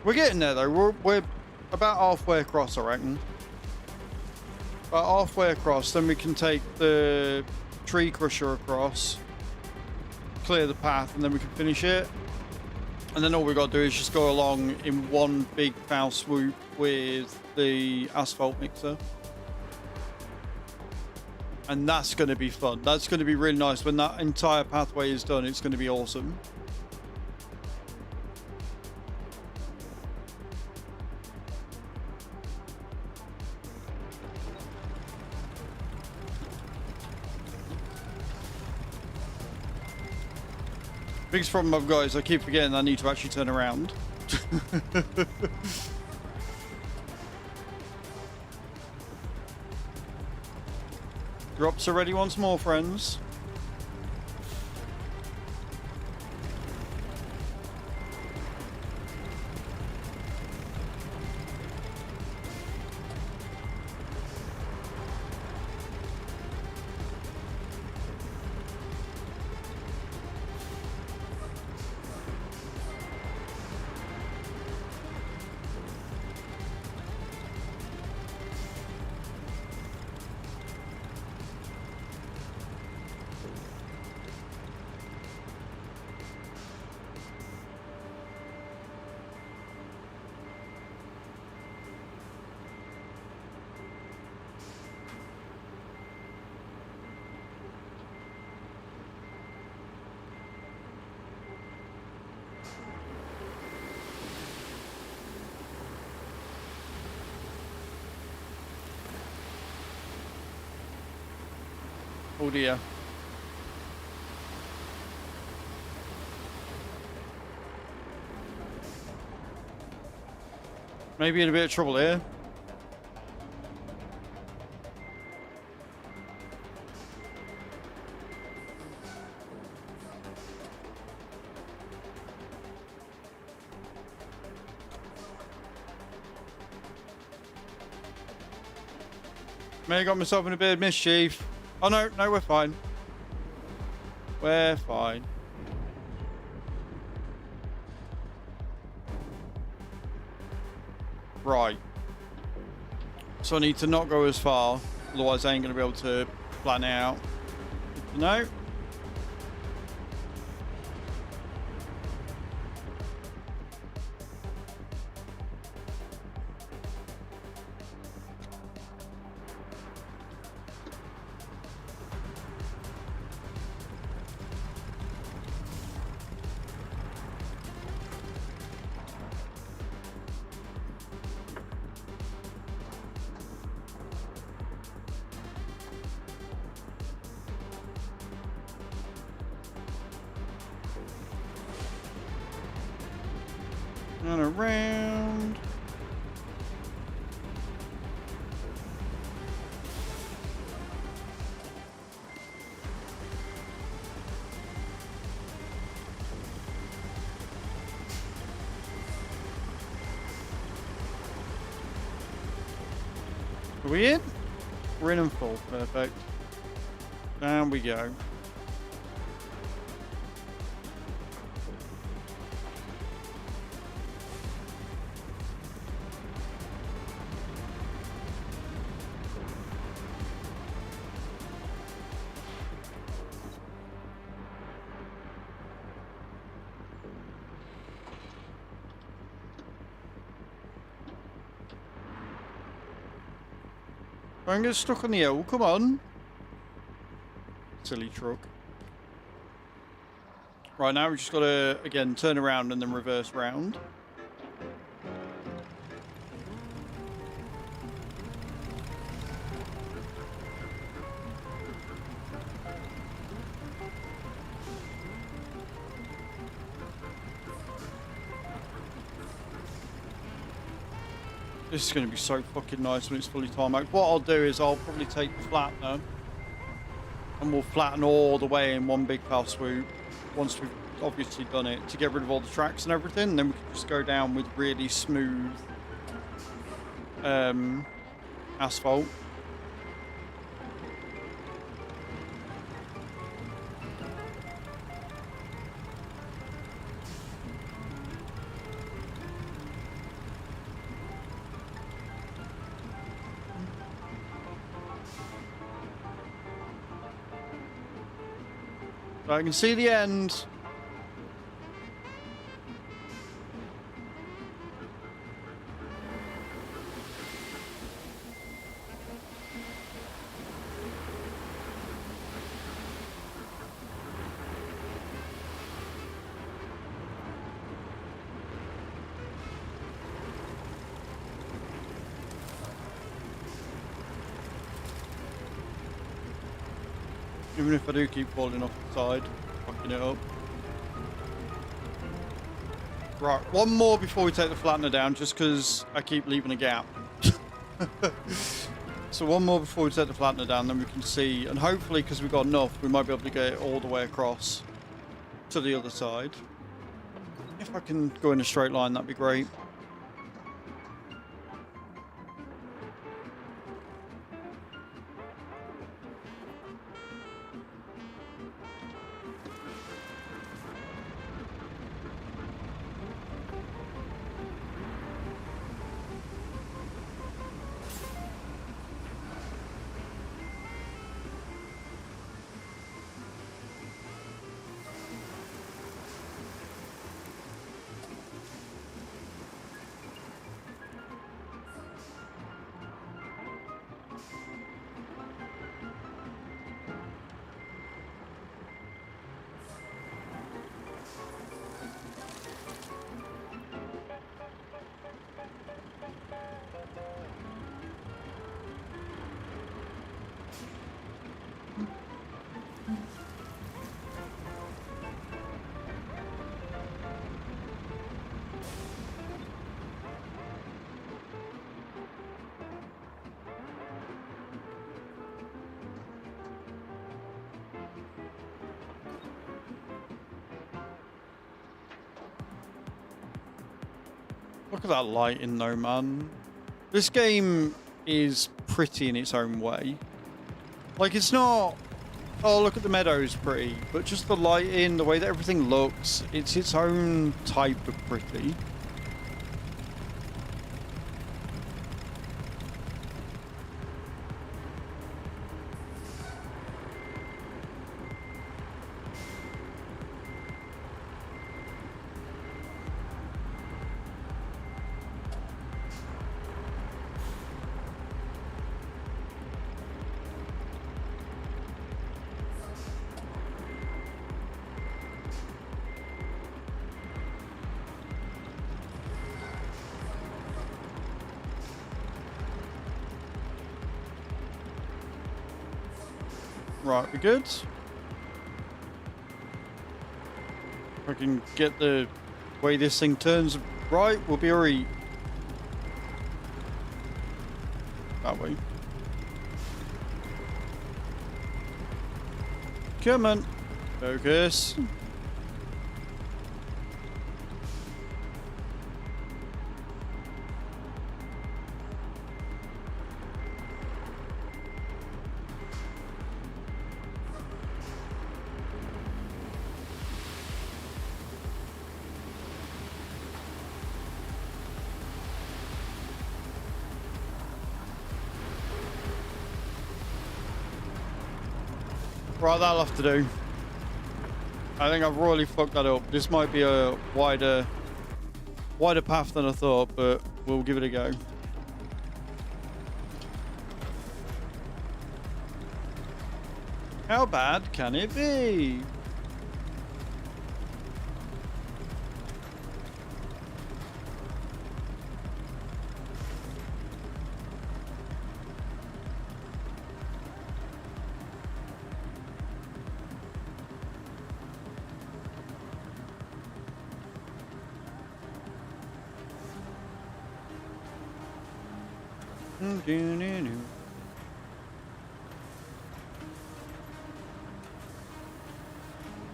Speaker 1: We're getting there though, we're about halfway across, I reckon. About halfway across, then we can take the tree crusher across, clear the path, and then we can finish it. And then all we got to do is just go along in one big foul swoop with the asphalt mixer. And that's going to be fun. That's going to be really nice. When that entire pathway is done, it's going to be awesome. Biggest problem I've got is I keep forgetting I need to actually turn around. Drops are ready once more, friends. Oh dear. Maybe in a bit of trouble here. May have got myself in a bit of mischief. Oh no, no, we're fine. We're fine. Right. So I need to not go as far, otherwise I ain't going to be able to plan it out. No. And around. Are we in? We're in and full. Perfect. Down we go. Don't get stuck on the hill, come on. Silly truck. Right, now we've just got to, again, turn around and then reverse round. This is going to be so fucking nice when it's fully tarmacked. What I'll do is I'll probably take the flattener and we'll flatten all the way in one big foul swoop once we've obviously done it to get rid of all the tracks and everything. And then we can just go down with really smooth asphalt. I can see the end. Even if I do keep falling off the side, fucking it up. Right, one more before we take the flattener down, just because I keep leaving a gap. So one more before we take the flattener down, then we can see, and hopefully, because we've got enough, we might be able to get it all the way across to the other side. If I can go in a straight line, that'd be great. Look at that lighting though, man. This game is pretty in its own way. Like, it's not, oh, look at the meadows, pretty, but just the lighting, the way that everything looks, it's its own type of pretty. Right, we're good. If I can get the way this thing turns right, we'll be alright. That way. Come on. Focus. Right, that'll have to do. I think I've royally fucked that up. This might be a wider path than I thought, but we'll give it a go. How bad can it be?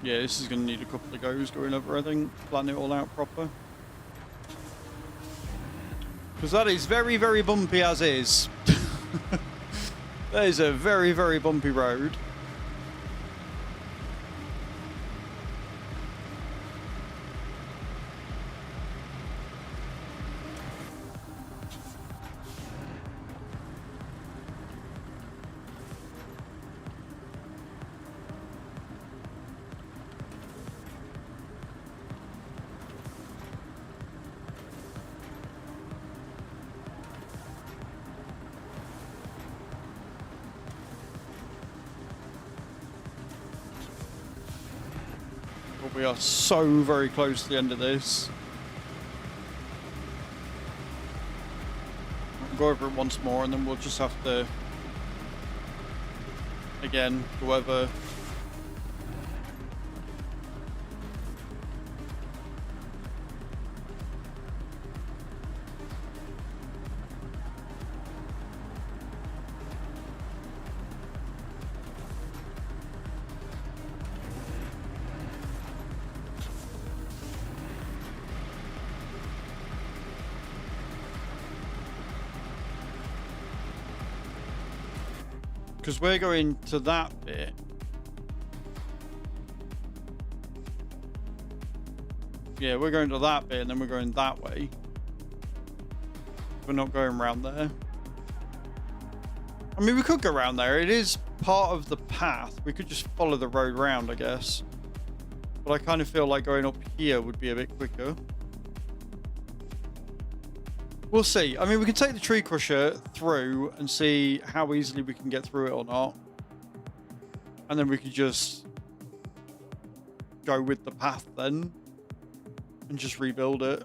Speaker 1: Yeah, this is going to need a couple of goes going over, I think. Plan it all out proper. Because that is very, very bumpy as is. That is a very, very bumpy road. But we are so very close to the end of this. I'll go over it once more and then we'll just have to, again, go over. Because we're going to that bit. Yeah, we're going to that bit and then we're going that way. We're not going around there. I mean, we could go around there. It is part of the path. We could just follow the road round, I guess. But I kind of feel like going up here would be a bit quicker. We'll see. I mean, we can take the tree crusher through and see how easily we can get through it or not. And then we could just go with the path then and just rebuild it.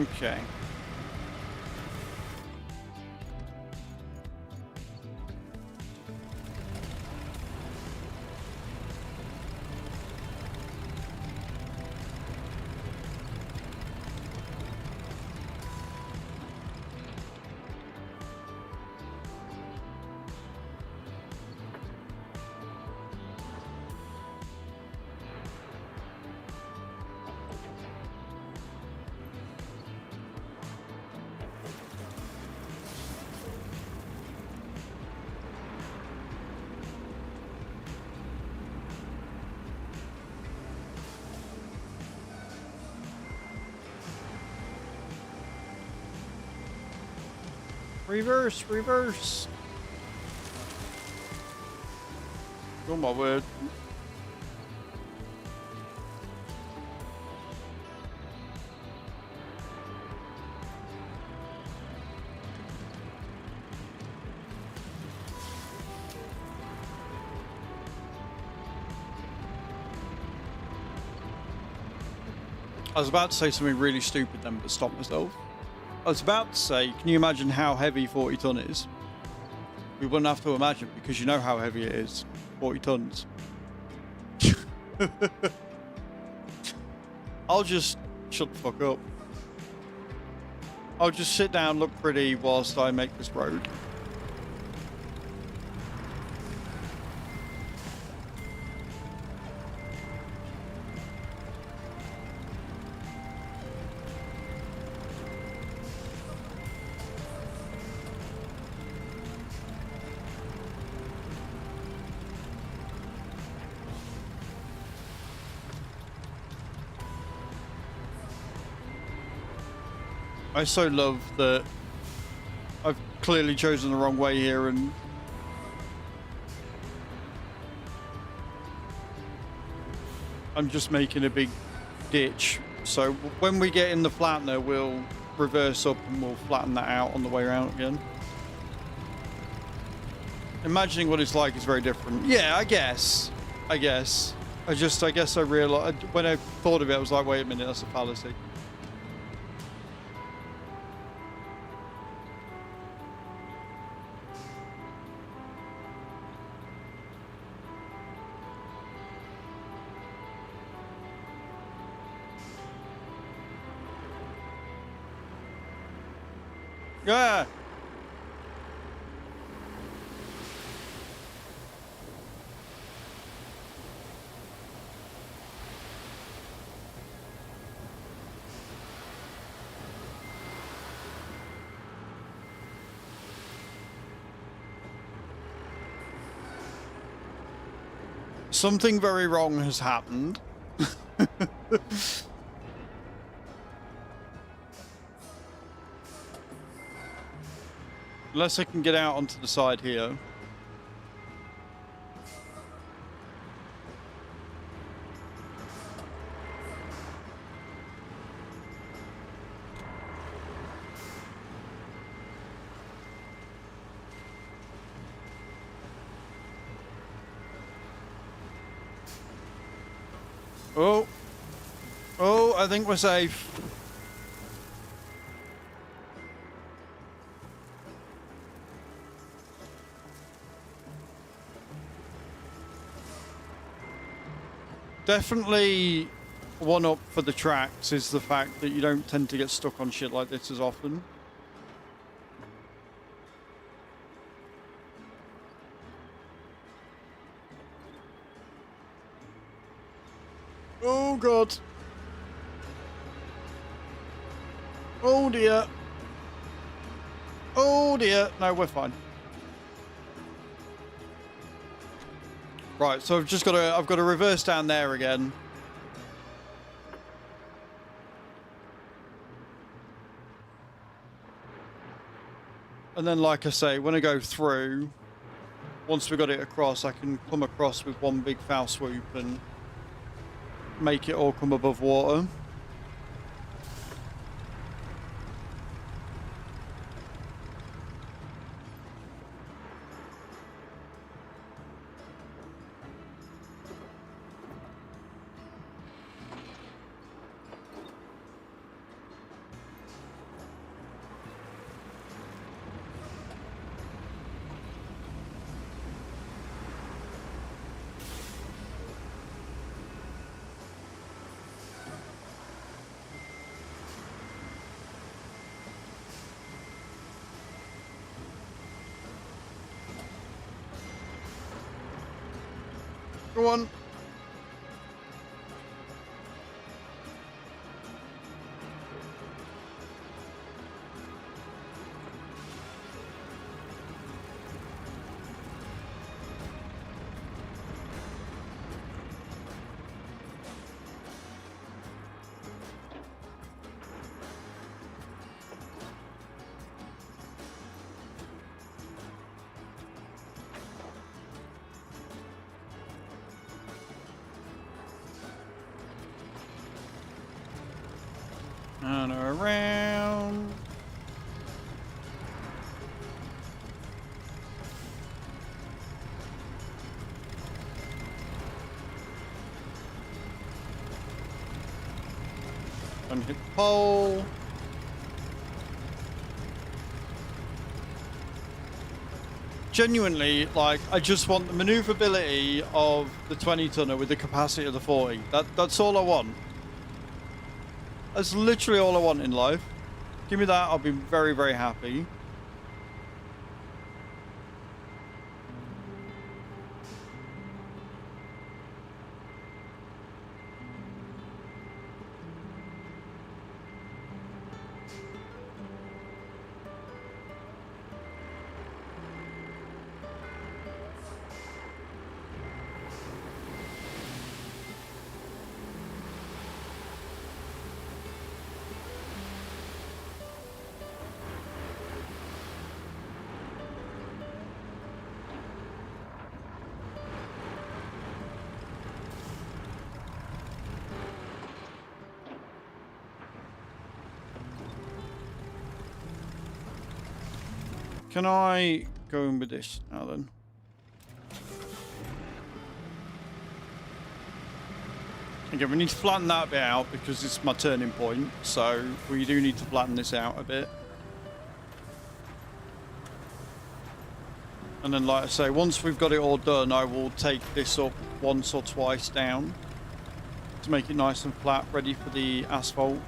Speaker 1: Okay. Reverse, reverse. Oh my word. I was about to say something really stupid then, but stopped myself. I was about to say, can you imagine how heavy 40 ton is? We wouldn't have to imagine because you know how heavy it is. 40 tons. I'll just shut the fuck up. I'll just sit down, look pretty whilst I make this road. I so love that I've clearly chosen the wrong way here and I'm just making a big ditch. So when we get in the flattener, we'll reverse up and we'll flatten that out on the way around again. Imagining what it's like is very different. Yeah, I guess. I guess I realized when I thought of it, I was like, wait a minute, that's a fallacy. Yeah. Something very wrong has happened. Unless I can get out onto the side here. Oh. Oh, I think we're safe. Definitely one up for the tracks is the fact that you don't tend to get stuck on shit like this as often. Oh god. Oh dear. Oh dear. No, we're fine. Right, so I've got to reverse down there again. And then, like I say, when I go through, once we got it across, I can come across with one big foul swoop and make it all come above water. Go on. And around. And hit the pole. Genuinely, like, I just want the maneuverability of the 20 tonner with the capacity of the 40. That's all I want. That's literally all I want in life. Give me that, I'll be very, very happy. Can I go in with this now then? Again, we need to flatten that bit out because it's my turning point, so we do need to flatten this out a bit. And then, like I say, once we've got it all done, I will take this up once or twice down to make it nice and flat, ready for the asphalt.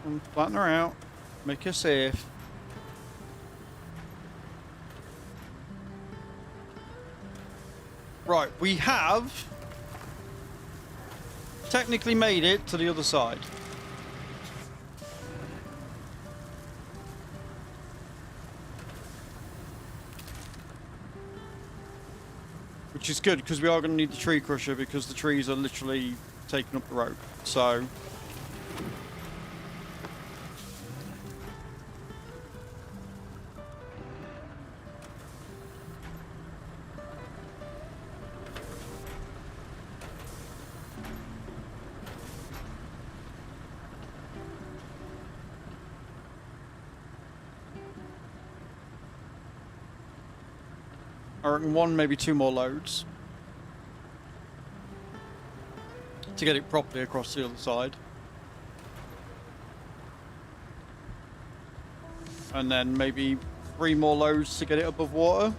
Speaker 1: And flatten her out, make her safe. Right, we have technically made it to the other side. Which is good, because we are going to need the tree crusher, because the trees are literally taking up the road. So I reckon one, maybe two more loads to get it properly across the other side. And then maybe 3 more loads to get it above water.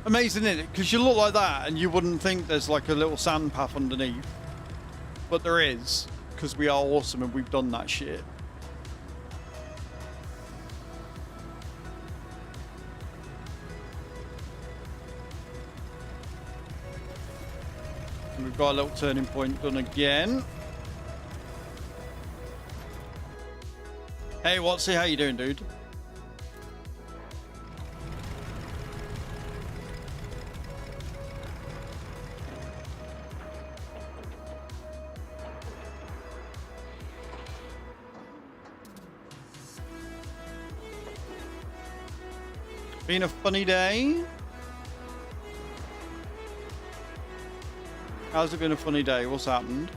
Speaker 1: Amazing, isn't it? Because you look like that and you wouldn't think there's like a little sand path underneath. But there is, because we are awesome and we've done that shit. And we've got a little turning point done again. Hey, Watsy, how you doing, dude? Been a funny day? How's it been a funny day? What's happened?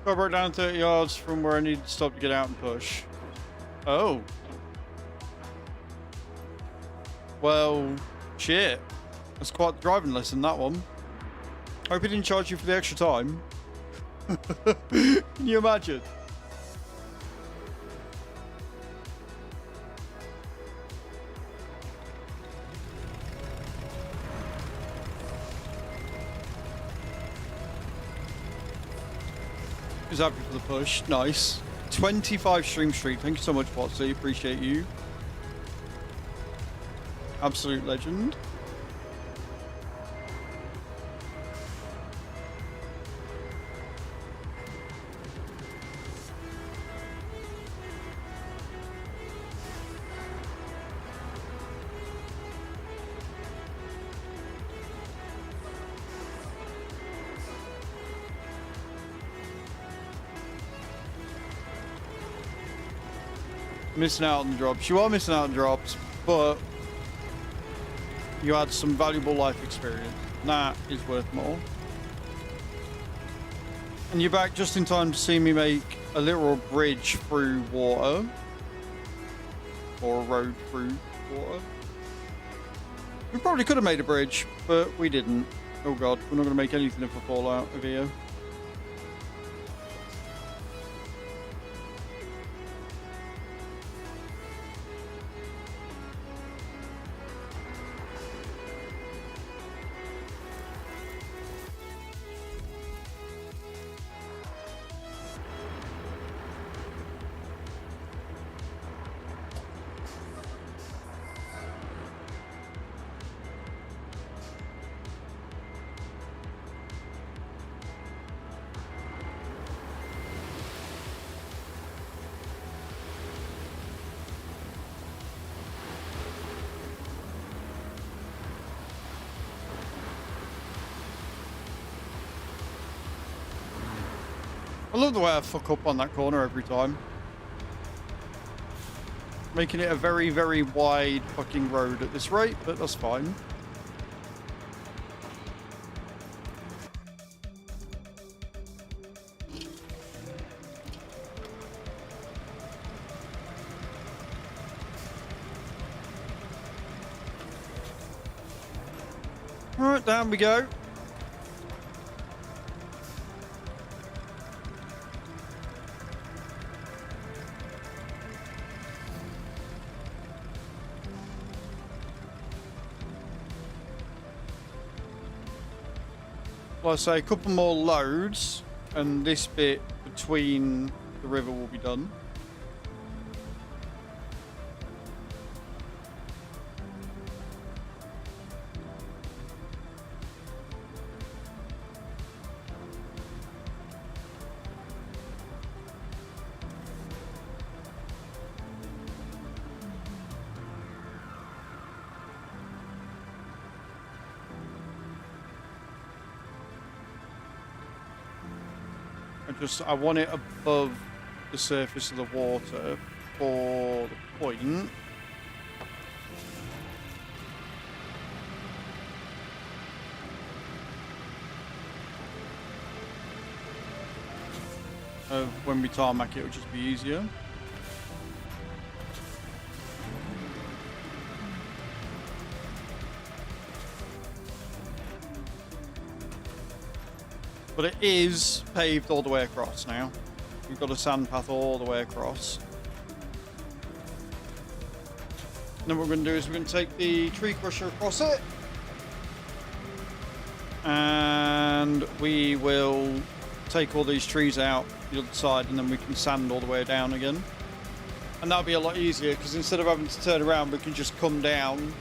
Speaker 1: I broke down 30 yards from where I needed to stop to get out and push. Oh. Well, shit. That's quite the driving lesson, that one. Hope he didn't charge you for the extra time. Can you imagine? Who's happy for the push? Nice. 25 stream streak. Thank you so much, Watsy. Appreciate you. Absolute legend. Missing out on the drops. You are missing out on drops, but you had some valuable life experience. That is worth more. And you're back just in time to see me make a literal bridge through water. Or a road through water. We probably could have made a bridge, but we didn't. Oh god, we're not going to make anything of a fallout of here. I love the way I fuck up on that corner every time. Making it a very, very wide fucking road at this rate, but that's fine. Alright, down we go. Well, I say a couple more loads, and this bit between the river will be done. I want it above the surface of the water for the point. When we tarmac it, it'll just be easier. But it is paved all the way across now. We've got a sand path all the way across. And then what we're going to do is we're going to take the tree crusher across it. And we will take all these trees out the other side, and then we can sand all the way down again. And that'll be a lot easier, because instead of having to turn around, we can just come down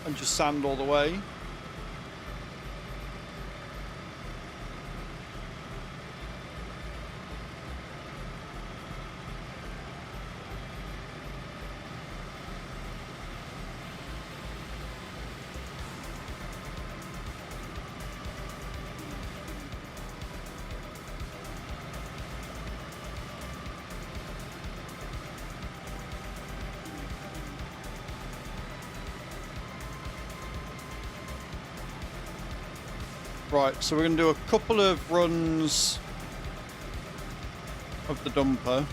Speaker 1: and just sand all the way. Right, so we're going to do a couple of runs of the dumper.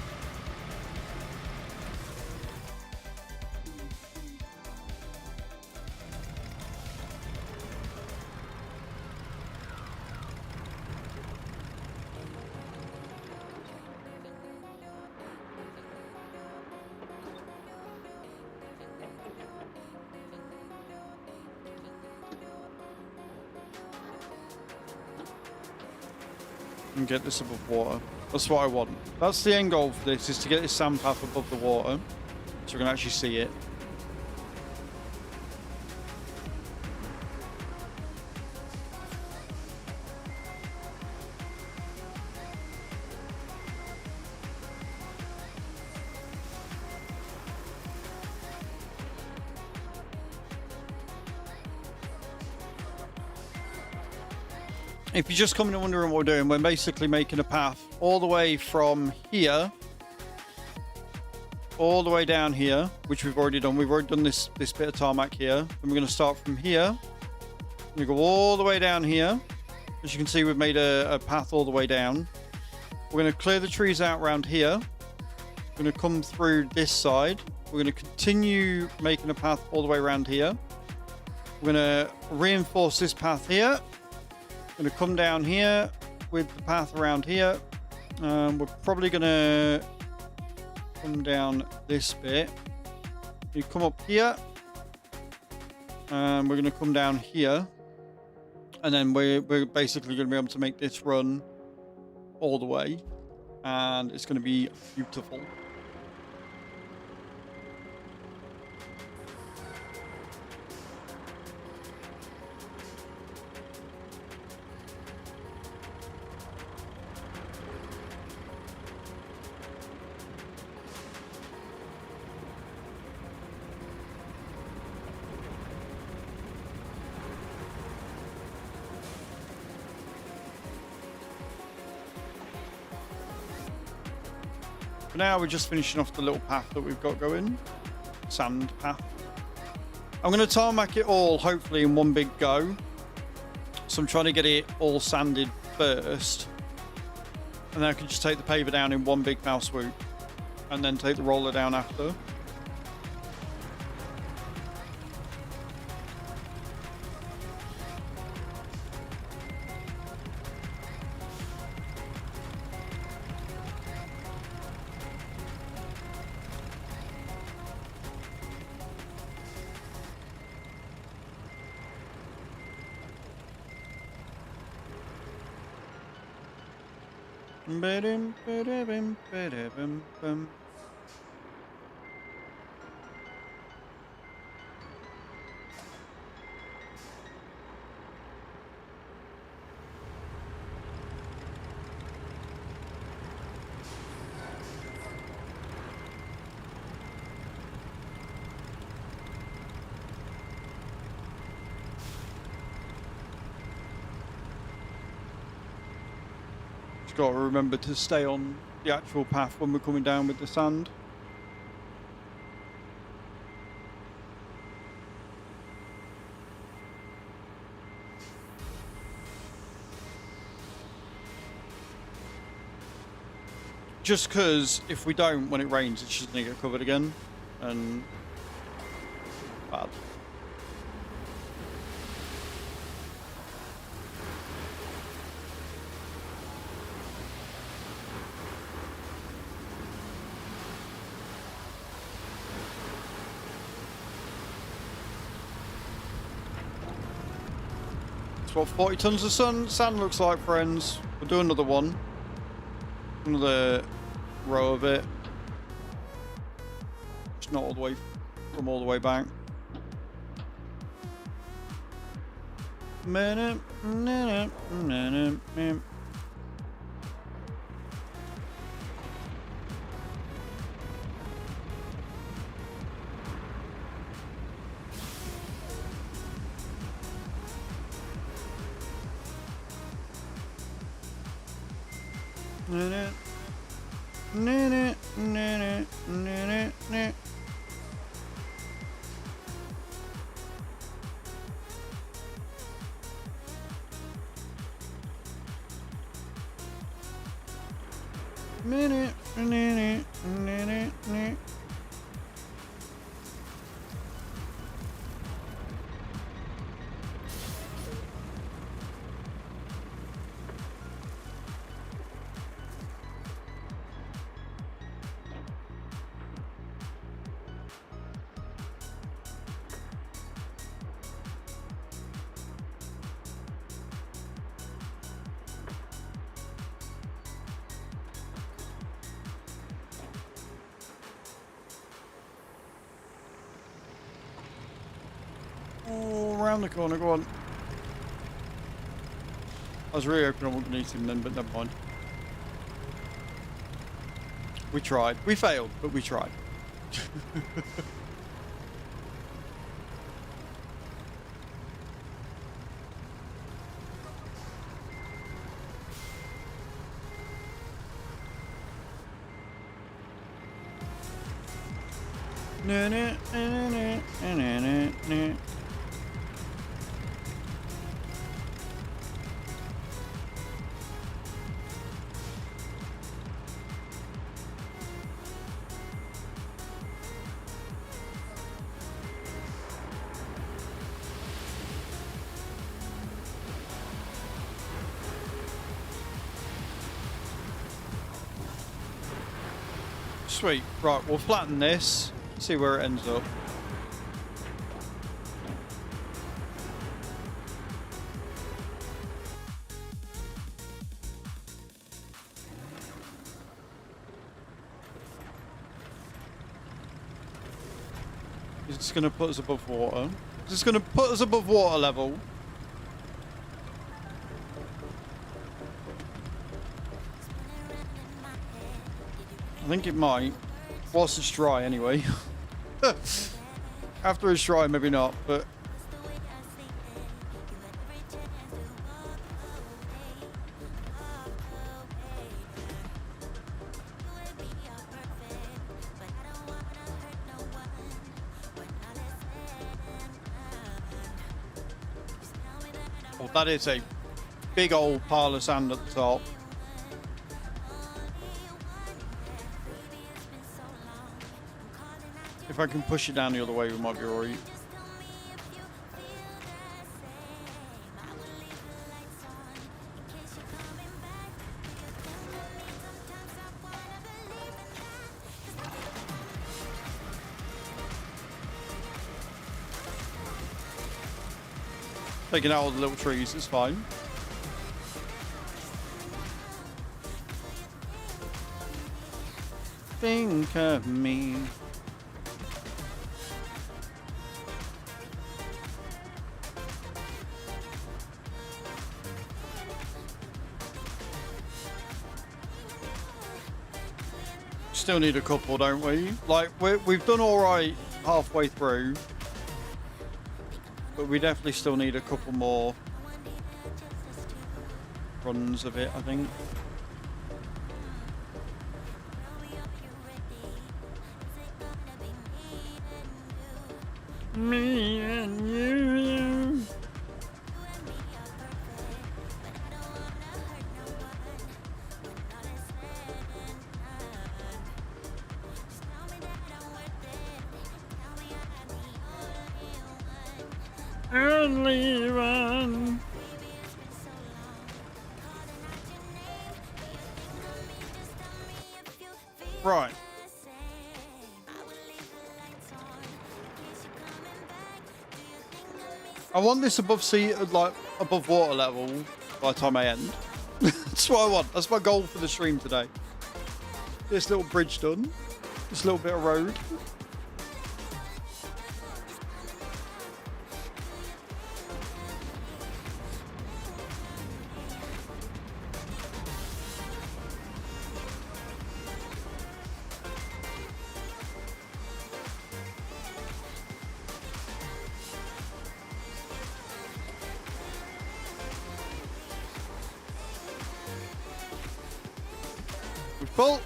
Speaker 1: And get this above water. That's what I want. That's the end goal for this, is to get this sand path above the water, so we can actually see it. If you're just coming and wondering what we're doing, we're basically making a path all the way from here, all the way down here, which we've already done. We've already done this bit of tarmac here. And we're going to start from here. We go all the way down here. As you can see, we've made a path all the way down. We're going to clear the trees out around here. We're going to come through this side. We're going to continue making a path all the way around here. We're going to reinforce this path here. Going to come down here with the path around here. We're probably going to come down this bit. You come up here. We're going to come down here. And then we're basically going to be able to make this run all the way. And it's going to be beautiful. For now, we're just finishing off the little path that we've got going. Sand path. I'm going to tarmac it all, hopefully, in one big go. So I'm trying to get it all sanded first. And then I can just take the paver down in one big mouse swoop. And then take the roller down after. Just got to remember to stay on the actual path when we're coming down with the sand. Just because if we don't, when it rains, it's just going to get covered again. And bad. That's what 40 tons of sand looks like, friends. We'll do another one. Another row of it. Just not all the way from all the way back. Oh, around the corner, go on. I was really hoping I wasn't going to eat him then, but never mind. We tried. We failed, but we tried. Sweet. Right, we'll flatten this, see where it ends up. Is this going to put us above water? Is this going to put us above water level? I think it might. Whilst it's dry, anyway. After it's dry, maybe not, but... Oh, that is a big old pile of sand at the top. If I can push it down the other way, we might be alright. Taking out all the little trees is fine. Think of me. Still need a couple, don't we? Like, we've done all right halfway through, but we definitely still need a couple more runs of it, I think. Me and you. Only one. Right. I want this above sea, like above water level by the time I end. That's what I want. That's my goal for the stream today. This little bridge done. This little bit of road. Full.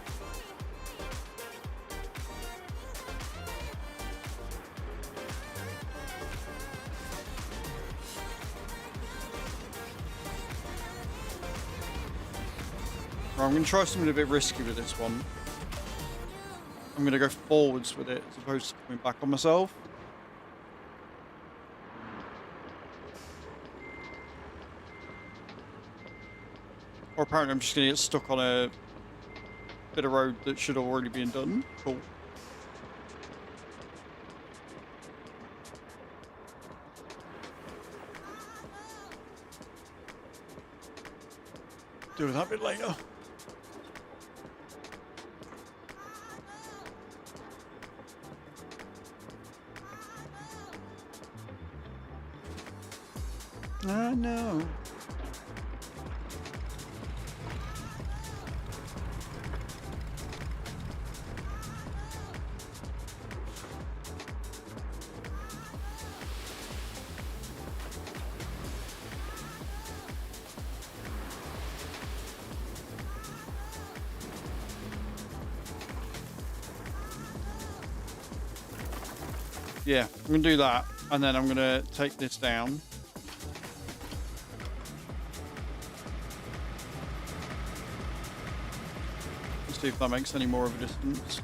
Speaker 1: I'm going to try something a bit risky with this one. I'm going to go forwards with it as opposed to coming back on myself. Or apparently I'm just going to get stuck on a bit of road that should have already been done. Cool. Do that bit later. I know. Yeah, I'm going to do that, and then I'm going to take this down. Let's see if that makes any more of a distance.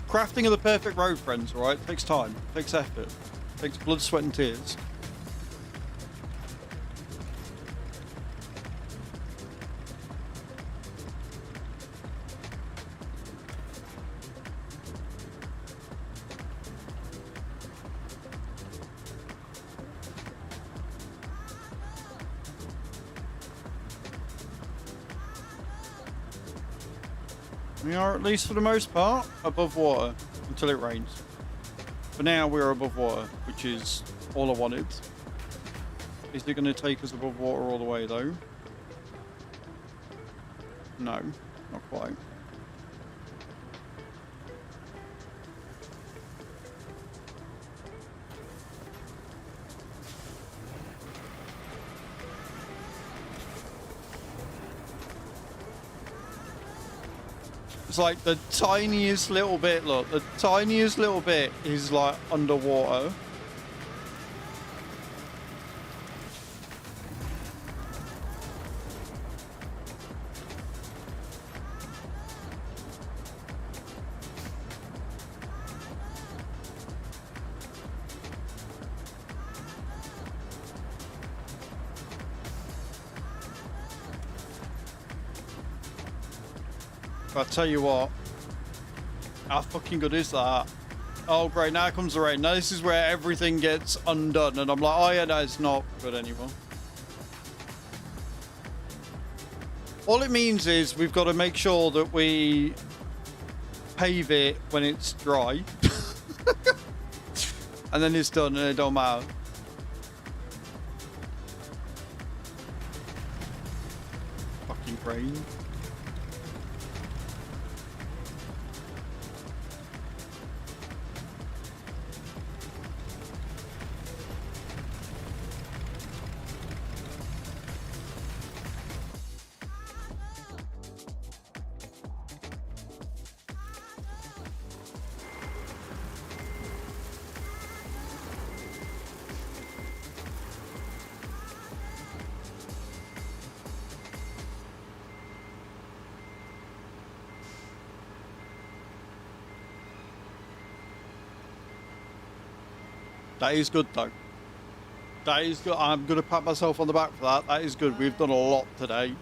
Speaker 1: Crafting of the perfect road, friends, right? It takes time, it takes effort, it takes blood, sweat, and tears. We are, at least for the most part, above water until it rains. For now, we're above water, which is all I wanted. Is it going to take us above water all the way, though? No, not quite. It's like the tiniest little bit, look, the tiniest little bit is like underwater. But I tell you what, how fucking good is that? Oh great, now comes the rain. Now this is where everything gets undone, and I'm like, oh yeah, no, it's not good anymore. All it means is we've got to make sure that we pave it when it's dry. And then it's done and it don't matter. Fucking rain. That is good though. That is good. I'm going to pat myself on the back for that. That is good. We've done a lot today.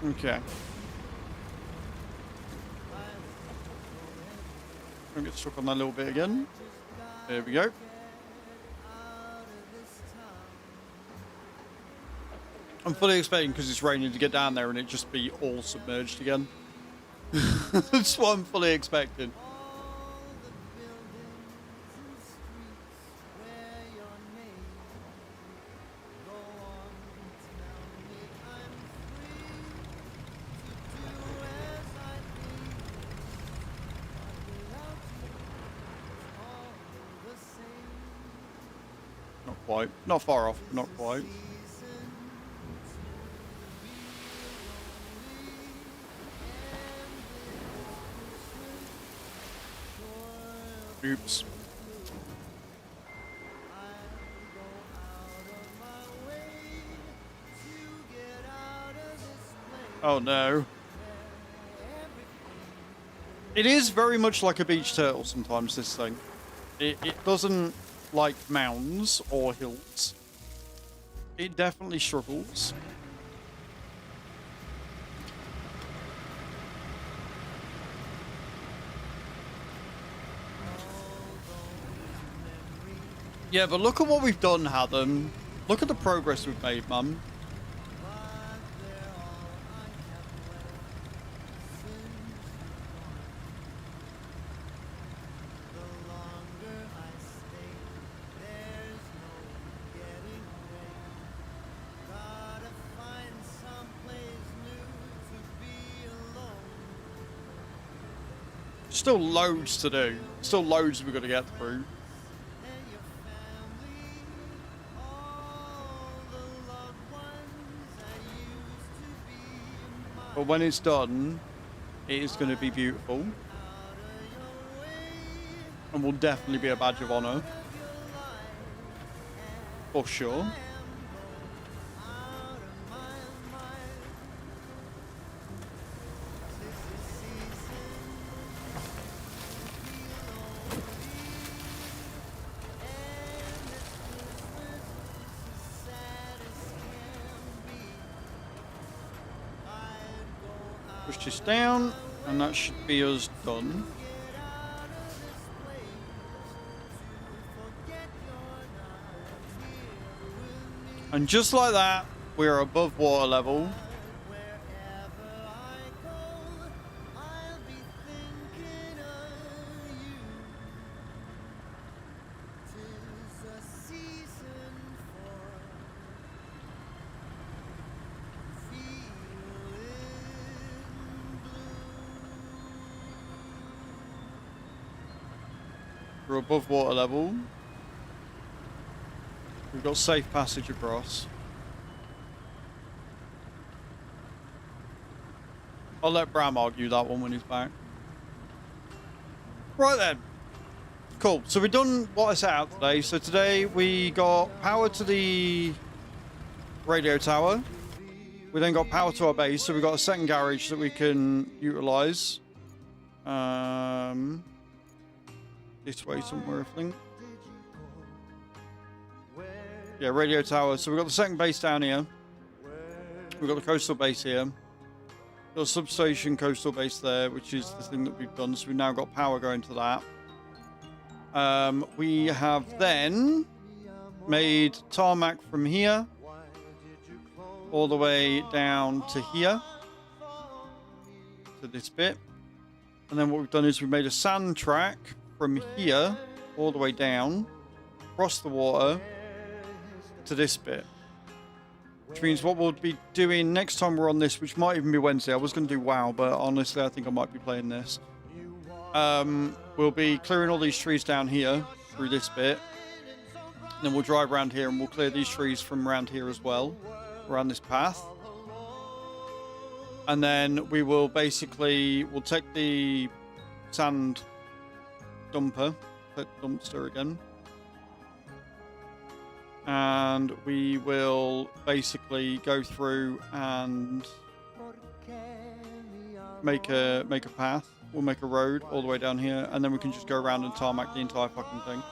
Speaker 1: Okay. Don't get stuck on that little bit again. There we go. I'm fully expecting, because it's raining, to get down there and it just be all submerged again. That's what I'm fully expecting. Not quite. Not far off, not quite. Oops. Oh no. It is very much like a beach turtle sometimes, this thing. It doesn't like mounds or hills. It definitely struggles. Yeah, but look at what we've done, Hatham. Look at the progress we've made, man. Still loads to do. Still loads we've got to get through. But when it's done, it is going to be beautiful. And will definitely be a badge of honor. For sure. Push this down, and that should be us done. And just like that, we are above water level. We're above water level. We've got safe passage across. I'll let Bram argue that one when he's back. Right then. Cool. So we've done what I set out today. So today we got power to the radio tower. We then got power to our base. So we've got a second garage that we can utilize. This way somewhere, I think. Yeah, radio tower. So we've got the second base down here. We've got the coastal base here. We've got a substation coastal base there, which is the thing that we've done. So we've now got power going to that. We have then made tarmac from here all the way down to here, to this bit. And then what we've done is we've made a sand track from here all the way down, across the water, to this bit. Which means what we'll be doing next time we're on this, which might even be Wednesday. I was going to do WoW, but honestly I think I might be playing this. We'll be clearing all these trees down here, through this bit. And then we'll drive around here and we'll clear these trees from around here as well, around this path. And then we will basically, we'll take the sand dumpster again. And we will basically go through and make a path. We'll make a road all the way down here, and then we can just go around and tarmac the entire fucking thing.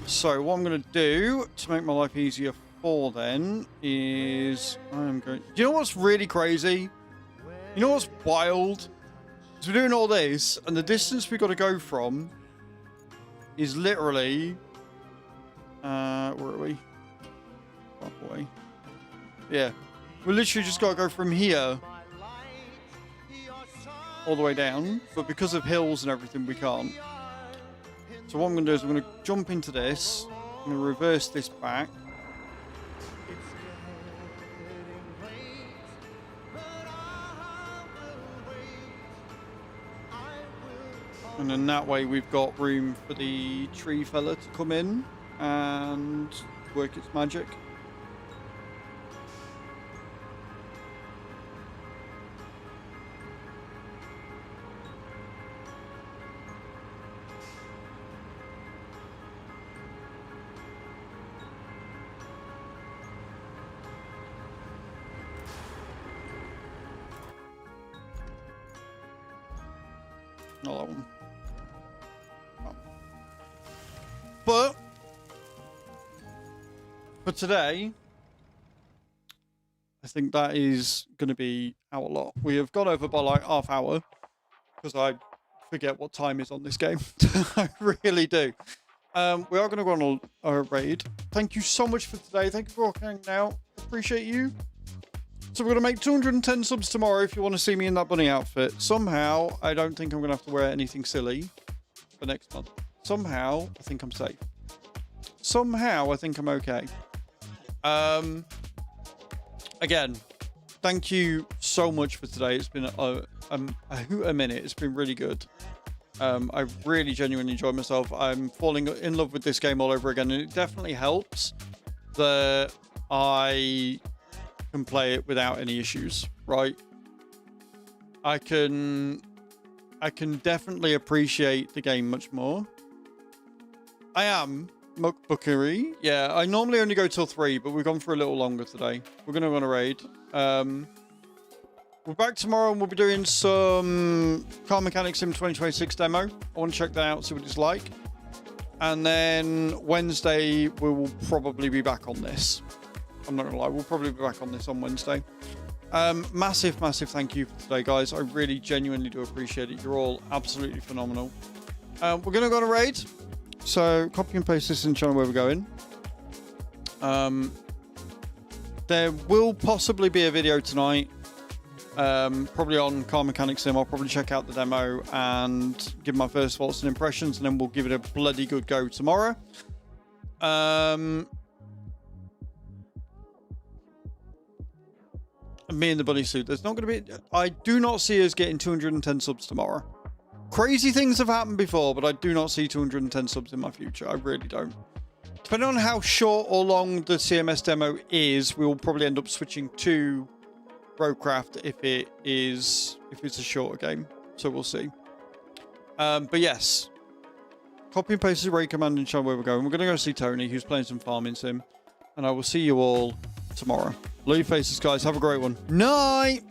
Speaker 1: So what I'm going to do to make my life easier for then is I'm going. Do you know what's really crazy? You know what's wild? So we're doing all this, and the distance we got to go from is literally. Where are we? Up away. Yeah, we literally just got to go from here all the way down, but because of hills and everything, we can't. So what I'm going to do is I'm going to jump into this. I'm going to reverse this back. And then that way we've got room for the tree fella to come in and work its magic. Not that one. Oh. But for today, I think that is going to be our lot. We have gone over by like half hour because I forget what time is on this game. I really do. We are going to go on a raid. Thank you so much for today. Thank you for hanging out. Appreciate you. So we're going to make 210 subs tomorrow if you want to see me in that bunny outfit. Somehow, I don't think I'm going to have to wear anything silly for next month. Somehow, I think I'm safe. Somehow, I think I'm okay. Again, thank you so much for today. It's been a minute. It's been really good. I really genuinely enjoyed myself. I'm falling in love with this game all over again, and it definitely helps that I can play it without any issues, right? I can definitely appreciate the game much more. I am Mukbookery. Yeah, I normally only go till 3, but we've gone for a little longer today. We're going to run a raid. We're back tomorrow and we'll be doing some Car Mechanics Sim 2026 demo. I want to check that out, see what it's like. And then Wednesday, we will probably be back on this. I'm not gonna lie, we'll probably be back on this on Wednesday. Massive thank you for today, guys. I really genuinely do appreciate it. You're all absolutely phenomenal. We're gonna go on a raid, so copy and paste this in the channel where we're going. There will possibly be a video tonight, probably on Car Mechanics Sim. I'll probably check out the demo and give my first thoughts and impressions, and then we'll give it a bloody good go tomorrow. Me in the bunny suit. There's not going to be... I do not see us getting 210 subs tomorrow. Crazy things have happened before, but I do not see 210 subs in my future. I really don't. Depending on how short or long the CMS demo is, we will probably end up switching to Roadcraft if it's a shorter game. So we'll see. But yes. Copy and paste the raid command and show where we're going. We're going to go see Tony, who's playing some farming sim. And I will see you all tomorrow. Love your faces, guys. Have a great one. Night!